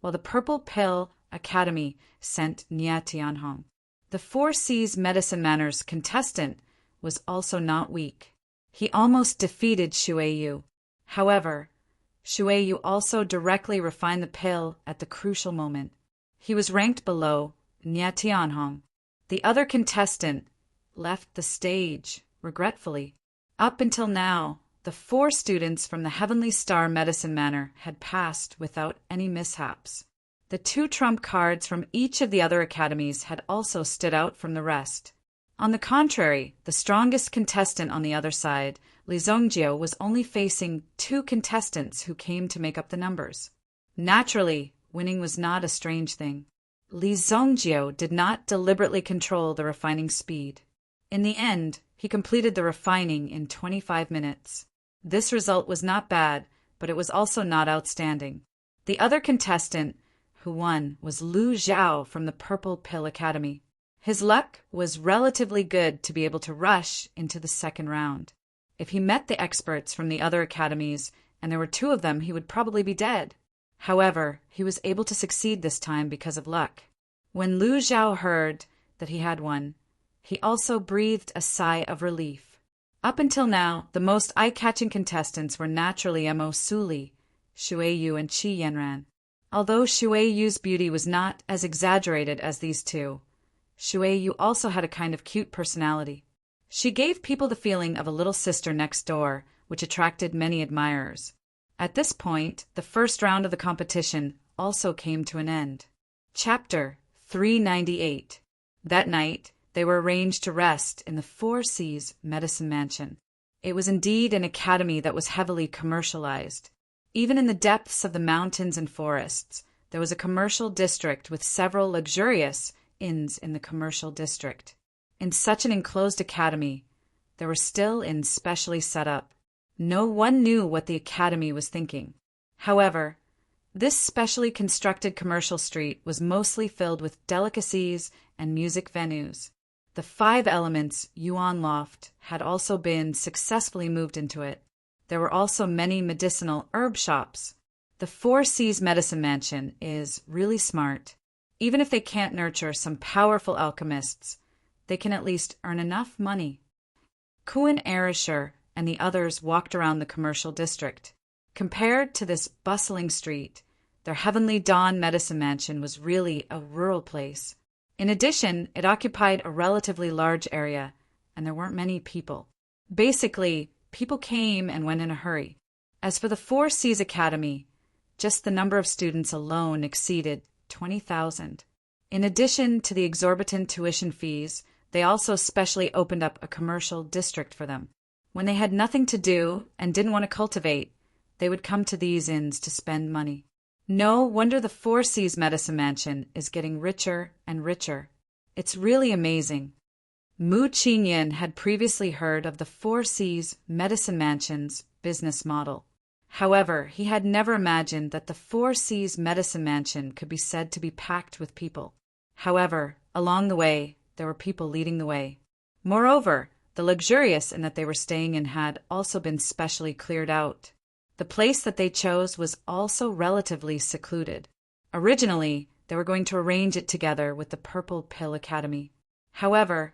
while the Purple Pill Academy sent Nia Tianhong. The 4 C's Medicine Manor's contestant was also not weak. He almost defeated Shuiyu. However, Shuiyu also directly refined the pill at the crucial moment. He was ranked below Nia Tianhong. The other contestant left the stage, regretfully. Up until now, the 4 students from the Heavenly Star Medicine Manor had passed without any mishaps. The 2 trump cards from each of the other academies had also stood out from the rest. On the contrary, the strongest contestant on the other side, Li Zongjiu, was only facing 2 contestants who came to make up the numbers. Naturally, winning was not a strange thing. Li Zongjiu did not deliberately control the refining speed. In the end, he completed the refining in 25 minutes. This result was not bad, but it was also not outstanding. The other contestant who won was Lu Zhao from the Purple Pill Academy. His luck was relatively good to be able to rush into the 2nd round. If he met the experts from the other academies, and there were 2 of them, he would probably be dead. However, he was able to succeed this time because of luck. When Lu Zhao heard that he had won, he also breathed a sigh of relief. Up until now, the most eye-catching contestants were naturally Mo Suli, Shuiyu, and Qi Yanran. Although Shuiyu's beauty was not as exaggerated as these 2, Shuiyu also had a kind of cute personality. She gave people the feeling of a little sister next door, which attracted many admirers. At this point, the first round of the competition also came to an end. Chapter 398. That night, they were arranged to rest in the Four Seas Medicine Mansion. It was indeed an academy that was heavily commercialized. Even in the depths of the mountains and forests, there was a commercial district with several luxurious inns in the commercial district. In such an enclosed academy, there were still inns specially set up. No one knew what the academy was thinking. However, this specially constructed commercial street was mostly filled with delicacies and music venues. The 5 Elements Yuan Loft had also been successfully moved into it. There were also many medicinal herb shops. The Four Seas Medicine Mansion is really smart. Even if they can't nurture some powerful alchemists, they can at least earn enough money. Kuan Arisher and the others walked around the commercial district. Compared to this bustling street, their Heavenly Dawn Medicine Mansion was really a rural place. In addition, it occupied a relatively large area, and there weren't many people. Basically, people came and went in a hurry. As for the Four Seas Academy, just the number of students alone exceeded 20,000. In addition to the exorbitant tuition fees, they also specially opened up a commercial district for them. When they had nothing to do and didn't want to cultivate, they would come to these inns to spend money. No wonder the Four Seas Medicine Mansion is getting richer and richer. It's really amazing. Mu Qingyan had previously heard of the Four Seas Medicine Mansion's business model. However, he had never imagined that the Four Seas Medicine Mansion could be said to be packed with people. However, along the way, there were people leading the way. Moreover, the luxurious inn that they were staying in had also been specially cleared out. The place that they chose was also relatively secluded. Originally, they were going to arrange it together with the Purple Pill Academy. However,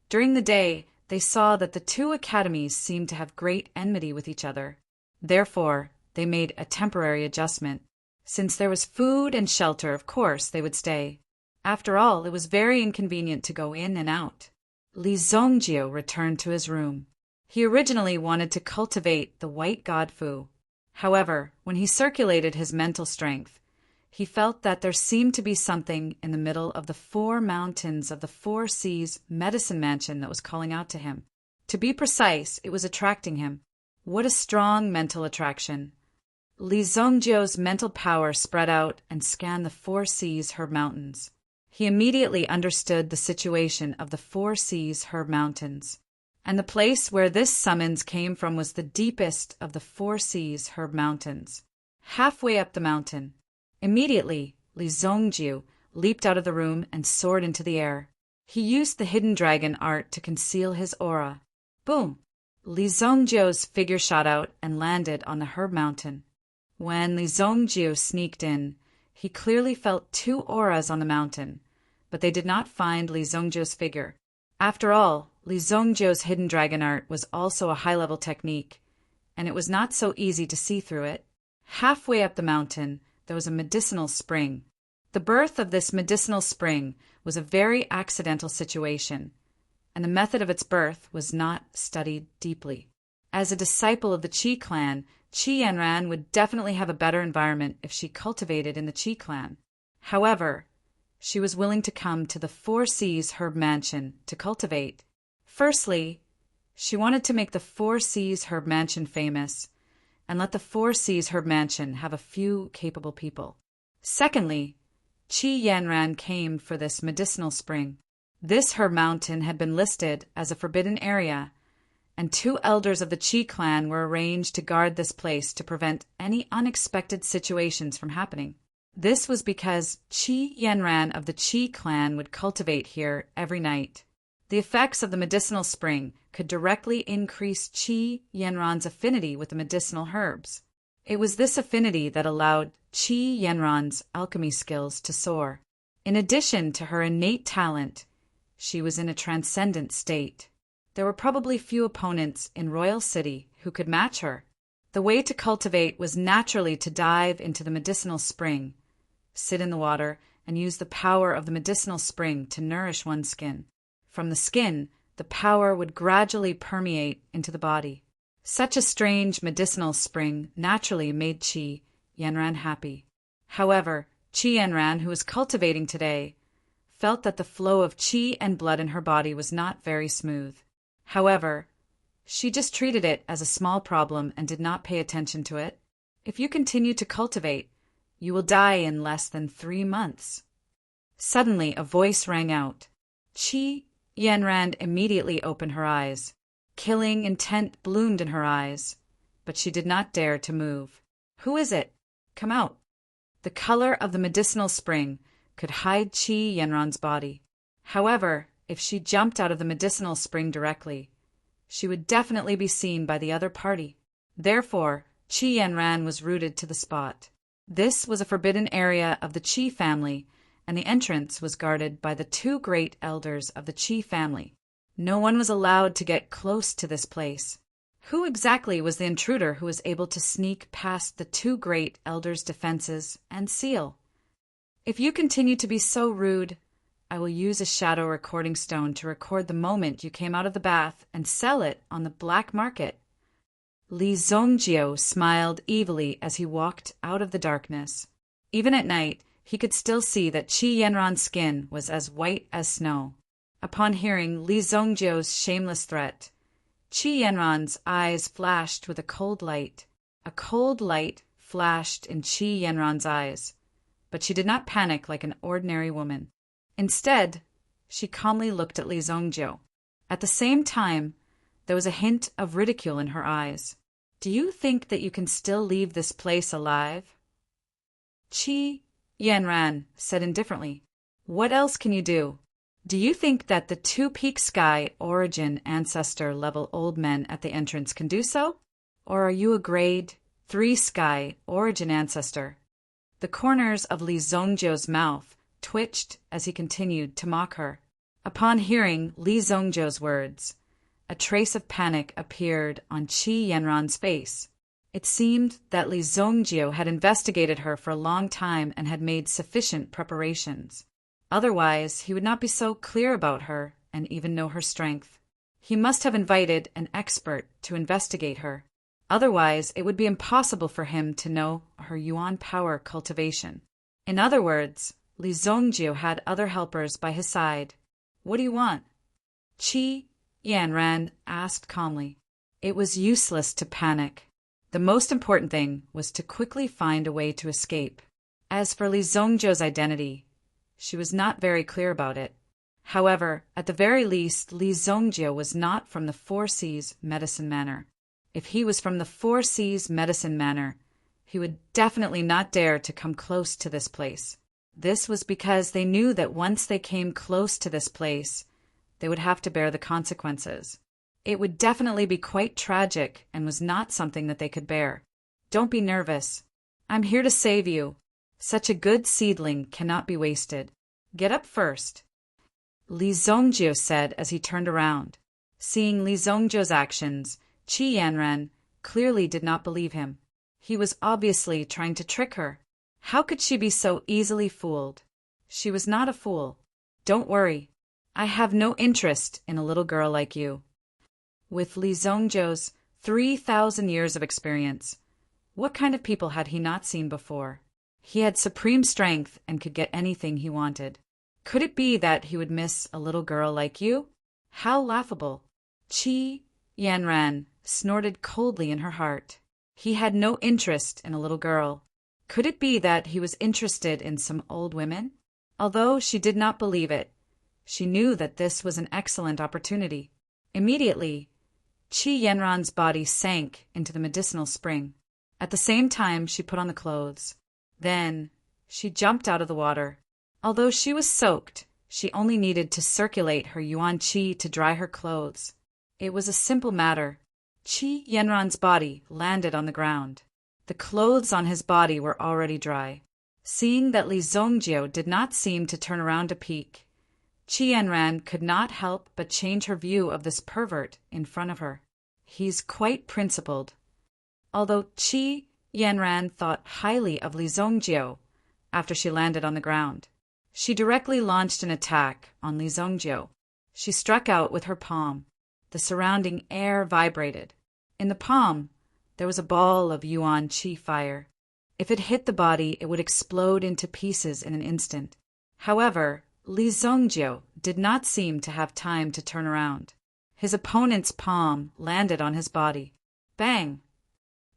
during the day, they saw that the 2 academies seemed to have great enmity with each other. Therefore, they made a temporary adjustment. Since there was food and shelter, of course, they would stay. After all, it was very inconvenient to go in and out. Li Zongjio returned to his room. He originally wanted to cultivate the white god Fu. However, when he circulated his mental strength, he felt that there seemed to be something in the middle of the 4 mountains of the Four Seas Medicine Mansion that was calling out to him. To be precise, it was attracting him. What a strong mental attraction. Li Zongjio's mental power spread out and scanned the Four Seas Herb Mountains. He immediately understood the situation of the Four Seas Herb Mountains, and the place where this summons came from was the deepest of the Four Seas Herb Mountains. Halfway up the mountain, immediately Li Zongjiu leaped out of the room and soared into the air. He used the hidden dragon art to conceal his aura. Boom! Li Zongjiu's figure shot out and landed on the herb mountain. When Li Zongjiu sneaked in, he clearly felt 2 auras on the mountain, but they did not find Li Zongjiu's figure. After all, Li Zongjiu's hidden dragon art was also a high-level technique, and it was not so easy to see through it. Halfway up the mountain, there was a medicinal spring. The birth of this medicinal spring was a very accidental situation, and the method of its birth was not studied deeply. As a disciple of the Qi clan, Qi Yanran would definitely have a better environment if she cultivated in the Qi clan. However, she was willing to come to the Four Seas Herb Mansion to cultivate. Firstly, she wanted to make the Four Seas Herb Mansion famous and let the Four Seas Herb Mansion have a few capable people. Secondly, Qi Yanran came for this medicinal spring. This herb mountain had been listed as a forbidden area, and 2 elders of the Qi clan were arranged to guard this place to prevent any unexpected situations from happening. This was because Qi Yanran of the Qi clan would cultivate here every night. The effects of the medicinal spring could directly increase Qi Yanran's affinity with the medicinal herbs. It was this affinity that allowed Qi Yanran's alchemy skills to soar. In addition to her innate talent, she was in a transcendent state. There were probably few opponents in Royal City who could match her. The way to cultivate was naturally to dive into the medicinal spring, sit in the water, and use the power of the medicinal spring to nourish one's skin. From the skin, the power would gradually permeate into the body. Such a strange medicinal spring naturally made Qi Yanran happy. However, Qi Yanran, who was cultivating today, felt that the flow of qi and blood in her body was not very smooth. However, she just treated it as a small problem and did not pay attention to it. If you continue to cultivate, you will die in less than 3 months. Suddenly, a voice rang out. Qi Yanran immediately opened her eyes. Killing intent bloomed in her eyes, but she did not dare to move. Who is it? Come out. The color of the medicinal spring could hide Qi Yanran's body. However, if she jumped out of the medicinal spring directly, she would definitely be seen by the other party. Therefore, Qi Yanran was rooted to the spot. This was a forbidden area of the Qi family, and the entrance was guarded by the 2 great elders of the Qi family. No one was allowed to get close to this place. Who exactly was the intruder who was able to sneak past the 2 great elders' defenses and seal? If you continue to be so rude, I will use a shadow recording stone to record the moment you came out of the bath and sell it on the black market. Li Zongjio smiled evilly as he walked out of the darkness. Even at night, he could still see that Qi Yanran's skin was as white as snow. Upon hearing Li Zongjio's shameless threat, Qi Yanran's eyes flashed with a cold light. A cold light flashed in Qi Yanran's eyes, but she did not panic like an ordinary woman. Instead, she calmly looked at Li Zongjio. At the same time, there was a hint of ridicule in her eyes. Do you think that you can still leave this place alive? Qi Yanran said indifferently. What else can you do? Do you think that the 2 peak sky origin ancestor level old men at the entrance can do so? Or are you a grade 3 sky origin ancestor? The corners of Li Zongjio's mouth twitched as he continued to mock her. Upon hearing Li Zongjio's words, a trace of panic appeared on Qi Yanran's face. It seemed that Li Zongjio had investigated her for a long time and had made sufficient preparations. Otherwise, he would not be so clear about her and even know her strength. He must have invited an expert to investigate her. Otherwise, it would be impossible for him to know her Yuan power cultivation. In other words, Li Zongjio had other helpers by his side. What do you want? Qi Yanran asked calmly. It was useless to panic. The most important thing was to quickly find a way to escape. As for Li Zongjio's identity, she was not very clear about it. However, at the very least, Li Zongjio was not from the 4 Seas Medicine Manor. If he was from the 4 Seas Medicine Manor, he would definitely not dare to come close to this place. This was because they knew that once they came close to this place, they would have to bear the consequences. It would definitely be quite tragic and was not something that they could bear. Don't be nervous. I'm here to save you. Such a good seedling cannot be wasted. Get up first. Li Zongjio said as he turned around. Seeing Li Zongjio's actions, Qi Yanran clearly did not believe him. He was obviously trying to trick her. How could she be so easily fooled? She was not a fool. Don't worry. I have no interest in a little girl like you. With Li Zongjio's 3,000 years of experience, what kind of people had he not seen before? He had supreme strength and could get anything he wanted. Could it be that he would miss a little girl like you? How laughable. Qi Yanran snorted coldly in her heart. He had no interest in a little girl. Could it be that he was interested in some old women? Although she did not believe it, she knew that this was an excellent opportunity. Immediately, Qi Yanran's body sank into the medicinal spring. At the same time, she put on the clothes. Then, she jumped out of the water. Although she was soaked, she only needed to circulate her yuan qi to dry her clothes. It was a simple matter. Qi Yanran's body landed on the ground. The clothes on his body were already dry. Seeing that Li Zongjio did not seem to turn around to peek, Qi Yanran could not help but change her view of this pervert in front of her. He's quite principled. Although Qi Yanran thought highly of Li Zongjio after she landed on the ground, she directly launched an attack on Li Zongjio. She struck out with her palm. The surrounding air vibrated. In the palm, there was a ball of yuan qi fire. If it hit the body, it would explode into pieces in an instant. However, Li Zongjiu did not seem to have time to turn around. His opponent's palm landed on his body. Bang!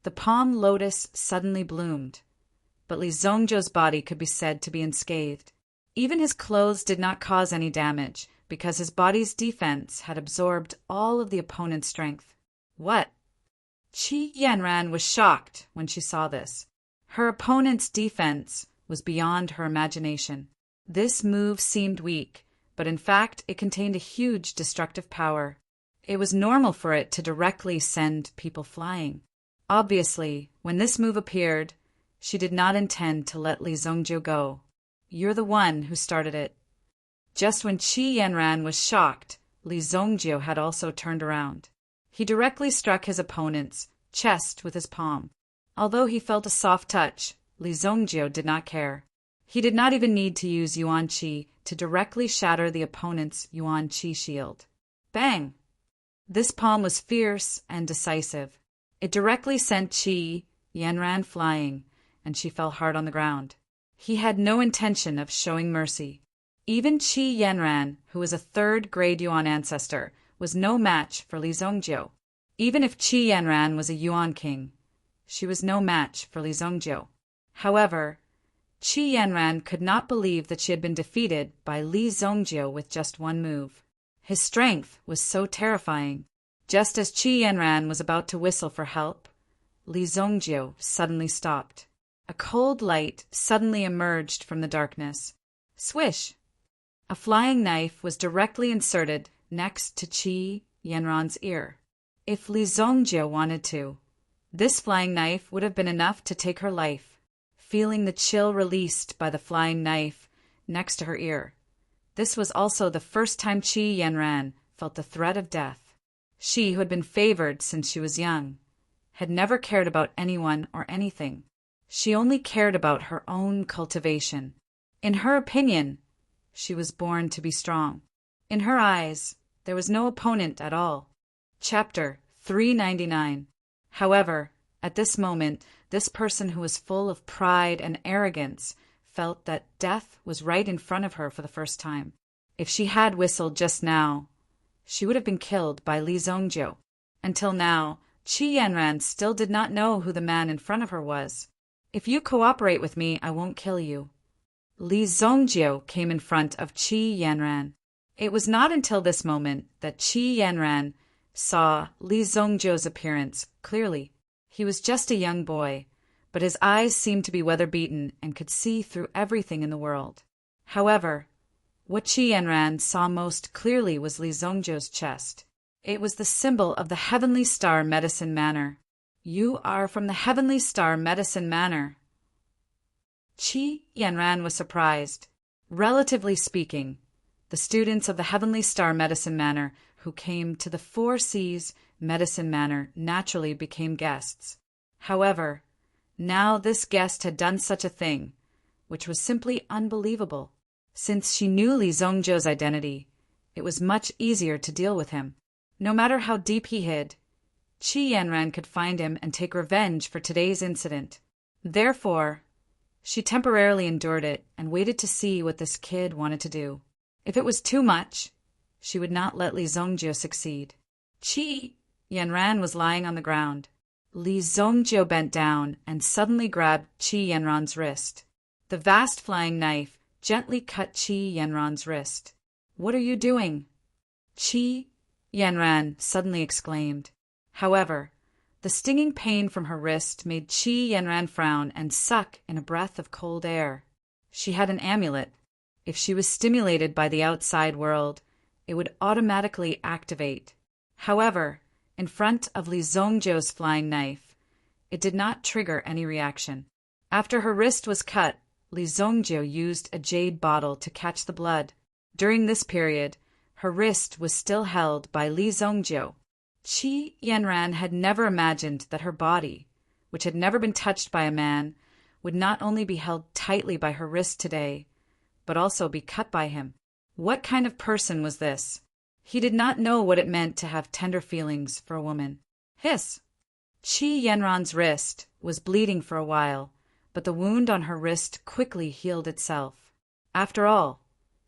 The palm lotus suddenly bloomed, but Li Zongjiu's body could be said to be unscathed. Even his clothes did not cause any damage, because his body's defense had absorbed all of the opponent's strength. What? Qi Yanran was shocked when she saw this. Her opponent's defense was beyond her imagination. This move seemed weak, but in fact it contained a huge destructive power. It was normal for it to directly send people flying. Obviously, when this move appeared, she did not intend to let Li Zongjiu go. You're the one who started it. Just when Qi Yanran was shocked, Li Zongjiu had also turned around. He directly struck his opponent's chest with his palm. Although he felt a soft touch, Li Zongjiu did not care. He did not even need to use yuan qi to directly shatter the opponent's yuan qi shield. Bang! This palm was fierce and decisive. It directly sent Qi Yanran flying, and she fell hard on the ground. He had no intention of showing mercy. Even Qi Yanran, who was a third-grade Yuan ancestor, was no match for Li Zongjiu. Even if Qi Yanran was a Yuan king, she was no match for Li Zongjiu. However, Qi Yanran could not believe that she had been defeated by Li Zongjiu with just one move. His strength was so terrifying. Just as Qi Yanran was about to whistle for help, Li Zongjiu suddenly stopped. A cold light suddenly emerged from the darkness. Swish! A flying knife was directly inserted next to Qi Yanran's ear. If Li Zongjiu wanted to, this flying knife would have been enough to take her life. Feeling the chill released by the flying knife next to her ear, this was also the first time Qi Yanran felt the threat of death. She, who had been favored since she was young, had never cared about anyone or anything. She only cared about her own cultivation. In her opinion, she was born to be strong. In her eyes, there was no opponent at all. Chapter 399. However, at this moment, this person who was full of pride and arrogance felt that death was right in front of her for the first time. If she had whistled just now, she would have been killed by Li Zongjiu. Until now, Qi Yanran still did not know who the man in front of her was. If you cooperate with me, I won't kill you. Li Zongjiu came in front of Qi Yanran. It was not until this moment that Qi Yanran saw Li Zongjiu's appearance clearly. He was just a young boy, but his eyes seemed to be weather-beaten and could see through everything in the world. However, what Qi Yanran saw most clearly was Li Zongjiu's chest. It was the symbol of the Heavenly Star Medicine Manor. You are from the Heavenly Star Medicine Manor. Qi Yanran was surprised. Relatively speaking, the students of the Heavenly Star Medicine Manor who came to the Four Seas Medicine Manor naturally became guests. However, now this guest had done such a thing, which was simply unbelievable. Since she knew Li Zongjiu's identity, it was much easier to deal with him. No matter how deep he hid, Qi Yanran could find him and take revenge for today's incident. Therefore, she temporarily endured it and waited to see what this kid wanted to do. If it was too much, she would not let Li Zongjiu succeed. Qi Yanran was lying on the ground. Li Zongjiu bent down and suddenly grabbed Qi Yanran's wrist. The vast flying knife gently cut Qi Yanran's wrist. What are you doing? Qi Yanran suddenly exclaimed. However, the stinging pain from her wrist made Qi Yanran frown and suck in a breath of cold air. She had an amulet. If she was stimulated by the outside world, it would automatically activate. However, in front of Li Zongjiu's flying knife, it did not trigger any reaction. After her wrist was cut, Li Zongjiu used a jade bottle to catch the blood. During this period, her wrist was still held by Li Zongjiu. Qi Yanran had never imagined that her body, which had never been touched by a man, would not only be held tightly by her wrist today, but also be cut by him. What kind of person was this? He did not know what it meant to have tender feelings for a woman. Hiss! Qi Yanran's wrist was bleeding for a while, but the wound on her wrist quickly healed itself. After all,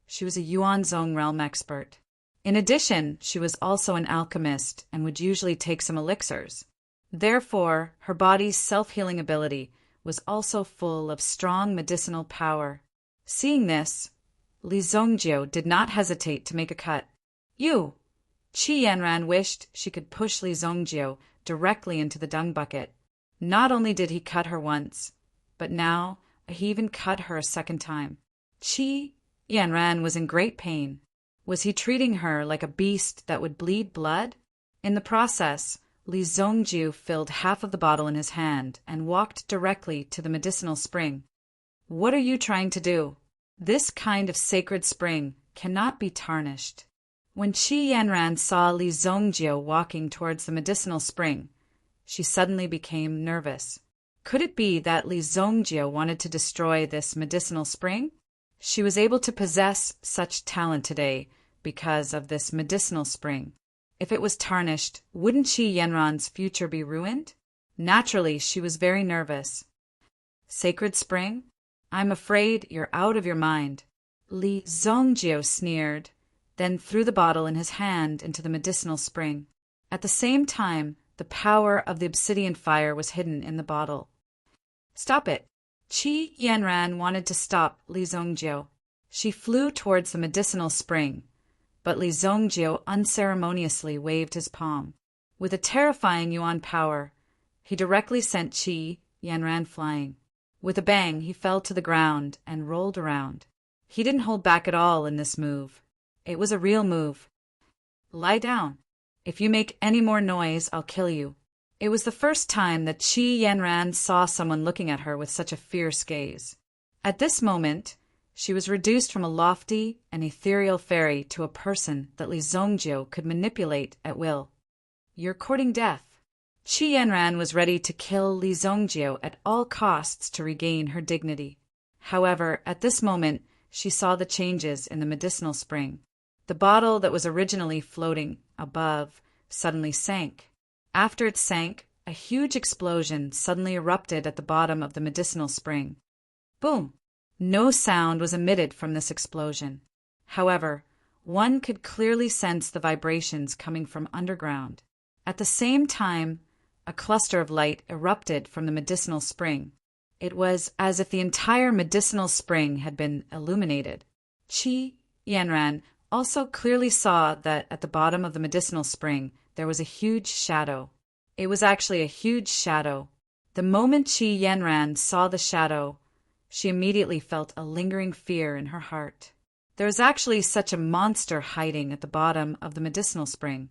she was a Yuanzhong realm expert. In addition, she was also an alchemist and would usually take some elixirs. Therefore, her body's self-healing ability was also full of strong medicinal power. Seeing this, Li Zhongjiu did not hesitate to make a cut. You! Qi Yanran wished she could push Li Zhongjiu directly into the dung bucket. Not only did he cut her once, but now he even cut her a second time. Qi Yanran was in great pain. Was he treating her like a beast that would bleed blood? In the process, Li Zhongjiu filled half of the bottle in his hand and walked directly to the medicinal spring. What are you trying to do? This kind of sacred spring cannot be tarnished. When Qi Yanran saw Li Zhongjiu walking towards the medicinal spring, she suddenly became nervous. Could it be that Li Zhongjiu wanted to destroy this medicinal spring? She was able to possess such talent today because of this medicinal spring. If it was tarnished, wouldn't Qi Yanran's future be ruined? Naturally, she was very nervous. Sacred spring? I'm afraid you're out of your mind. Li Zhongjiu sneered, then threw the bottle in his hand into the medicinal spring. At the same time, the power of the obsidian fire was hidden in the bottle. Stop it! Qi Yanran wanted to stop Li Zhongjiu. She flew towards the medicinal spring, but Li Zhongjiu unceremoniously waved his palm. With a terrifying yuan power, he directly sent Qi Yanran flying. With a bang, he fell to the ground and rolled around. He didn't hold back at all in this move. It was a real move. Lie down. If you make any more noise, I'll kill you. It was the first time that Qi Yanran saw someone looking at her with such a fierce gaze. At this moment, she was reduced from a lofty and ethereal fairy to a person that Li Zhongjiu could manipulate at will. You're courting death. Qi Yanran was ready to kill Li Zhongjiu at all costs to regain her dignity. However, at this moment, she saw the changes in the medicinal spring. The bottle that was originally floating above suddenly sank. After it sank, a huge explosion suddenly erupted at the bottom of the medicinal spring. Boom! No sound was emitted from this explosion. However, one could clearly sense the vibrations coming from underground. At the same time, a cluster of light erupted from the medicinal spring. It was as if the entire medicinal spring had been illuminated. Qi Yanran also clearly saw that at the bottom of the medicinal spring there was a huge shadow. It was actually a huge shadow. The moment Qi Yanran saw the shadow, she immediately felt a lingering fear in her heart. There was actually such a monster hiding at the bottom of the medicinal spring.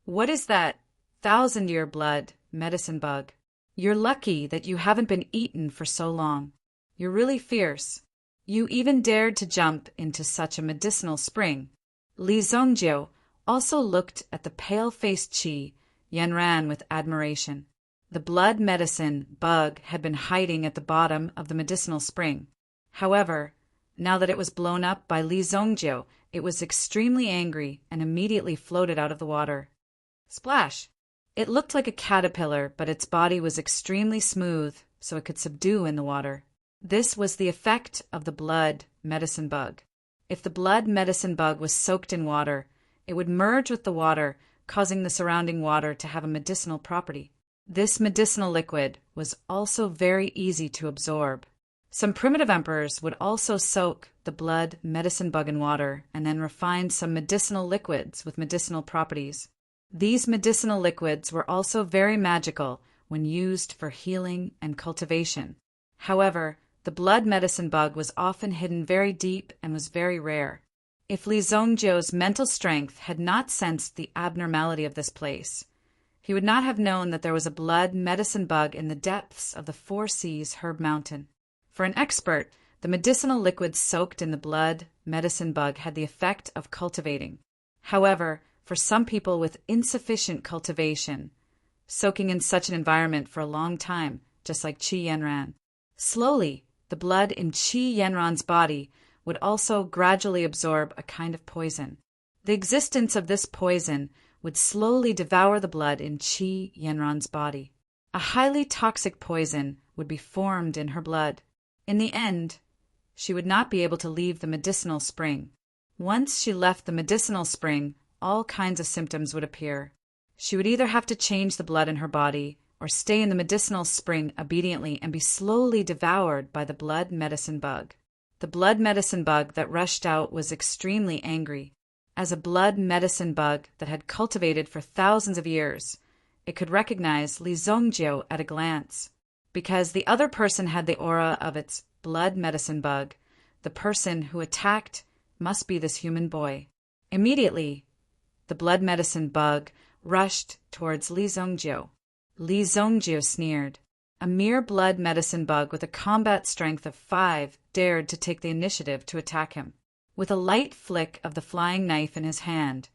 What is that 1,000-year blood medicine bug? You're lucky that you haven't been eaten for so long. You're really fierce. You even dared to jump into such a medicinal spring. Li Zhongjiu also looked at the pale-faced Qi Yanran with admiration. The blood medicine bug had been hiding at the bottom of the medicinal spring. However, now that it was blown up by Li Zhongjiu, it was extremely angry and immediately floated out of the water. Splash! It looked like a caterpillar, but its body was extremely smooth, so it could subdue in the water. This was the effect of the blood medicine bug. If the blood medicine bug was soaked in water, it would merge with the water, causing the surrounding water to have a medicinal property. This medicinal liquid was also very easy to absorb. Some primitive emperors would also soak the blood medicine bug in water and then refine some medicinal liquids with medicinal properties. These medicinal liquids were also very magical when used for healing and cultivation. However, the blood medicine bug was often hidden very deep and was very rare. If Li Zhongjiu's mental strength had not sensed the abnormality of this place, he would not have known that there was a blood medicine bug in the depths of the Four Seas Herb Mountain. For an expert, the medicinal liquid soaked in the blood medicine bug had the effect of cultivating. However, for some people with insufficient cultivation, soaking in such an environment for a long time, just like Qi Yanran, slowly, the blood in Qi Yanran's body would also gradually absorb a kind of poison. The existence of this poison would slowly devour the blood in Qi Yanran's body. A highly toxic poison would be formed in her blood. In the end, she would not be able to leave the medicinal spring. Once she left the medicinal spring, all kinds of symptoms would appear. She would either have to change the blood in her body or stay in the medicinal spring obediently and be slowly devoured by the blood medicine bug. The blood medicine bug that rushed out was extremely angry. As a blood medicine bug that had cultivated for thousands of years, it could recognize Li Zongjiu at a glance. Because the other person had the aura of its blood medicine bug, the person who attacked must be this human boy. Immediately, the blood medicine bug rushed towards Li Zongjiu. Li Zongjiu sneered. A mere blood medicine bug with a combat strength of 5 dared to take the initiative to attack him. With a light flick of the flying knife in his hand,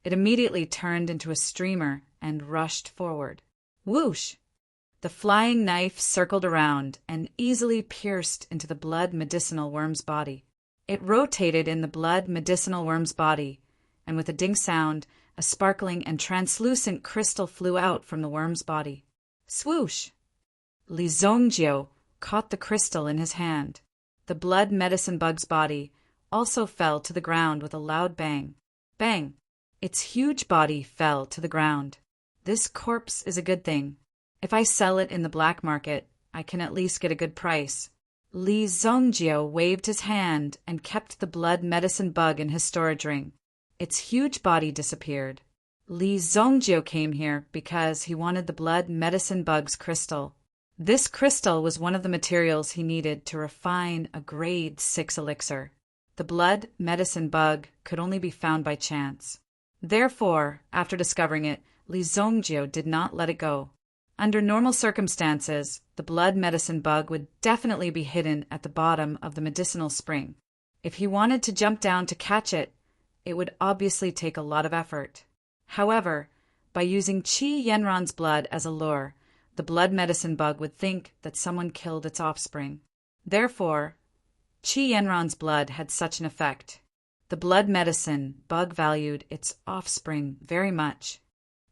it immediately turned into a streamer and rushed forward. Whoosh! The flying knife circled around and easily pierced into the blood medicinal worm's body. It rotated in the blood medicinal worm's body, and with a ding sound, a sparkling and translucent crystal flew out from the worm's body. Swoosh! Li Zongjiu caught the crystal in his hand. The blood medicine bug's body also fell to the ground with a loud bang. Bang! Its huge body fell to the ground. This corpse is a good thing. If I sell it in the black market, I can at least get a good price. Li Zongjiu waved his hand and kept the blood medicine bug in his storage ring. Its huge body disappeared. Li Zongjiu came here because he wanted the blood medicine bug's crystal. This crystal was one of the materials he needed to refine a grade 6 elixir. The blood medicine bug could only be found by chance. Therefore, after discovering it, Li Zongjiu did not let it go. Under normal circumstances, the blood medicine bug would definitely be hidden at the bottom of the medicinal spring. If he wanted to jump down to catch it, it would obviously take a lot of effort. However, by using Qi Yanran's blood as a lure, the blood medicine bug would think that someone killed its offspring. Therefore, Qi Yanran's blood had such an effect. The blood medicine bug valued its offspring very much.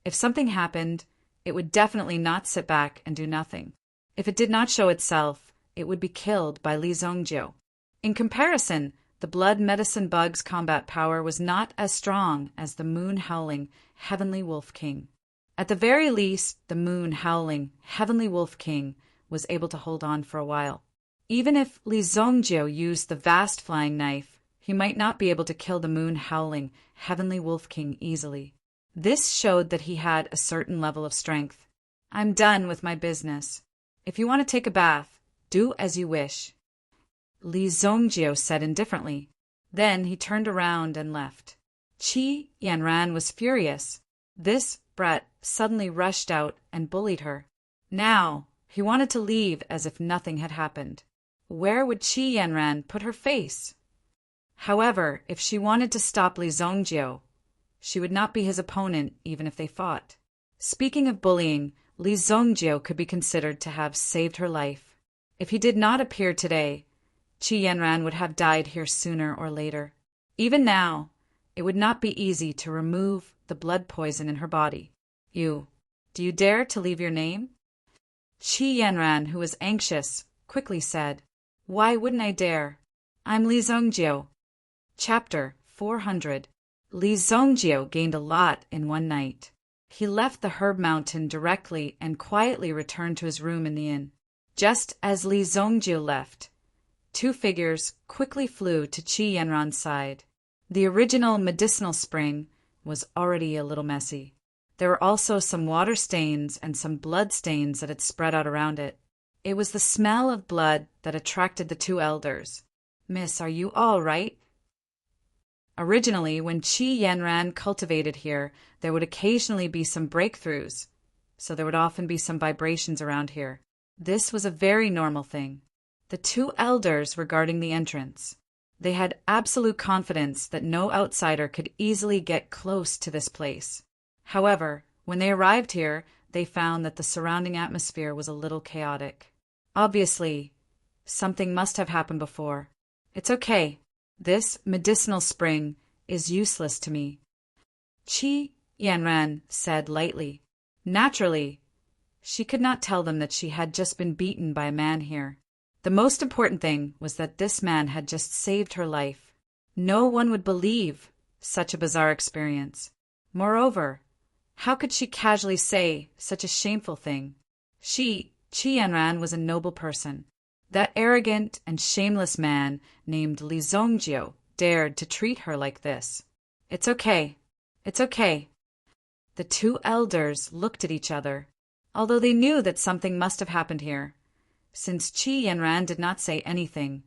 If something happened, it would definitely not sit back and do nothing. If it did not show itself, it would be killed by Li Zongjiu. In comparison, the blood medicine bug's combat power was not as strong as the moon-howling Heavenly Wolf King. At the very least, the moon-howling Heavenly Wolf King was able to hold on for a while. Even if Li Zongjiu used the vast flying knife, he might not be able to kill the moon-howling Heavenly Wolf King easily. This showed that he had a certain level of strength. I'm done with my business. If you want to take a bath, do as you wish, Li Zongjiu said indifferently. Then he turned around and left. Qi Yanran was furious. This brat suddenly rushed out and bullied her. Now, he wanted to leave as if nothing had happened. Where would Qi Yanran put her face? However, if she wanted to stop Li Zongjiu, she would not be his opponent even if they fought. Speaking of bullying, Li Zongjiu could be considered to have saved her life. If he did not appear today, Qi Yanran would have died here sooner or later. Even now, it would not be easy to remove the blood poison in her body. Do you dare to leave your name? Qi Yanran, who was anxious, quickly said, Why wouldn't I dare? I'm Li Zongjiu. Chapter 400. Li Zongjiu gained a lot in one night. He left the herb mountain directly and quietly returned to his room in the inn. Just as Li Zongjiu left, 2 figures quickly flew to Qi Yanran's side. The original medicinal spring was already a little messy. There were also some water stains and some blood stains that had spread out around it. It was the smell of blood that attracted the 2 elders. Miss, are you all right? Originally, when Qi Yanran cultivated here, there would occasionally be some breakthroughs, so there would often be some vibrations around here. This was a very normal thing. The 2 elders were guarding the entrance. They had absolute confidence that no outsider could easily get close to this place. However, when they arrived here, they found that the surrounding atmosphere was a little chaotic. Obviously, something must have happened before. It's okay. This medicinal spring is useless to me. Qi Yanran said lightly. Naturally, she could not tell them that she had just been beaten by a man here. The most important thing was that this man had just saved her life. No one would believe such a bizarre experience. Moreover, how could she casually say such a shameful thing? Qi Yanran was a noble person. That arrogant and shameless man named Li Zongjio dared to treat her like this. It's okay. It's okay. The two elders looked at each other, although they knew that something must have happened here. Since Qi Yanran did not say anything,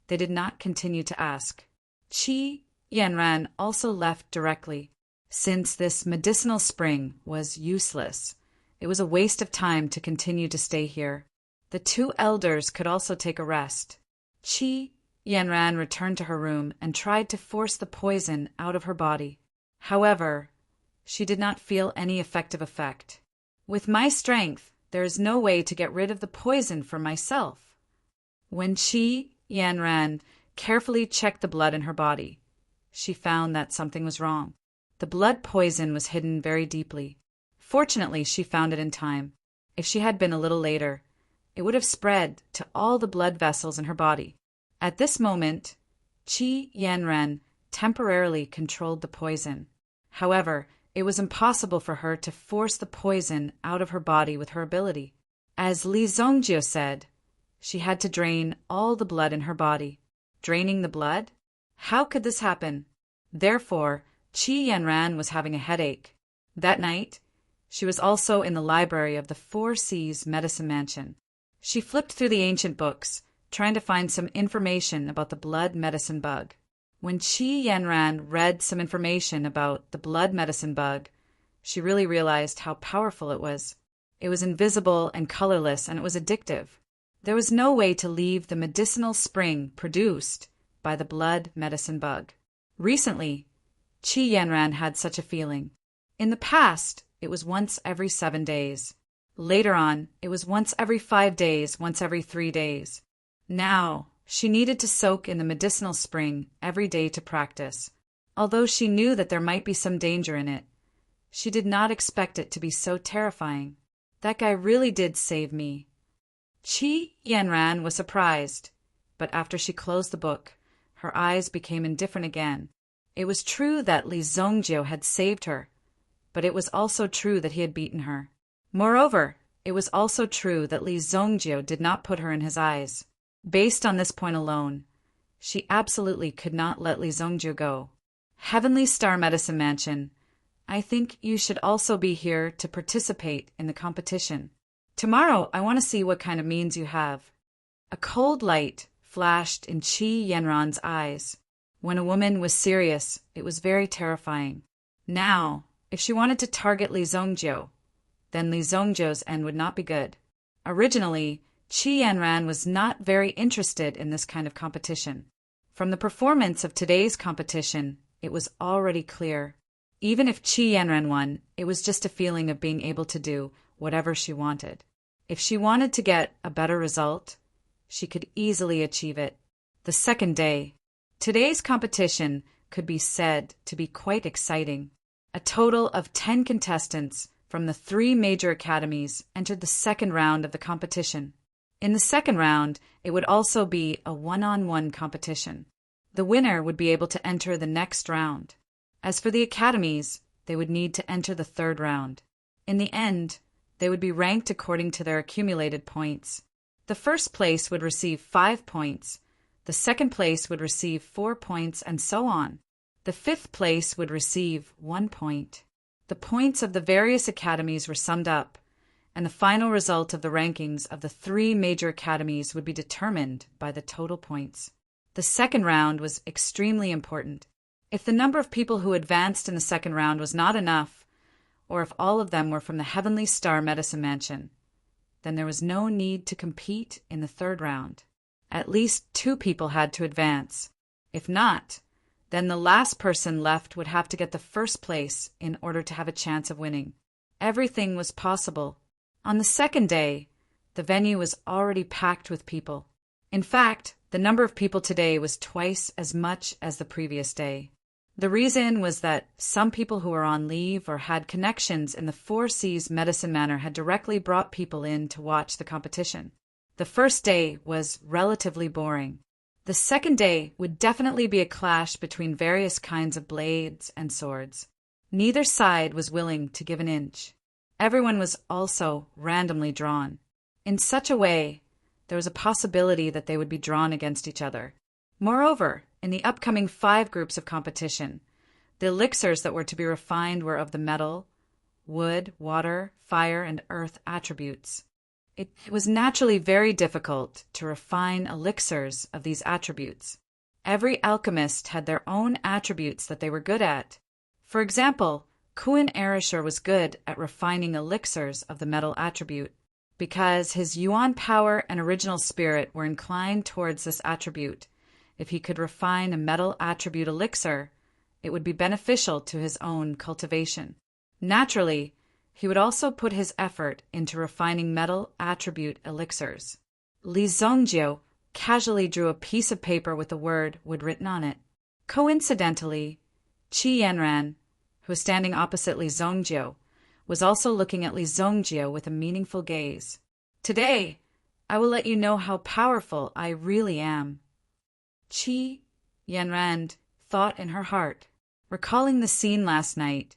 they did not continue to ask. Qi Yanran also left directly. Since this medicinal spring was useless, it was a waste of time to continue to stay here. The two elders could also take a rest. Qi Yanran returned to her room and tried to force the poison out of her body. However, she did not feel any effective effect. With my strength, there is no way to get rid of the poison for myself. When Qi Yanran carefully checked the blood in her body, she found that something was wrong. The blood poison was hidden very deeply. Fortunately, she found it in time. If she had been a little later, it would have spread to all the blood vessels in her body. At this moment, Qi Yanran temporarily controlled the poison. However, it was impossible for her to force the poison out of her body with her ability. As Li Zongjio said, she had to drain all the blood in her body. Draining the blood? How could this happen? Therefore, Qi Yanran was having a headache. That night, she was also in the library of the Four Seas Medicine Mansion. She flipped through the ancient books, trying to find some information about the blood medicine bug. When Qi Yanran read some information about the blood medicine bug, she really realized how powerful it was. It was invisible and colorless, and it was addictive. There was no way to leave the medicinal spring produced by the blood medicine bug. Recently, Qi Yanran had such a feeling. In the past, it was once every 7 days. Later on, it was once every 5 days, once every 3 days. Now, she needed to soak in the medicinal spring every day to practice. Although she knew that there might be some danger in it, she did not expect it to be so terrifying. That guy really did save me. Qi Yanran was surprised, but after she closed the book, her eyes became indifferent again. It was true that Li Zongjio had saved her, but it was also true that he had beaten her. Moreover, it was also true that Li Zongjio did not put her in his eyes. Based on this point alone, she absolutely could not let Li Zongjio go. Heavenly Star Medicine Mansion, I think you should also be here to participate in the competition. Tomorrow, I want to see what kind of means you have. A cold light flashed in Qi Yanran's eyes. When a woman was serious, it was very terrifying. Now, if she wanted to target Li Zongjio, then Li Zongjio's end would not be good. Originally, Qi Yanran was not very interested in this kind of competition. From the performance of today's competition, it was already clear. Even if Qi Yanran won, it was just a feeling of being able to do whatever she wanted. If she wanted to get a better result, she could easily achieve it. The second day. Today's competition could be said to be quite exciting. A total of 10 contestants from the 3 major academies entered the second round of the competition. In the second round, it would also be a one-on-one competition. The winner would be able to enter the next round. As for the academies, they would need to enter the third round. In the end, they would be ranked according to their accumulated points. The first place would receive 5 points, the second place would receive 4 points, and so on. The fifth place would receive 1 point. The points of the various academies were summed up, and the final result of the rankings of the 3 major academies would be determined by the total points. The second round was extremely important. If the number of people who advanced in the second round was not enough, or if all of them were from the Heavenly Star Medicine Mansion, then there was no need to compete in the third round. At least 2 people had to advance. If not, then the last person left would have to get the first place in order to have a chance of winning. Everything was possible. On the second day, the venue was already packed with people. In fact, the number of people today was twice as much as the previous day. The reason was that some people who were on leave or had connections in the Four Seas Medicine Manor had directly brought people in to watch the competition. The first day was relatively boring. The second day would definitely be a clash between various kinds of blades and swords. Neither side was willing to give an inch. Everyone was also randomly drawn. In such a way, there was a possibility that they would be drawn against each other. Moreover, in the upcoming 5 groups of competition, the elixirs that were to be refined were of the metal, wood, water, fire, and earth attributes. It was naturally very difficult to refine elixirs of these attributes. Every alchemist had their own attributes that they were good at. For example, Kuan Erishur was good at refining elixirs of the metal attribute, because his yuan power and original spirit were inclined towards this attribute. If he could refine a metal attribute elixir, it would be beneficial to his own cultivation. Naturally, he would also put his effort into refining metal attribute elixirs. Li Zongjio casually drew a piece of paper with the word wood written on it. Coincidentally, Qi Yanran, who was standing opposite Li Zongjio, was also looking at Li Zongjio with a meaningful gaze. Today, I will let you know how powerful I really am. Qi Yanran thought in her heart. Recalling the scene last night,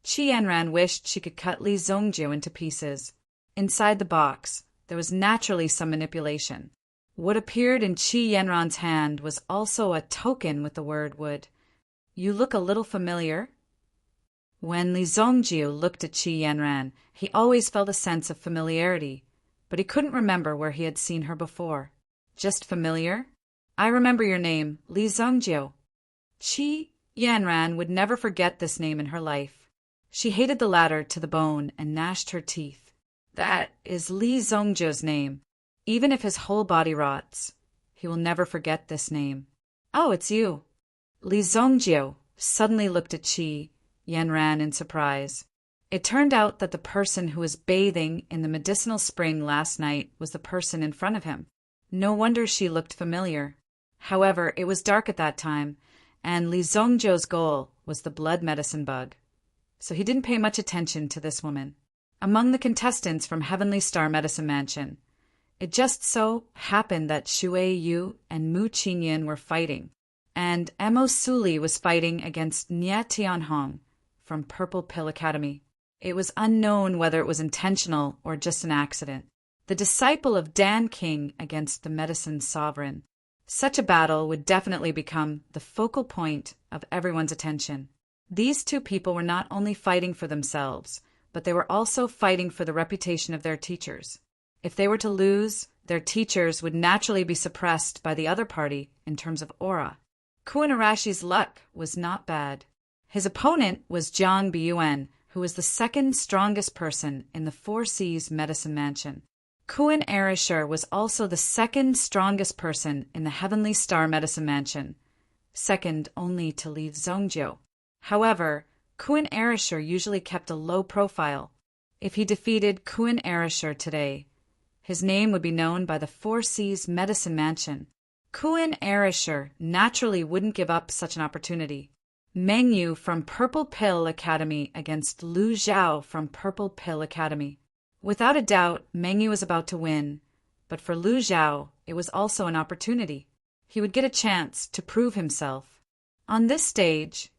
Qi Yanran wished she could cut Li Zongjio into pieces. Inside the box, there was naturally some manipulation. What appeared in Qi Yanran's hand was also a token with the word wood. You look a little familiar. When Li Zongjio looked at Qi Yanran, he always felt a sense of familiarity, but he couldn't remember where he had seen her before. Just familiar? I remember your name, Li Zongjio. Qi Yanran would never forget this name in her life. She hated the latter to the bone and gnashed her teeth. That is Li Zongjio's name. Even if his whole body rots, he will never forget this name. Oh, it's you. Li Zongjio suddenly looked at Qi Yanran in surprise. It turned out that the person who was bathing in the medicinal spring last night was the person in front of him. No wonder she looked familiar. However, it was dark at that time, and Li Zongjio's goal was the blood medicine bug. So he didn't pay much attention to this woman. Among the contestants from Heavenly Star Medicine Mansion, it just so happened that Xue Yu and Mu Qinyan were fighting, and Mo Suli was fighting against Nye Tianhong from Purple Pill Academy. It was unknown whether it was intentional or just an accident. The disciple of Dan King against the medicine sovereign. Such a battle would definitely become the focal point of everyone's attention. These two people were not only fighting for themselves, but they were also fighting for the reputation of their teachers. If they were to lose, their teachers would naturally be suppressed by the other party in terms of aura. Kuan Arashi's luck was not bad. His opponent was Jiang Biyuan, who was the second strongest person in the Four Seas Medicine Mansion. Kuan Erishur was also the second strongest person in the Heavenly Star Medicine Mansion, second only to Li Zongjio. However, Kuan Erishur usually kept a low profile. If he defeated Kuan Erishur today, his name would be known by the Four Seas Medicine Mansion. Kuan Erishur naturally wouldn't give up such an opportunity. Meng Yu from Purple Pill Academy against Lu Zhao from Purple Pill Academy. Without a doubt, Meng Yu was about to win, but for Lu Zhao, it was also an opportunity. He would get a chance to prove himself. On this stage,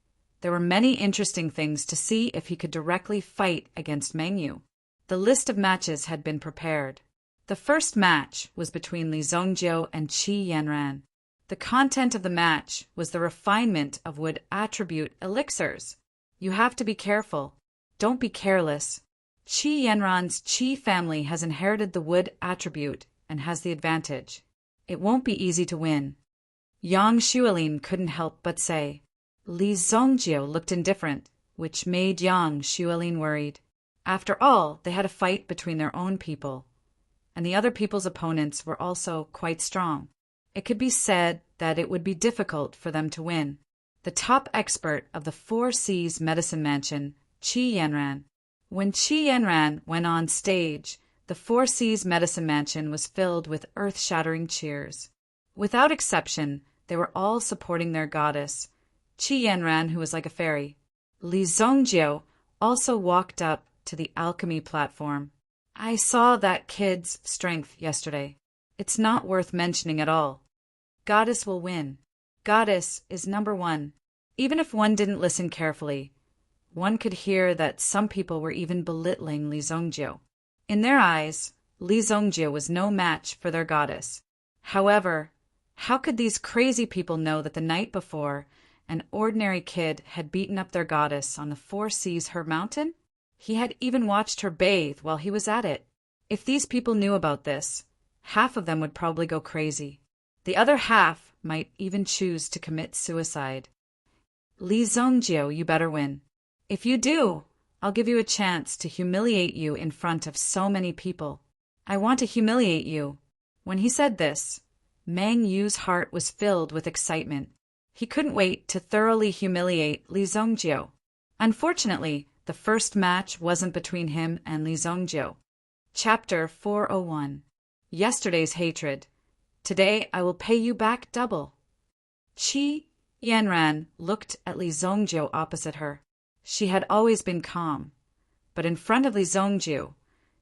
there were many interesting things to see if he could directly fight against Meng Yu. The list of matches had been prepared. The first match was between Li Zongjio and Qi Yanran. The content of the match was the refinement of wood attribute elixirs. You have to be careful. Don't be careless. Qi Yanran's Qi family has inherited the wood attribute and has the advantage. It won't be easy to win. Yang Xuelin couldn't help but say. Li Zongjio looked indifferent, which made Yang Xuelin worried. After all, they had a fight between their own people, and the other people's opponents were also quite strong. It could be said that it would be difficult for them to win. The top expert of the Four Seas Medicine Mansion, Qi Yanran. When Qi Yanran went on stage, the Four Seas Medicine Mansion was filled with earth-shattering cheers. Without exception, they were all supporting their goddess, Qi Yanran, who was like a fairy. Li Zongjiu also walked up to the alchemy platform. I saw that kid's strength yesterday. It's not worth mentioning at all. Goddess will win. Goddess is number one. Even if one didn't listen carefully, one could hear that some people were even belittling Li Zongjiu. In their eyes, Li Zongjiu was no match for their goddess. However, how could these crazy people know that the night before, an ordinary kid had beaten up their goddess on the Four Seas her mountain? He had even watched her bathe while he was at it. If these people knew about this, half of them would probably go crazy. The other half might even choose to commit suicide. Li Zongjiu, you better win. If you do, I'll give you a chance to humiliate you in front of so many people. I want to humiliate you. When he said this, Mang Yu's heart was filled with excitement. He couldn't wait to thoroughly humiliate Li Zongjiu. Unfortunately, the first match wasn't between him and Li Zongjiu. Chapter 401. Yesterday's hatred. Today I will pay you back double. Qi Yanran looked at Li Zongjiu opposite her. She had always been calm, but in front of Li Zongjiu,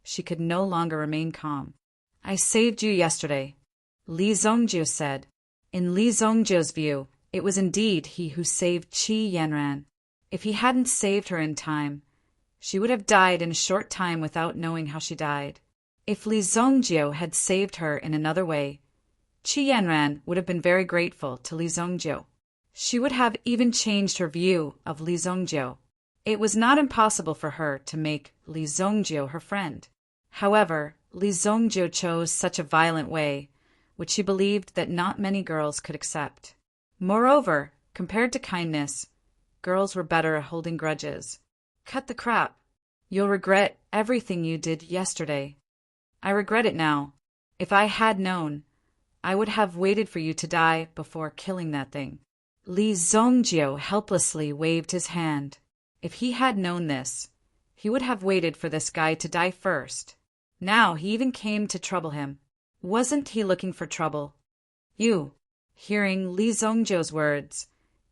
she could no longer remain calm. I saved you yesterday, Li Zongjiu said. In Li Zongjiu's view, it was indeed he who saved Qi Yanran. If he hadn't saved her in time, she would have died in a short time without knowing how she died. If Li Zongjiu had saved her in another way, Qi Yanran would have been very grateful to Li Zongjiu. She would have even changed her view of Li Zongjiu. It was not impossible for her to make Li Zongjiu her friend. However, Li Zongjiu chose such a violent way, which she believed that not many girls could accept. Moreover, compared to kindness, girls were better at holding grudges. Cut the crap. You'll regret everything you did yesterday. I regret it now. If I had known, I would have waited for you to die before killing that thing. Li Zongjiu helplessly waved his hand. If he had known this, he would have waited for this guy to die first. Now he even came to trouble him. Wasn't he looking for trouble? You. Hearing Li Zongjiu's words,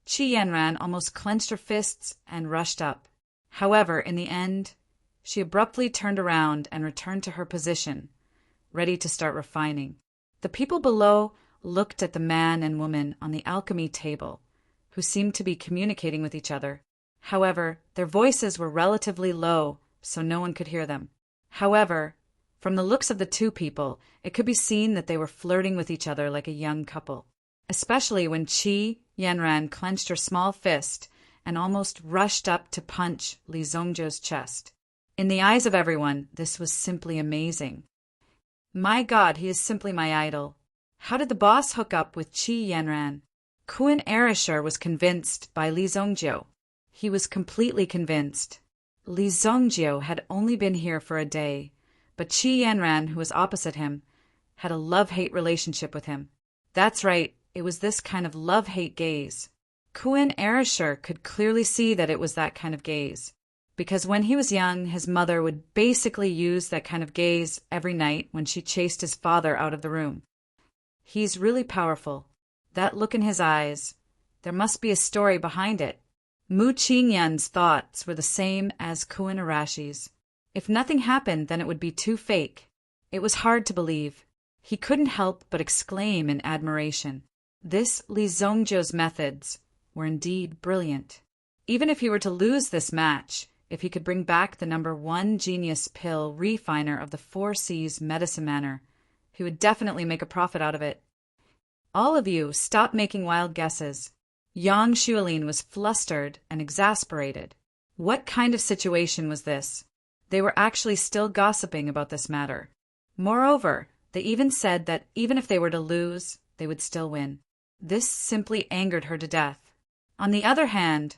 Qi Yanran almost clenched her fists and rushed up. However, in the end, she abruptly turned around and returned to her position, ready to start refining. The people below looked at the man and woman on the alchemy table, who seemed to be communicating with each other. However, their voices were relatively low, so no one could hear them. However, from the looks of the two people, it could be seen that they were flirting with each other like a young couple, especially when Qi Yanran clenched her small fist and almost rushed up to punch Li Zongjiu's chest. In the eyes of everyone, this was simply amazing. My God, he is simply my idol. How did the boss hook up with Qi Yanran? Kun Erishur was convinced by Li Zongjiu. He was completely convinced. Li Zongjiu had only been here for a day, but Qi Yanran, who was opposite him, had a love-hate relationship with him. That's right, it was this kind of love-hate gaze. Kun Erishur could clearly see that it was that kind of gaze, because when he was young, his mother would basically use that kind of gaze every night when she chased his father out of the room. He's really powerful. That look in his eyes, there must be a story behind it. Mu Qingyan's thoughts were the same as Kun Arashi's. If nothing happened, then it would be too fake. It was hard to believe. He couldn't help but exclaim in admiration. This Li Zongjiu's methods were indeed brilliant. Even if he were to lose this match, if he could bring back the #1 genius pill refiner of the Four Seas medicine manor, he would definitely make a profit out of it. All of you, stop making wild guesses. Yang Xuelin was flustered and exasperated. What kind of situation was this? They were actually still gossiping about this matter. Moreover, they even said that even if they were to lose, they would still win. This simply angered her to death. On the other hand,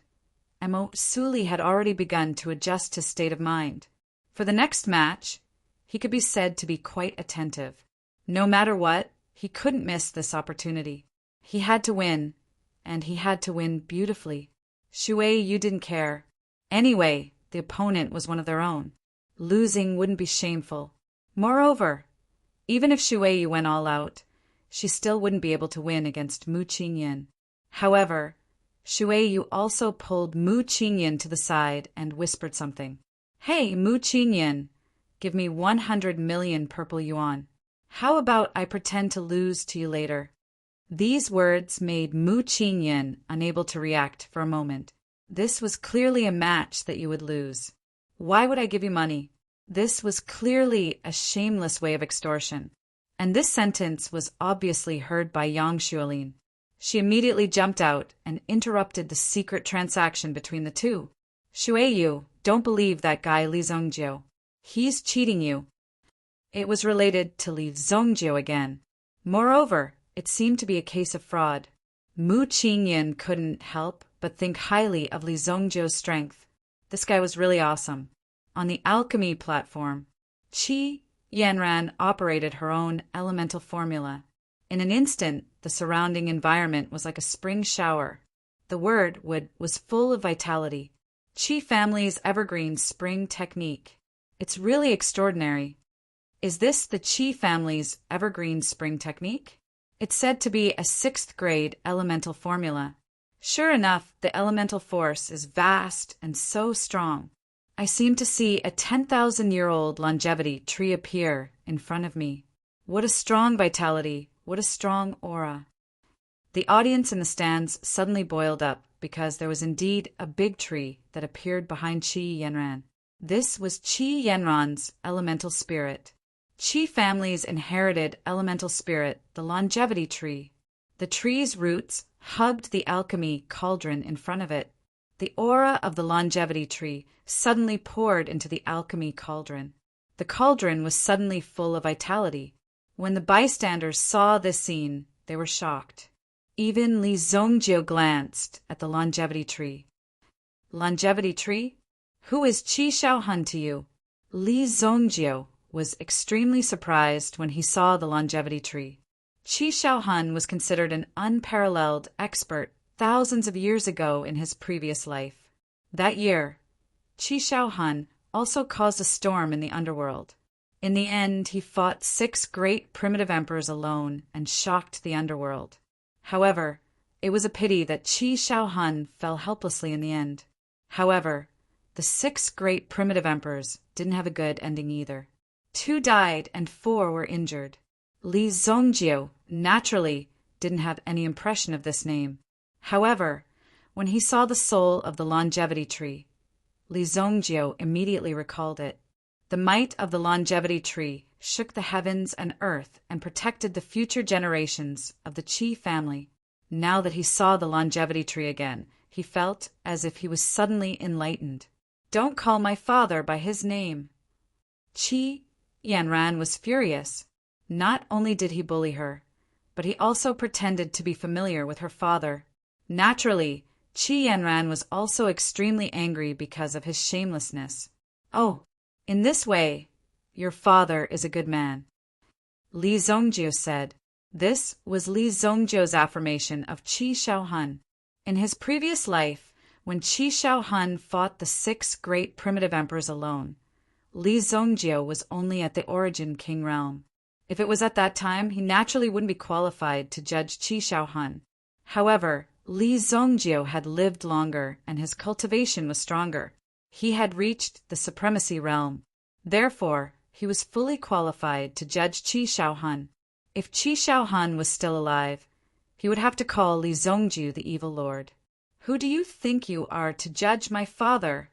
Amo Suli had already begun to adjust his state of mind. For the next match, he could be said to be quite attentive. No matter what, he couldn't miss this opportunity. He had to win, and he had to win beautifully. Shui, you didn't care. Anyway, the opponent was one of their own. Losing wouldn't be shameful. Moreover, even if Shui went all out, she still wouldn't be able to win against Mu Qingyan. However, Shuai also pulled Mu Qingyan to the side and whispered something. Hey, Mu Qingyan, give me 100 million purple yuan. How about I pretend to lose to you later? These words made Mu Qingyan unable to react for a moment. This was clearly a match that you would lose. Why would I give you money? This was clearly a shameless way of extortion. And this sentence was obviously heard by Yang Xuelin. She immediately jumped out and interrupted the secret transaction between the two. Shuai, don't believe that guy Li Zongjiu. He's cheating you. It was related to Li Zongjiu again. Moreover, it seemed to be a case of fraud. Mu Qingyan couldn't help but think highly of Li Zongjiu's strength. This guy was really awesome. On the alchemy platform, Qi Yanran operated her own elemental formula. In an instant, the surrounding environment was like a spring shower. The word was full of vitality. Qi family's evergreen spring technique. It's really extraordinary. Is this the Qi family's evergreen spring technique? It's said to be a 6th grade elemental formula. Sure enough, the elemental force is vast and so strong. I seem to see a 10,000-year-old longevity tree appear in front of me. What a strong vitality, what a strong aura. The audience in the stands suddenly boiled up because there was indeed a big tree that appeared behind Qi Yanran. This was Qi Yanran's elemental spirit. Qi family's inherited elemental spirit, the longevity tree. The tree's roots hugged the alchemy cauldron in front of it. The aura of the longevity tree suddenly poured into the alchemy cauldron. The cauldron was suddenly full of vitality. When the bystanders saw this scene, they were shocked. Even Li Zongjiu glanced at the longevity tree. Longevity tree? Who is Qi Shaohan to you? Li Zongjiu was extremely surprised when he saw the longevity tree. Qi Shaohan was considered an unparalleled expert thousands of years ago in his previous life. That year, Qi Shaohan also caused a storm in the underworld. In the end, he fought 6 great primitive emperors alone and shocked the underworld. However, it was a pity that Qi Shaohan fell helplessly in the end. However, the 6 great primitive emperors didn't have a good ending either. 2 died and 4 were injured. Li Zongjiu naturally didn't have any impression of this name. However, when he saw the soul of the longevity tree, Li Zongjiu immediately recalled it. The might of the longevity tree shook the heavens and earth and protected the future generations of the Qi family. Now that he saw the longevity tree again, he felt as if he was suddenly enlightened. Don't call my father by his name. Qi Yanran was furious. Not only did he bully her, but he also pretended to be familiar with her father. Naturally, Qi Yanran was also extremely angry because of his shamelessness. Oh, in this way, your father is a good man, Li Zongjiu said. This was Li Zongjiu's affirmation of Qi Shaohan. In his previous life, when Qi Shaohan fought the 6 great primitive emperors alone, Li Zongjiu was only at the origin king realm. If it was at that time, he naturally wouldn't be qualified to judge Qi Shaohan. However, Li Zongjiu had lived longer and his cultivation was stronger. He had reached the supremacy realm. Therefore, he was fully qualified to judge Qi Shaohan. If Qi Shaohan was still alive, he would have to call Li Zongjiu the evil lord. Who do you think you are to judge my father?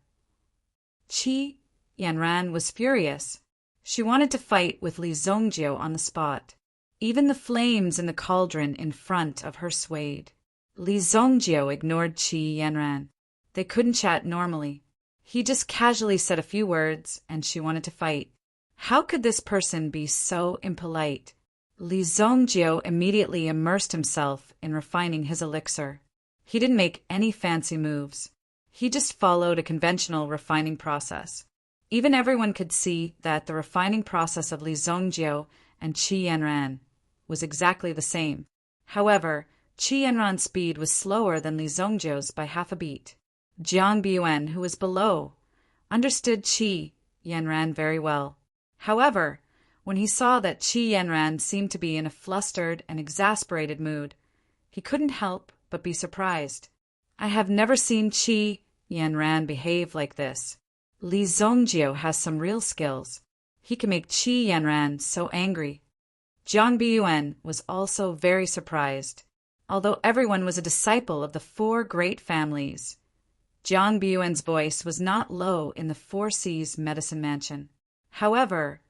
Qi Yanran was furious. She wanted to fight with Li Zongjiu on the spot. Even the flames in the cauldron in front of her swayed. Li Zongjiu ignored Qi Yanran. They couldn't chat normally. He just casually said a few words, and she wanted to fight. How could this person be so impolite? Li Zongjiu immediately immersed himself in refining his elixir. He didn't make any fancy moves. He just followed a conventional refining process. Even everyone could see that the refining process of Li Zongjiu and Qi Yanran was exactly the same. However, Qi Yanran's speed was slower than Li Zongjiu's by half a beat. Jiang Biyuan, who was below, understood Qi Yanran very well. However, when he saw that Qi Yanran seemed to be in a flustered and exasperated mood, he couldn't help but be surprised. I have never seen Qi Yanran behave like this. Li Zongjio has some real skills. He can make Qi Yanran so angry. Jiang Biyuan was also very surprised. Although everyone was a disciple of the four great families, Jiang Biyuan's voice was not low in the Four Seas Medicine Mansion. However,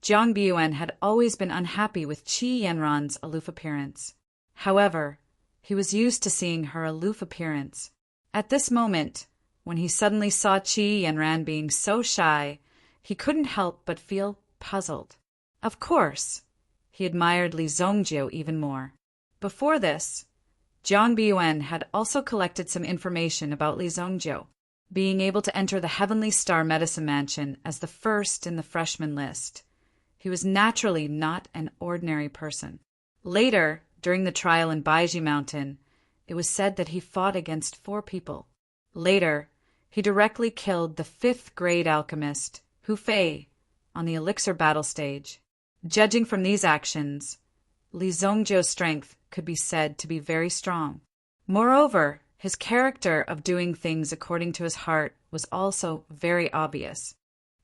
Jiang Biyuan had always been unhappy with Qi Yanran's aloof appearance. However, he was used to seeing her aloof appearance. At this moment, when he suddenly saw Qi Yanran being so shy, he couldn't help but feel puzzled. Of course, he admired Li Zongjio even more. Before this, Jiang Biyuan had also collected some information about Li Zongjio, being able to enter the Heavenly Star Medicine Mansion as the first in the freshman list. He was naturally not an ordinary person. Later, during the trial in Baiji Mountain, it was said that he fought against 4 people. Later, he directly killed the 5th-grade alchemist, Hu Fei, on the elixir battle stage. Judging from these actions, Li Zongjio's strength could be said to be very strong. Moreover, his character of doing things according to his heart was also very obvious.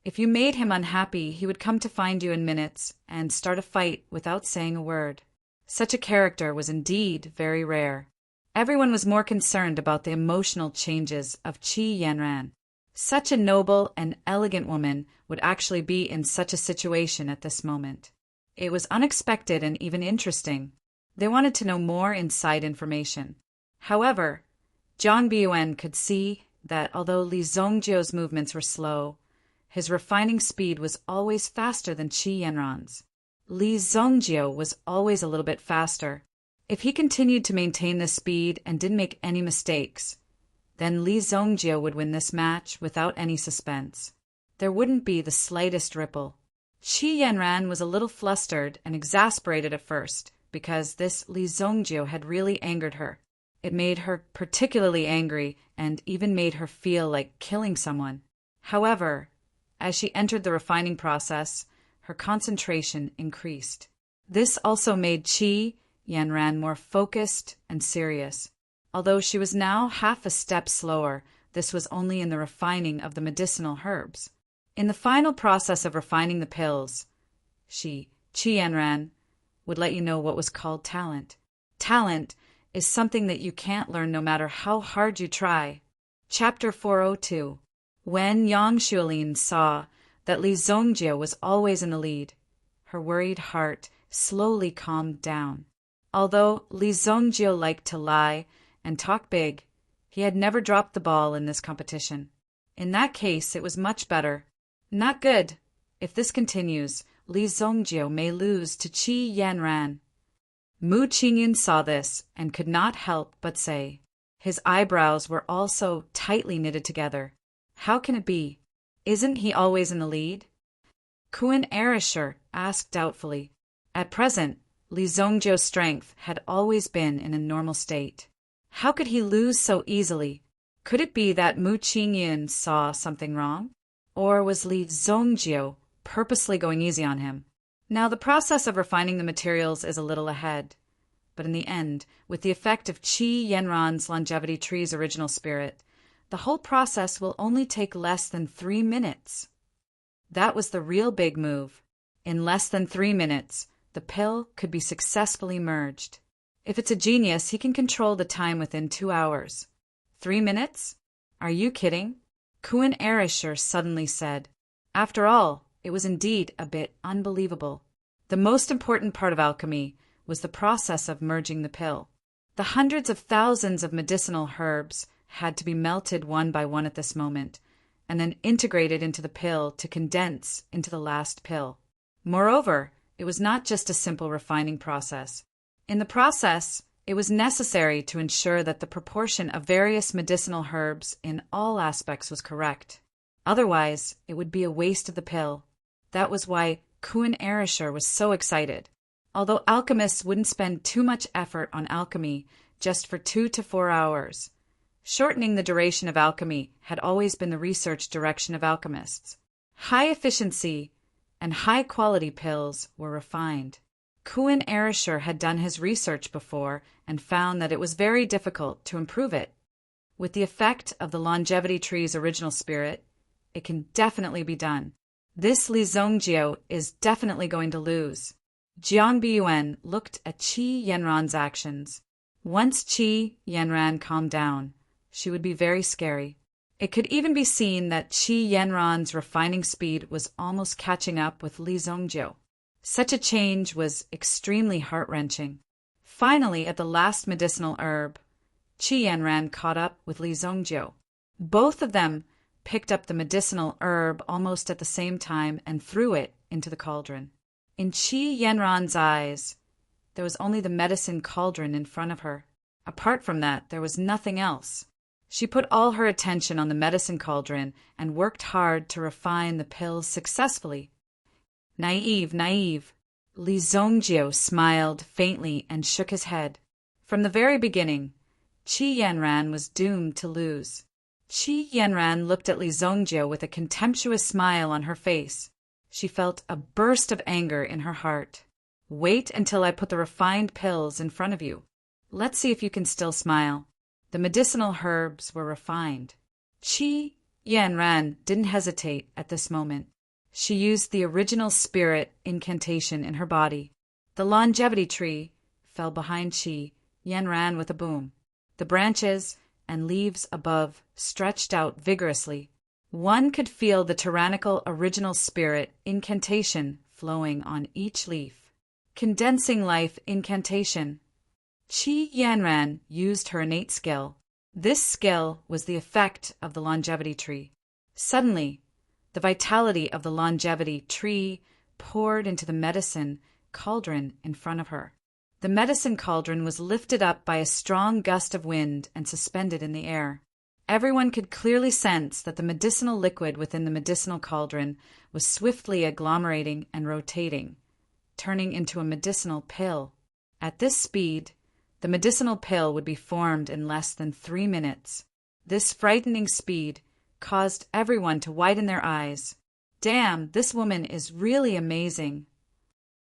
If you made him unhappy, he would come to find you in minutes and start a fight without saying a word. Such a character was indeed very rare. Everyone was more concerned about the emotional changes of Qi Yanran. Such a noble and elegant woman would actually be in such a situation at this moment. It was unexpected and even interesting. They wanted to know more inside information. However, Jiang Biyuan could see that although Li Zongjio's movements were slow, his refining speed was always faster than Qi Yanran's. Li Zongjio was always a little bit faster. If he continued to maintain this speed and didn't make any mistakes, then Li Zongjio would win this match without any suspense. There wouldn't be the slightest ripple. Qi Yanran was a little flustered and exasperated at first because this Li Zongjio had really angered her. It made her particularly angry and even made her feel like killing someone. However, as she entered the refining process, her concentration increased. This also made Qi Yanran more focused and serious. Although she was now half a step slower, this was only in the refining of the medicinal herbs. In the final process of refining the pills, Qi Yanran would let you know what was called talent. Talent is something that you can't learn no matter how hard you try. Chapter 402. When Yang Xuelin saw that Li Zongjio was always in the lead, her worried heart slowly calmed down. Although Li Zongjio liked to lie and talk big, he had never dropped the ball in this competition. In that case, it was much better. Not good. If this continues, Li Zongjio may lose to Qi Yanran. Mu Qingyun saw this and could not help but say. His eyebrows were also tightly knitted together. How can it be? Isn't he always in the lead? Kuan Erisher asked doubtfully. At present, Li Zongjio's strength had always been in a normal state. How could he lose so easily? Could it be that Mu Qingyun saw something wrong? Or was Li Zongjio purposely going easy on him? Now, the process of refining the materials is a little ahead. But in the end, with the effect of Qi Yanran's longevity tree's original spirit, the whole process will only take less than 3 minutes. That was the real big move. In less than 3 minutes, the pill could be successfully merged. If it's a genius, he can control the time within 2 hours. 3 minutes? Are you kidding? Kuan Erisher suddenly said. After all, it was indeed a bit unbelievable. The most important part of alchemy was the process of merging the pill. The hundreds of thousands of medicinal herbs had to be melted one by one at this moment, and then integrated into the pill to condense into the last pill. Moreover, it was not just a simple refining process. In the process, it was necessary to ensure that the proportion of various medicinal herbs in all aspects was correct. Otherwise, it would be a waste of the pill. That was why Kuan Erisher was so excited. Although alchemists wouldn't spend too much effort on alchemy just for 2 to 4 hours, shortening the duration of alchemy had always been the research direction of alchemists. High efficiency and high quality pills were refined. Kuan Erisher had done his research before and found that it was very difficult to improve it. With the effect of the longevity tree's original spirit, it can definitely be done. This Li Zongjiu is definitely going to lose. Jiang Biyuan looked at Qi Yanran's actions. Once Qi Yanran calmed down, she would be very scary. It could even be seen that Qi Yanran's refining speed was almost catching up with Li Zongjiu. Such a change was extremely heart-wrenching. Finally, at the last medicinal herb, Qi Yanran caught up with Li Zongjiu. Both of them picked up the medicinal herb almost at the same time and threw it into the cauldron. In Qi Yanran's eyes, there was only the medicine cauldron in front of her. Apart from that, there was nothing else. She put all her attention on the medicine cauldron and worked hard to refine the pills successfully. Naive. Li Zongjiu smiled faintly and shook his head. From the very beginning, Qi Yanran was doomed to lose. Qi Yanran looked at Li Zongjiu with a contemptuous smile on her face. She felt a burst of anger in her heart. Wait until I put the refined pills in front of you. Let's see if you can still smile. The medicinal herbs were refined. Qi Yanran didn't hesitate at this moment. She used the original spirit incantation in her body. The longevity tree fell behind Qi Yanran with a boom. The branches and leaves above stretched out vigorously. One could feel the tyrannical original spirit incantation flowing on each leaf. Condensing life incantation. Qi Yanran used her innate skill. This skill was the effect of the longevity tree. Suddenly, the vitality of the longevity tree poured into the medicine cauldron in front of her. The medicine cauldron was lifted up by a strong gust of wind and suspended in the air. Everyone could clearly sense that the medicinal liquid within the medicinal cauldron was swiftly agglomerating and rotating, turning into a medicinal pill. At this speed, the medicinal pill would be formed in less than 3 minutes. This frightening speed caused everyone to widen their eyes. Damn, this woman is really amazing.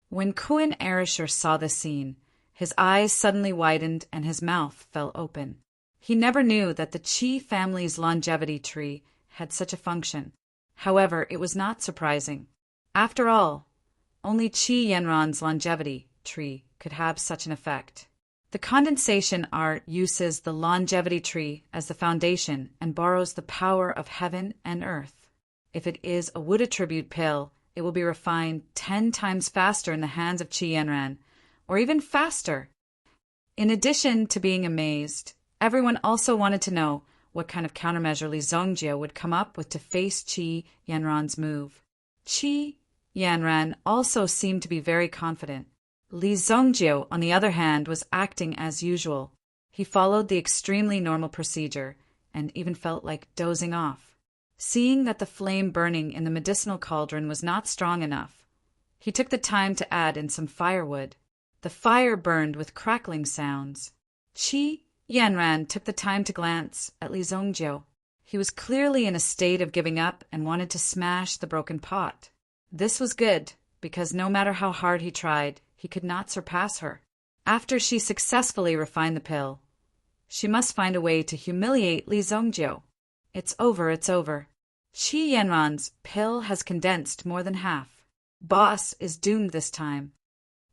When Kuan Erisher saw this scene, his eyes suddenly widened and his mouth fell open. He never knew that the Qi family's longevity tree had such a function. However, it was not surprising. After all, only Qi Yanran's longevity tree could have such an effect. The condensation art uses the longevity tree as the foundation and borrows the power of heaven and earth. If it is a wood attribute pill, it will be refined 10 times faster in the hands of Qi Yanran, or even faster. In addition to being amazed, everyone also wanted to know what kind of countermeasure Li Zongjiu would come up with to face Qi Yanran's move. Qi Yanran also seemed to be very confident. Li Zongjiu, on the other hand, was acting as usual. He followed the extremely normal procedure and even felt like dozing off. Seeing that the flame burning in the medicinal cauldron was not strong enough, he took the time to add in some firewood. The fire burned with crackling sounds. Qi Yanran took the time to glance at Li Zongjiu. He was clearly in a state of giving up and wanted to smash the broken pot. This was good, because no matter how hard he tried, he could not surpass her. After she successfully refined the pill, she must find a way to humiliate Li Zongjiu. It's over. Qi Yanran's pill has condensed more than half. Boss is doomed this time.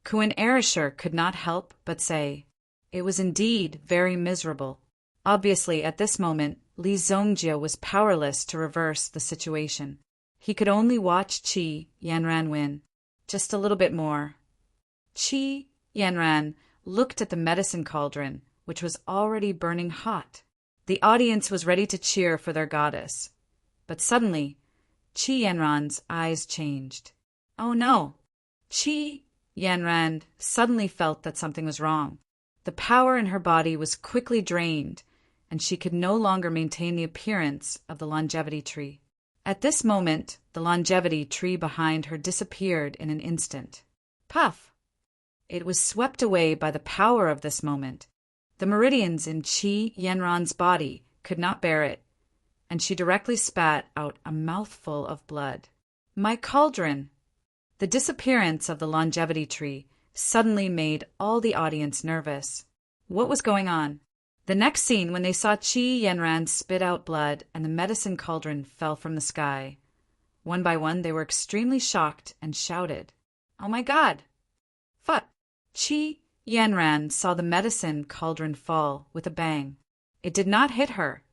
Kuan Erisher could not help but say, it was indeed very miserable. Obviously, at this moment, Li Zongjiu was powerless to reverse the situation. He could only watch Qi Yanran win. Just a little bit more. Qi Yanran looked at the medicine cauldron, which was already burning hot. The audience was ready to cheer for their goddess. But suddenly, Qi Yanran's eyes changed. Oh no! Qi Yanran suddenly felt that something was wrong. The power in her body was quickly drained, and she could no longer maintain the appearance of the longevity tree. At this moment, the longevity tree behind her disappeared in an instant. Puff! It was swept away by the power of this moment. The meridians in Qi Yanran's body could not bear it, and she directly spat out a mouthful of blood. My cauldron! The disappearance of the longevity tree suddenly made all the audience nervous. What was going on? The next scene, when they saw Qi Yanran spit out blood and the medicine cauldron fell from the sky. One by one, they were extremely shocked and shouted, "Oh my God!" Fuck! Qi Yanran saw the medicine cauldron fall with a bang. It did not hit her,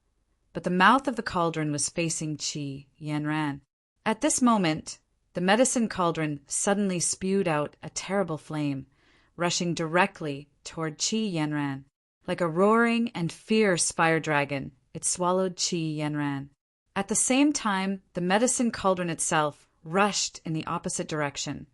but the mouth of the cauldron was facing Qi Yanran. At this moment, the medicine cauldron suddenly spewed out a terrible flame, rushing directly toward Qi Yanran. Like a roaring and fierce fire dragon, it swallowed Qi Yanran. At the same time, the medicine cauldron itself rushed in the opposite direction,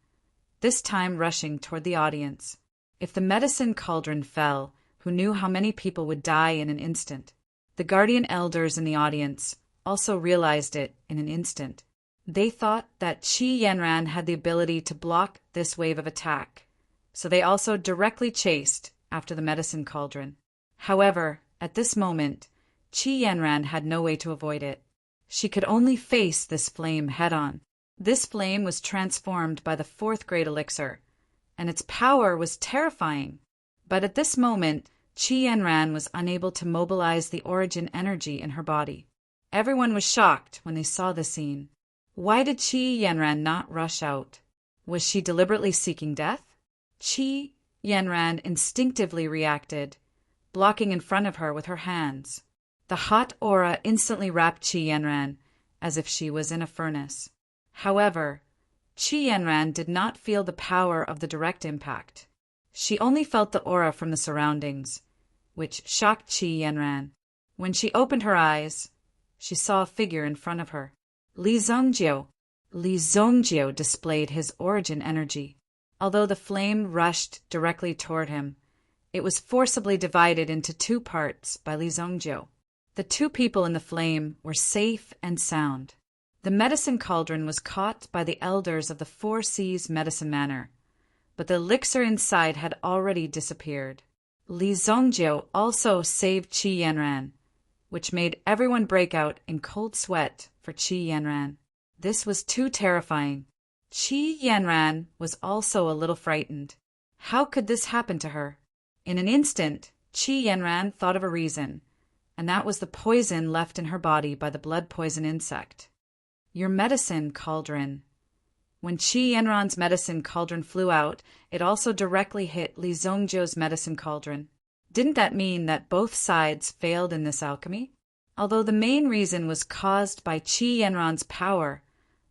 this time rushing toward the audience. If the medicine cauldron fell, who knew how many people would die in an instant? The guardian elders in the audience also realized it in an instant. They thought that Qi Yanran had the ability to block this wave of attack, so they also directly chased after the medicine cauldron. However, at this moment, Qi Yanran had no way to avoid it. She could only face this flame head-on. This flame was transformed by the fourth grade elixir, and its power was terrifying. But at this moment, Qi Yanran was unable to mobilize the origin energy in her body. Everyone was shocked when they saw the scene. Why did Qi Yanran not rush out? Was she deliberately seeking death? Qi Yanran instinctively reacted, blocking in front of her with her hands. The hot aura instantly wrapped Qi Yanran as if she was in a furnace. However, Qi Yanran did not feel the power of the direct impact. She only felt the aura from the surroundings, which shocked Qi Yanran. When she opened her eyes, she saw a figure in front of her. Li Zongjiu. Li Zongjiu displayed his origin energy. Although the flame rushed directly toward him, it was forcibly divided into two parts by Li Zongjiu. The two people in the flame were safe and sound. The medicine cauldron was caught by the elders of the Four Seas Medicine Manor, but the elixir inside had already disappeared. Li Zongjiu also saved Qi Yanran, which made everyone break out in cold sweat for Qi Yanran. This was too terrifying. Qi Yanran was also a little frightened. How could this happen to her? In an instant, Qi Yanran thought of a reason, and that was the poison left in her body by the blood poison insect. Your medicine cauldron. When Qi Yanran's medicine cauldron flew out, it also directly hit Li Zongjiu's medicine cauldron. Didn't that mean that both sides failed in this alchemy? Although the main reason was caused by Qi Yanran's power,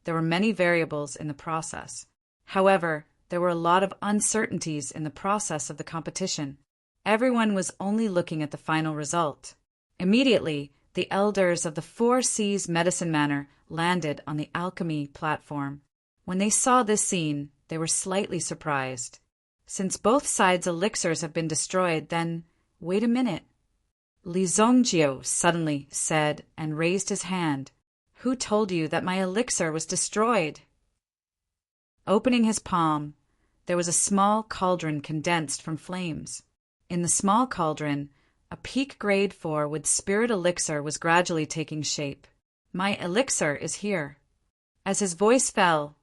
there were many variables in the process. However, there were a lot of uncertainties in the process of the competition. Everyone was only looking at the final result. Immediately, the elders of the Four Seas Medicine Manor landed on the alchemy platform. When they saw this scene, they were slightly surprised. Since both sides' elixirs have been destroyed, then, wait a minute. Li Zongjiu suddenly said and raised his hand. Who told you that my elixir was destroyed? Opening his palm, there was a small cauldron condensed from flames. In the small cauldron, a peak grade 4 with spirit elixir was gradually taking shape. My elixir is here. As his voice fell,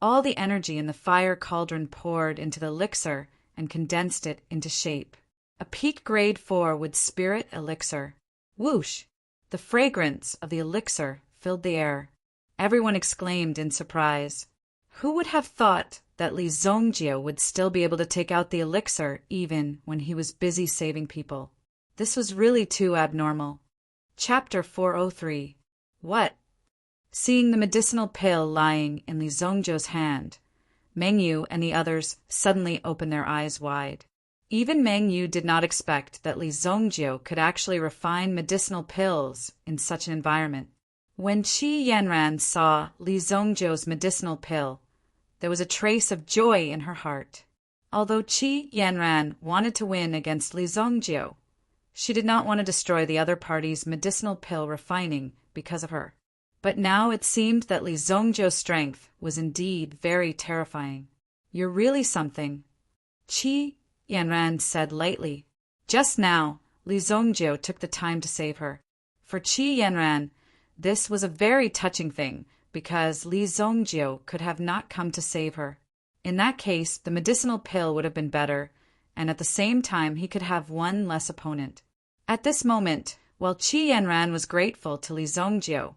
all the energy in the fire cauldron poured into the elixir and condensed it into shape. A peak grade 4 with spirit elixir. Whoosh! The fragrance of the elixir filled the air. Everyone exclaimed in surprise. Who would have thought that Li Zongjiu would still be able to take out the elixir even when he was busy saving people? This was really too abnormal. Chapter 403. What? Seeing the medicinal pill lying in Li Zongjiu's hand, Meng Yu and the others suddenly opened their eyes wide. Even Meng Yu did not expect that Li Zongjiu could actually refine medicinal pills in such an environment. When Qi Yanran saw Li Zongjiu's medicinal pill, there was a trace of joy in her heart. Although Qi Yanran wanted to win against Li Zongjiu, she did not want to destroy the other party's medicinal pill refining because of her. But now it seemed that Li Zongjiu's strength was indeed very terrifying. You're really something, Qi Yanran said lightly. Just now, Li Zongjiu took the time to save her. For Qi Yanran, this was a very touching thing because Li Zongjiu could have not come to save her. In that case, the medicinal pill would have been better, and at the same time he could have one less opponent. At this moment, while Qi Yanran was grateful to Li Zhongjie,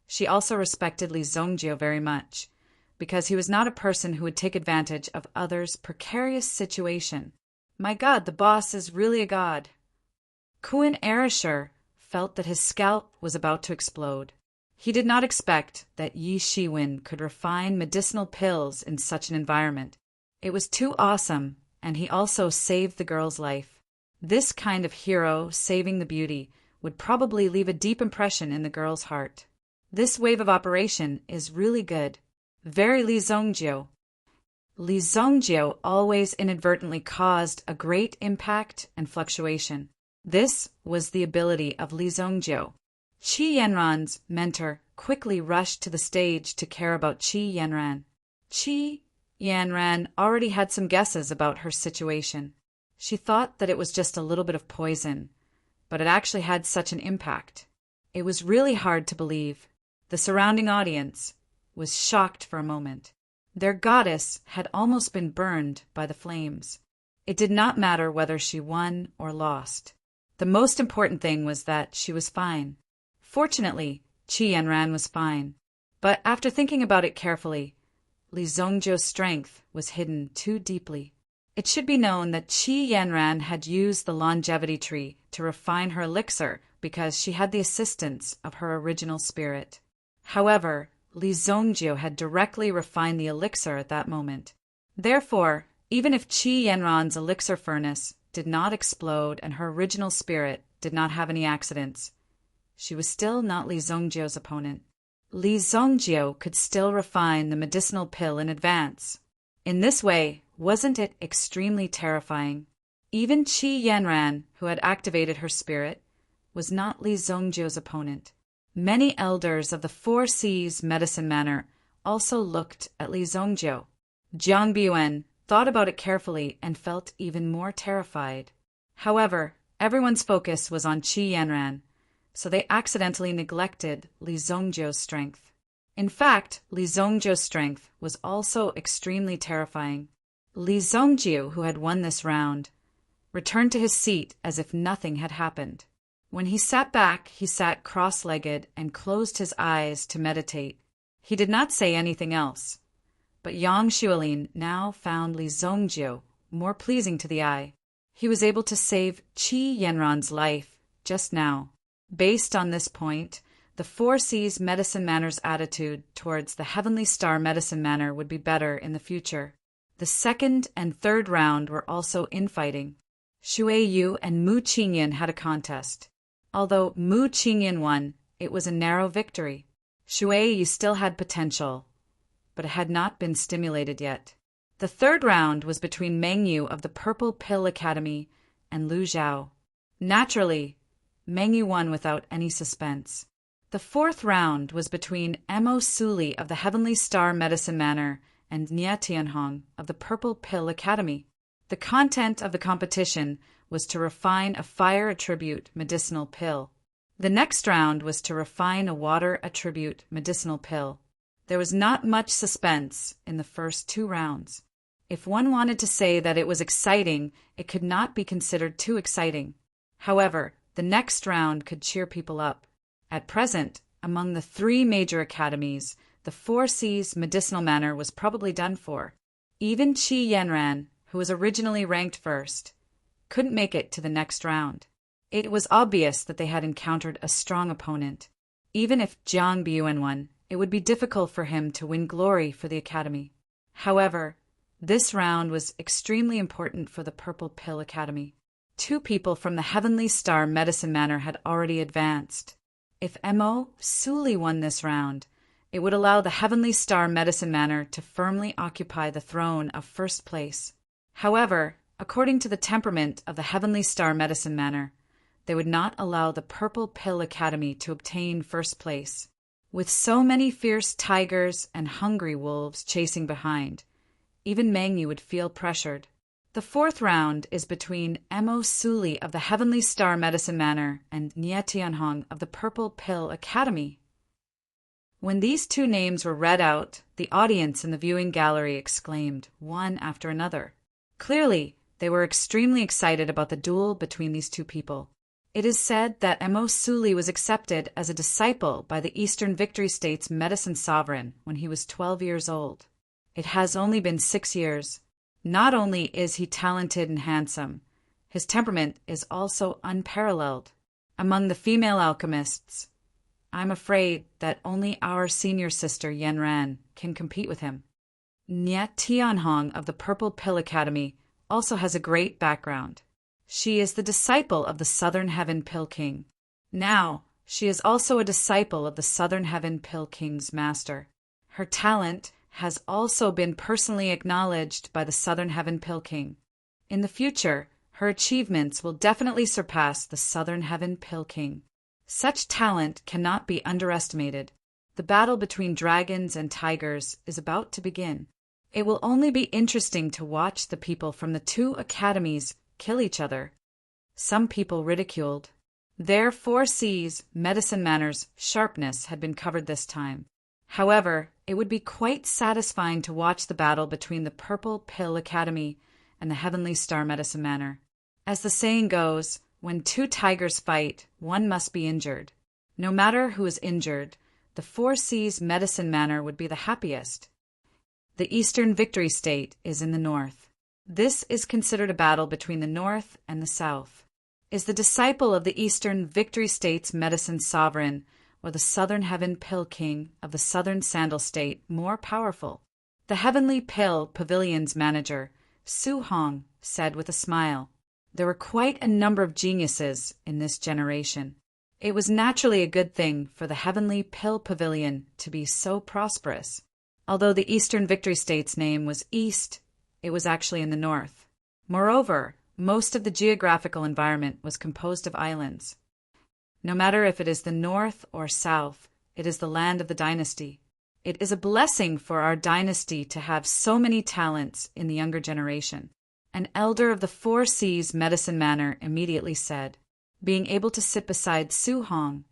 she also respected Li Zhongjie very much, because he was not a person who would take advantage of others' precarious situation. My God, the boss is really a god. Kuan Erisher felt that his scalp was about to explode. He did not expect that Yi Shiwen could refine medicinal pills in such an environment. It was too awesome, and he also saved the girl's life. This kind of hero saving the beauty would probably leave a deep impression in the girl's heart. This wave of operation is really good. Very Li Zhongjie. Li Zhongjie always inadvertently caused a great impact and fluctuation. This was the ability of Li Zhongjie. Qi Yanran's mentor quickly rushed to the stage to care about Qi Yanran. Qi Yanran already had some guesses about her situation. She thought that it was just a little bit of poison, but it actually had such an impact. It was really hard to believe. The surrounding audience was shocked for a moment. Their goddess had almost been burned by the flames. It did not matter whether she won or lost. The most important thing was that she was fine. Fortunately, Qi Yanran was fine. But after thinking about it carefully, Li Zhongjie's strength was hidden too deeply. It should be known that Qi Yanran had used the longevity tree to refine her elixir because she had the assistance of her original spirit. However, Li Zhongjie had directly refined the elixir at that moment. Therefore, even if Qi Yanran's elixir furnace did not explode and her original spirit did not have any accidents, she was still not Li Zhongjie's opponent. Li Zhongjie could still refine the medicinal pill in advance. In this way, wasn't it extremely terrifying? Even Qi Yanran, who had activated her spirit, was not Li Zhongjie's opponent. Many elders of the Four Seas Medicine Manor also looked at Li Zhongjie. Jiang Biyuan thought about it carefully and felt even more terrified. However, everyone's focus was on Qi Yanran, so they accidentally neglected Li Zhongjie's strength. In fact, Li Zhongjie's strength was also extremely terrifying. Li Zhongjie, who had won this round, returned to his seat as if nothing had happened. When he sat back, he sat cross-legged and closed his eyes to meditate. He did not say anything else. But Yang Xuelin now found Li Zhongjie more pleasing to the eye. He was able to save Qi Yanran's life just now. Based on this point, the Four Seas Medicine Manor's attitude towards the Heavenly Star Medicine Manor would be better in the future. The second and third round were also infighting. Xue Yu and Mu Qingyan had a contest. Although Mu Qingyan won, it was a narrow victory. Xue Yu still had potential, but it had not been stimulated yet. The third round was between Meng Yu of the Purple Pill Academy and Lu Zhao. Naturally, Meng Yu won without any suspense. The fourth round was between Mo Suli of the Heavenly Star Medicine Manor and Nie Tianhong of the Purple Pill Academy. The content of the competition was to refine a fire attribute medicinal pill. The next round was to refine a water attribute medicinal pill. There was not much suspense in the first two rounds. If one wanted to say that it was exciting, it could not be considered too exciting. However, the next round could cheer people up. At present, among the three major academies, the Four Seas Medicinal Manor was probably done for. Even Qi Yanran, who was originally ranked first, couldn't make it to the next round. It was obvious that they had encountered a strong opponent. Even if Jiang Biyuan won, it would be difficult for him to win glory for the academy. However, this round was extremely important for the Purple Pill Academy. Two people from the Heavenly Star Medicine Manor had already advanced. If Mo Suli won this round, it would allow the Heavenly Star Medicine Manor to firmly occupy the throne of first place. However, according to the temperament of the Heavenly Star Medicine Manor, they would not allow the Purple Pill Academy to obtain first place. With so many fierce tigers and hungry wolves chasing behind, even Meng Yu would feel pressured. The fourth round is between Mo Suli of the Heavenly Star Medicine Manor and Nie Tianhong of the Purple Pill Academy. When these two names were read out, the audience in the viewing gallery exclaimed, one after another. Clearly, they were extremely excited about the duel between these two people. It is said that Emo Suli was accepted as a disciple by the Eastern Victory State's medicine sovereign when he was 12 years old. It has only been 6 years. Not only is he talented and handsome, his temperament is also unparalleled. Among the female alchemists, I'm afraid that only our senior sister Yen Ran can compete with him. Nye Tianhong of the Purple Pill Academy also has a great background. She is the disciple of the Southern Heaven Pill King. Now, she is also a disciple of the Southern Heaven Pill King's master. Her talent has also been personally acknowledged by the Southern Heaven Pill King. In the future, her achievements will definitely surpass the Southern Heaven Pill King. Such talent cannot be underestimated. The battle between dragons and tigers is about to begin. It will only be interesting to watch the people from the two academies kill each other. Some people ridiculed. Their 4 C's, medicine manners, sharpness had been covered this time. However, it would be quite satisfying to watch the battle between the Purple Pill Academy and the Heavenly Star Medicine Manor. As the saying goes, when 2 tigers fight, one must be injured. No matter who is injured, the 4 C's Medicine Manor would be the happiest. The Eastern Victory State is in the north. This is considered a battle between the North and the South. Is the disciple of the Eastern Victory State's medicine sovereign or the Southern Heaven Pill King of the Southern Sandal State more powerful? The Heavenly Pill Pavilion's manager, Su Hong, said with a smile. There were quite a number of geniuses in this generation. It was naturally a good thing for the Heavenly Pill Pavilion to be so prosperous. Although the Eastern Victory State's name was East, it was actually in the north. Moreover, most of the geographical environment was composed of islands. No matter if it is the north or south, it is the land of the dynasty. It is a blessing for our dynasty to have so many talents in the younger generation. An elder of the 4 C's Medicine Manor immediately said. Being able to sit beside Su Hong,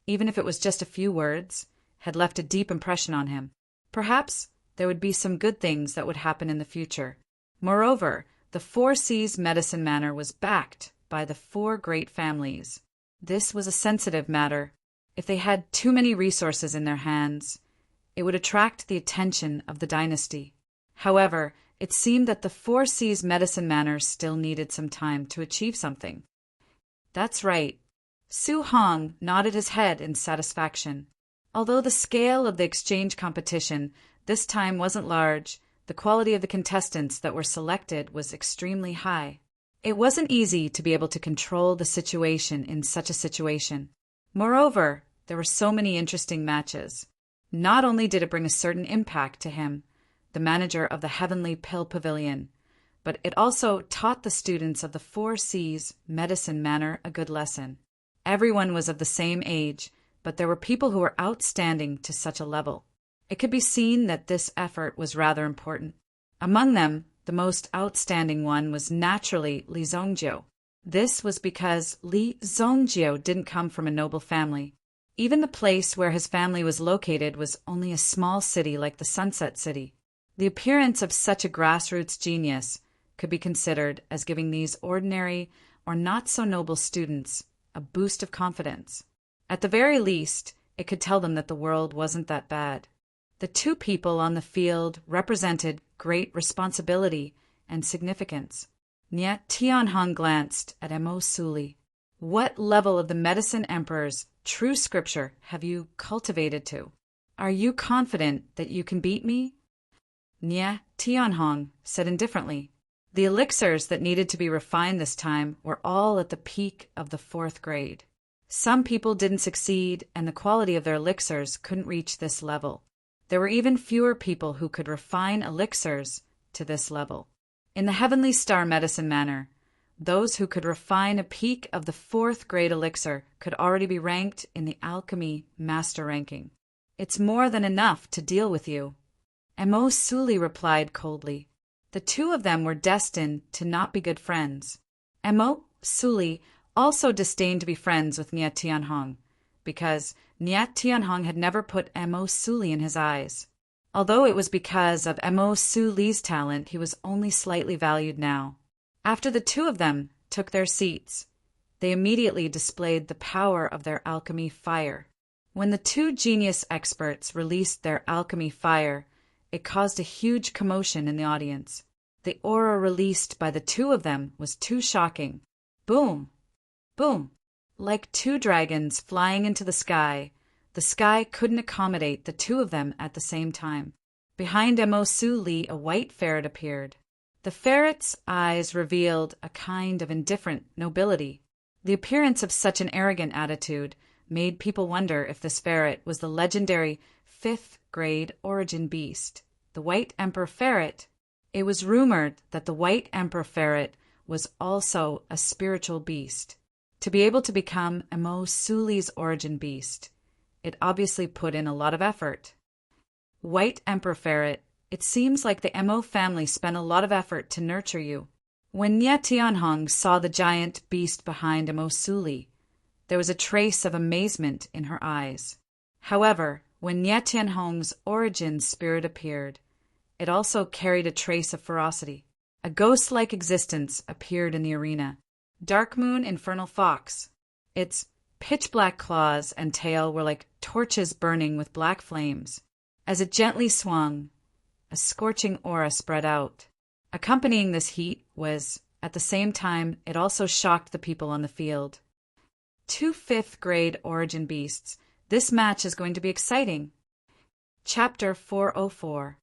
even if it was just a few words, had left a deep impression on him. Perhaps there would be some good things that would happen in the future. Moreover, the 4 C's Medicine Manor was backed by the 4 great families. This was a sensitive matter. If they had too many resources in their hands, it would attract the attention of the dynasty. However, it seemed that the 4 C's Medicine Manor still needed some time to achieve something. That's right. Su Hong nodded his head in satisfaction. Although the scale of the exchange competition this time wasn't large, the quality of the contestants that were selected was extremely high. It wasn't easy to be able to control the situation in such a situation. Moreover, there were so many interesting matches. Not only did it bring a certain impact to him, the manager of the Heavenly Pill Pavilion, but it also taught the students of the 4 C's Medicine Manor a good lesson. Everyone was of the same age, but there were people who were outstanding to such a level. It could be seen that this effort was rather important. Among them, the most outstanding one was naturally Li Zhongjiu. This was because Li Zhongjiu didn't come from a noble family. Even the place where his family was located was only a small city like the Sunset City. The appearance of such a grassroots genius could be considered as giving these ordinary or not-so-noble students a boost of confidence. At the very least, it could tell them that the world wasn't that bad. The 2 people on the field represented great responsibility and significance. Nye Tianhong glanced at Emo Suli. What level of the Medicine Emperor's true scripture have you cultivated to? Are you confident that you can beat me? Nye Tianhong said indifferently. The elixirs that needed to be refined this time were all at the peak of the 4th grade. Some people didn't succeed, and the quality of their elixirs couldn't reach this level. There were even fewer people who could refine elixirs to this level. In the Heavenly Star Medicine Manor, those who could refine a peak of the 4th grade elixir could already be ranked in the Alchemy Master ranking. It's more than enough to deal with you. Emo Suli replied coldly. The 2 of them were destined to not be good friends. Emo Suli also disdained to be friends with Nye Tianhong, because Nye Tianhong had never put Emo Suli in his eyes. Although it was because of Emo Suli's talent, he was only slightly valued now. After the 2 of them took their seats, They immediately displayed the power of their alchemy fire. When the two genius experts released their alchemy fire, it caused a huge commotion in the audience. The aura released by the two of them was too shocking. Boom! Boom! Like two dragons flying into the sky couldn't accommodate the two of them at the same time. Behind Emosu Lee, a white ferret appeared. The ferret's eyes revealed a kind of indifferent nobility. The appearance of such an arrogant attitude made people wonder if this ferret was the legendary 5th grade origin beast, the White Emperor Ferret. It was rumored that the White Emperor Ferret was also a spiritual beast. To be able to become Emo Suli's origin beast, it obviously put in a lot of effort. White Emperor Ferret, it seems like the Emo family spent a lot of effort to nurture you. When Nye Tianhong saw the giant beast behind Emo Suli, there was a trace of amazement in her eyes. However, when Nye Tianhong's origin spirit appeared, it also carried a trace of ferocity. A ghost-like existence appeared in the arena. Dark Moon Infernal Fox. Its pitch-black claws and tail were like torches burning with black flames. As it gently swung, a scorching aura spread out. Accompanying this heat was, at the same time, it also shocked the people on the field. Two 5th grade origin beasts. This match is going to be exciting. Chapter 404.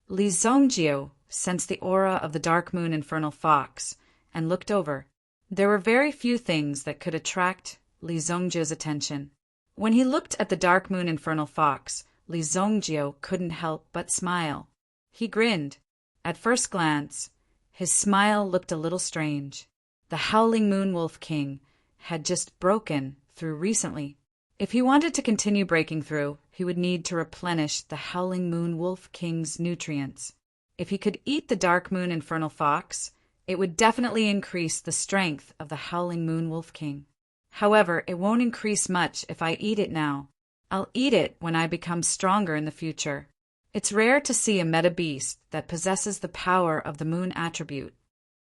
Li Zongjio sensed the aura of the Dark Moon Infernal Fox and looked over. There were very few things that could attract Li Zongjio's attention. When he looked at the Dark Moon Infernal Fox, Li Zongjio couldn't help but smile. He grinned. At first glance, his smile looked a little strange. The Howling Moon Wolf King had just broken through recently. If he wanted to continue breaking through, he would need to replenish the Howling Moon Wolf King's nutrients. If he could eat the Dark Moon Infernal Fox, it would definitely increase the strength of the Howling Moon Wolf King. However, it won't increase much if I eat it now. I'll eat it when I become stronger in the future. It's rare to see a meta beast that possesses the power of the moon attribute.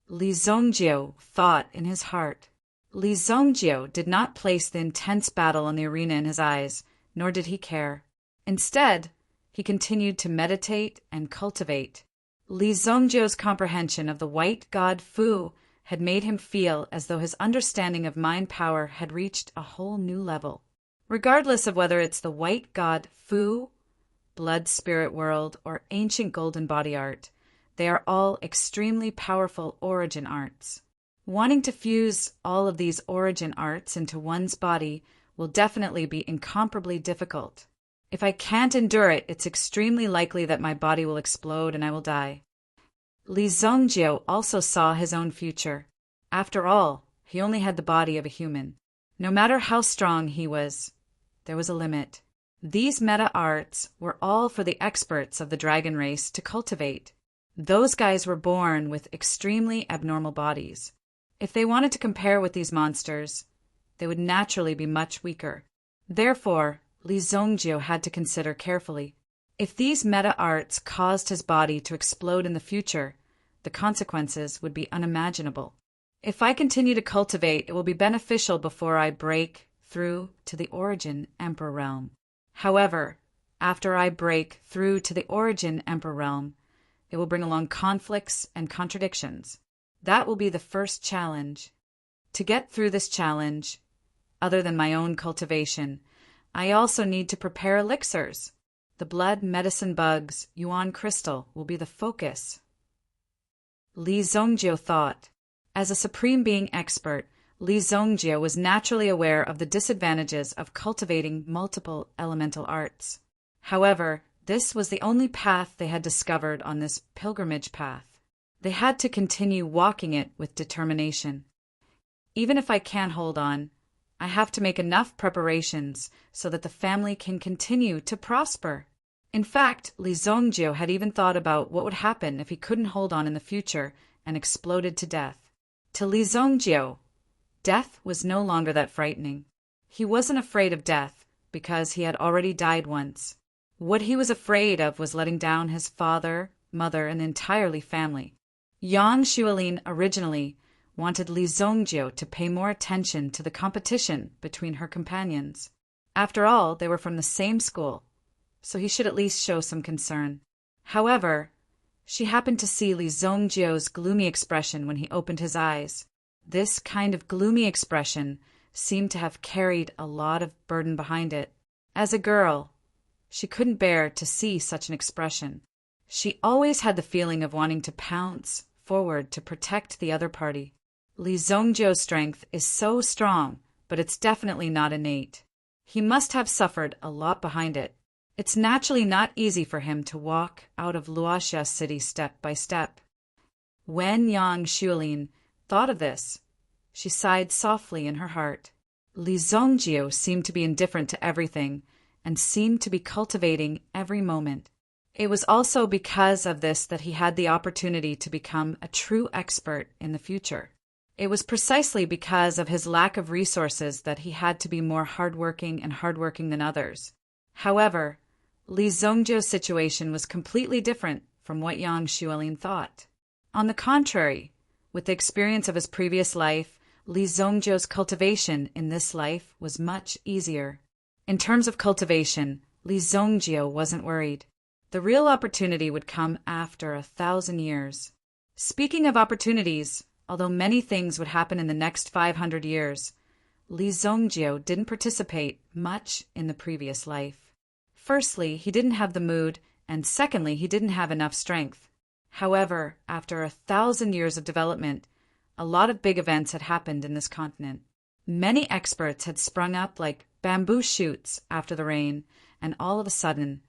Li Zongjio thought in his heart. Li Zongjio did not place the intense battle on the arena in his eyes, nor did he care. Instead, he continued to meditate and cultivate. Li Zongjio's comprehension of the white god Fu had made him feel as though his understanding of mind power had reached a whole new level. Regardless of whether it's the white god Fu, blood spirit world, or ancient golden body art, they are all extremely powerful origin arts. Wanting to fuse all of these origin arts into one's body will definitely be incomparably difficult. If I can't endure it, it's extremely likely that my body will explode and I will die. Li Zongjio also saw his own future. After all, he only had the body of a human. No matter how strong he was, there was a limit. These meta arts were all for the experts of the dragon race to cultivate. Those guys were born with extremely abnormal bodies. If they wanted to compare with these monsters, they would naturally be much weaker. Therefore, Li Zongjio had to consider carefully. If these meta arts caused his body to explode in the future, the consequences would be unimaginable. If I continue to cultivate, it will be beneficial before I break through to the origin Emperor realm. However, after I break through to the origin Emperor realm, it will bring along conflicts and contradictions. That will be the first challenge. To get through this challenge, other than my own cultivation, I also need to prepare elixirs. The blood medicine bugs Yuan crystal will be the focus. Li Zongjio thought. As a supreme being expert, Li Zongjio was naturally aware of the disadvantages of cultivating multiple elemental arts. However, this was the only path they had discovered on this pilgrimage path. They had to continue walking it with determination. Even if I can't hold on, I have to make enough preparations so that the family can continue to prosper. In fact, Li Zongjio had even thought about what would happen if he couldn't hold on in the future and exploded to death. To Li Zongjio, death was no longer that frightening. He wasn't afraid of death because he had already died once. What he was afraid of was letting down his father, mother, and entirely family. Yang Xuelin originally wanted Li Zongjio to pay more attention to the competition between her companions. After all, they were from the same school, so he should at least show some concern. However, she happened to see Li Zongjio's gloomy expression when he opened his eyes. This kind of gloomy expression seemed to have carried a lot of burden behind it. As a girl, she couldn't bear to see such an expression. She always had the feeling of wanting to pounce forward to protect the other party. Li Zongjio's strength is so strong, but it's definitely not innate. He must have suffered a lot behind it. It's naturally not easy for him to walk out of Luoxia City step by step. When Yang Xuelin thought of this, she sighed softly in her heart. Li Zongjio seemed to be indifferent to everything and seemed to be cultivating every moment. It was also because of this that he had the opportunity to become a true expert in the future. It was precisely because of his lack of resources that he had to be more hardworking than others. However, Li Zongjio's situation was completely different from what Yang Xuelin thought. On the contrary, with the experience of his previous life, Li Zongjio's cultivation in this life was much easier. In terms of cultivation, Li Zongjio wasn't worried. The real opportunity would come after 1,000 years. Speaking of opportunities, although many things would happen in the next 500 years, Li Zongjio didn't participate much in the previous life. Firstly, he didn't have the mood, and secondly, he didn't have enough strength. However, after 1,000 years of development, a lot of big events had happened in this continent. Many experts had sprung up like bamboo shoots after the rain, and all of a sudden,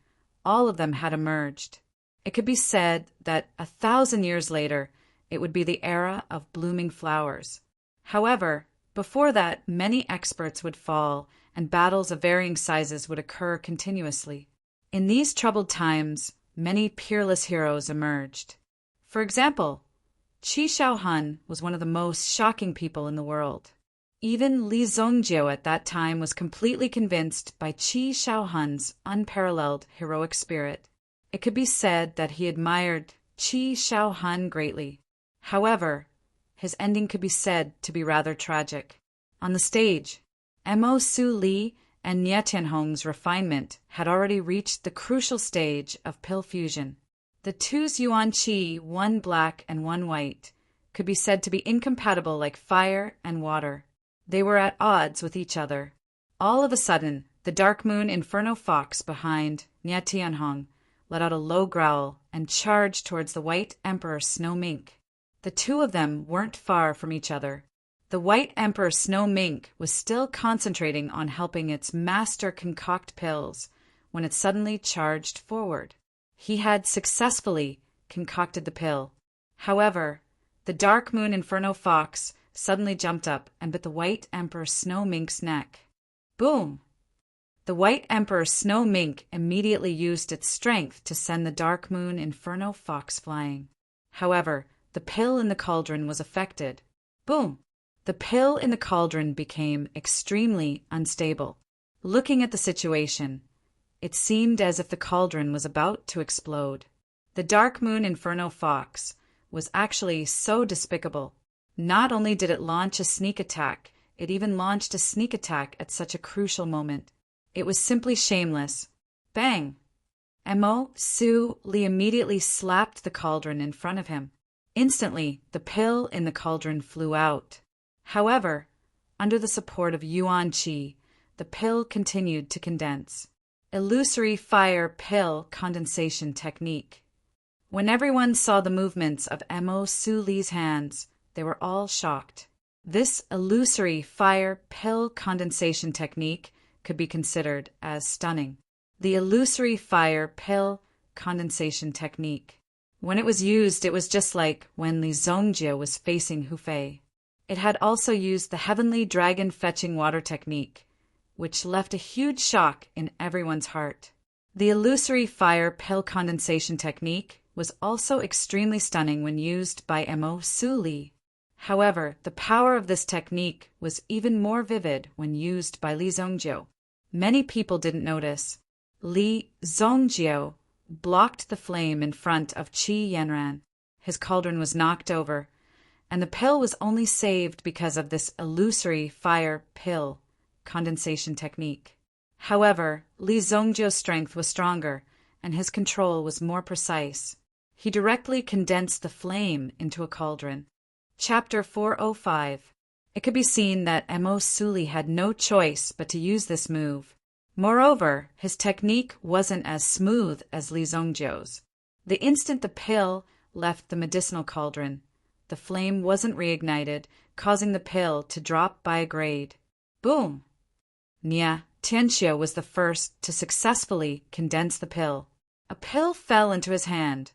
all of them had emerged. It could be said that 1,000 years later, it would be the era of blooming flowers. However, before that, many experts would fall, and battles of varying sizes would occur continuously. In these troubled times, many peerless heroes emerged. For example, Qi Shaohan was one of the most shocking people in the world. Even Li Zongjio at that time was completely convinced by Qi Shaohan's unparalleled heroic spirit. It could be said that he admired Qi Shaohan greatly. However, his ending could be said to be rather tragic. On the stage, Mo Su Li and Nie Tianhong's refinement had already reached the crucial stage of pill fusion. The two Yuan Qi, one black and one white, could be said to be incompatible like fire and water. They were at odds with each other. All of a sudden, the Dark Moon Inferno Fox behind Nie Tianhong let out a low growl and charged towards the White Emperor Snow Mink. The two of them weren't far from each other. The White Emperor Snow Mink was still concentrating on helping its master concoct pills when it suddenly charged forward. He had successfully concocted the pill. However, the Dark Moon Inferno Fox suddenly jumped up and bit the White Emperor Snow Mink's neck. Boom! The White Emperor Snow Mink immediately used its strength to send the Dark Moon Inferno Fox flying. However, the pill in the cauldron was affected. Boom! The pill in the cauldron became extremely unstable. Looking at the situation, it seemed as if the cauldron was about to explode. The Dark Moon Inferno Fox was actually so despicable. Not only did it launch a sneak attack, it even launched a sneak attack at such a crucial moment. It was simply shameless. Bang! Mo Su Li immediately slapped the cauldron in front of him. Instantly, the pill in the cauldron flew out. However, under the support of Yuan Qi, the pill continued to condense. Illusory fire pill condensation technique. When everyone saw the movements of Mo Su Li's hands, they were all shocked. This illusory fire pill condensation technique could be considered as stunning. The illusory fire pill condensation technique. When it was used, it was just like when Li Zongjio was facing Hu Fei. It had also used the heavenly dragon fetching water technique, which left a huge shock in everyone's heart. The illusory fire pill condensation technique was also extremely stunning when used by Mo Su Li. However, the power of this technique was even more vivid when used by Li Zongjio. Many people didn't notice. Li Zongjio blocked the flame in front of Qi Yanran. His cauldron was knocked over, and the pill was only saved because of this illusory fire pill condensation technique. However, Li Zongjiu's strength was stronger, and his control was more precise. He directly condensed the flame into a cauldron. Chapter 405. It could be seen that Mo Suli had no choice but to use this move. Moreover, his technique wasn't as smooth as Li Zongjiu's. The instant the pill left the medicinal cauldron, the flame wasn't reignited, causing the pill to drop by a grade. Boom! Nia Tianxia was the first to successfully condense the pill. A pill fell into his hand,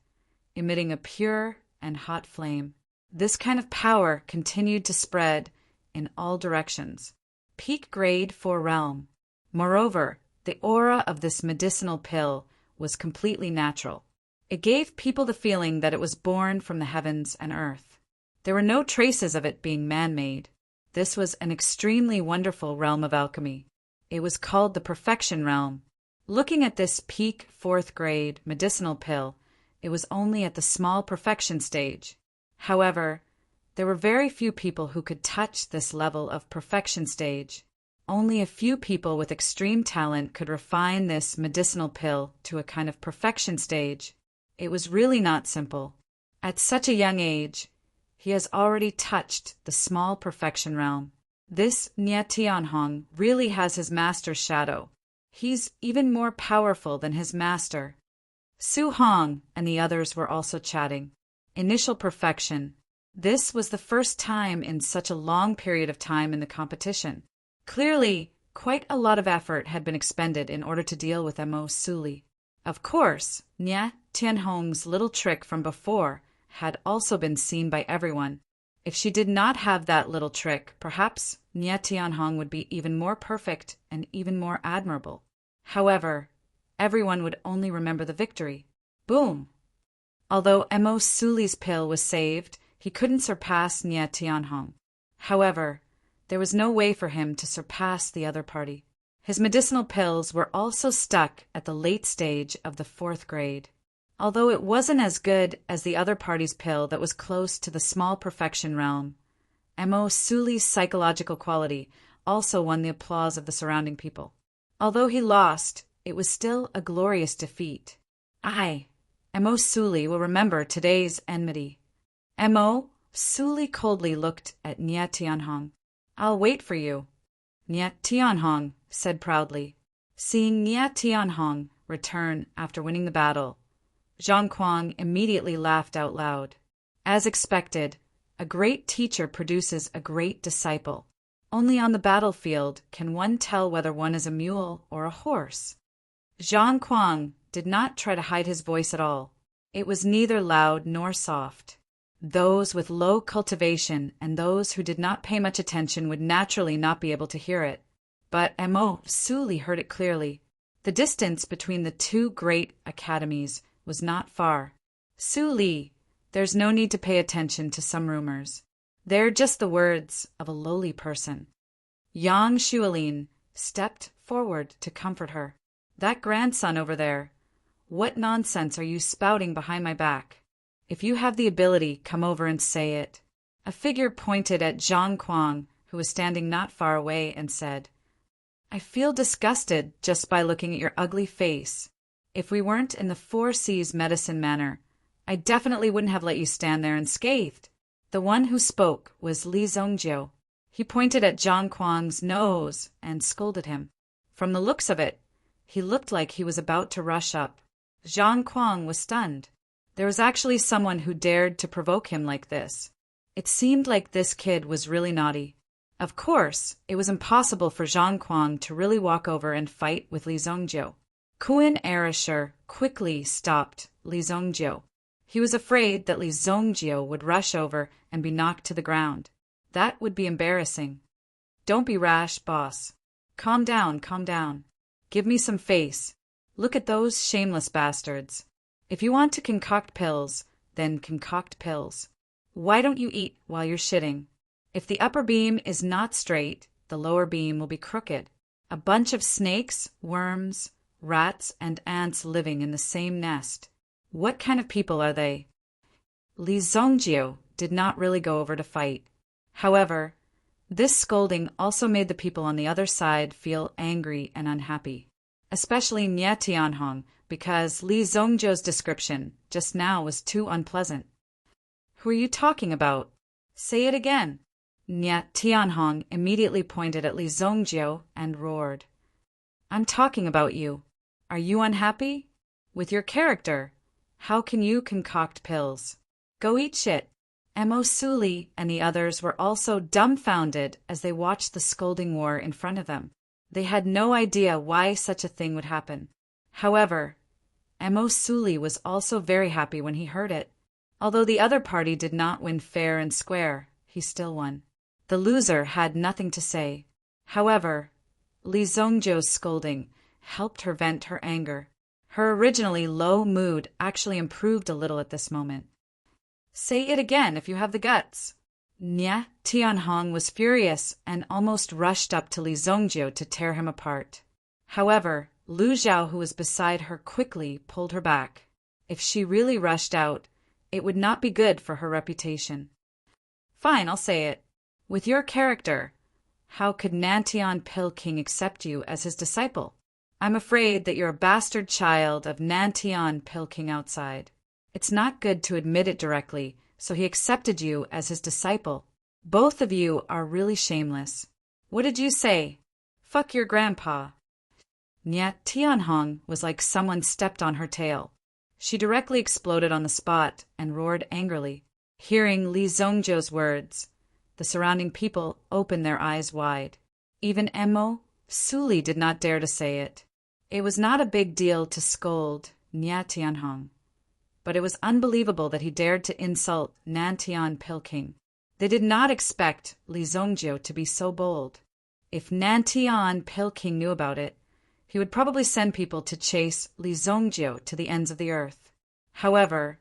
emitting a pure and hot flame. This kind of power continued to spread in all directions. Peak grade 4 realm. Moreover, the aura of this medicinal pill was completely natural. It gave people the feeling that it was born from the heavens and earth. There were no traces of it being man-made. This was an extremely wonderful realm of alchemy. It was called the perfection realm. Looking at this peak 4th grade medicinal pill, it was only at the small perfection stage. However, there were very few people who could touch this level of perfection stage. Only a few people with extreme talent could refine this medicinal pill to a kind of perfection stage. It was really not simple. At such a young age, he has already touched the small perfection realm. This Nye Tianhong really has his master's shadow. He's even more powerful than his master. Su Hong and the others were also chatting. Initial perfection. This was the first time in such a long period of time in the competition. Clearly, quite a lot of effort had been expended in order to deal with Mo Suli. Of course, Nye Tianhong's little trick from before had also been seen by everyone. If she did not have that little trick, perhaps Nye Tianhong would be even more perfect and even more admirable. However, everyone would only remember the victory. Boom! Although Mo Suli's pill was saved, he couldn't surpass Nye Tianhong. However, there was no way for him to surpass the other party. His medicinal pills were also stuck at the late stage of the 4th grade. Although it wasn't as good as the other party's pill that was close to the small perfection realm, Mo Suli's psychological quality also won the applause of the surrounding people. Although he lost, it was still a glorious defeat. Mo Suli will remember today's enmity. Mo Suli coldly looked at Nye Tianhong. I'll wait for you, Nye Tianhong said proudly. Seeing Nye Tianhong return after winning the battle, Zhang Kuang immediately laughed out loud. As expected, a great teacher produces a great disciple. Only on the battlefield can one tell whether one is a mule or a horse. Zhang Kuang did not try to hide his voice at all. It was neither loud nor soft. Those with low cultivation and those who did not pay much attention would naturally not be able to hear it. But Mo Suli heard it clearly. The distance between the two great academies was not far. Suli, there's no need to pay attention to some rumors. They're just the words of a lowly person. Yang Xuelin stepped forward to comfort her. That grandson over there, what nonsense are you spouting behind my back? If you have the ability, come over and say it. A figure pointed at Zhang Kuang, who was standing not far away, and said, I feel disgusted just by looking at your ugly face. If we weren't in the 4 C's medicine manor, I definitely wouldn't have let you stand there unscathed. The one who spoke was Li Zongjiu. He pointed at Zhang Kuang's nose and scolded him. From the looks of it, he looked like he was about to rush up. Zhang Kuang was stunned. There was actually someone who dared to provoke him like this. It seemed like this kid was really naughty. Of course, it was impossible for Zhang Kuang to really walk over and fight with Li Zongjiu. Kuan Erisher quickly stopped Li Zongjiu. He was afraid that Li Zongjiu would rush over and be knocked to the ground. That would be embarrassing. Don't be rash, boss. Calm down, calm down. Give me some face. Look at those shameless bastards. If you want to concoct pills, then concoct pills. Why don't you eat while you're shitting? If the upper beam is not straight, the lower beam will be crooked. A bunch of snakes, worms, rats, and ants living in the same nest. What kind of people are they? Li Zongjiu did not really go over to fight. However, this scolding also made the people on the other side feel angry and unhappy, especially Nye Tianhong, because Li Zongjiu's description just now was too unpleasant. "Who are you talking about? Say it again." Nye Tianhong immediately pointed at Li Zongjiu and roared. "I'm talking about you. Are you unhappy? With your character? How can you concoct pills? Go eat shit." Mo Suli and the others were also dumbfounded as they watched the scolding war in front of them. They had no idea why such a thing would happen. However, Mo Suli was also very happy when he heard it. Although the other party did not win fair and square, he still won. The loser had nothing to say. However, Li Zongjiu's scolding helped her vent her anger. Her originally low mood actually improved a little at this moment. "Say it again if you have the guts." Nye Tianhong was furious and almost rushed up to Li Zongjiu to tear him apart. However, Lu Zhao, who was beside her, quickly pulled her back. If she really rushed out, it would not be good for her reputation. "Fine, I'll say it. With your character, how could Nantian Pill King accept you as his disciple? I'm afraid that you're a bastard child of Nantian Pill King outside. It's not good to admit it directly, so he accepted you as his disciple. Both of you are really shameless. What did you say? Fuck your grandpa." Nye Tianhong was like someone stepped on her tail. She directly exploded on the spot and roared angrily. Hearing Li Zongjiu's words, the surrounding people opened their eyes wide. Even Mo Suli did not dare to say it. It was not a big deal to scold Nye Tianhong, but it was unbelievable that he dared to insult Nantian Pill King. They did not expect Li Zongjiu to be so bold. If Nantian Pill King knew about it, he would probably send people to chase Li Zongjiu to the ends of the earth. However,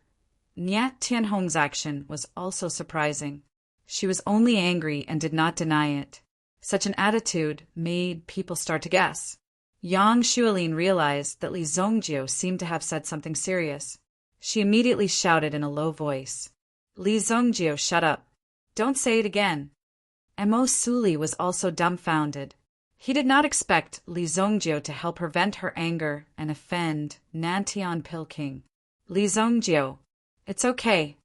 Nye Tianhong's action was also surprising. She was only angry and did not deny it. Such an attitude made people start to guess. Yang Xuelin realized that Li Zongjiu seemed to have said something serious. She immediately shouted in a low voice, "Li Zongjiu, shut up. Don't say it again." Mo Suli was also dumbfounded. He did not expect Li Zongjiu to help her vent her anger and offend Nantian Pill King. "Li Zongjiu, it's okay."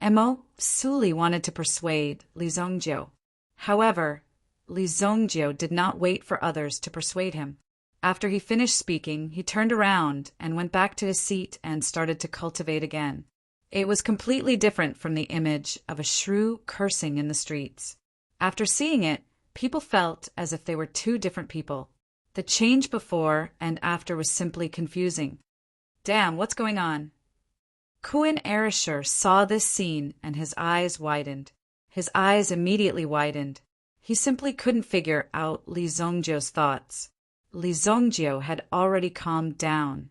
Mo Suli wanted to persuade Li Zongjiu. However, Li Zongjiu did not wait for others to persuade him. After he finished speaking, he turned around and went back to his seat and started to cultivate again. It was completely different from the image of a shrew cursing in the streets. After seeing it, people felt as if they were two different people. The change before and after was simply confusing. Damn, what's going on? Kuan Erishur saw this scene and his eyes widened. His eyes immediately widened. He simply couldn't figure out Li Zongjiu's thoughts. Li Zongjiu had already calmed down,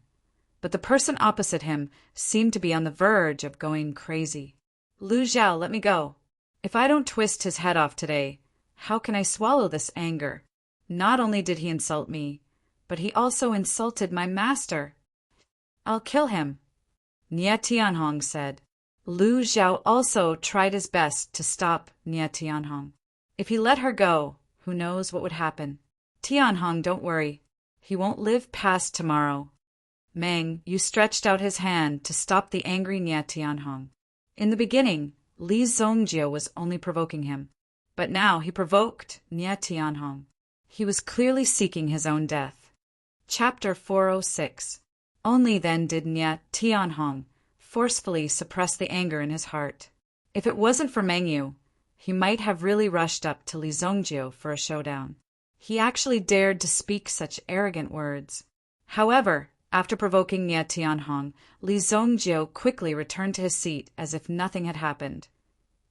but the person opposite him seemed to be on the verge of going crazy. "Lu Zhao, let me go. If I don't twist his head off today, how can I swallow this anger? Not only did he insult me, but he also insulted my master. I'll kill him," Nye Tianhong said. Lu Zhao also tried his best to stop Nye Tianhong. If he let her go, who knows what would happen? "Tianhong, don't worry. He won't live past tomorrow." Meng Yu stretched out his hand to stop the angry Nye Tianhong. In the beginning, Li Zongjiu was only provoking him, but now he provoked Nye Tianhong. He was clearly seeking his own death. Chapter 406. Only then did Nye Tianhong forcefully suppress the anger in his heart. If it wasn't for Meng Yu, he might have really rushed up to Li Zongjiu for a showdown. He actually dared to speak such arrogant words. However, after provoking Nye Tianhong, Li Zongjiu quickly returned to his seat as if nothing had happened,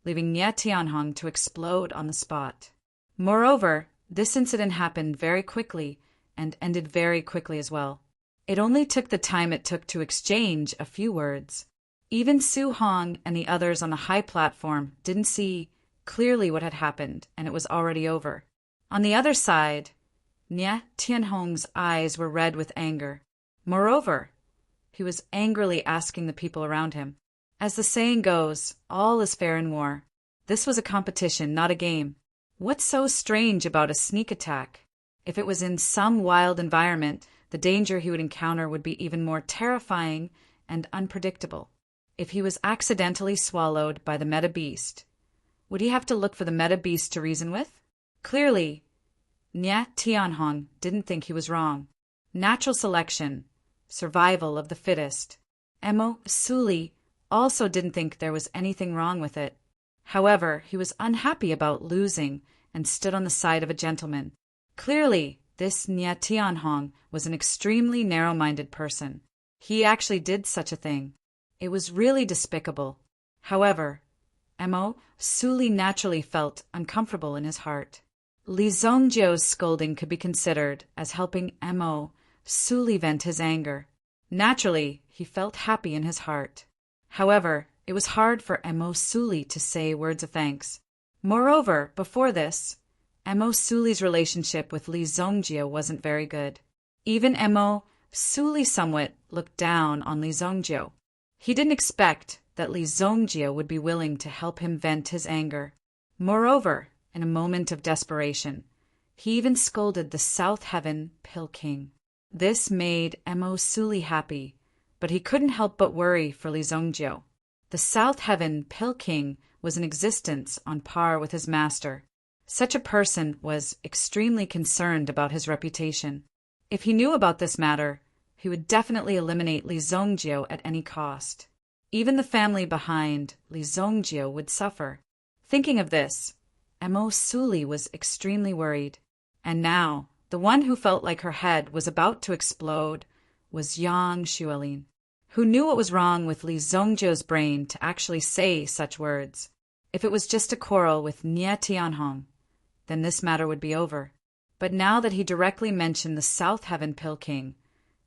leaving Nye Tianhong to explode on the spot. Moreover, this incident happened very quickly and ended very quickly as well. It only took the time it took to exchange a few words. Even Su Hong and the others on the high platform didn't see clearly what had happened, and it was already over. On the other side, Nye Tianhong's eyes were red with anger. Moreover, he was angrily asking the people around him, As the saying goes, all is fair in war. This was a competition, not a game. What's so strange about a sneak attack? If it was in some wild environment, the danger he would encounter would be even more terrifying and unpredictable. If he was accidentally swallowed by the meta beast, would he have to look for the meta beast to reason with? Clearly, Nya Tianhong didn't think he was wrong. Natural selection, survival of the fittest. Emo Suli also didn't think there was anything wrong with it. However, he was unhappy about losing and stood on the side of a gentleman. Clearly, this Nya Tianhong was an extremely narrow-minded person. He actually did such a thing. It was really despicable. However, Emo Suli naturally felt uncomfortable in his heart. Li Zongjiu's scolding could be considered as helping Emo Suli vent his anger. Naturally, he felt happy in his heart. However, it was hard for Emo Suli to say words of thanks. Moreover, before this, Emo Suli's relationship with Li Zongjiu wasn't very good. Even Emo Suli somewhat looked down on Li Zongjiu. He didn't expect that Li Zongjiu would be willing to help him vent his anger. Moreover, in a moment of desperation, he even scolded the South Heaven Pill King. This made Emo Suli happy, but he couldn't help but worry for Li Zongjiu. The South Heaven Pill King was in existence on par with his master. Such a person was extremely concerned about his reputation. If he knew about this matter, he would definitely eliminate Li Zongjiu at any cost. Even the family behind Li Zongjiu would suffer. Thinking of this, Emo Suli was extremely worried. And now, the one who felt like her head was about to explode was Yang Xuelin, who knew what was wrong with Li Zongjiu's brain to actually say such words. If it was just a quarrel with Nya Tianhong, then this matter would be over. But now that he directly mentioned the South Heaven Pill King,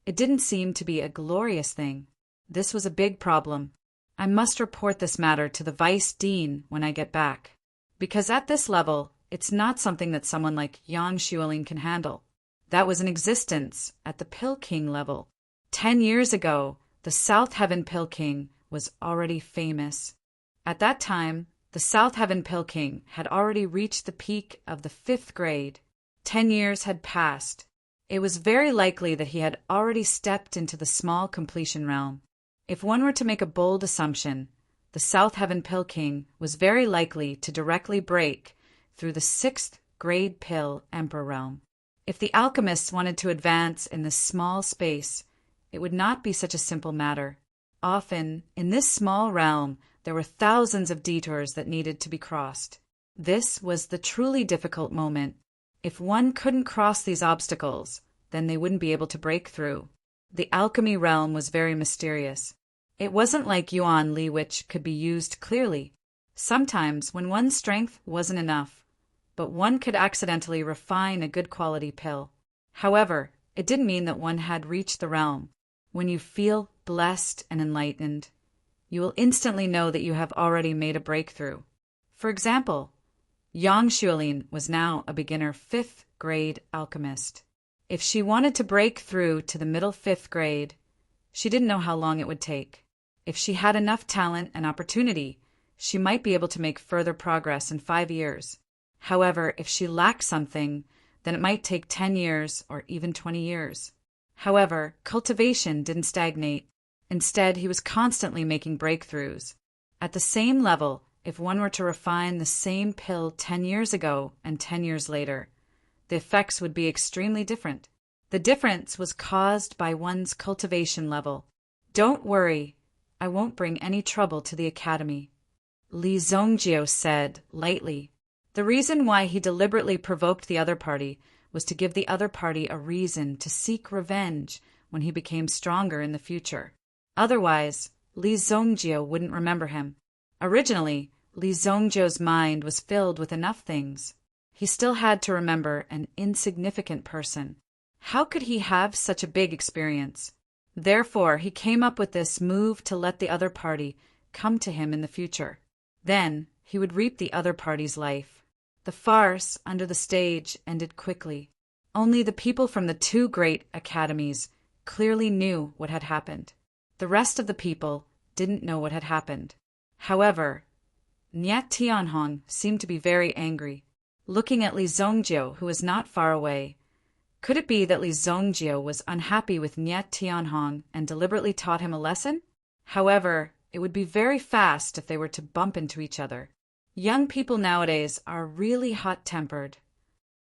it didn't seem to be a glorious thing. This was a big problem. I must report this matter to the Vice Dean when I get back. Because at this level, it's not something that someone like Yang Xuelin can handle. That was in existence at the Pill King level. 10 years ago, the South Heaven Pill King was already famous. At that time, the South Heaven Pill King had already reached the peak of the 5th grade. 10 years had passed. It was very likely that he had already stepped into the small completion realm. If one were to make a bold assumption, the South Heaven Pill King was very likely to directly break through the 6th grade Pill Emperor realm. If the alchemists wanted to advance in this small space, it would not be such a simple matter. Often, in this small realm, there were thousands of detours that needed to be crossed. This was the truly difficult moment. If one couldn't cross these obstacles, then they wouldn't be able to break through. The alchemy realm was very mysterious. It wasn't like Yuan Li, which could be used clearly. Sometimes, when one's strength wasn't enough, but one could accidentally refine a good quality pill. However, it didn't mean that one had reached the realm. When you feel blessed and enlightened, you will instantly know that you have already made a breakthrough. For example, Yang Xuelin was now a beginner 5th grade alchemist. If she wanted to break through to the middle 5th grade, she didn't know how long it would take. If she had enough talent and opportunity, she might be able to make further progress in 5 years. However, if she lacked something, then it might take 10 years or even 20 years. However, cultivation didn't stagnate. Instead, he was constantly making breakthroughs. At the same level, if one were to refine the same pill 10 years ago and 10 years later, the effects would be extremely different. The difference was caused by one's cultivation level. Don't worry, I won't bring any trouble to the academy, Li Zongjiu said lightly. The reason why he deliberately provoked the other party was to give the other party a reason to seek revenge when he became stronger in the future. Otherwise, Li Zongjiu wouldn't remember him. Originally, Li Zongjiu's mind was filled with enough things. He still had to remember an insignificant person. How could he have such a big experience? Therefore, he came up with this move to let the other party come to him in the future. Then, he would reap the other party's life. The farce under the stage ended quickly. Only the people from the 2 great academies clearly knew what had happened. The rest of the people didn't know what had happened. However, Nyat Tianhong seemed to be very angry. Looking at Li Zhongjio, who was not far away, could it be that Li Zhongjio was unhappy with Nyat Tianhong and deliberately taught him a lesson? However, it would be very fast if they were to bump into each other. Young people nowadays are really hot-tempered.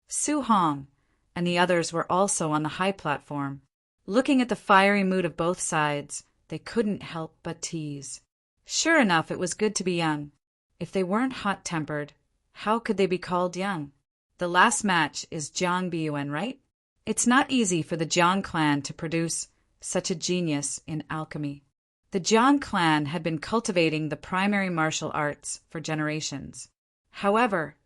Su Hong and the others were also on the high platform. Looking at the fiery mood of both sides, they couldn't help but tease. Sure enough, it was good to be young. If they weren't hot-tempered, how could they be called young? The last match is Jiang Biyuan, right? It's not easy for the Jiang clan to produce such a genius in alchemy. The Jiang clan had been cultivating the primary martial arts for generations. However,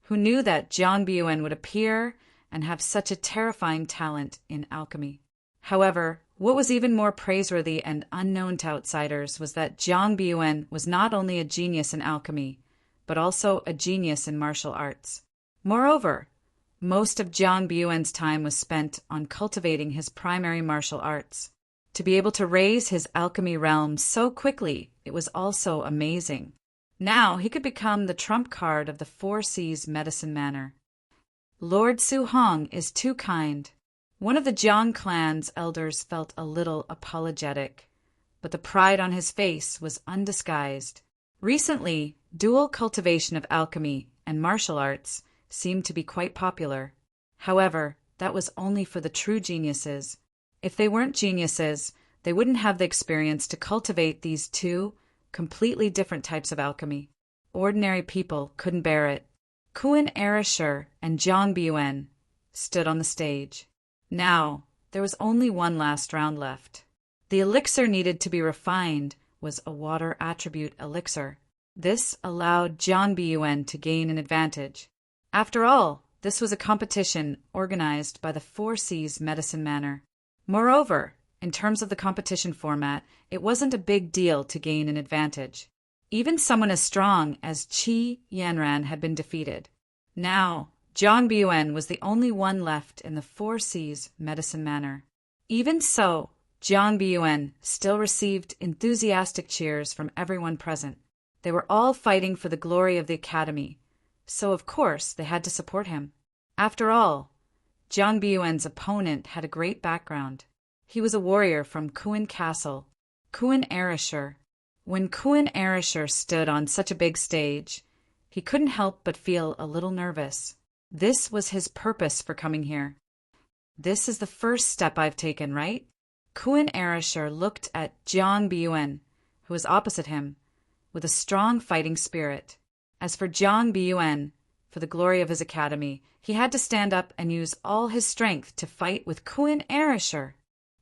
who knew that Jiang Biyuan would appear and have such a terrifying talent in alchemy? However, what was even more praiseworthy and unknown to outsiders was that Jiang Biyuan was not only a genius in alchemy, but also a genius in martial arts. Moreover, most of Jiang Biyuan's time was spent on cultivating his primary martial arts. To be able to raise his alchemy realm so quickly, it was also amazing. Now he could become the trump card of the Four Seas Medicine Manor. Lord Su Hong is too kind. One of the Jiang clan's elders felt a little apologetic, but the pride on his face was undisguised. Recently, dual cultivation of alchemy and martial arts seemed to be quite popular. However, that was only for the true geniuses. If they weren't geniuses, they wouldn't have the experience to cultivate these two completely different types of alchemy. Ordinary people couldn't bear it. Kuan Erasher and Jiang Biyuan stood on the stage. Now, there was only one last round left. The elixir needed to be refined was a water attribute elixir. This allowed Jiang Biyuan to gain an advantage. After all, this was a competition organized by the Four Seas Medicine Manor. Moreover, in terms of the competition format, it wasn't a big deal to gain an advantage. Even someone as strong as Qi Yanran had been defeated. Now, Jiang Biyuan was the only one left in the Four Seas Medicine Manor. Even so, Jiang Biyuan still received enthusiastic cheers from everyone present. They were all fighting for the glory of the academy, so of course they had to support him. After all, Jiang Biyuan's opponent had a great background. He was a warrior from Kuan Castle, Kuan Erasher. When Kuan Erasher stood on such a big stage, he couldn't help but feel a little nervous. This was his purpose for coming here. This is the first step I've taken, right? Kuan Erasher looked at Jiang Biyuan, who was opposite him, with a strong fighting spirit. As for Jiang Biyuan, for the glory of his academy, he had to stand up and use all his strength to fight with Kuan Erasher.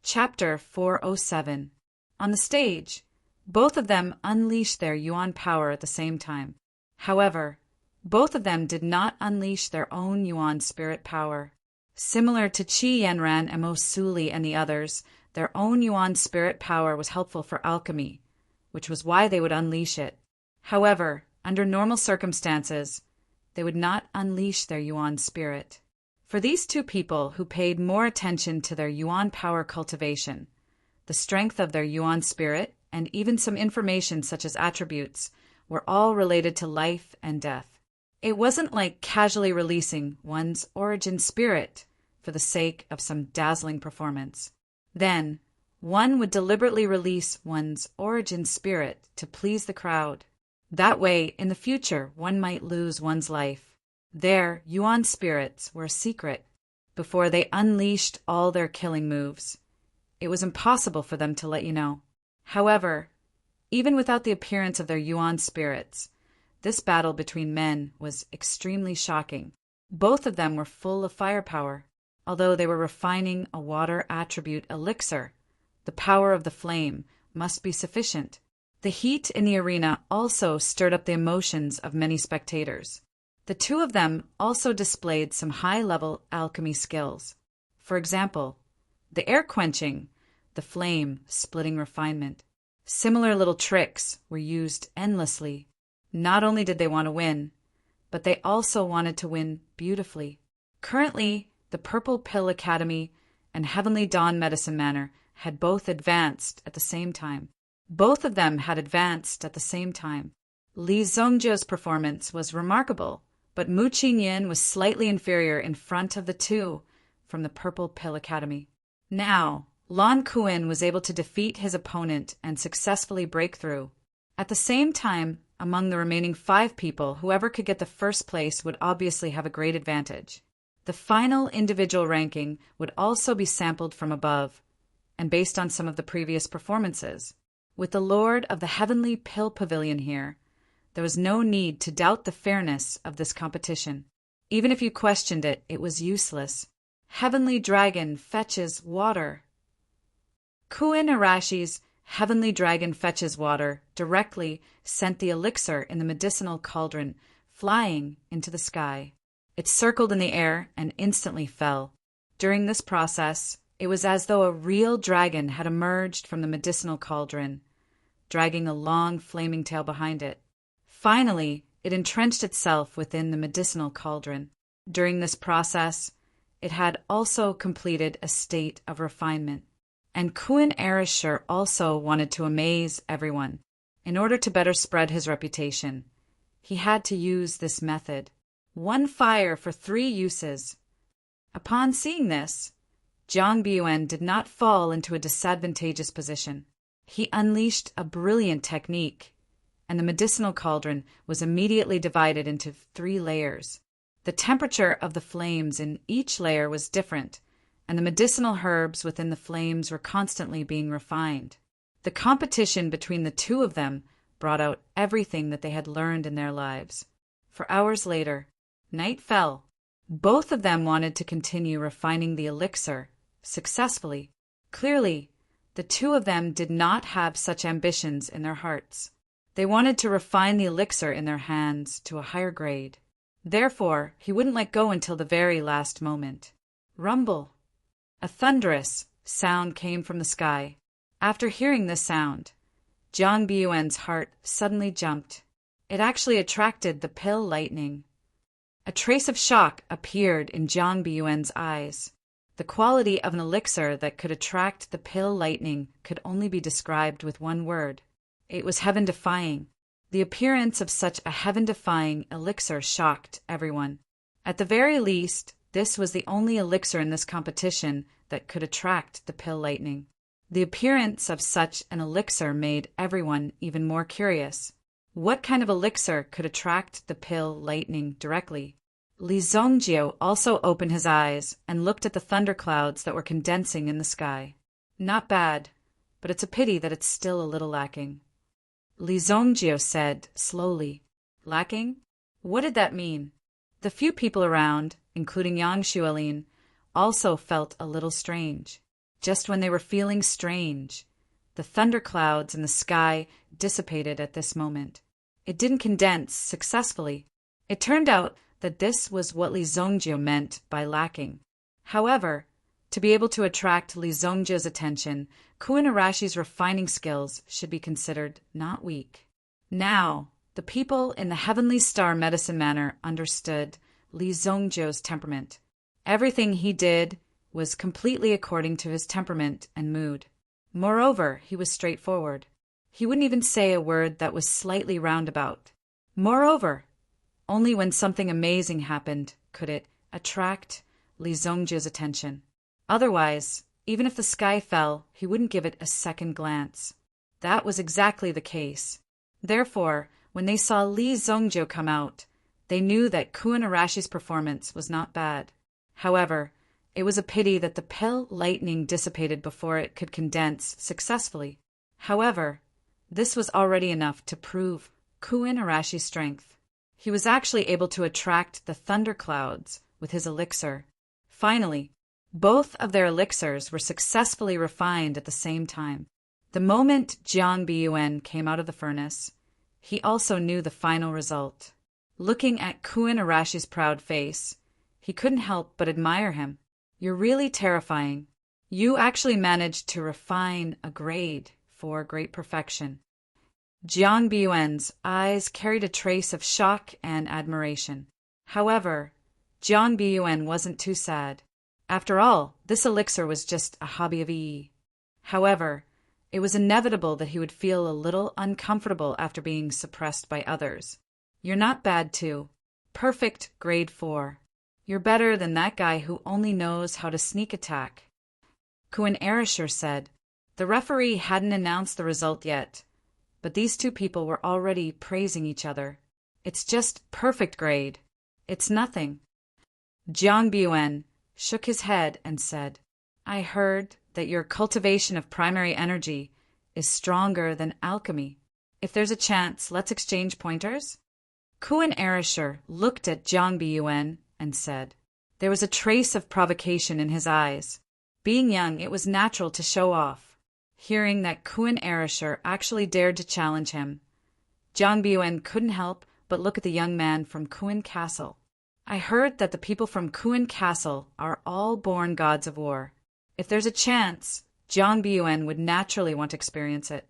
Chapter 407. On the stage, both of them unleashed their Yuan power at the same time. However, both of them did not unleash their own Yuan spirit power. Similar to Qi Yanran and Mo Suli and the others, their own Yuan spirit power was helpful for alchemy, which was why they would unleash it. However, under normal circumstances, they would not unleash their Yuan spirit. For these two people who paid more attention to their Yuan power cultivation, the strength of their Yuan spirit, and even some information such as attributes, were all related to life and death. It wasn't like casually releasing one's origin spirit for the sake of some dazzling performance. Then, one would deliberately release one's origin spirit to please the crowd. That way, in the future, one might lose one's life. Their Yuan spirits were a secret. Before they unleashed all their killing moves, it was impossible for them to let you know. However, even without the appearance of their Yuan spirits, this battle between men was extremely shocking. Both of them were full of firepower. Although they were refining a water attribute elixir, the power of the flame must be sufficient. The heat in the arena also stirred up the emotions of many spectators. The two of them also displayed some high-level alchemy skills. For example, the air quenching, the flame splitting refinement. Similar little tricks were used endlessly. Not only did they want to win, but they also wanted to win beautifully. Currently, the Purple Pill Academy and Heavenly Dawn Medicine Manor had both advanced at the same time. Both of them had advanced at the same time. Li Zongjiu's performance was remarkable, but Mu Qinyin was slightly inferior in front of the two from the Purple Pill Academy. Now, Lan Kuan was able to defeat his opponent and successfully break through. At the same time, among the remaining 5 people, whoever could get the first place would obviously have a great advantage. The final individual ranking would also be sampled from above, and based on some of the previous performances. With the Lord of the Heavenly Pill Pavilion here, there was no need to doubt the fairness of this competition. Even if you questioned it, it was useless. Heavenly Dragon fetches water. Kuin Arashi's Heavenly Dragon fetches water directly sent the elixir in the medicinal cauldron flying into the sky. It circled in the air and instantly fell. During this process, it was as though a real dragon had emerged from the medicinal cauldron, dragging a long flaming tail behind it. Finally, it entrenched itself within the medicinal cauldron. During this process, it had also completed a state of refinement. And Kuan Arashir also wanted to amaze everyone. In order to better spread his reputation, he had to use this method. 1 fire for 3 uses. Upon seeing this, Jiang Biyuan did not fall into a disadvantageous position. He unleashed a brilliant technique, and the medicinal cauldron was immediately divided into 3 layers. The temperature of the flames in each layer was different, and the medicinal herbs within the flames were constantly being refined. The competition between the 2 of them brought out everything that they had learned in their lives. For hours later, night fell. Both of them wanted to continue refining the elixir successfully. Clearly, the 2 of them did not have such ambitions in their hearts. They wanted to refine the elixir in their hands to a higher grade. Therefore, he wouldn't let go until the very last moment. Rumble! A thunderous sound came from the sky. After hearing this sound, Jiang Biyuan's heart suddenly jumped. It actually attracted the pill lightning. A trace of shock appeared in Jiang Biyuan's eyes. The quality of an elixir that could attract the pill lightning could only be described with one word. It was heaven-defying. The appearance of such a heaven-defying elixir shocked everyone. At the very least, this was the only elixir in this competition that could attract the pill lightning. The appearance of such an elixir made everyone even more curious. What kind of elixir could attract the pill lightning directly? Li Zongjiu also opened his eyes and looked at the thunderclouds that were condensing in the sky. Not bad, but it's a pity that it's still a little lacking. Li Zongjiu said slowly. Lacking? What did that mean? The few people around, including Yang Xuelin, also felt a little strange. Just when they were feeling strange, the thunderclouds in the sky dissipated at this moment. It didn't condense successfully. It turned out that this was what Li Zongjiu meant by lacking. However, to be able to attract Li Zongjiu's attention, Kuan Arashi's refining skills should be considered not weak. Now, the people in the Heavenly Star Medicine Manor understood Li Zongjiu's temperament. Everything he did was completely according to his temperament and mood. Moreover, he was straightforward. He wouldn't even say a word that was slightly roundabout. Moreover, only when something amazing happened could it attract Li Zongjiu's attention. Otherwise, even if the sky fell, he wouldn't give it a second glance. That was exactly the case. Therefore, when they saw Li Zongjiu come out, they knew that Kuan Arashi's performance was not bad. However, it was a pity that the pill lightning dissipated before it could condense successfully. However, this was already enough to prove Kuan Arashi's strength. He was actually able to attract the thunderclouds with his elixir. Finally, both of their elixirs were successfully refined at the same time. The moment Jiang Biyuan came out of the furnace, he also knew the final result. Looking at Kuan Arashi's proud face, he couldn't help but admire him. You're really terrifying. You actually managed to refine a grade for great perfection. Jiang Biyuan's eyes carried a trace of shock and admiration. However, Jiang Biyuan wasn't too sad. After all, this elixir was just a hobby of Yi. However, It was inevitable that he would feel a little uncomfortable after being suppressed by others. You're not bad too. Perfect grade 4. You're better than that guy who only knows how to sneak attack. Kuan Arisher said. The referee hadn't announced the result yet, but these two people were already praising each other. It's just perfect grade. It's nothing. Jiang Buen shook his head and said, I heard that your cultivation of primary energy is stronger than alchemy. If there's a chance, let's exchange pointers? Kuan Arisher looked at Jiang Buen and said. There was a trace of provocation in his eyes. Being young, it was natural to show off. Hearing that Kuan Arisher actually dared to challenge him, Jiang Buen couldn't help but look at the young man from Kuan Castle. I heard that the people from Kuan Castle are all born gods of war. If there's a chance, Jiang Buen would naturally want to experience it.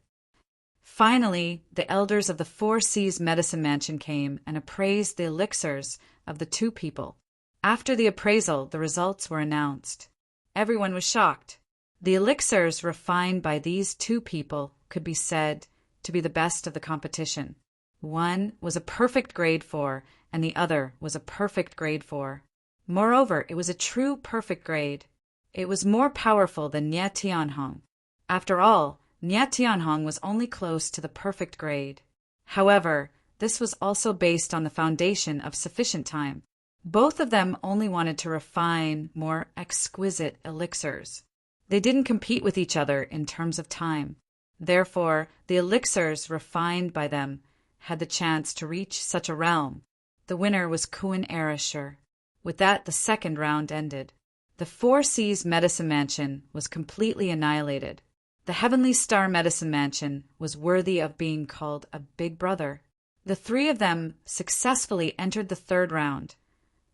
Finally, the elders of the Four Seas Medicine Mansion came and appraised the elixirs of the two people. After the appraisal, the results were announced. Everyone was shocked. The elixirs refined by these two people could be said to be the best of the competition. One was a perfect grade 4, and the other was a perfect grade 4. Moreover, it was a true perfect grade. It was more powerful than Nie Tianhong. After all, Nie Tianhong was only close to the perfect grade. However, this was also based on the foundation of sufficient time. Both of them only wanted to refine more exquisite elixirs. They didn't compete with each other in terms of time. Therefore, the elixirs refined by them had the chance to reach such a realm. The winner was Kuan Arisher. With that, the second round ended. The Four Seas Medicine Mansion was completely annihilated. The Heavenly Star Medicine Mansion was worthy of being called a big brother. The three of them successfully entered the third round,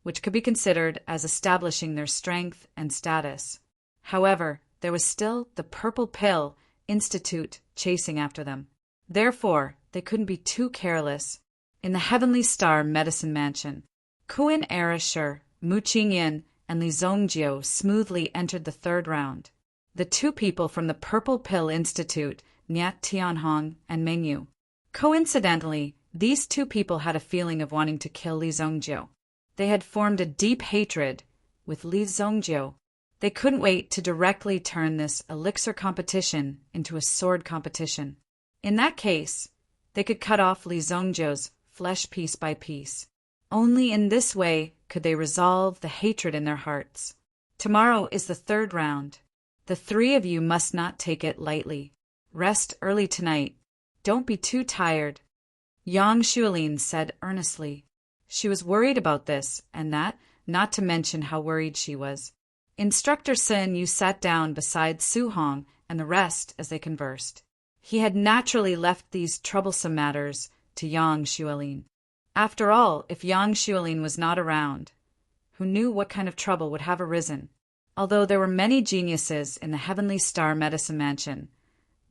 which could be considered as establishing their strength and status. However, there was still the Purple Pill Institute chasing after them. Therefore, they couldn't be too careless. In the Heavenly Star Medicine Mansion, Kuan Arisher, Mu Qingyan, and Li Zongjiu smoothly entered the third round. The two people from the Purple Pill Institute, Niet Tianhong and Mengyu. Coincidentally, these two people had a feeling of wanting to kill Li Zongjiu. They had formed a deep hatred with Li Zongjiu. They couldn't wait to directly turn this elixir competition into a sword competition. In that case, they could cut off Li Zongjiu's flesh piece by piece. Only in this way could they resolve the hatred in their hearts. Tomorrow is the third round. The three of you must not take it lightly. Rest early tonight. Don't be too tired. Yang Xuelin said earnestly. She was worried about this and that, not to mention how worried she was. Instructor Sun Yu sat down beside Su Hong and the rest as they conversed. He had naturally left these troublesome matters to Yang Xuelin. After all, if Yang Xuelin was not around, who knew what kind of trouble would have arisen? Although there were many geniuses in the Heavenly Star Medicine Mansion,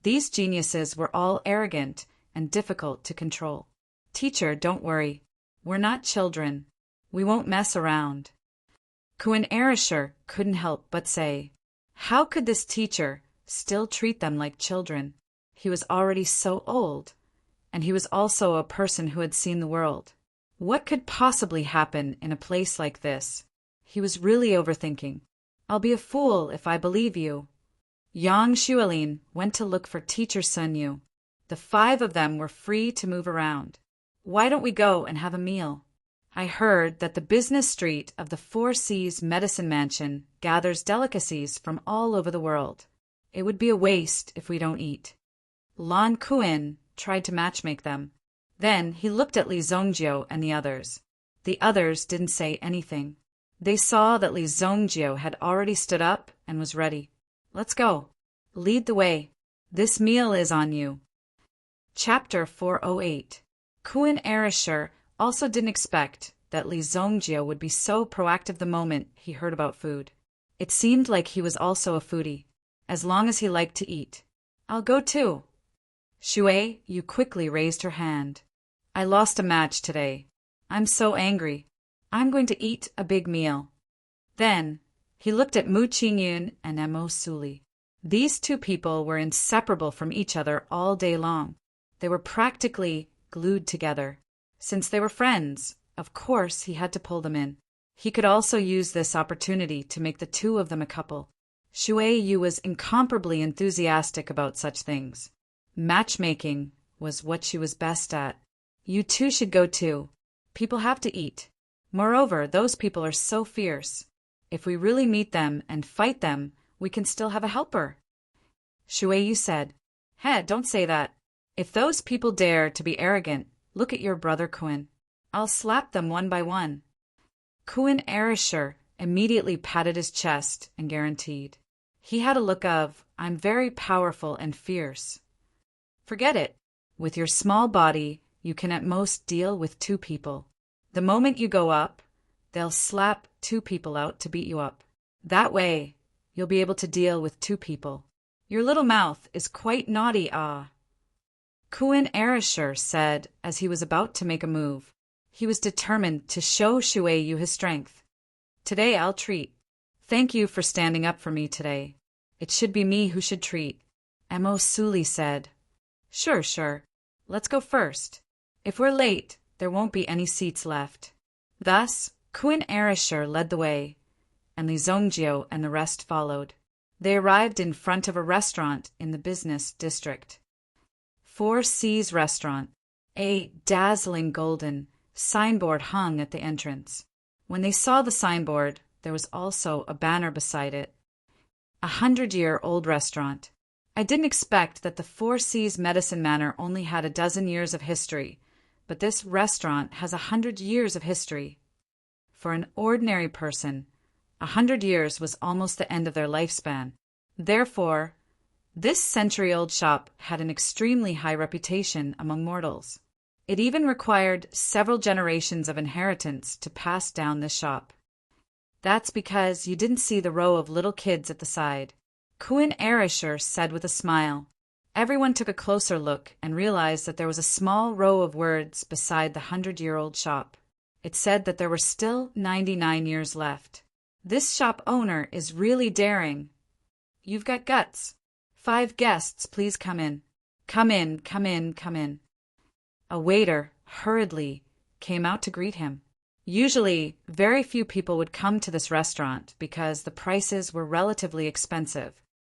these geniuses were all arrogant and difficult to control. Teacher, don't worry. We're not children. We won't mess around. Kuan Arisher couldn't help but say, how could this teacher still treat them like children? He was already so old, and he was also a person who had seen the world. What could possibly happen in a place like this? He was really overthinking. I'll be a fool if I believe you. Yang Xuelin went to look for Teacher Sun Yu. The five of them were free to move around. Why don't we go and have a meal? I heard that the business street of the Four Seas Medicine Mansion gathers delicacies from all over the world. It would be a waste if we don't eat. Lan Kuan tried to matchmake them. Then he looked at Li Zongjiu and the others. The others didn't say anything. They saw that Li Zongjiu had already stood up and was ready. Let's go. Lead the way. This meal is on you. Chapter 408. Kuan Arisher also didn't expect that Li Zongjiu would be so proactive the moment he heard about food. It seemed like he was also a foodie, as long as he liked to eat. I'll go too. Xue Yu quickly raised her hand. I lost a match today. I'm so angry. I'm going to eat a big meal. Then he looked at Mu Qingyun and Mo Suli. These two people were inseparable from each other all day long. They were practically glued together. Since they were friends, of course he had to pull them in. He could also use this opportunity to make the two of them a couple. Shui Yu was incomparably enthusiastic about such things. Matchmaking was what she was best at. You two should go too. People have to eat. Moreover, those people are so fierce. If we really meet them and fight them, we can still have a helper. Shui Yu said, "Hey, don't say that. If those people dare to be arrogant, look at your brother Kuin. I'll slap them one by one." Kuin Erasure immediately patted his chest and guaranteed. He had a look of, "I'm very powerful and fierce." Forget it. With your small body, you can at most deal with two people. The moment you go up, they'll slap two people out to beat you up. That way, you'll be able to deal with two people. Your little mouth is quite naughty, ah. Kuin Erasure said as he was about to make a move. He was determined to show Shui Yu his strength. "Today I'll treat. Thank you for standing up for me today. It should be me who should treat," Mo Suli said. Sure. Let's go first. If we're late, there won't be any seats left." Thus, Kuin Erasure led the way, and Li Zongjio and the rest followed. They arrived in front of a restaurant in the business district. Four Seas Restaurant. A dazzling golden signboard hung at the entrance. When they saw the signboard, there was also a banner beside it. 100-year-old restaurant. I didn't expect that the Four Seas Medicine Manor only had a dozen years of history, but this restaurant has 100 years of history. For an ordinary person, 100 years was almost the end of their lifespan. Therefore, this century-old shop had an extremely high reputation among mortals. It even required several generations of inheritance to pass down this shop. That's because you didn't see the row of little kids at the side. Kuin Erasure said with a smile. Everyone took a closer look and realized that there was a small row of words beside the 100-year-old shop. It said that there were still 99 years left. This shop owner is really daring. You've got guts. 5 guests, please come in. Come in. A waiter, hurriedly, came out to greet him. Usually, very few people would come to this restaurant because the prices were relatively expensive.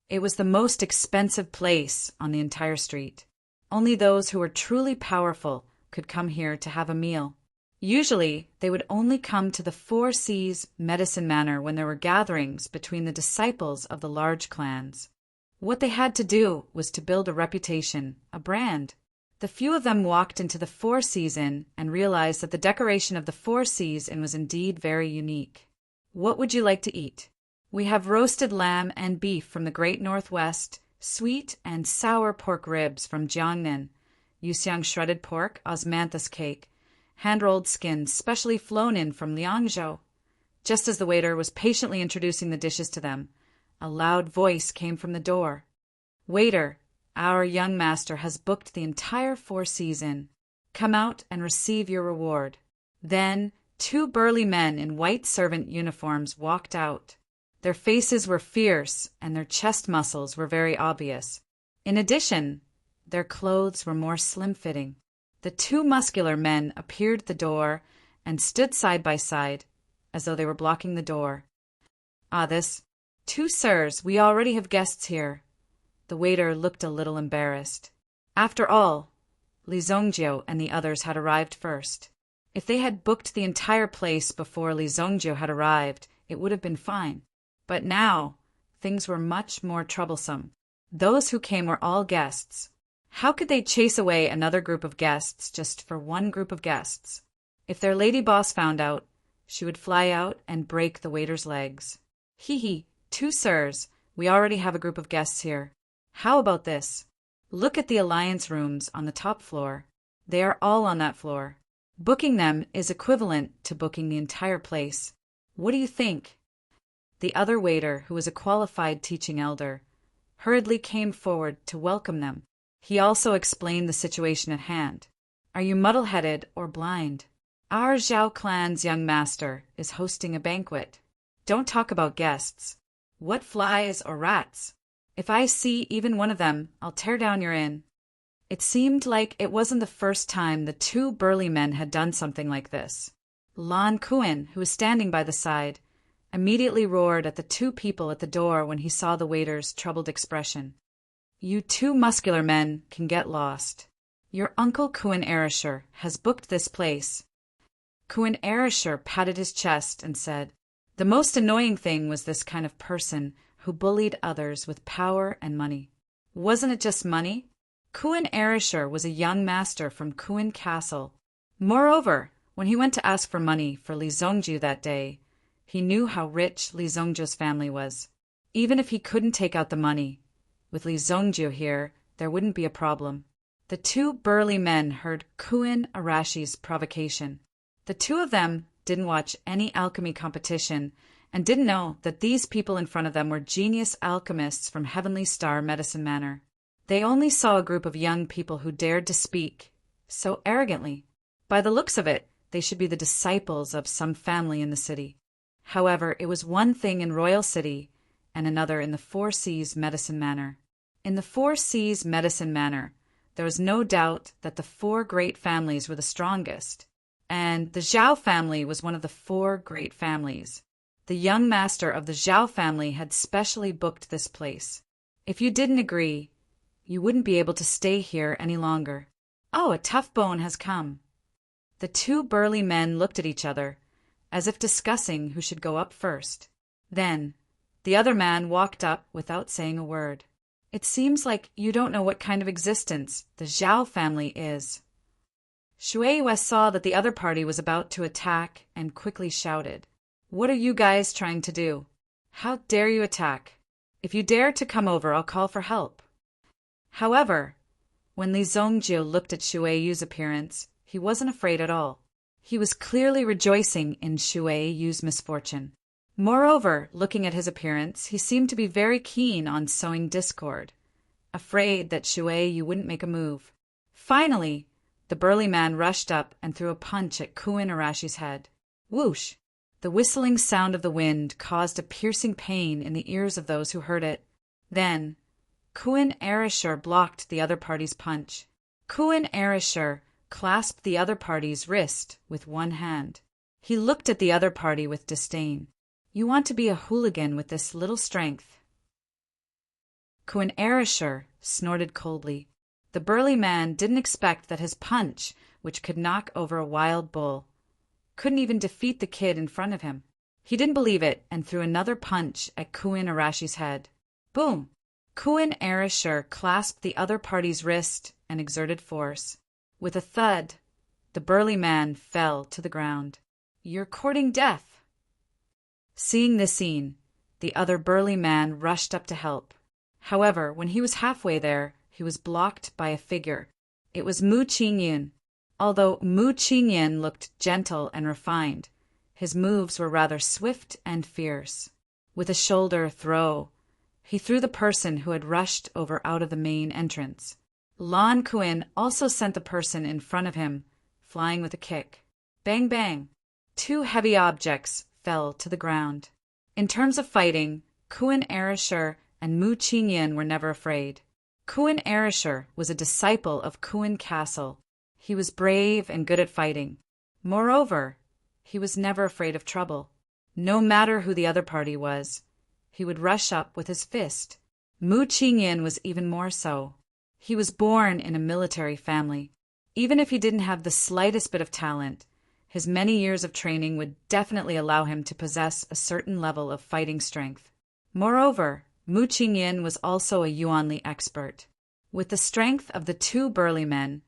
It was the most expensive place on the entire street. Only those who were truly powerful could come here to have a meal. Usually, they would only come to the Four Seas Medicine Manor when there were gatherings between the disciples of the large clans. What they had to do was to build a reputation, a brand. The few of them walked into the Four Seas Inn and realized that the decoration of the Four Seas Inn was indeed very unique. What would you like to eat? We have roasted lamb and beef from the Great Northwest, sweet and sour pork ribs from Jiangnan, Yuxiang shredded pork, osmanthus cake, hand-rolled skins specially flown in from Liangzhou. Just as the waiter was patiently introducing the dishes to them, a loud voice came from the door. "Waiter, our young master has booked the entire Four Seas Inn. Come out and receive your reward." Then 2 burly men in white servant uniforms walked out. Their faces were fierce and their chest muscles were very obvious. In addition, their clothes were more slim-fitting. The 2 muscular men appeared at the door and stood side by side, as though they were blocking the door. This 2 sirs, we already have guests here." The waiter looked a little embarrassed. After all, Li Zongjio and the others had arrived first. If they had booked the entire place before Li Zongjio had arrived, it would have been fine. But now, things were much more troublesome. Those who came were all guests. How could they chase away another group of guests just for one group of guests? If their lady boss found out, she would fly out and break the waiter's legs. "Hee, 2 sirs, we already have a group of guests here. How about this? Look at the alliance rooms on the top floor. They are all on that floor. Booking them is equivalent to booking the entire place. What do you think?" The other waiter, who was a qualified teaching elder, hurriedly came forward to welcome them. He also explained the situation at hand. "Are you muddle-headed or blind? Our Zhao clan's young master is hosting a banquet. Don't talk about guests. What flies or rats? If I see even one of them, I'll tear down your inn." It seemed like it wasn't the first time the two burly men had done something like this. Lon Kuin, who was standing by the side, immediately roared at the two people at the door when he saw the waiter's troubled expression. "You two muscular men can get lost. Your uncle Kuin Erishur has booked this place." Kuin Erishur patted his chest and said, "The most annoying thing was this kind of person who bullied others with power and money. Wasn't it just money? Kuin Erishur was a young master from Kuin Castle. Moreover, when he went to ask for money for Li Zongju that day, he knew how rich Li Zongju's family was. Even if he couldn't take out the money, with Li Zongju here, there wouldn't be a problem." The two burly men heard Kuin Arashi's provocation. The two of them didn't watch any alchemy competition and didn't know that these people in front of them were genius alchemists from Heavenly Star Medicine Manor. They only saw a group of young people who dared to speak so arrogantly. By the looks of it, they should be the disciples of some family in the city. However, it was one thing in Royal City and another in the Four Seas Medicine Manor. In the Four Seas Medicine Manor, there was no doubt that the four great families were the strongest, and the Zhao family was one of the four great families. The young master of the Zhao family had specially booked this place. If you didn't agree, you wouldn't be able to stay here any longer. "Oh, a tough bone has come." The two burly men looked at each other, as if discussing who should go up first. Then, the other man walked up without saying a word. "It seems like you don't know what kind of existence the Zhao family is." Shui West saw that the other party was about to attack and quickly shouted, "What are you guys trying to do? How dare you attack? If you dare to come over, I'll call for help." However, when Li Zongjiu looked at Shui Yu's appearance, he wasn't afraid at all. He was clearly rejoicing in Shui Yu's misfortune. Moreover, looking at his appearance, he seemed to be very keen on sowing discord, afraid that Shui Yu wouldn't make a move. Finally, the burly man rushed up and threw a punch at Kuin Arashi's head. Whoosh! The whistling sound of the wind caused a piercing pain in the ears of those who heard it. Then, Kuin Erishur blocked the other party's punch. Kuin Erishur clasped the other party's wrist with one hand. He looked at the other party with disdain. "You want to be a hooligan with this little strength." Kuin Erishur snorted coldly. The burly man didn't expect that his punch, which could knock over a wild bull, couldn't even defeat the kid in front of him. He didn't believe it and threw another punch at Kuin Arashi's head. Boom! Kuin Erishur clasped the other party's wrist and exerted force. With a thud, the burly man fell to the ground. "You're courting death." Seeing this scene, the other burly man rushed up to help. However, when he was halfway there, he was blocked by a figure. It was Mu Qingyun. Although Mu Qingyun looked gentle and refined, his moves were rather swift and fierce. With a shoulder throw, he threw the person who had rushed over out of the main entrance. Lan Kuin also sent the person in front of him, flying with a kick. Bang bang! Two heavy objects fell to the ground. In terms of fighting, Kuin Erishur and Mu Qingyun were never afraid. Kuin Erishur was a disciple of Kuin Castle. He was brave and good at fighting. Moreover, he was never afraid of trouble. No matter who the other party was, he would rush up with his fist. Mu Qingyun was even more so. He was born in a military family. Even if he didn't have the slightest bit of talent, his many years of training would definitely allow him to possess a certain level of fighting strength. Moreover, Mu Qingyun was also a Yuanli expert. With the strength of the two burly men,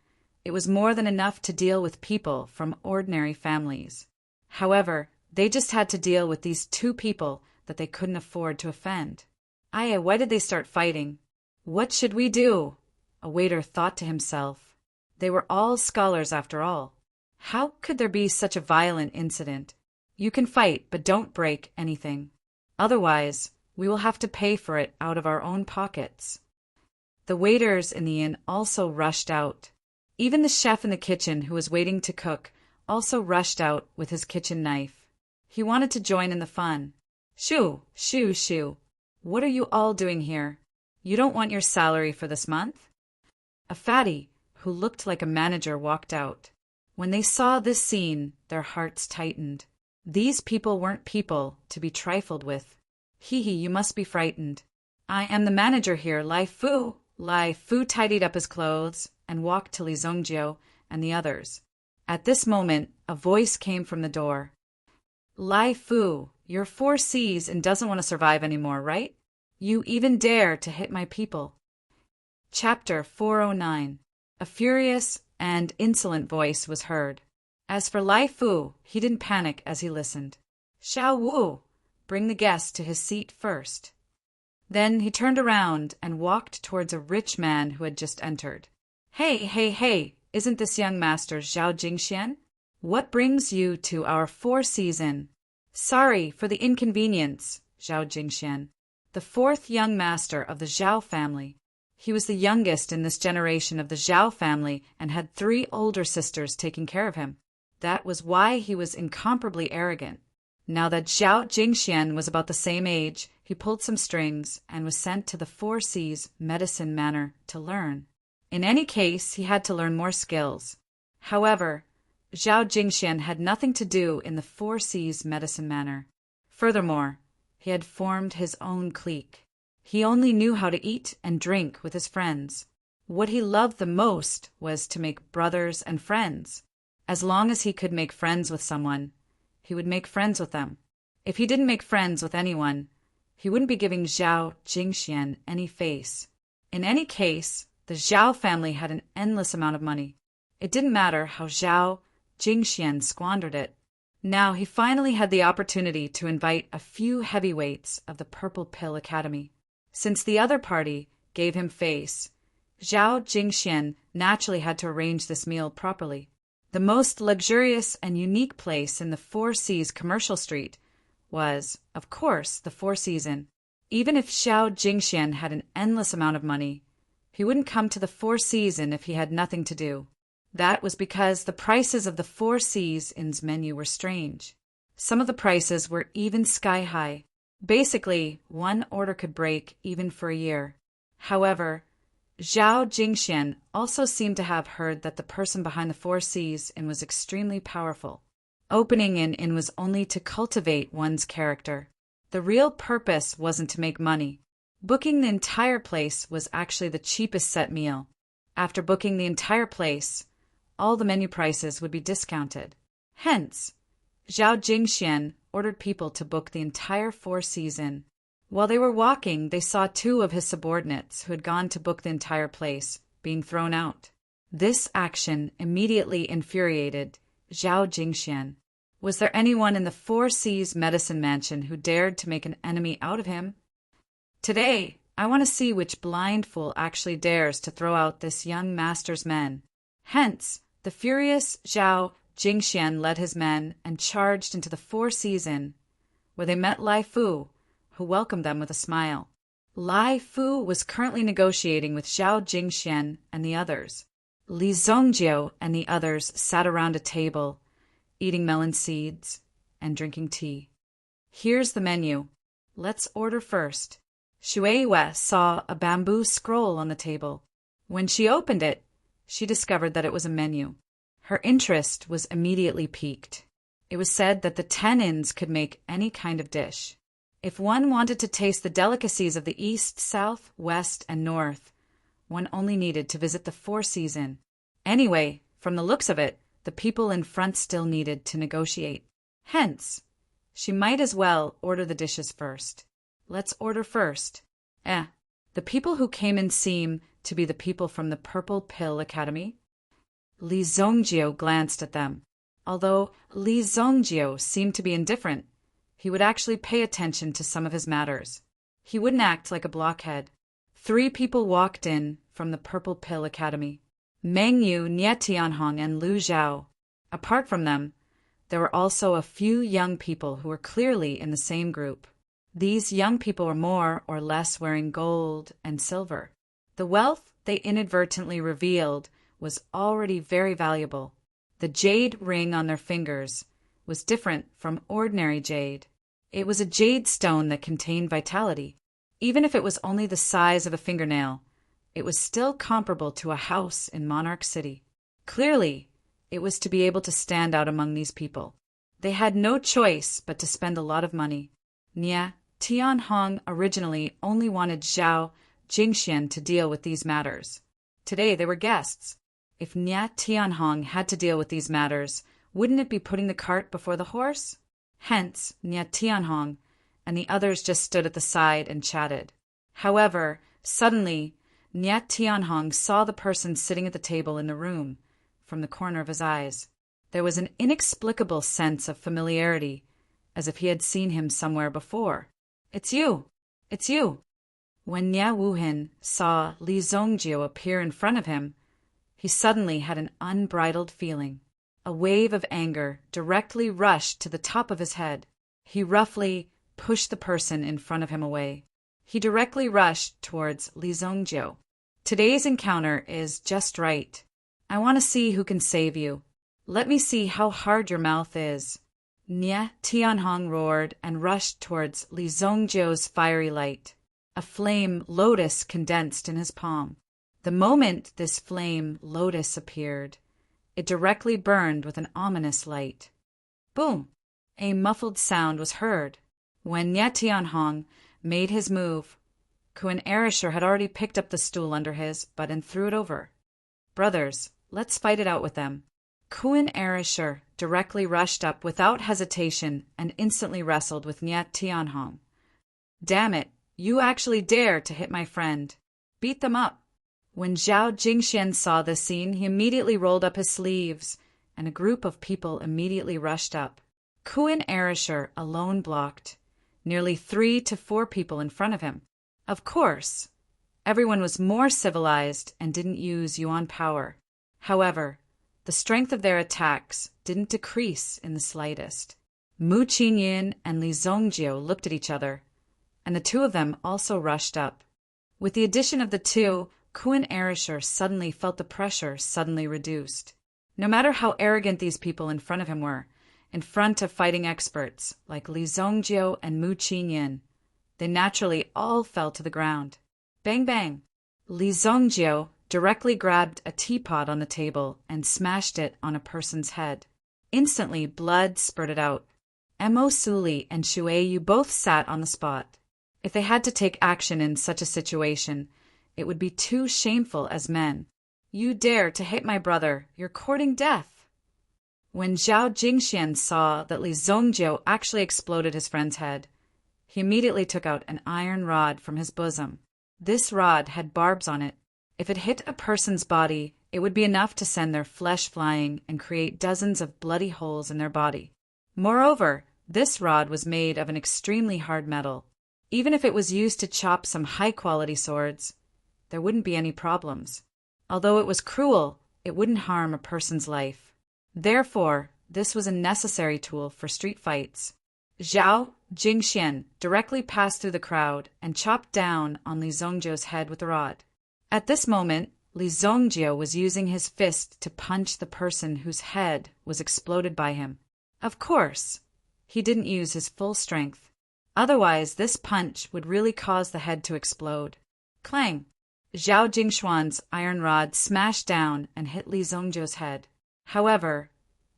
it was more than enough to deal with people from ordinary families. However, they just had to deal with these two people that they couldn't afford to offend. Aya, why did they start fighting? What should we do? A waiter thought to himself. They were all scholars after all. How could there be such a violent incident? You can fight, but don't break anything. Otherwise, we will have to pay for it out of our own pockets. The waiters in the inn also rushed out. Even the chef in the kitchen who was waiting to cook also rushed out with his kitchen knife. He wanted to join in the fun. Shoo, shoo, shoo. What are you all doing here? You don't want your salary for this month? A fatty, who looked like a manager, walked out. When they saw this scene, their hearts tightened. These people weren't people to be trifled with. Hee hee, you must be frightened. I am the manager here, Lai Fu. Lai Fu tidied up his clothes and walked to Li Zhongjio and the others. At this moment, a voice came from the door. Lai Fu, you're 4Cs and doesn't want to survive anymore, right? You even dare to hit my people. Chapter 409. A furious and insolent voice was heard. As for Lai Fu, he didn't panic as he listened. Xiao Wu, bring the guest to his seat first. Then he turned around and walked towards a rich man who had just entered. Hey, isn't this young master Zhao Jingxian? What brings you to our 4Cs Inn? Sorry for the inconvenience, Zhao Jingxian, the fourth young master of the Zhao family. He was the youngest in this generation of the Zhao family and had 3 older sisters taking care of him. That was why he was incomparably arrogant. Now that Zhao Jingxian was about the same age, he pulled some strings and was sent to the 4Cs medicine manor to learn. In any case, he had to learn more skills. However, Zhao Jingxian had nothing to do in the 4Cs medicine manor. Furthermore, he had formed his own clique. He only knew how to eat and drink with his friends. What he loved the most was to make brothers and friends. As long as he could make friends with someone, he would make friends with them. If he didn't make friends with anyone, he wouldn't be giving Zhao Jingxian any face. In any case, the Zhao family had an endless amount of money. It didn't matter how Zhao Jingxian squandered it. Now he finally had the opportunity to invite a few heavyweights of the Purple Pill Academy. Since the other party gave him face, Zhao Jingxian naturally had to arrange this meal properly. The most luxurious and unique place in the 4Cs commercial street was, of course, the 4Cs Inn. Even if Zhao Jingxian had an endless amount of money, he wouldn't come to the 4Cs Inn if he had nothing to do. That was because the prices of the 4Cs Inn's menu were strange. Some of the prices were even sky high. Basically, one order could break even for a year. However, Zhao Jingxian also seemed to have heard that the person behind the 4Cs Inn was extremely powerful. Opening an inn was only to cultivate one's character. The real purpose wasn't to make money. Booking the entire place was actually the cheapest set meal. After booking the entire place, all the menu prices would be discounted. Hence, Zhao Jingxian ordered people to book the entire 4Cs Inn. While they were walking, they saw 2 of his subordinates who had gone to book the entire place being thrown out. This action immediately infuriated Zhao Jingxian. Was there anyone in the 4Cs medicine mansion who dared to make an enemy out of him? Today, I want to see which blind fool actually dares to throw out this young master's men. Hence, the furious Zhao Jingxian led his men and charged into the 4Cs Inn, where they met Lai Fu, who welcomed them with a smile. Lai Fu was currently negotiating with Zhao Jingxian and the others. Li Zhongjio and the others sat around a table, eating melon seeds and drinking tea. Here's the menu. Let's order first. Shui Wei saw a bamboo scroll on the table. When she opened it, she discovered that it was a menu. Her interest was immediately piqued. It was said that the 10 inns could make any kind of dish. If one wanted to taste the delicacies of the East, South, West, and North, one only needed to visit the 4Cs Inn. Anyway, from the looks of it, the people in front still needed to negotiate. Hence, she might as well order the dishes first. Let's order first. The people who came in seem to be the people from the Purple Pill Academy. Li Zhongjio glanced at them. Although Li Zhongjio seemed to be indifferent, he would actually pay attention to some of his matters. He wouldn't act like a blockhead. 3 people walked in from the Purple Pill Academy: Meng Yu, Nie Tianhong, and Lu Zhao. Apart from them, there were also a few young people who were clearly in the same group. These young people were more or less wearing gold and silver. The wealth they inadvertently revealed was already very valuable. The jade ring on their fingers was different from ordinary jade. It was a jade stone that contained vitality. Even if it was only the size of a fingernail, it was still comparable to a house in Monarch City. Clearly, it was to be able to stand out among these people. They had no choice but to spend a lot of money. Nia Tianhong originally only wanted Zhao Jingxian to deal with these matters. Today they were guests. If Nia Tianhong had to deal with these matters, wouldn't it be putting the cart before the horse? Hence, Nia Tianhong and the others just stood at the side and chatted. However, suddenly, Nia Tianhong saw the person sitting at the table in the room from the corner of his eyes. There was an inexplicable sense of familiarity, as if he had seen him somewhere before. "It's you! It's you!" When Nia Wuhin saw Li Zongjio appear in front of him, he suddenly had an unbridled feeling. A wave of anger directly rushed to the top of his head. He roughly pushed the person in front of him away. He directly rushed towards Li Zongjio. "Today's encounter is just right. I want to see who can save you. Let me see how hard your mouth is." Nia Tianhong roared and rushed towards Li Zongjio's fiery light. A flame lotus condensed in his palm. The moment this flame lotus appeared, it directly burned with an ominous light. Boom! A muffled sound was heard. When Nia Tianhong made his move, Kuan Erisher had already picked up the stool under his butt and threw it over. "Brothers, let's fight it out with them." Kuan Erisher directly rushed up without hesitation and instantly wrestled with Nia Tianhong. "Damn it, you actually dare to hit my friend. Beat them up." When Zhao Jingxian saw this scene, he immediately rolled up his sleeves, and a group of people immediately rushed up. Kuan Erisher alone blocked nearly 3 to 4 people in front of him. Of course, everyone was more civilized and didn't use yuan power. However, the strength of their attacks didn't decrease in the slightest. Mu Qinyin and Li Zongjio looked at each other, and the two of them also rushed up. With the addition of the two, Kuan Erisher suddenly felt the pressure suddenly reduced. No matter how arrogant these people in front of him were, in front of fighting experts like Li Zongjio and Mu Qinyin, they naturally all fell to the ground. Bang bang! Li Zongjio directly grabbed a teapot on the table and smashed it on a person's head. Instantly, blood spurted out. Mo Suli and Shui Yu both sat on the spot. If they had to take action in such a situation, it would be too shameful as men. "You dare to hit my brother, you're courting death." When Zhao Jingxian saw that Li Zongjio actually exploded his friend's head, he immediately took out an iron rod from his bosom. This rod had barbs on it. If it hit a person's body, it would be enough to send their flesh flying and create dozens of bloody holes in their body. Moreover, this rod was made of an extremely hard metal. Even if it was used to chop some high-quality swords, there wouldn't be any problems. Although it was cruel, it wouldn't harm a person's life. Therefore, this was a necessary tool for street fights. Zhao Jingxian directly passed through the crowd and chopped down on Li Zongjio's head with the rod. At this moment, Li Zongjio was using his fist to punch the person whose head was exploded by him. Of course, he didn't use his full strength. Otherwise, this punch would really cause the head to explode. Clang! Zhao Jingshuan's iron rod smashed down and hit Li Zongjio's head. However,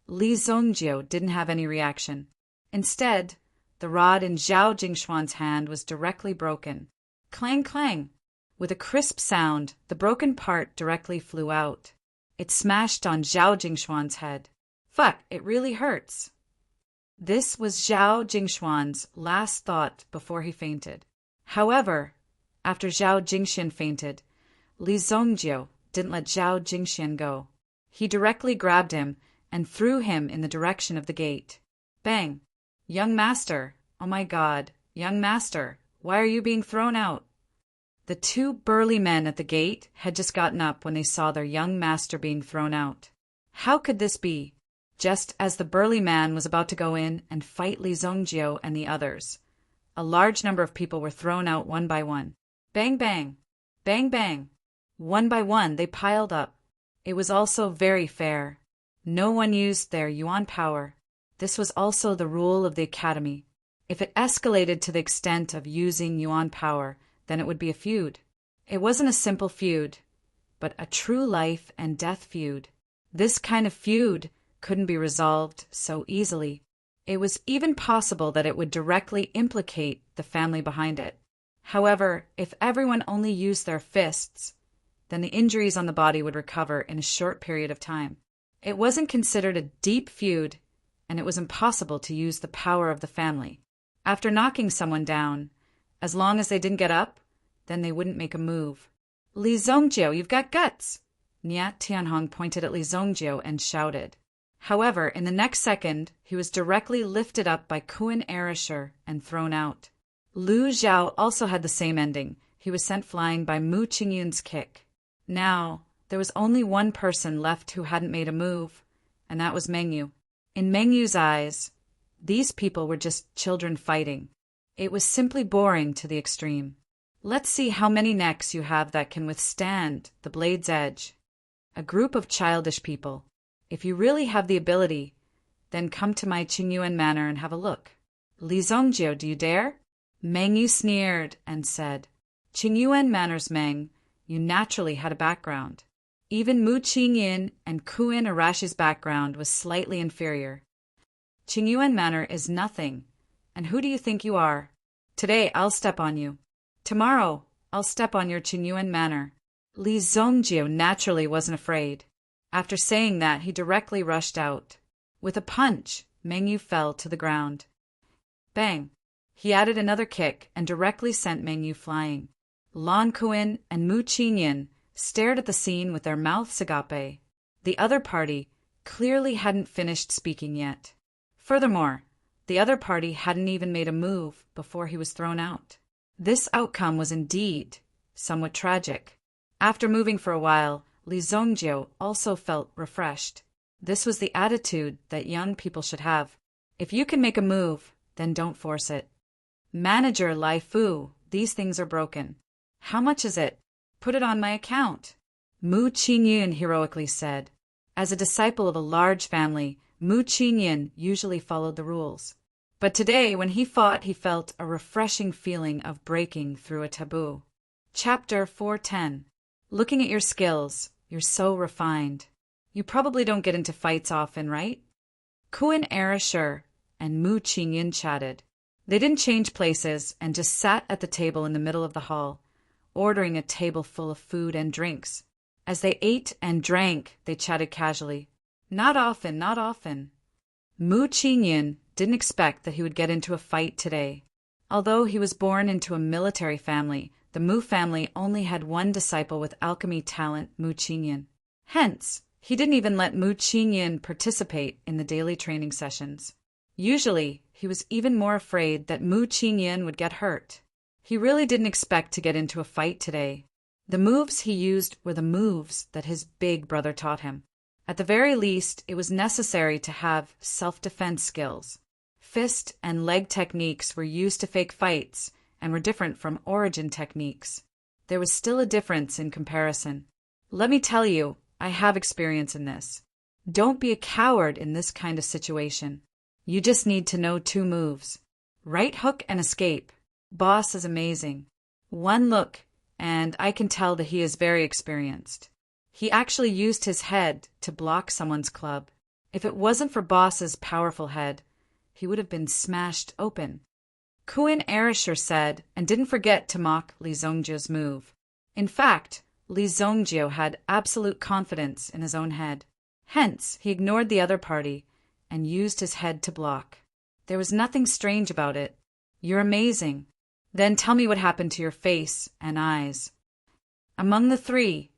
Li Zongjio didn't have any reaction. Instead, the rod in Zhao Jingshuan's hand was directly broken. Clang, clang! With a crisp sound, the broken part directly flew out. It smashed on Zhao Jingshuan's head. Fuck, it really hurts. This was Zhao Jingshuan's last thought before he fainted. However, after Zhao Jingxian fainted, Li Zongjio didn't let Zhao Jingxian go. He directly grabbed him and threw him in the direction of the gate. Bang! "Young master! Oh my God! Young master! Why are you being thrown out?" The two burly men at the gate had just gotten up when they saw their young master being thrown out. How could this be? Just as the burly man was about to go in and fight Li Zongjio and the others, a large number of people were thrown out one by one. Bang bang! Bang bang! One by one they piled up. It was also very fair. No one used their yuan power. This was also the rule of the academy. If it escalated to the extent of using yuan power, then it would be a feud. It wasn't a simple feud, but a true life and death feud. This kind of feud couldn't be resolved so easily. It was even possible that it would directly implicate the family behind it. However, if everyone only used their fists, then the injuries on the body would recover in a short period of time. It wasn't considered a deep feud, and it was impossible to use the power of the family. After knocking someone down, as long as they didn't get up, then they wouldn't make a move. Li Zongjiu, you've got guts! Nyat Tianhong pointed at Li Zongjiu and shouted. However, in the next second, he was directly lifted up by Kuan Erisher and thrown out. Lu Zhao also had the same ending. He was sent flying by Mu Qingyun's kick. Now, there was only one person left who hadn't made a move, and that was Mengyu. In Mengyu's eyes, these people were just children fighting. It was simply boring to the extreme. Let's see how many necks you have that can withstand the blade's edge. A group of childish people. If you really have the ability, then come to my Qingyuan manor and have a look. Li Zongjiu, do you dare? Mengyu sneered and said, Qingyuan manor's Meng, you naturally had a background. Even Mu Qingyin and Kuan Arashi's background was slightly inferior. Qingyuan manor is nothing, and who do you think you are? Today I'll step on you. Tomorrow I'll step on your Qingyuan manor. Li Zongjiu naturally wasn't afraid. After saying that, he directly rushed out. With a punch, Mengyu fell to the ground. Bang! He added another kick and directly sent Mengyu flying. Lan Kuan and Mu Qingyin stared at the scene with their mouths agape. The other party clearly hadn't finished speaking yet. Furthermore, the other party hadn't even made a move before he was thrown out. This outcome was indeed somewhat tragic. After moving for a while, Li Zongjiu also felt refreshed. This was the attitude that young people should have. If you can make a move, then don't force it. Manager Lai Fu, these things are broken. How much is it? Put it on my account. Mu Qingyun heroically said. As a disciple of a large family, Mu Qingyun usually followed the rules. But today, when he fought, he felt a refreshing feeling of breaking through a taboo. Chapter 410. Looking at your skills, you're so refined. You probably don't get into fights often, right? Kuan Erisher and Mu Qingyun chatted. They didn't change places and just sat at the table in the middle of the hall, ordering a table full of food and drinks. As they ate and drank, they chatted casually. Not often, not often. Mu Qingyun didn't expect that he would get into a fight today. Although he was born into a military family, the Mu family only had one disciple with alchemy talent, Mu Qingyun. Hence, he didn't even let Mu Qingyun participate in the daily training sessions. Usually, he was even more afraid that Mu Qingyun would get hurt. He really didn't expect to get into a fight today. The moves he used were the moves that his big brother taught him. At the very least, it was necessary to have self-defense skills. Fist and leg techniques were used to fake fights and were different from origin techniques. There was still a difference in comparison. Let me tell you, I have experience in this. Don't be a coward in this kind of situation. You just need to know 2 moves. Right hook and escape. Boss is amazing. One look, and I can tell that he is very experienced. He actually used his head to block someone's club. If it wasn't for Boss's powerful head, he would have been smashed open. Kuan Erisher said, and didn't forget to mock Li Zongjiu's move. In fact, Li Zongjiu had absolute confidence in his own head. Hence, he ignored the other party and used his head to block. There was nothing strange about it. You're amazing. Then tell me what happened to your face and eyes. Among the 3,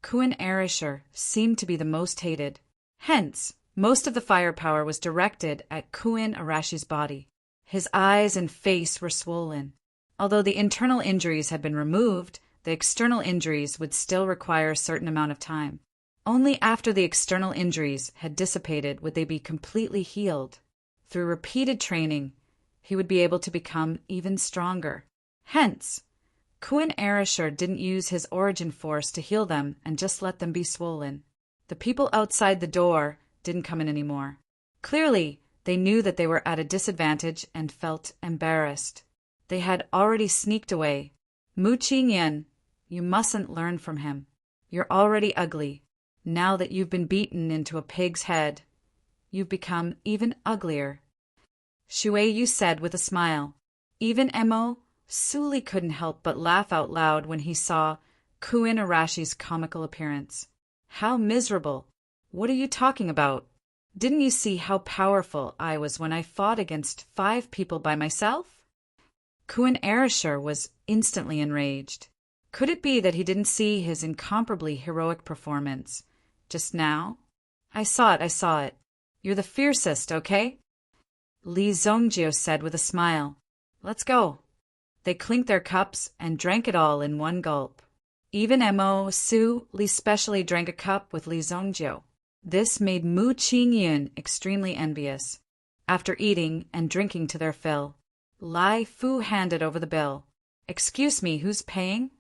Kuan Erisher seemed to be the most hated. Hence, most of the firepower was directed at Kuan Arashi's body. His eyes and face were swollen. Although the internal injuries had been removed, the external injuries would still require a certain amount of time. Only after the external injuries had dissipated would they be completely healed. Through repeated training, he would be able to become even stronger. Hence, Kuan Erisher didn't use his origin force to heal them and just let them be swollen. The people outside the door didn't come in anymore. Clearly, they knew that they were at a disadvantage and felt embarrassed. They had already sneaked away. Mu Qingyan, you mustn't learn from him. You're already ugly. Now that you've been beaten into a pig's head, you've become even uglier. Shui Yu said with a smile. Even Mo Suli couldn't help but laugh out loud when he saw Kuin Arashi's comical appearance. How miserable! What are you talking about? Didn't you see how powerful I was when I fought against 5 people by myself? Kuin Arashir was instantly enraged. Could it be that he didn't see his incomparably heroic performance just now? I saw it. You're the fiercest, okay? Li Zongjio said with a smile. Let's go. They clinked their cups and drank it all in one gulp. Even Mo Su Li specially drank a cup with Li Zongjio. This made Mu Qingyan extremely envious. After eating and drinking to their fill, Lai Fu handed over the bill. Excuse me, who's paying?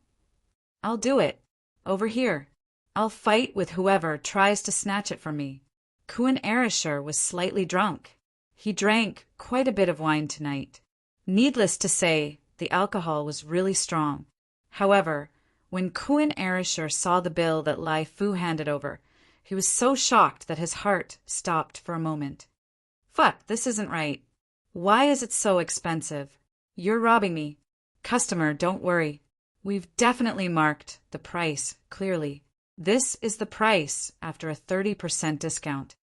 I'll do it. Over here. I'll fight with whoever tries to snatch it from me. Kuin Arashir was slightly drunk. He drank quite a bit of wine tonight. Needless to say, the alcohol was really strong. However, when Kuin Arashir saw the bill that Lai Fu handed over, he was so shocked that his heart stopped for a moment. Fuck, this isn't right. Why is it so expensive? You're robbing me. Customer, don't worry. We've definitely marked the price clearly. This is the price after a 30% discount.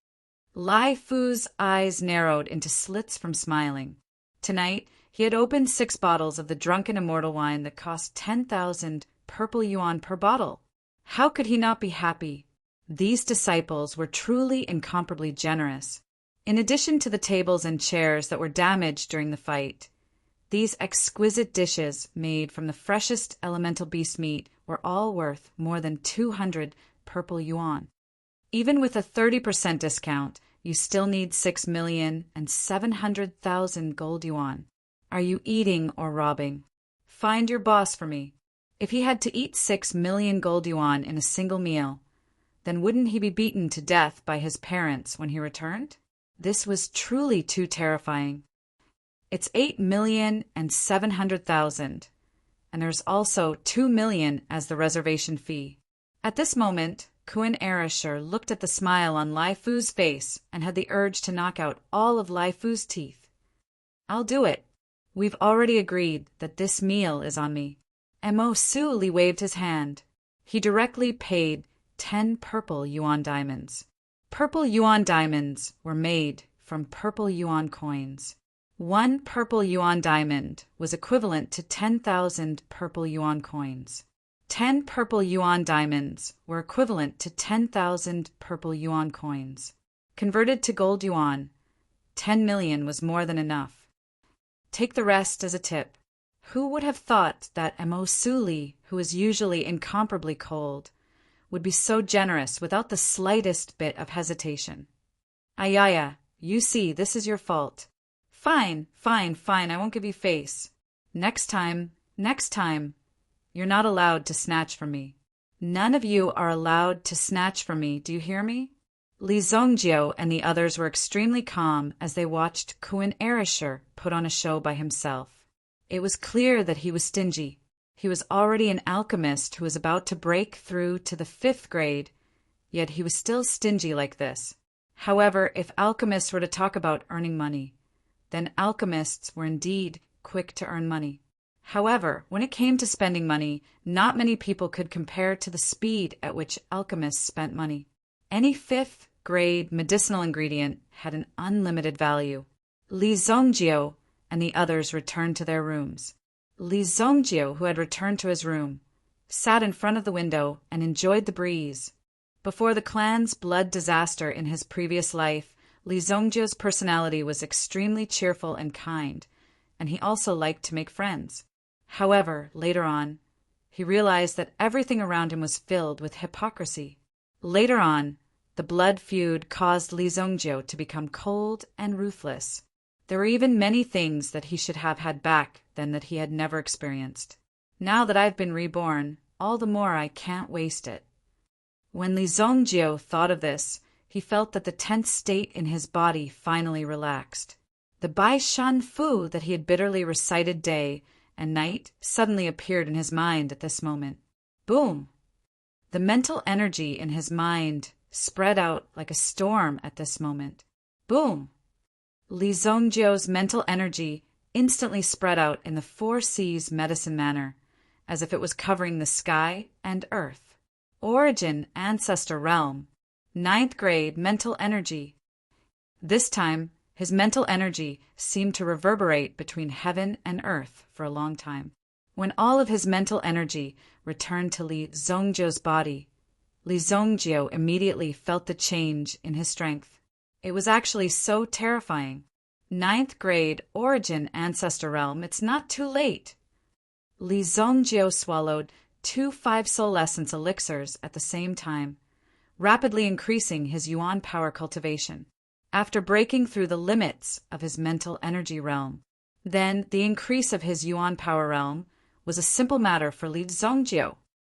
Lai Fu's eyes narrowed into slits from smiling. Tonight, he had opened 6 bottles of the drunken immortal wine that cost 10,000 purple yuan per bottle. How could he not be happy? These disciples were truly incomparably generous. In addition to the tables and chairs that were damaged during the fight, these exquisite dishes made from the freshest elemental beast meat were all worth more than 200 purple yuan. Even with a 30% discount, you still need 6,700,000 gold yuan. Are you eating or robbing? Find your boss for me. If he had to eat 6 million gold yuan in a single meal, then wouldn't he be beaten to death by his parents when he returned? This was truly too terrifying. It's 8,700,000, and there's also 2 million as the reservation fee. At this moment, Kuin Arashir looked at the smile on Lai Fu's face and had the urge to knock out all of Lai Fu's teeth. I'll do it. We've already agreed that this meal is on me. Mo Su Li waved his hand. He directly paid 10 purple yuan diamonds. Purple yuan diamonds were made from purple yuan coins. 1 purple yuan diamond was equivalent to 10,000 purple yuan coins. 10 purple yuan diamonds were equivalent to 10,000 purple yuan coins. Converted to gold yuan, 10 million was more than enough. Take the rest as a tip. Who would have thought that Mo Su Li, who is usually incomparably cold, would be so generous without the slightest bit of hesitation? Ayaya, you see, this is your fault. Fine, I won't give you face. Next time, you're not allowed to snatch from me. None of you are allowed to snatch from me, do you hear me? Li Zongjio and the others were extremely calm as they watched Kuin Arashir put on a show by himself. It was clear that he was stingy. He was already an alchemist who was about to break through to the 5th grade, yet he was still stingy like this. However, if alchemists were to talk about earning money, then alchemists were indeed quick to earn money. However, when it came to spending money, not many people could compare to the speed at which alchemists spent money. Any 5th grade medicinal ingredient had an unlimited value. Li Zongjio and the others returned to their rooms. Li Zongjio, who had returned to his room, sat in front of the window and enjoyed the breeze. Before the clan's blood disaster in his previous life, Li Zongjio's personality was extremely cheerful and kind, and he also liked to make friends. However, later on, he realized that everything around him was filled with hypocrisy. Later on, the blood feud caused Li Zongjio to become cold and ruthless. There were even many things that he should have had back then that he had never experienced. Now that I've been reborn, all the more I can't waste it. When Li Zongjio thought of this, he felt that the tense state in his body finally relaxed. The Bai Shan Fu that he had bitterly recited day and night suddenly appeared in his mind at this moment. Boom! The mental energy in his mind spread out like a storm at this moment. Boom! Li Zhongjio's mental energy instantly spread out in the 4C's medicine manner, as if it was covering the sky and earth. Origin, ancestor realm, 9th grade mental energy. This time, his mental energy seemed to reverberate between heaven and earth for a long time. When all of his mental energy returned to Li Zhongjio's body, Li Zhongjio immediately felt the change in his strength. It was actually so terrifying. 9th grade origin ancestor realm, it's not too late. Li Zhongjio swallowed 2 5-soul essence elixirs at the same time, rapidly increasing his yuan power cultivation. After breaking through the limits of his mental energy realm, then the increase of his yuan power realm was a simple matter for Li Zhongjio.